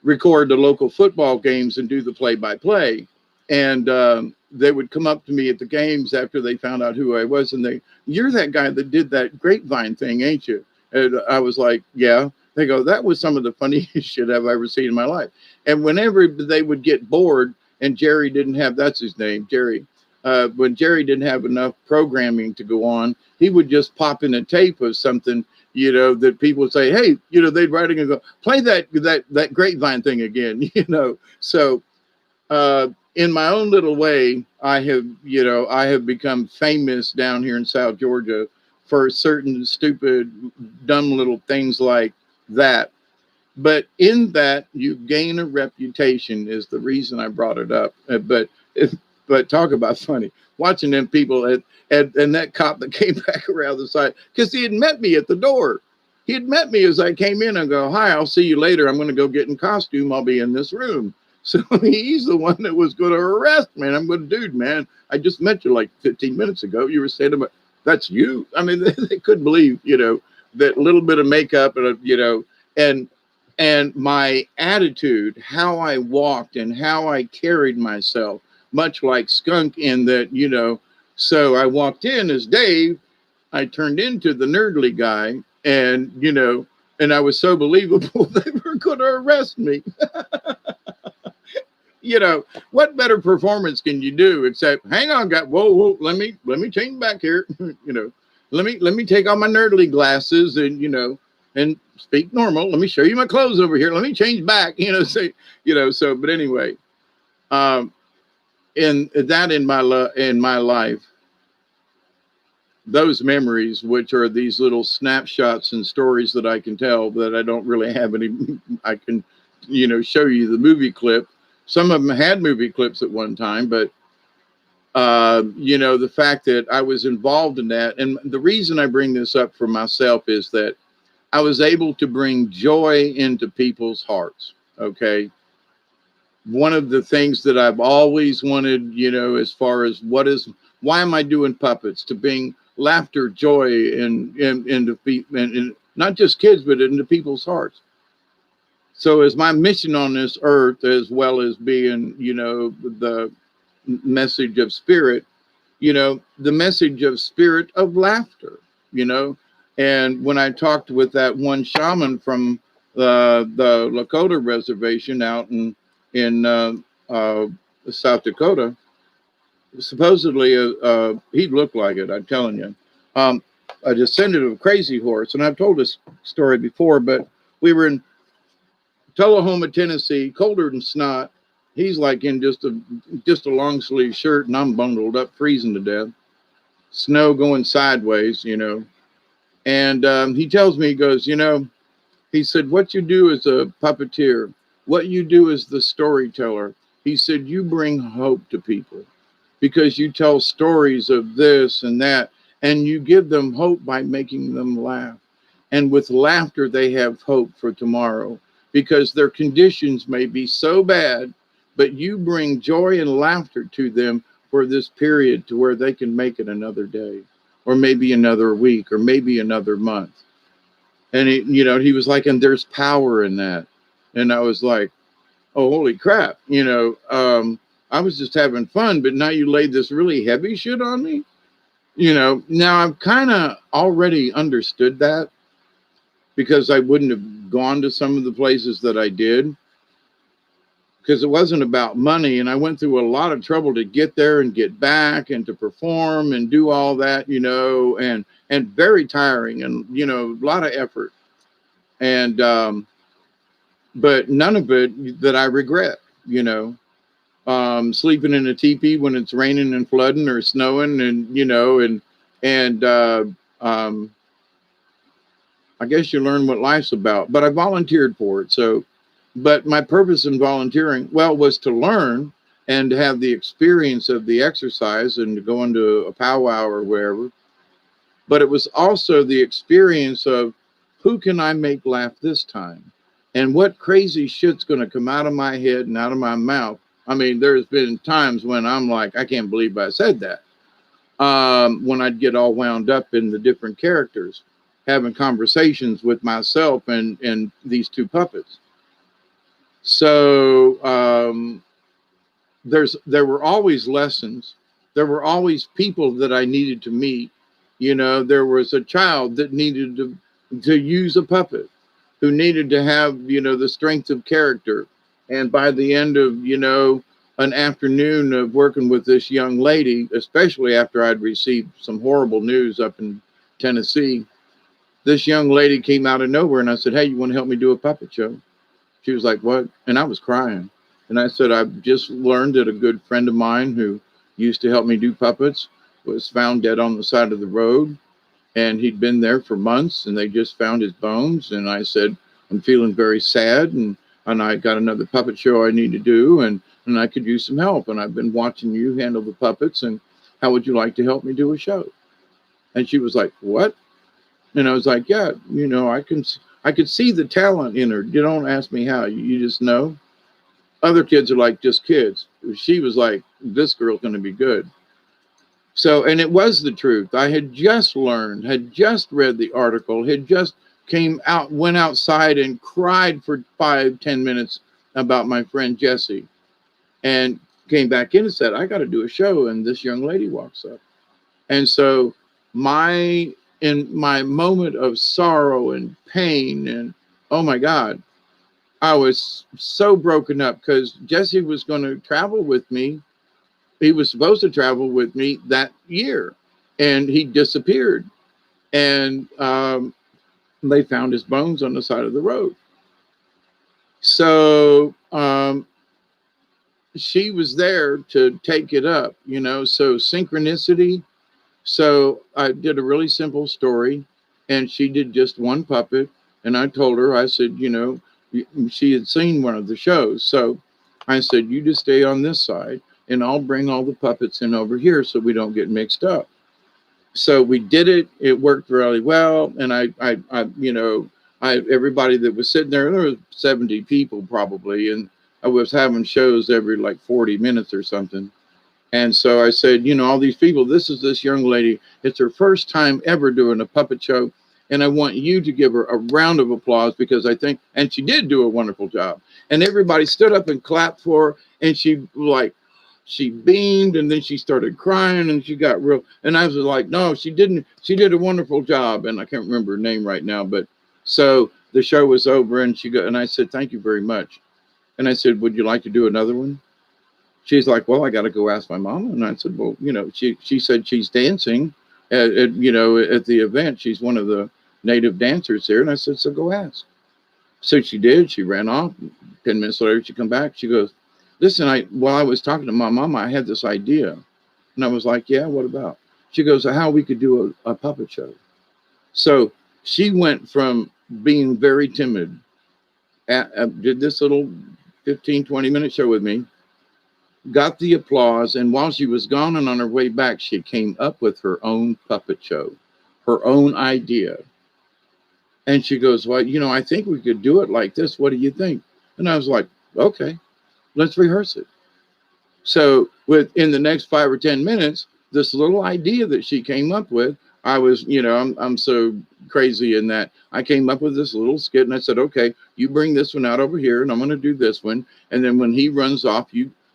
S1: record the local football games and do the play-by-play. And they would come up to me at the games after they found out who I was. And you're that guy that did that grapevine thing, ain't you? And I was like, yeah. They go, that was some of the funniest shit I've ever seen in my life. And whenever they would get bored and Jerry didn't have, that's his name, Jerry. When Jerry didn't have enough programming to go on, he would just pop in a tape of something, that people would say, hey, they'd write it and go, play that grapevine thing again, So in my own little way, I have become famous down here in South Georgia for certain stupid, dumb little things like that. But in that, you gain a reputation is the reason I brought it up. But talk about funny. Watching them people and that cop that came back around the side, because he had met me at the door. He had met me as I came in and go, hi, I'll see you later. I'm going to go get in costume. I'll be in this room. So he's the one that was going to arrest me. And I'm going, dude, man, I just met you like 15 minutes ago. You were saying about, that's you. I mean, they couldn't believe, that little bit of makeup and my attitude, how I walked and how I carried myself, much like Skunk in that, so I walked in as Dave, I turned into the nerdly guy and, and I was so believable they were going to arrest me. What better performance can you do except hang on, whoa, let me change back here. Let me take off my nerdly glasses and speak normal. Let me show you my clothes over here. Let me change back, but anyway, in my life, those memories, which are these little snapshots and stories that I can tell that I don't really have any, I can, show you the movie clip. Some of them had movie clips at one time, but, the fact that I was involved in that. And the reason I bring this up for myself is that I was able to bring joy into people's hearts. Okay. One of the things that I've always wanted, as far as why am I doing puppets? To bring laughter, joy, into people, and not just kids, but into people's hearts. So as my mission on this earth, as well as being, the message of spirit, the message of spirit of laughter, and when I talked with that one shaman from the Lakota reservation out in South Dakota, supposedly he looked like it. I'm telling you, a descendant of a crazy horse. And I've told this story before, but we were in Tullahoma, Tennessee, colder than snot. He's like in just a long sleeve shirt, and I'm bundled up, freezing to death. Snow going sideways, And he tells me, he goes, he said, what you do as a puppeteer, what you do as the storyteller, he said, you bring hope to people because you tell stories of this and that, and you give them hope by making them laugh. And with laughter, they have hope for tomorrow because their conditions may be so bad, but you bring joy and laughter to them for this period to where they can make it another day. or maybe another week, or maybe another month. And he was like, and there's power in that. And I was like, oh, holy crap. I was just having fun, but now you laid this really heavy shit on me. Now I've kind of already understood that, because I wouldn't have gone to some of the places that I did, because it wasn't about money. And I went through a lot of trouble to get there and get back and to perform and do all that, and very tiring, and, a lot of effort. And, but none of it that I regret, sleeping in a teepee when it's raining and flooding or snowing, and I guess you learn what life's about. But I volunteered for it. So, but my purpose in volunteering, well, was to learn and to have the experience of the exercise and to go into a powwow or wherever. But it was also the experience of, who can I make laugh this time? And what crazy shit's going to come out of my head and out of my mouth? I mean, there's been times when I'm like, I can't believe I said that. When I'd get all wound up in the different characters, having conversations with myself and these two puppets. So there were always lessons. There were always people that I needed to meet. There was a child that needed to use a puppet, who needed to have, the strength of character. And by the end of, an afternoon of working with this young lady, especially after I'd received some horrible news up in Tennessee, this young lady came out of nowhere, and I said, hey, you want to help me do a puppet show? She was like, what? And I was crying. And I said, I've just learned that a good friend of mine who used to help me do puppets was found dead on the side of the road. And he'd been there for months, and they just found his bones. And I said, I'm feeling very sad, and I got another puppet show I need to do, and I could use some help. And I've been watching you handle the puppets, and how would you like to help me do a show? And she was like, what? And I was like, yeah, I could see the talent in her. You don't ask me how, you just know. Other kids are like, just kids. She was like, this girl's going to be good. So, and it was the truth. I had just learned, had just read the article, had just went outside and cried for 5-10 minutes about my friend Jesse, and came back in and said, I got to do a show. And this young lady walks up. And so in my moment of sorrow and pain, and oh my God, I was so broken up, because Jesse was going to travel with me. He was supposed to travel with me that year, and he disappeared. And they found his bones on the side of the road. So she was there to take it up, so synchronicity. So I did a really simple story, and she did just one puppet. And I told her, I said, she had seen one of the shows. So I said, you just stay on this side, and I'll bring all the puppets in over here so we don't get mixed up. So we did it. It worked really well. And everybody that was sitting there was 70 people probably. And I was having shows every like 40 minutes or something. And so I said, all these people, this is this young lady. It's her first time ever doing a puppet show. And I want you to give her a round of applause, because I think, and she did do a wonderful job. And everybody stood up and clapped for her. And she beamed, and then she started crying, and she got real. And I was like, no, she didn't. She did a wonderful job. And I can't remember her name right now. But so the show was over, and and I said, thank you very much. And I said, would you like to do another one? She's like, well, I got to go ask my mom. And I said, well, she said she's dancing at the event. She's one of the native dancers there. And I said, so go ask. So she did. She ran off. 10 minutes later, she come back. She goes, listen, while I was talking to my mom, I had this idea. And I was like, yeah, what about? She goes, how we could do a puppet show. So she went from being very timid, did this little 15, 20-minute show with me, got the applause. And while she was gone and on her way back, she came up with her own puppet show, her own idea. And she goes, well, I think we could do it like this. What do you think? And I was like, okay, let's rehearse it. So within the next 5 or 10 minutes, this little idea that she came up with. I was, I'm so crazy in that I came up with this little skit, and I said, okay, you bring this one out over here, and I'm going to do this one. And then when he runs off,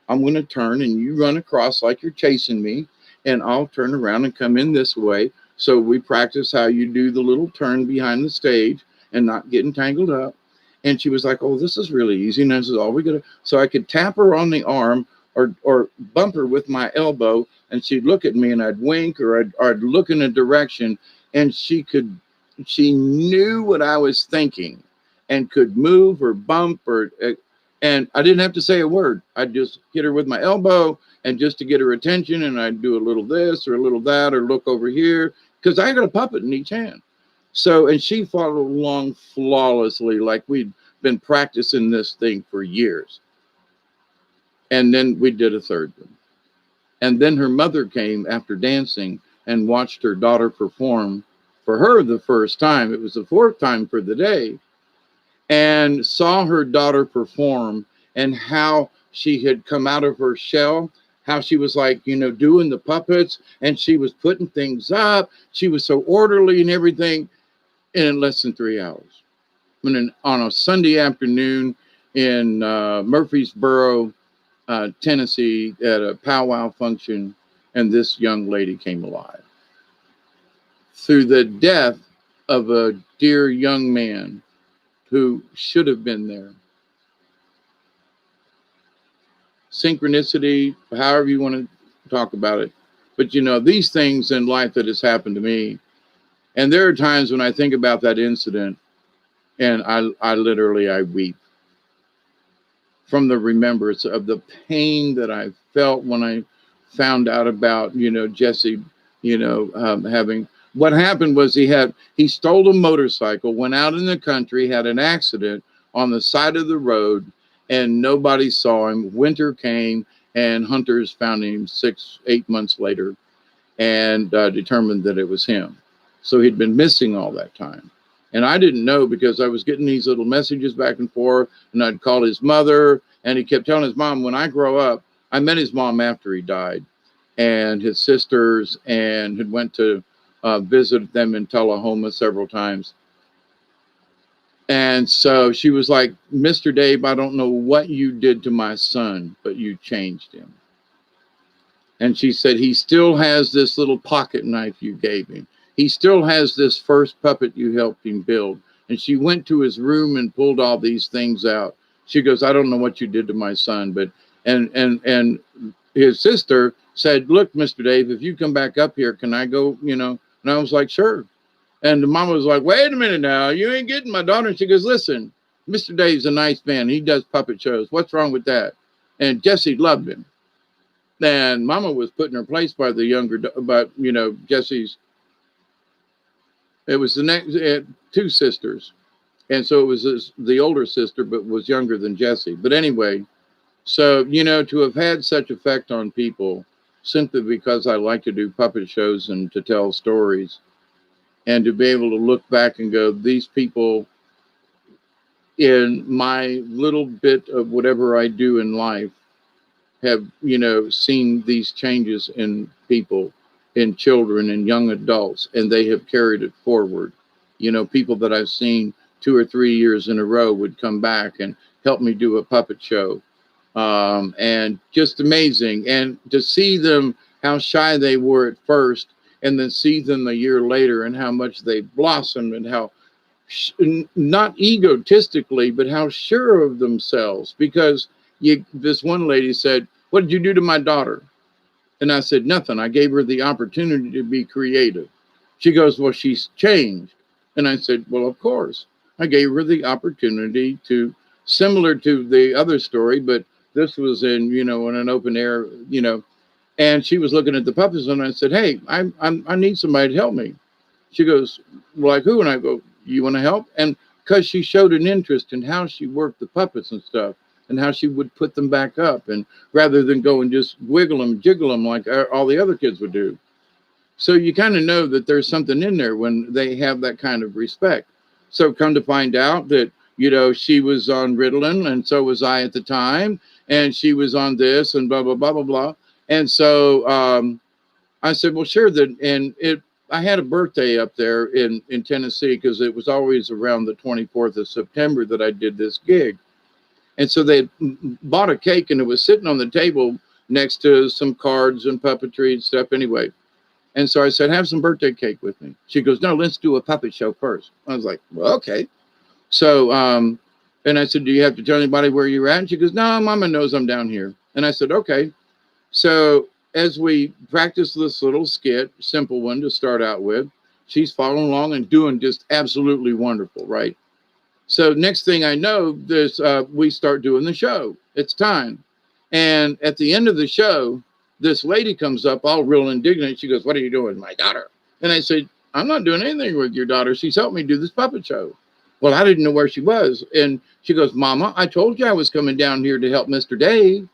S1: I'm going to turn and you run across like you're chasing me, and I'll turn around and come in this way. So we practice how you do the little turn behind the stage and not getting tangled up. And she was like, oh, this is really easy. And this is all we got to. So I could tap her on the arm or bump her with my elbow, and she'd look at me and I'd wink or I'd look in a direction, and she knew what I was thinking and could move or bump and I didn't have to say a word. I'd just hit her with my elbow and just to get her attention, and I'd do a little this or a little that or look over here because I got a puppet in each hand. So, and she followed along flawlessly like we'd been practicing this thing for years. And then we did a third one. And then her mother came after dancing and watched her daughter perform for her the first time. It was the fourth time for the day. And saw her daughter perform and how she had come out of her shell, how she was like, doing the puppets, and she was putting things up. She was so orderly and everything in less than 3 hours. And then on a Sunday afternoon in Murfreesboro, Tennessee, at a powwow function, and this young lady came alive through the death of a dear young man who should have been there. Synchronicity, however you want to talk about it. But these things in life that has happened to me, and there are times when I think about that incident and I literally weep from the remembrance of the pain that I felt when I found out about, Jesse, having. What happened was he stole a motorcycle, went out in the country, had an accident on the side of the road, and nobody saw him. Winter came, and hunters found him 6-8 months later and determined that it was him. So he'd been missing all that time. And I didn't know because I was getting these little messages back and forth, and I'd call his mother, and he kept telling his mom, when I grow up, I met his mom after he died, and his sisters, and had went to visit them in Tullahoma several times. And so she was like, Mr. Dave, I don't know what you did to my son, but you changed him. And she said, he still has this little pocket knife you gave him. He still has this first puppet you helped him build. And she went to his room and pulled all these things out. She goes, I don't know what you did to my son, but, and his sister said, look, Mr. Dave, if you come back up here, can I go, And I was like, sure. And the mama was like, wait a minute now, you ain't getting my daughter. And she goes, listen, Mr. Dave's a nice man. He does puppet shows. What's wrong with that? And Jesse loved him. And mama was put in her place by the younger, but Jesse's, it was the next, two sisters. And so it was the older sister, but was younger than Jesse. But anyway, so, to have had such effect on people simply because I like to do puppet shows and to tell stories, and to be able to look back and go, these people in my little bit of whatever I do in life have, seen these changes in people, in children and young adults, and they have carried it forward. People that I've seen 2 or 3 years in a row would come back and help me do a puppet show. And just amazing. And to see them, how shy they were at first, and then see them a year later and how much they blossomed and how, not egotistically, but how sure of themselves. Because this one lady said, what did you do to my daughter? And I said, nothing. I gave her the opportunity to be creative. She goes, well, she's changed. And I said, well, of course. I gave her the opportunity to, similar to the other story, but this was in, in an open air, and she was looking at the puppets, and I said, hey, I need somebody to help me. She goes, well, like who? And I go, you want to help? And because she showed an interest in how she worked the puppets and stuff, and how she would put them back up, and rather than go and just wiggle them, jiggle them like all the other kids would do. So you kind of know that there's something in there when they have that kind of respect. So come to find out that, she was on Ritalin, and so was I at the time, and she was on this and blah, blah, blah, blah, blah. And so I said, well, sure. Then, and I had a birthday up there in Tennessee because it was always around the 24th of September that I did this gig. And so they bought a cake and it was sitting on the table next to some cards and puppetry and stuff anyway. And so I said, have some birthday cake with me. She goes, no, let's do a puppet show first. I was like, well, okay. So, and I said, do you have to tell anybody where you're at? And she goes, no, Mama knows I'm down here. And I said, okay. So as we practice this little skit, simple one to start out with, she's following along and doing just absolutely wonderful, right? So next thing I know, we start doing the show. It's time. And at the end of the show, this lady comes up all real indignant. She goes, what are you doing, my daughter? And I said, I'm not doing anything with your daughter. She's helped me do this puppet show. Well, I didn't know where she was. And she goes, Mama, I told you I was coming down here to help Mr. Dave.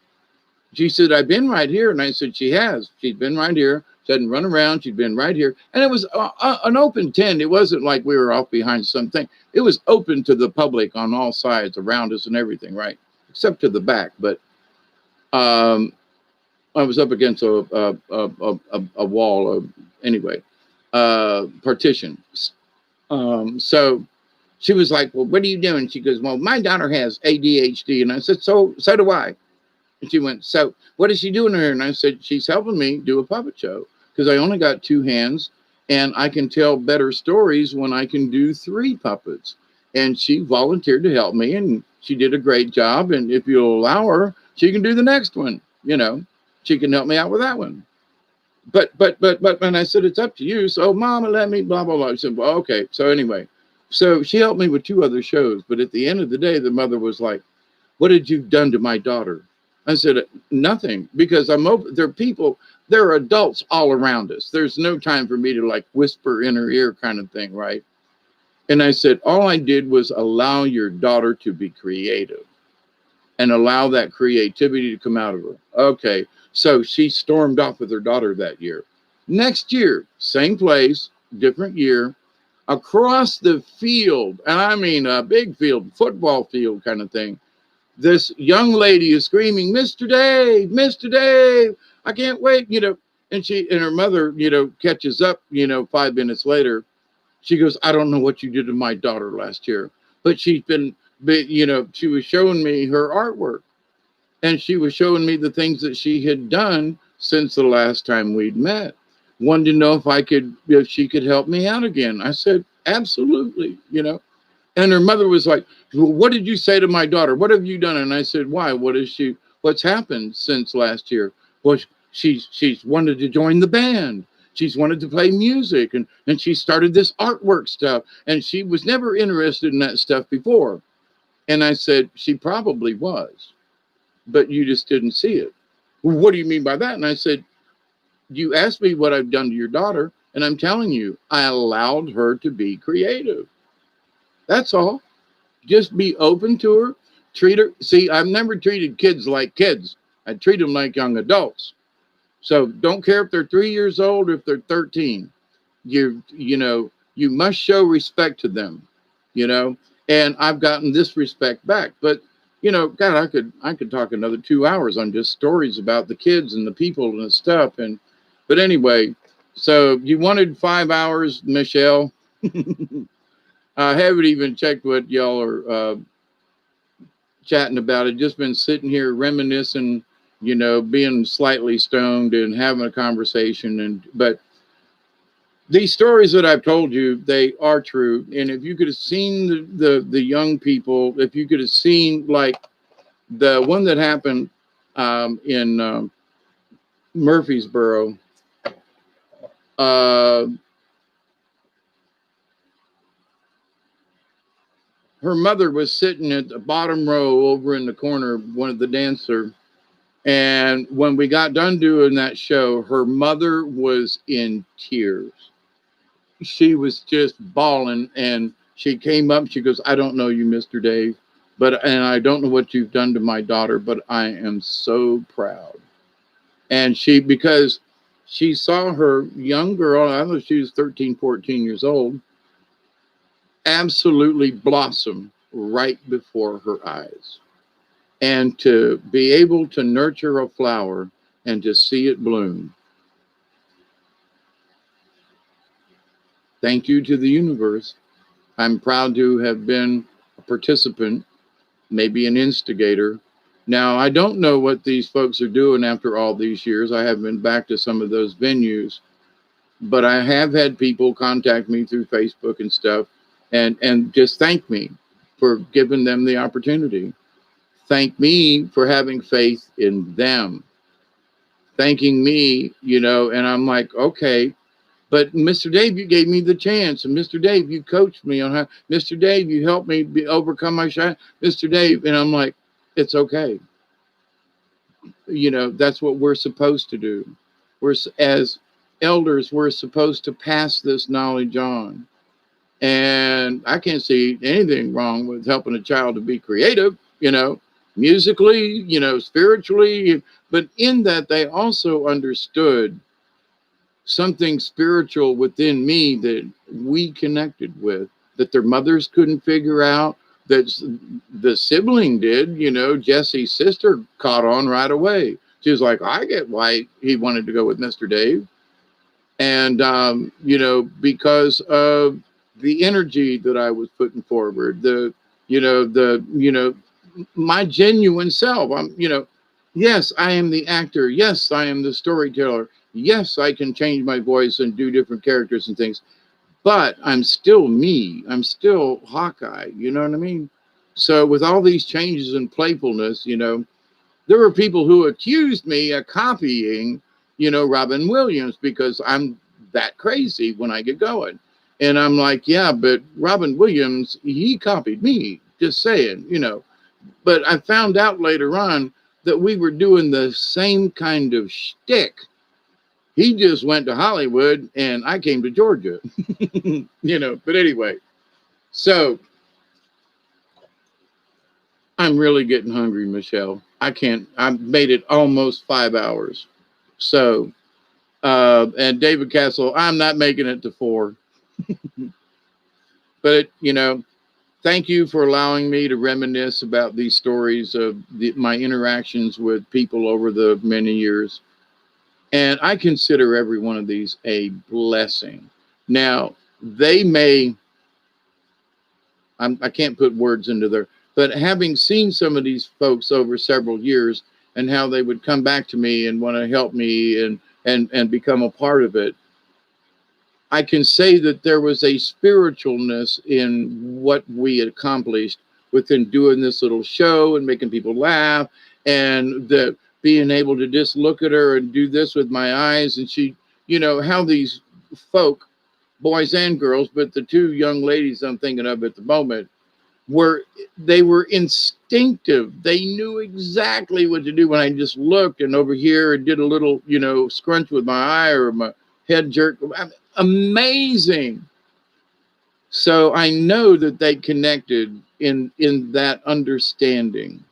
S1: She said, I've been right here. And I said, she has. She's been right here. She hadn't run around. She'd been right here. And it was an open tent. It wasn't like we were off behind something. It was open to the public on all sides around us and everything, right? Except to the back. But I was up against a wall anyway, partition. So she was like, well, what are you doing? She goes, well, my daughter has ADHD. And I said, so do I. And she went, so what is she doing here? And I said, she's helping me do a puppet show because I only got two hands and I can tell better stories when I can do three puppets. And she volunteered to help me and she did a great job. And if you'll allow her, she can do the next one. You know, she can help me out with that one. But when I said, it's up to you. So Mama, let me blah, blah, blah. I said, well, okay. So anyway, so she helped me with two other shows. But at the end of the day, the mother was like, what did you done to my daughter? I said, nothing, because I'm open. There are people, there are adults all around us. There's no time for me to like whisper in her ear kind of thing, right? And I said, all I did was allow your daughter to be creative and allow that creativity to come out of her. Okay, so she stormed off with her daughter that year. Next year, same place, different year, across the field, and I mean a big field, football field kind of thing, this young lady is screaming, Mr. Dave, Mr. Dave, I can't wait, you know. And her mother, you know, catches up, you know, 5 minutes later. She goes, I don't know what you did to my daughter last year, but she's been, you know, she was showing me her artwork and she was showing me the things that she had done since the last time we'd met. Wanted to know if she could help me out again. I said, absolutely, you know. And her mother was like, well, what did you say to my daughter? What have you done? And I said, why? What's happened since last year? Well, she's wanted to join the band. She's wanted to play music and she started this artwork stuff. And she was never interested in that stuff before. And I said, she probably was, but you just didn't see it. Well, what do you mean by that? And I said, you asked me what I've done to your daughter. And I'm telling you, I allowed her to be creative. That's all. Just be open to her. Treat her. See, I've never treated kids like kids. I treat them like young adults. So don't care if they're 3 years old or if they're 13. You know, you must show respect to them, you know, and I've gotten this respect back. But, you know, God, I could talk another 2 hours on just stories about the kids and the people and the stuff. But anyway, so you wanted 5 hours, Michelle. I haven't even checked what y'all are chatting about. It just been sitting here reminiscing, you know, being slightly stoned and having a conversation. But these stories that I've told you, they are true. And if you could have seen the young people, if you could have seen like the one that happened in Murfreesboro, her mother was sitting at the bottom row over in the corner, one of the dancer. And when we got done doing that show, her mother was in tears. She was just bawling. And she came up, she goes, I don't know you, Mr. Dave, and I don't know what you've done to my daughter, but I am so proud. And because she saw her young girl, I don't know if she was 13, 14 years old, absolutely blossom right before her eyes. And to be able to nurture a flower and to see it bloom, Thank you to the universe. I'm proud to have been a participant, maybe an instigator. Now, I don't know what these folks are doing after all these years. I haven't been back to some of those venues, but I have had people contact me through Facebook and stuff and just thank me for giving them the opportunity. Thank me for having faith in them. Thanking me, and I'm like, okay, but Mr. Dave, you gave me the chance. And Mr. Dave, you coached me on how, Mr. Dave, you helped me overcome my shine. Mr. Dave, and I'm like, it's okay. That's what we're supposed to do. As elders, we're supposed to pass this knowledge on. And I can't see anything wrong with helping a child to be creative, musically, spiritually. But in that, they also understood something spiritual within me that we connected with, that their mothers couldn't figure out, that the sibling did. Jesse's sister caught on right away. She was like, I get why he wanted to go with Mr. Dave. And, because of the energy that I was putting forward, my genuine self. Yes, I am the actor. Yes, I am the storyteller. Yes, I can change my voice and do different characters and things, but I'm still me. I'm still Hawkeye. You know what I mean? So with all these changes and playfulness, there were people who accused me of copying, Robin Williams, because I'm that crazy when I get going. And I'm like, yeah, but Robin Williams, he copied me, just saying, But I found out later on that we were doing the same kind of shtick. He just went to Hollywood and I came to Georgia, But anyway, so I'm really getting hungry, Michelle. I can't, I've made it almost 5 hours. So, and David Castle, I'm not making it to 4. But, thank you for allowing me to reminisce about these stories of my interactions with people over the many years. And I consider every one of these a blessing. Now, they may, I can't put words into there, but having seen some of these folks over several years and how they would come back to me and want to help me and become a part of it, I can say that there was a spiritualness in what we accomplished within doing this little show and making people laugh, and the being able to just look at her and do this with my eyes. And she, how these folk, boys and girls, but the two young ladies I'm thinking of at the moment, they were instinctive. They knew exactly what to do when I just looked and over here and did a little, scrunch with my eye or my head jerk. Amazing. So I know that they connected in that understanding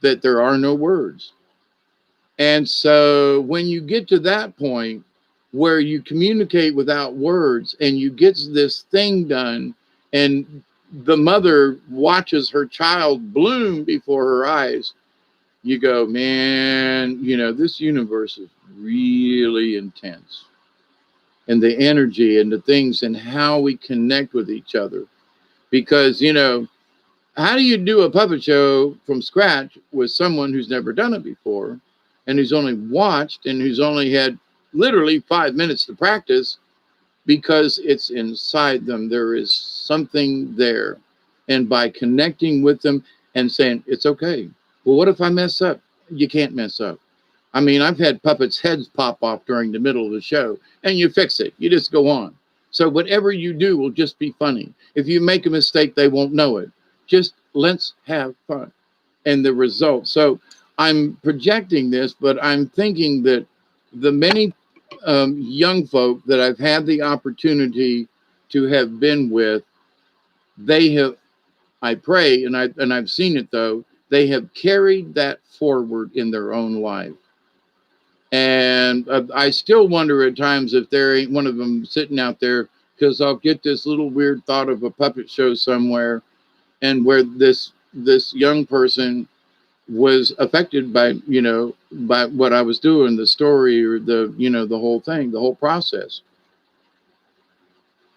S1: that there are no words. And so when you get to that point where you communicate without words and you get this thing done, and the mother watches her child bloom before her eyes, you go, man, this universe is really intense. And the energy and the things and how we connect with each other. Because, how do you do a puppet show from scratch with someone who's never done it before and who's only watched and who's only had literally 5 minutes to practice? Because it's inside them. There is something there. And by connecting with them and saying, it's okay. Well, what if I mess up? You can't mess up. I mean, I've had puppets' heads pop off during the middle of the show, and you fix it. You just go on. So whatever you do will just be funny. If you make a mistake, they won't know it. Just let's have fun. And the result. So I'm projecting this, but I'm thinking that the many young folk that I've had the opportunity to have been with, they have, I pray, and I've seen it though, they have carried that forward in their own life. And I still wonder at times if there ain't one of them sitting out there, because I'll get this little weird thought of a puppet show somewhere, and where this young person was affected by by what I was doing, the story or the the whole thing, the whole process.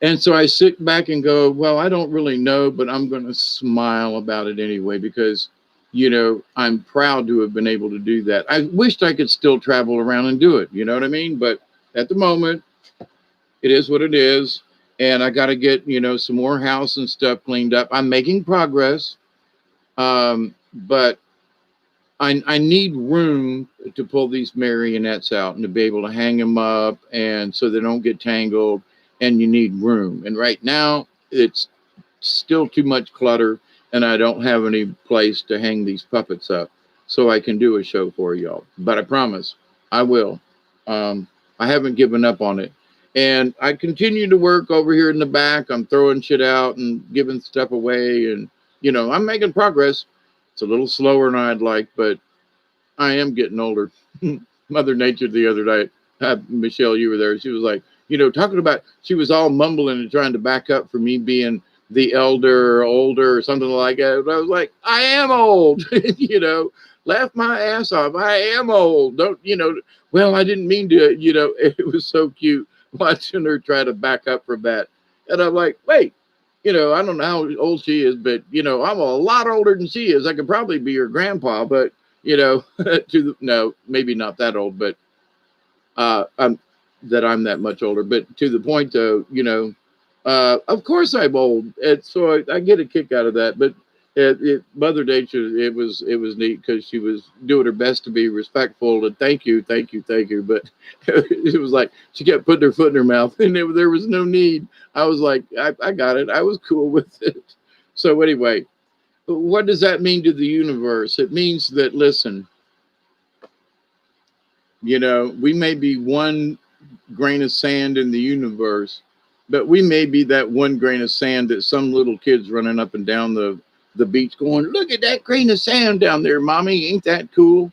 S1: And so I sit back and go, well, I don't really know, but I'm going to smile about it anyway because, I'm proud to have been able to do that. I wished I could still travel around and do it. You know what I mean? But at the moment, it is what it is. And I got to get, some more house and stuff cleaned up. I'm making progress. But I need room to pull these marionettes out and to be able to hang them up and so they don't get tangled. And you need room. And right now, it's still too much clutter, and I don't have any place to hang these puppets up so I can do a show for y'all. But I promise I will. I haven't given up on it. And I continue to work over here in the back. I'm throwing shit out and giving stuff away. And, I'm making progress. It's a little slower than I'd like, but I am getting older. Mother Nature the other day, Michelle, you were there. She was like, talking about, she was all mumbling and trying to back up for me being the elder or older or something like that. But I was like, I am old, laugh my ass off. I am old. Don't, well, I didn't mean to, it was so cute watching her try to back up from that. And I'm like, wait, I don't know how old she is, but, I'm a lot older than she is. I could probably be her grandpa, but, no, maybe not that old, but I'm that much older. But to the point, though, of course I'm old, and so I get a kick out of that. But Mother Nature, it was neat because she was doing her best to be respectful and thank you. But it was like she kept putting her foot in her mouth, and there was no need. I was like, I got it. I was cool with it. So anyway, what does that mean to the universe? It means that, listen, we may be one grain of sand in the universe, but we may be that one grain of sand that some little kid's running up and down the beach going, look at that grain of sand down there, mommy. Ain't that cool?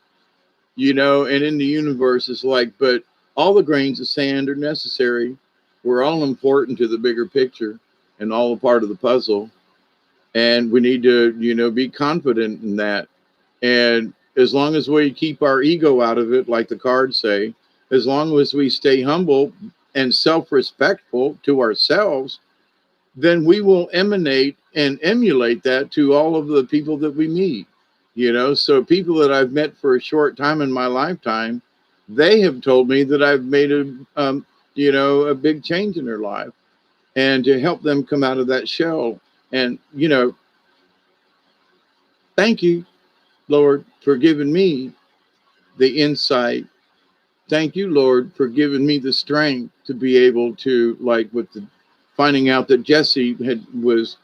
S1: And in the universe, it's like, but all the grains of sand are necessary. We're all important to the bigger picture and all a part of the puzzle. And we need to, be confident in that. And as long as we keep our ego out of it, like the cards say, as long as we stay humble and self-respectful to ourselves, then we will emanate and emulate that to all of the people that we meet. So people that I've met for a short time in my lifetime, they have told me that I've made a big change in their life, and to help them come out of that shell. And thank you, Lord, for giving me the insight. Thank you, Lord, for giving me the strength to be able to, like, with the finding out that Jesse his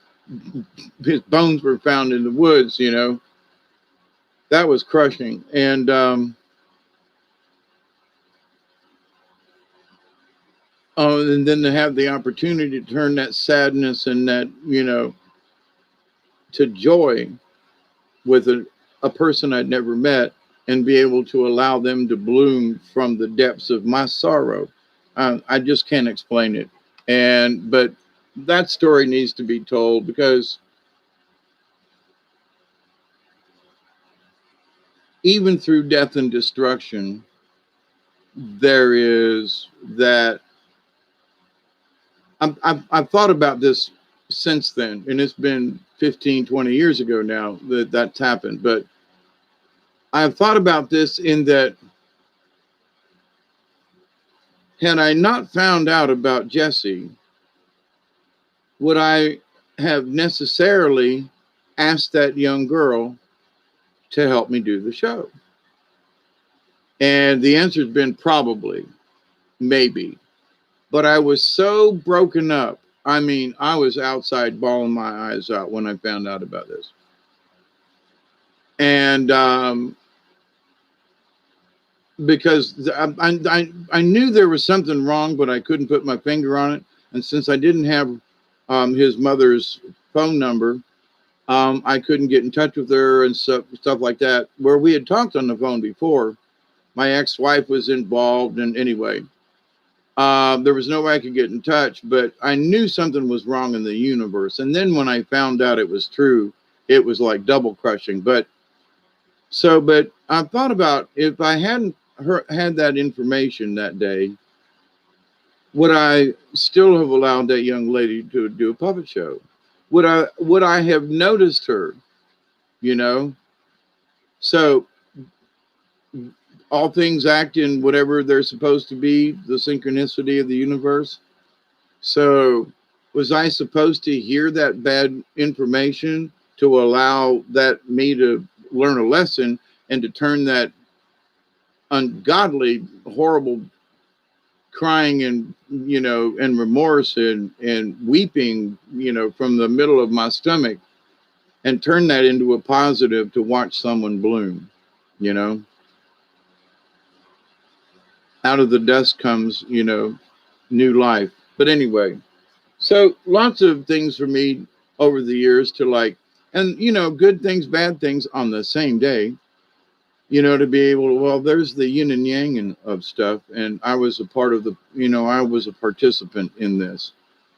S1: bones were found in the woods. That was crushing. And and then to have the opportunity to turn that sadness and that, to joy with a person I'd never met, and be able to allow them to bloom from the depths of my sorrow. I just can't explain it. But that story needs to be told, because even through death and destruction, there is that. I've thought about this since then, and it's been 15, 20 years ago now that's happened. But I've thought about this in that, had I not found out about Jesse, would I have necessarily asked that young girl to help me do the show? And the answer has been probably, maybe. But I was so broken up. I mean, I was outside bawling my eyes out when I found out about this. And because I knew there was something wrong, but I couldn't put my finger on it. And since I didn't have his mother's phone number, I couldn't get in touch with her and stuff like that. Where we had talked on the phone before, my ex-wife was involved, and anyway, there was no way I could get in touch. But I knew something was wrong in the universe. And then when I found out it was true, it was like double crushing. But I thought about, if I hadn't had that information that day, would I still have allowed that young lady to do a puppet show? Would I have noticed her? You know, so all things act in whatever they're supposed to be, the synchronicity of the universe. So was I supposed to hear that bad information to allow that me to learn a lesson and to turn that ungodly, horrible crying and and remorse and weeping from the middle of my stomach and turn that into a positive to watch someone bloom. you know Out of the dust comes new life. But anyway, so lots of things for me over the years to like, and good things, bad things on the same day, to be able to, well, there's the yin and yang of stuff. And I was a part of I was a participant in this.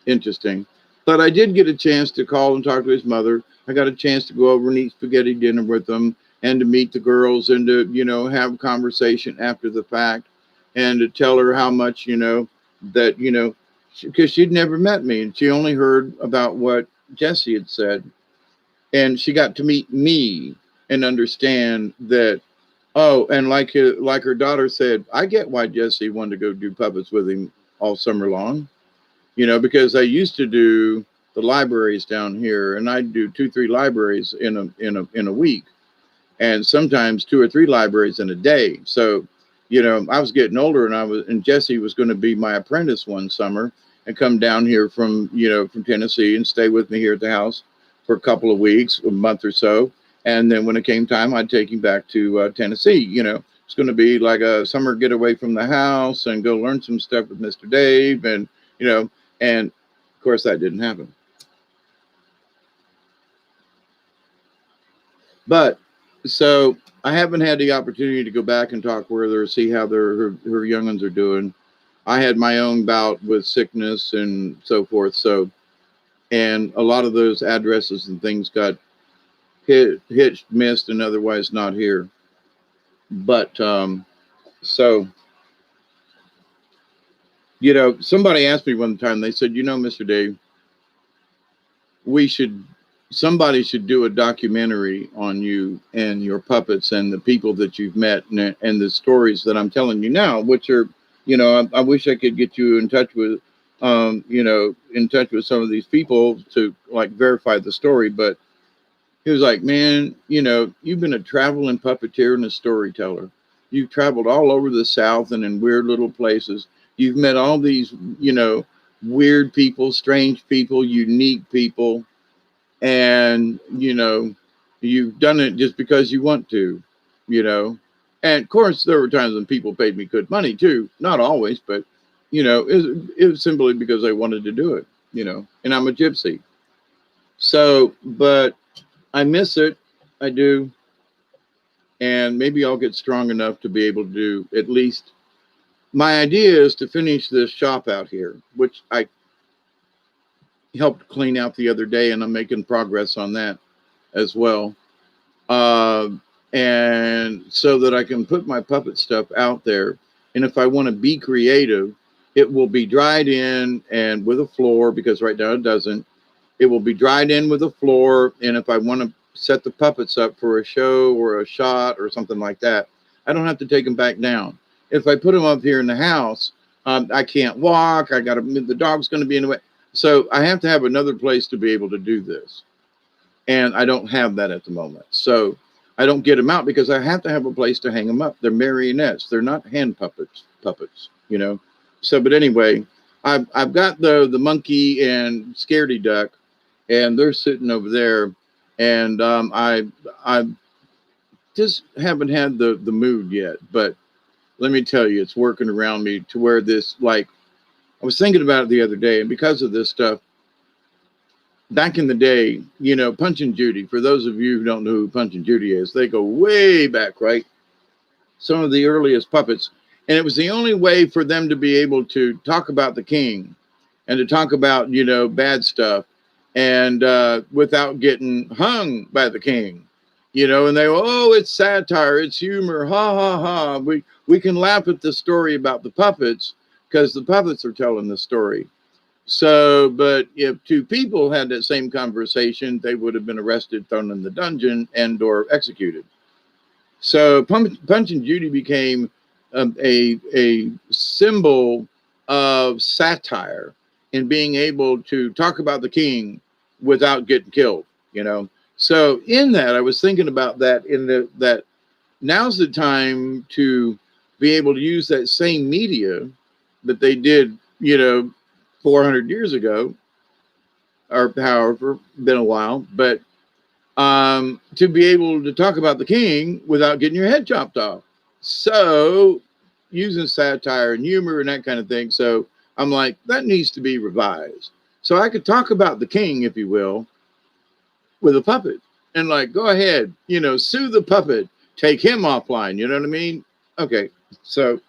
S1: Interesting. But I did get a chance to call and talk to his mother. I got a chance to go over and eat spaghetti dinner with them and to meet the girls and to, have a conversation after the fact and to tell her how much, that, because she'd never met me and she only heard about what Jesse had said. And she got to meet me and understand that. Oh, and like her daughter said, I get why Jesse wanted to go do puppets with him all summer long. Because I used to do the libraries down here, and I'd do 2, 3 libraries in a week, and sometimes 2 or 3 libraries in a day. So, I was getting older, and Jesse was going to be my apprentice one summer and come down here from Tennessee and stay with me here at the house for a couple of weeks, a month or so. And then when it came time, I'd take him back to Tennessee. It's going to be like a summer getaway from the house and go learn some stuff with Mr. Dave. And of course that didn't happen. But so I haven't had the opportunity to go back and talk with her, see how her young'uns are doing. I had my own bout with sickness and so forth. So, and a lot of those addresses and things got hitched, missed, and otherwise not here. But so somebody asked me one time. They said, Mr. Dave, somebody should do a documentary on you and your puppets and the people that you've met and the stories that I'm telling you now, which are, I wish I could get you in touch with, in touch with some of these people to like verify the story. But he was like, man, you've been a traveling puppeteer and a storyteller. You've traveled all over the South and in weird little places. You've met all these, weird people, strange people, unique people. And, you've done it just because you want to, And of course, there were times when people paid me good money too. Not always, but, it was simply because I wanted to do it, and I'm a gypsy. So, but I miss it. I do. And maybe I'll get strong enough to be able to do at least. My idea is to finish this shop out here, which I helped clean out the other day, and I'm making progress on that as well. And so that I can put my puppet stuff out there. And if I want to be creative, it will be dried in and with a floor, because right now it doesn't. It will be dried in with a floor. And if I want to set the puppets up for a show or a shot or something like that, I don't have to take them back down. If I put them up here in the house, I can't walk. The dog's going to be in the way. So I have to have another place to be able to do this. And I don't have that at the moment. So I don't get them out because I have to have a place to hang them up. They're marionettes. They're not hand puppets, So, but anyway, I've got the monkey and Scaredy Duck, and they're sitting over there. And I just haven't had the mood yet. But let me tell you, it's working around me to where this, like, I was thinking about it the other day, and because of this stuff, back in the day, Punch and Judy, for those of you who don't know who Punch and Judy is, they go way back, right? Some of the earliest puppets. And it was the only way for them to be able to talk about the king and to talk about, bad stuff and without getting hung by the king, and they go, oh, it's satire, it's humor, ha, ha, ha. We can laugh at the story about the puppets, because the puppets are telling the story. So, but if two people had that same conversation, they would have been arrested, thrown in the dungeon, and or executed. So Punch and Judy became a symbol of satire in being able to talk about the king without getting killed, you know. So in that, I was thinking about that in that now's the time to be able to use that same media that they did, 400 years ago, or however, been a while, but to be able to talk about the king without getting your head chopped off. So, using satire and humor and that kind of thing. So, I'm like, that needs to be revised. So, I could talk about the king, if you will, with a puppet and like, go ahead, sue the puppet, take him offline. You know what I mean? Okay. So,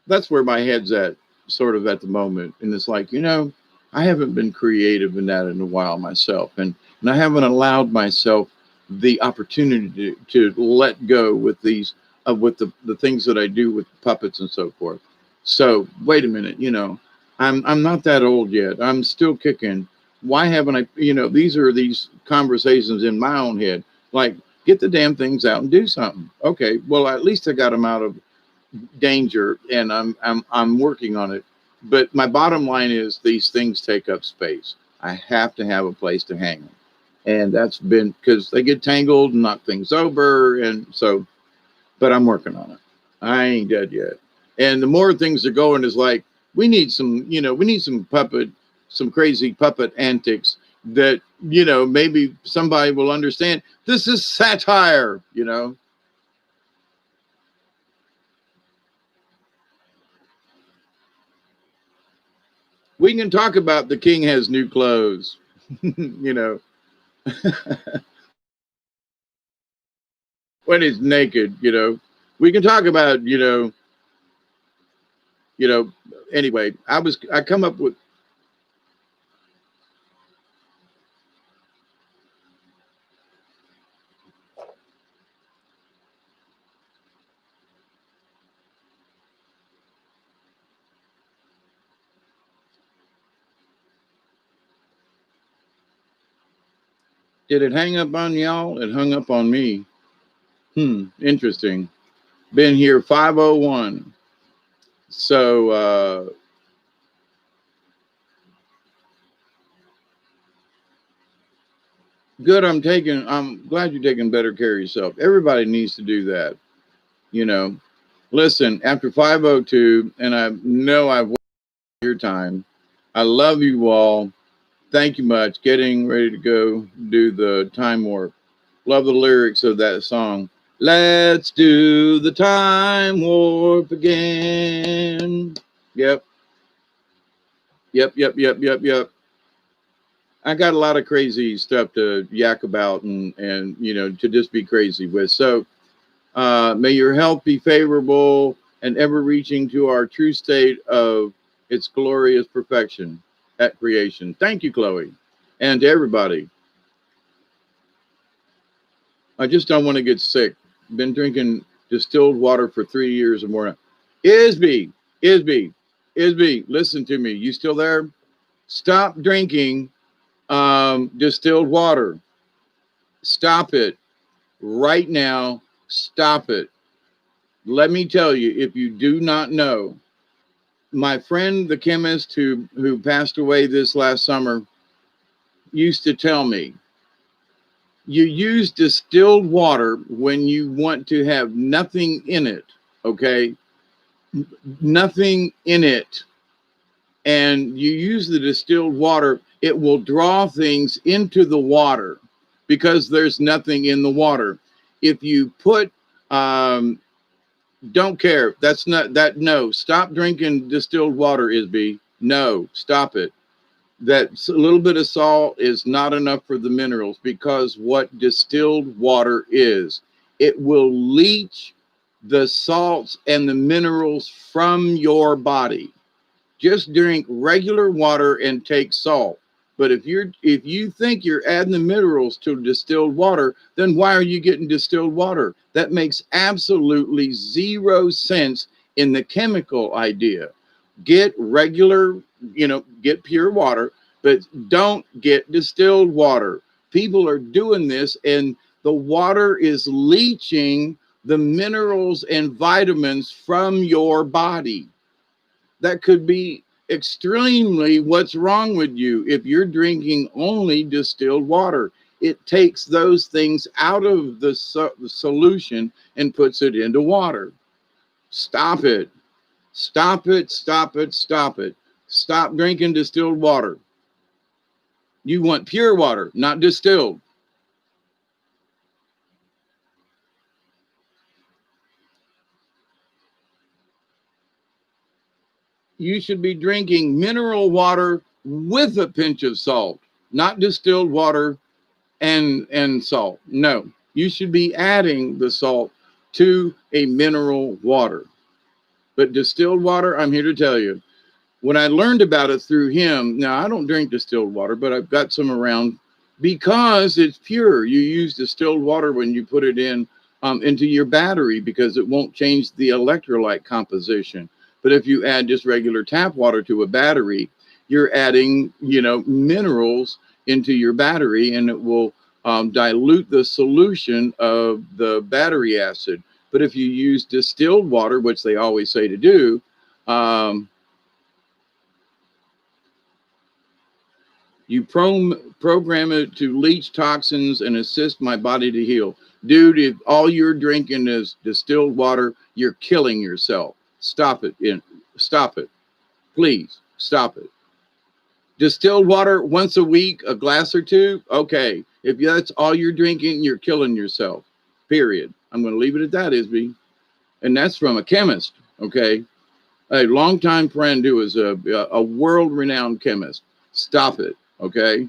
S1: that's where my head's at, sort of at the moment. And it's like, I haven't been creative in that in a while myself. And I haven't allowed myself the opportunity to let go with these, with the things that I do with puppets and so forth. So wait a minute, I'm not that old yet. I'm still kicking. Why haven't I, these are these conversations in my own head. Like, get the damn things out and do something. Okay, well, at least I got them out of danger, and I'm working on it. But my bottom line is these things take up space. I have to have a place to hang them, and that's been because they get tangled and knock things over, and so. But I'm working on it. I ain't dead yet. And the more things are going is like we need some puppet, some crazy puppet antics that maybe somebody will understand. This is satire. We can talk about the king has new clothes, when he's naked, We can talk about, you know, anyway, I come up with, did it hang up on y'all? It hung up on me. Interesting. Been here 501. So, good. I'm glad you're taking better care of yourself. Everybody needs to do that. You know, listen, after 502, and I know I've wasted your time. I love you all. Thank you much. Getting ready to go do the time warp. Love the lyrics of that song. Let's do the time warp again. Yep, yep. I got a lot of crazy stuff to yak about and to just be crazy with. So may your health be favorable and ever reaching to our true state of its glorious perfection at creation. Thank you, Chloe. And to everybody, I just don't want to get sick. Been drinking distilled water for 3 years or more. Isby, Isby, Isby, listen to me. You still there? Stop drinking distilled water. Stop it right now. Stop it. Let me tell you, if you do not know, my friend, the chemist who passed away this last summer, used to tell me, you use distilled water when you want to have nothing in it, okay? Nothing in it. And you use the distilled water, it will draw things into the water because there's nothing in the water. If you put, don't care, that's not that, no, stop drinking distilled water, Isby. No, stop it. That a little bit of salt is not enough for the minerals because what distilled water is, it will leach the salts and the minerals from your body. Just drink regular water and take salt. But if you think you're adding the minerals to distilled water, then why are you getting distilled water? That makes absolutely zero sense in the chemical idea. Get regular, get pure water, but don't get distilled water. People are doing this, and the water is leaching the minerals and vitamins from your body. That could be extremely what's wrong with you if you're drinking only distilled water. It takes those things out of the solution and puts it into water. Stop it. Stop it. Stop it. Stop it. Stop drinking distilled water. You want pure water, not distilled. You should be drinking mineral water with a pinch of salt, not distilled water and salt. No, you should be adding the salt to a mineral water. But distilled water, I'm here to tell you, when I learned about it through him, now I don't drink distilled water, but I've got some around because it's pure. You use distilled water when you put it in into your battery because it won't change the electrolyte composition. But if you add just regular tap water to a battery, you're adding, minerals into your battery, and it will dilute the solution of the battery acid. But if you use distilled water, which they always say to do, you program it to leach toxins and assist my body to heal. Dude, if all you're drinking is distilled water, you're killing yourself. Stop it. Stop it. Please stop it. Distilled water once a week, a glass or two. Okay. If that's all you're drinking, you're killing yourself. Period. I'm going to leave it at that, Isby. And that's from a chemist. Okay. A longtime friend who is a world-renowned chemist. Stop it. Okay.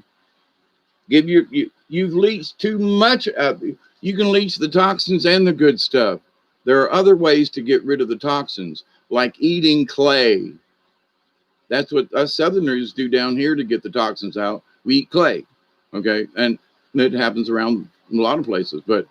S1: You've leached too much of it. You can leach the toxins and the good stuff. There are other ways to get rid of the toxins, like eating clay. That's what us Southerners do down here to get the toxins out. We eat clay. Okay. And it happens around a lot of places, but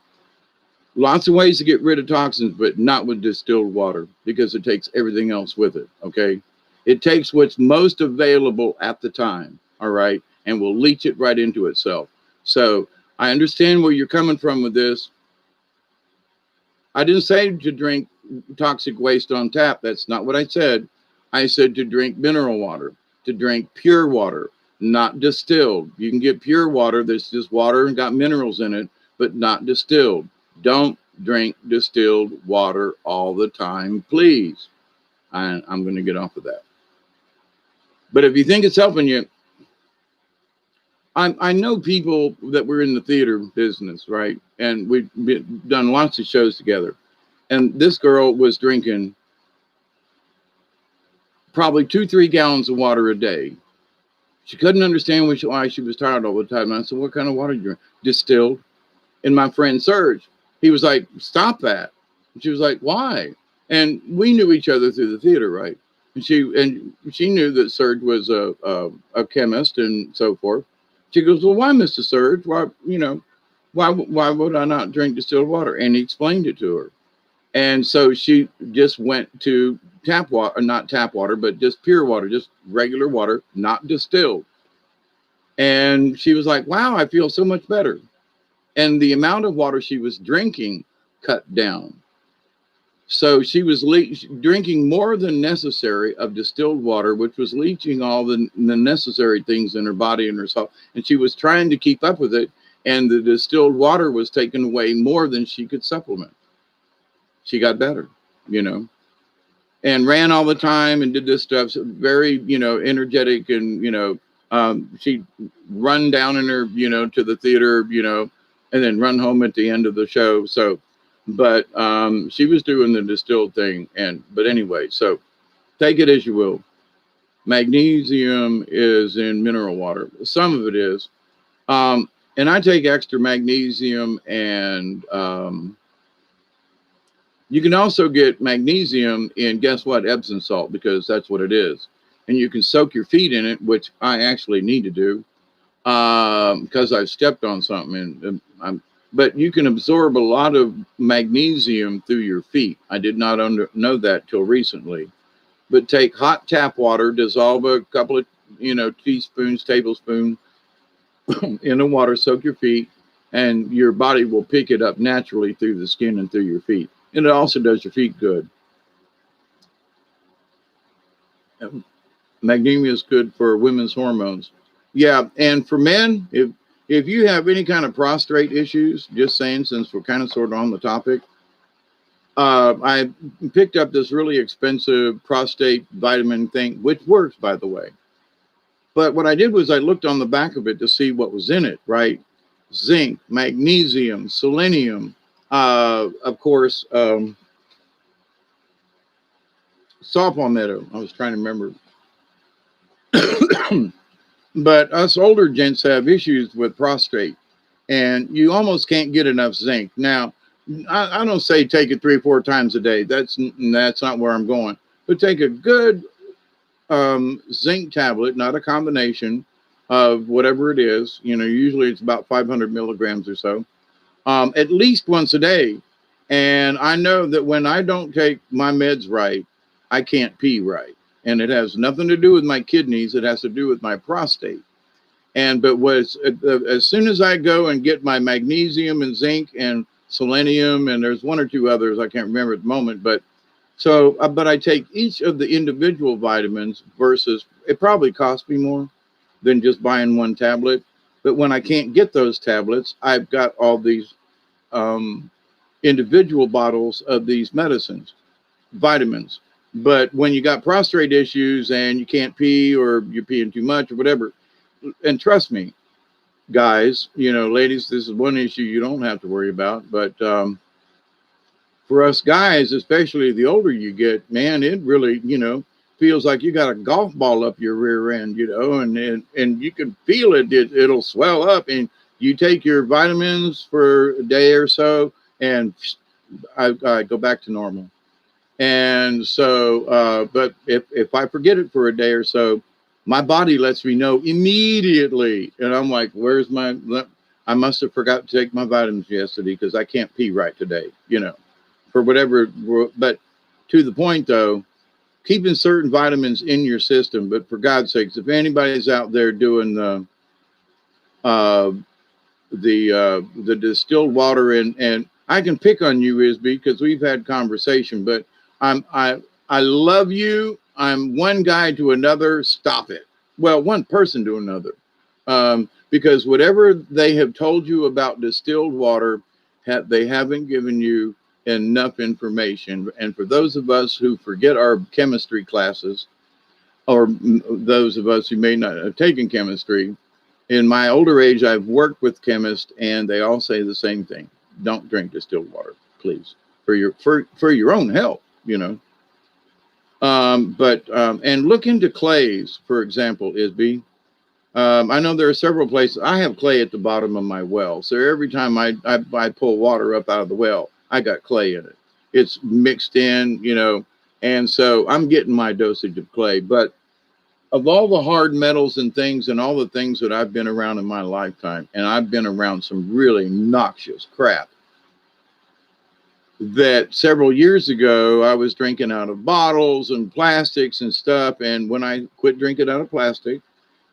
S1: lots of ways to get rid of toxins, but not with distilled water because it takes everything else with it. Okay. It takes what's most available at the time. All right. And will leach it right into itself. So I understand where you're coming from with this. I didn't say to drink toxic waste on tap. That's not what I said. I said to drink mineral water, to drink pure water, not distilled. You can get pure water that's just water and got minerals in it, but not distilled. Don't drink distilled water all the time, please. I'm going to get off of that. But if you think it's helping you, I know people that were in the theater business, right? And we've done lots of shows together. And this girl was drinking probably 2-3 gallons of water a day. She couldn't understand why she was tired all the time. And I said, what kind of water do you drink? Distilled. And my friend Serge, he was like, stop that. And she was like, why? And we knew each other through the theater, right? And she knew that Serge was a chemist and so forth. She goes, well, why, Mr. Serge? Why, why would I not drink distilled water? And he explained it to her. And so she just went to tap water, not tap water, but just pure water, just regular water, not distilled. And she was like, wow, I feel so much better. And the amount of water she was drinking cut down. So she was drinking more than necessary of distilled water, which was leaching all the necessary things in her body and herself. And she was trying to keep up with it. And the distilled water was taking away more than she could supplement. She got better, and ran all the time and did this stuff. So very, energetic. And, she'd run down in her, to the theater, and then run home at the end of the show. So, but she was doing the distilled thing. But anyway, so take it as you will. Magnesium is in mineral water. Some of it is. And I take extra magnesium, and you can also get magnesium in, guess what, Epsom salt, because that's what it is. And you can soak your feet in it, which I actually need to do because I've stepped on something and I'm but you can absorb a lot of magnesium through your feet. I did not know that till recently. But take hot tap water, dissolve a couple of, teaspoons, tablespoon in the water, soak your feet, and your body will pick it up naturally through the skin and through your feet. And it also does your feet good. Magnesium is good for women's hormones. Yeah, and for men, if you have any kind of prostate issues, just saying, since we're kind of sort of on the topic, I picked up this really expensive prostate vitamin thing, which works, by the way. But what I did was I looked on the back of it to see what was in it, right? Zinc, magnesium, selenium, of course, saw palmetto. I was trying to remember. But us older gents have issues with prostate, and you almost can't get enough zinc. Now, I don't say take it 3 or 4 times a day. That's not where I'm going. But take a good zinc tablet, not a combination of whatever it is. Usually it's about 500 milligrams or so, at least once a day. And I know that when I don't take my meds right, I can't pee right. And it has nothing to do with my kidneys. It has to do with my prostate. But as soon as I go and get my magnesium and zinc and selenium, and there's 1 or 2 others I can't remember at the moment, but I take each of the individual vitamins versus it probably costs me more than just buying 1 tablet. But when I can't get those tablets, I've got all these individual bottles of these medicines, vitamins. But when you got prostate issues and you can't pee, or you're peeing too much or whatever, and trust me, guys, ladies, this is one issue you don't have to worry about. But for us guys, especially the older you get, man, it really, feels like you got a golf ball up your rear end, and you can feel it. It'll swell up, and you take your vitamins for a day or so, and I go back to normal. And so, but if I forget it for a day or so, my body lets me know immediately. And I'm like, I must have forgot to take my vitamins yesterday because I can't pee right today, for whatever. But to the point, though, keeping certain vitamins in your system. But for God's sakes, if anybody's out there doing the distilled water, and I can pick on you, Isby, because we've had conversation, but I love you. I'm one guy to another. Stop it. Well, one person to another. Because whatever they have told you about distilled water, they haven't given you enough information. And for those of us who forget our chemistry classes, or those of us who may not have taken chemistry, in my older age, I've worked with chemists, and they all say the same thing: don't drink distilled water, please, for your own health. And look into clays, for example, Isby. I know there are several places. I have clay at the bottom of my well, so every time I pull water up out of the well, I got clay in it. It's mixed in, and so I'm getting my dosage of clay. But of all the hard metals and things, and all the things that I've been around in my lifetime, and I've been around some really noxious crap, that several years ago I was drinking out of bottles and plastics and stuff. And when I quit drinking out of plastic,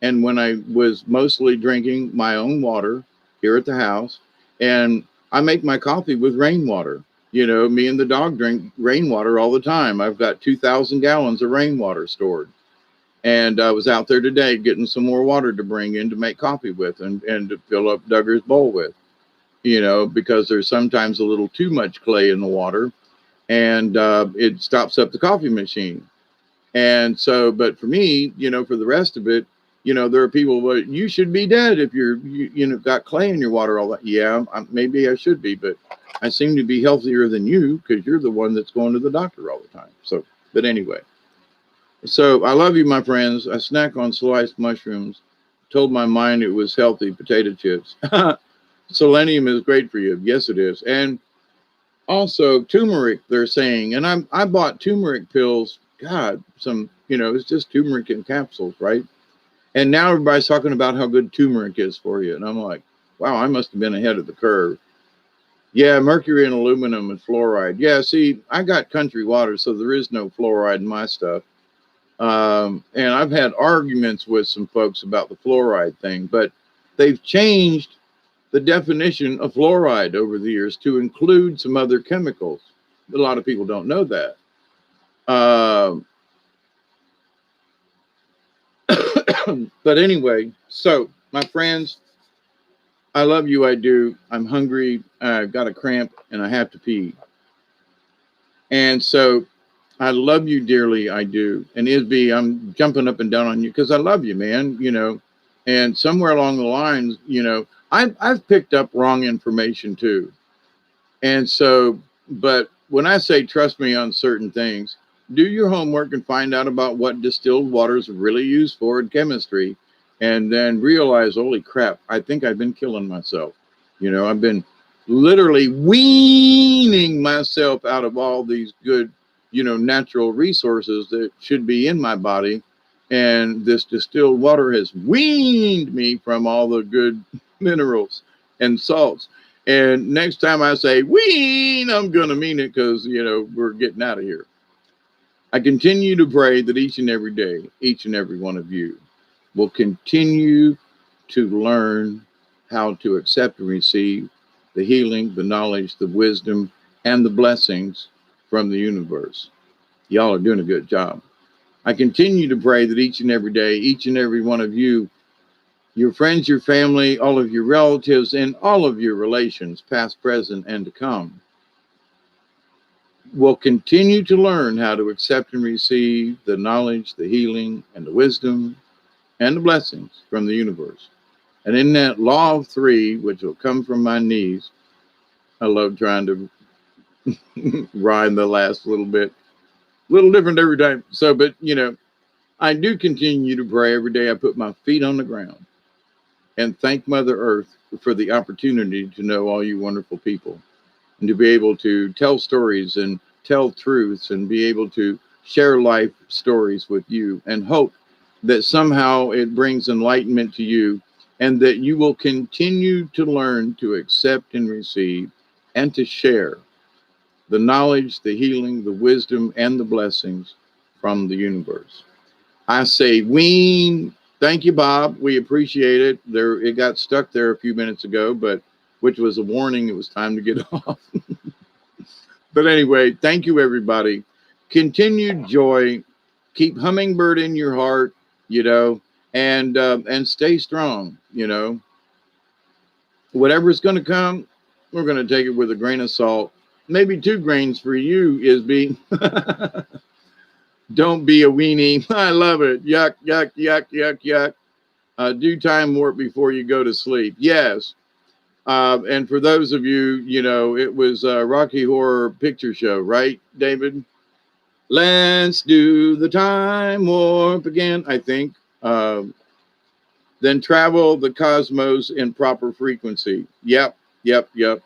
S1: and when I was mostly drinking my own water here at the house, and I make my coffee with rainwater. Me and the dog drink rainwater all the time. I've got 2,000 gallons of rainwater stored. And I was out there today getting some more water to bring in to make coffee with, and to fill up Duggar's bowl with. Because there's sometimes a little too much clay in the water, and it stops up the coffee machine. And so, but for me, for the rest of it, there are people, well, you should be dead if you got clay in your water all that. Yeah, maybe I should be, but I seem to be healthier than you because you're the one that's going to the doctor all the time. So, but anyway, so I love you, my friends. I snack on sliced mushrooms. Told my mind it was healthy potato chips. Selenium is great for you. Yes, it is. And also turmeric, they're saying. And I bought turmeric pills. God, it's just turmeric in capsules, right? And now everybody's talking about how good turmeric is for you. And I'm like, wow, I must have been ahead of the curve. Yeah, mercury and aluminum and fluoride. Yeah, see, I got country water, so there is no fluoride in my stuff. And I've had arguments with some folks about the fluoride thing, but they've changed the definition of fluoride over the years to include some other chemicals. A lot of people don't know that. Um, but anyway, so my friends, I love you. I do. I'm hungry. I've got a cramp and I have to pee. And so I love you dearly. I do. And Isby, I'm jumping up and down on you because I love you, man. And somewhere along the lines, I've picked up wrong information too. And so, but when I say trust me on certain things, do your homework and find out about what distilled water is really used for in chemistry. And then realize, holy crap, I think I've been killing myself. I've been literally weaning myself out of all these good, natural resources that should be in my body. And this distilled water has weaned me from all the good minerals and salts. And next time I say wean, I'm going to mean it because, we're getting out of here. I continue to pray that each and every day, each and every one of you will continue to learn how to accept and receive the healing, the knowledge, the wisdom, and the blessings from the universe. Y'all are doing a good job. I continue to pray that each and every day, each and every one of you, your friends, your family, all of your relatives, and all of your relations, past, present, and to come, will continue to learn how to accept and receive the knowledge, the healing, and the wisdom, and the blessings from the universe. And in that law of three, which will come from my knees, I love trying to rhyme the last little bit, a little different every time. So, but, I do continue to pray every day. I put my feet on the ground and thank Mother Earth for the opportunity to know all you wonderful people and to be able to tell stories and tell truths and be able to share life stories with you and hope that somehow it brings enlightenment to you and that you will continue to learn to accept and receive and to share the knowledge, the healing, the wisdom, and the blessings from the universe. I say, Ween. Thank you, Bob. We appreciate it. It got stuck there a few minutes ago, but which was a warning. It was time to get off. But anyway, thank you, everybody. Continued joy. Keep hummingbird in your heart, and stay strong. Whatever's going to come, we're going to take it with a grain of salt. Maybe 2 grains for you is being. Don't be a weenie. I love it. Yuck, yuck, yuck, yuck, yuck. Do time warp before you go to sleep. Yes. And for those of you, it was a Rocky Horror Picture Show, right, David? Let's do the time warp again, I think. Then travel the cosmos in proper frequency. Yep, yep, yep.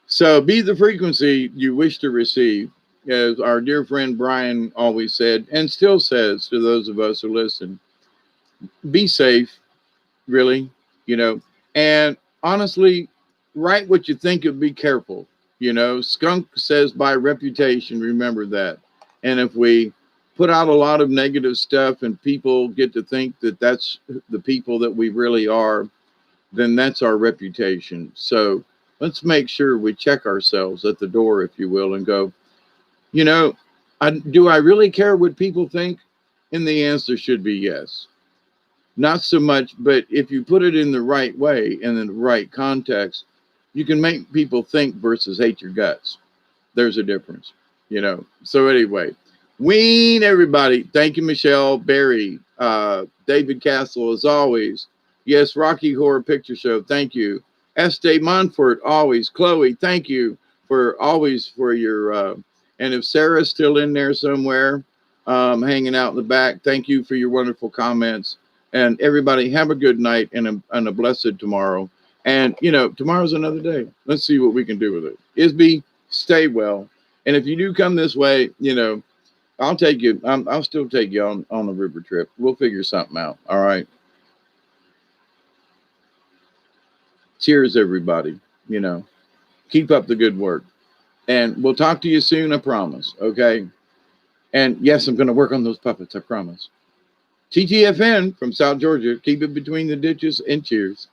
S1: So be the frequency you wish to receive, as our dear friend Brian always said, and still says to those of us who listen. Be safe, really, and honestly, write what you think and be careful. Skunk says by reputation, remember that. And if we put out a lot of negative stuff and people get to think that that's the people that we really are, then that's our reputation. So let's make sure we check ourselves at the door, if you will, and go, you know, do I really care what people think? And the answer should be yes. Not so much, but if you put it in the right way and in the right context, you can make people think versus hate your guts. There's a difference. So anyway, Ween, everybody. Thank you, Michelle, Barry, David Castle, as always. Yes, Rocky Horror Picture Show. Thank you. Estee Montfort, always. Chloe, thank you for your, and if Sarah's still in there somewhere, hanging out in the back, thank you for your wonderful comments. And everybody, have a good night and a blessed tomorrow. And, tomorrow's another day. Let's see what we can do with it. Isby, stay well. And if you do come this way, I'll take you. I'll still take you on a river trip. We'll figure something out. All right. Cheers, everybody. You know, keep up the good work. And we'll talk to you soon, I promise. Okay. And yes, I'm going to work on those puppets, I promise. TTFN from South Georgia. Keep it between the ditches and cheers.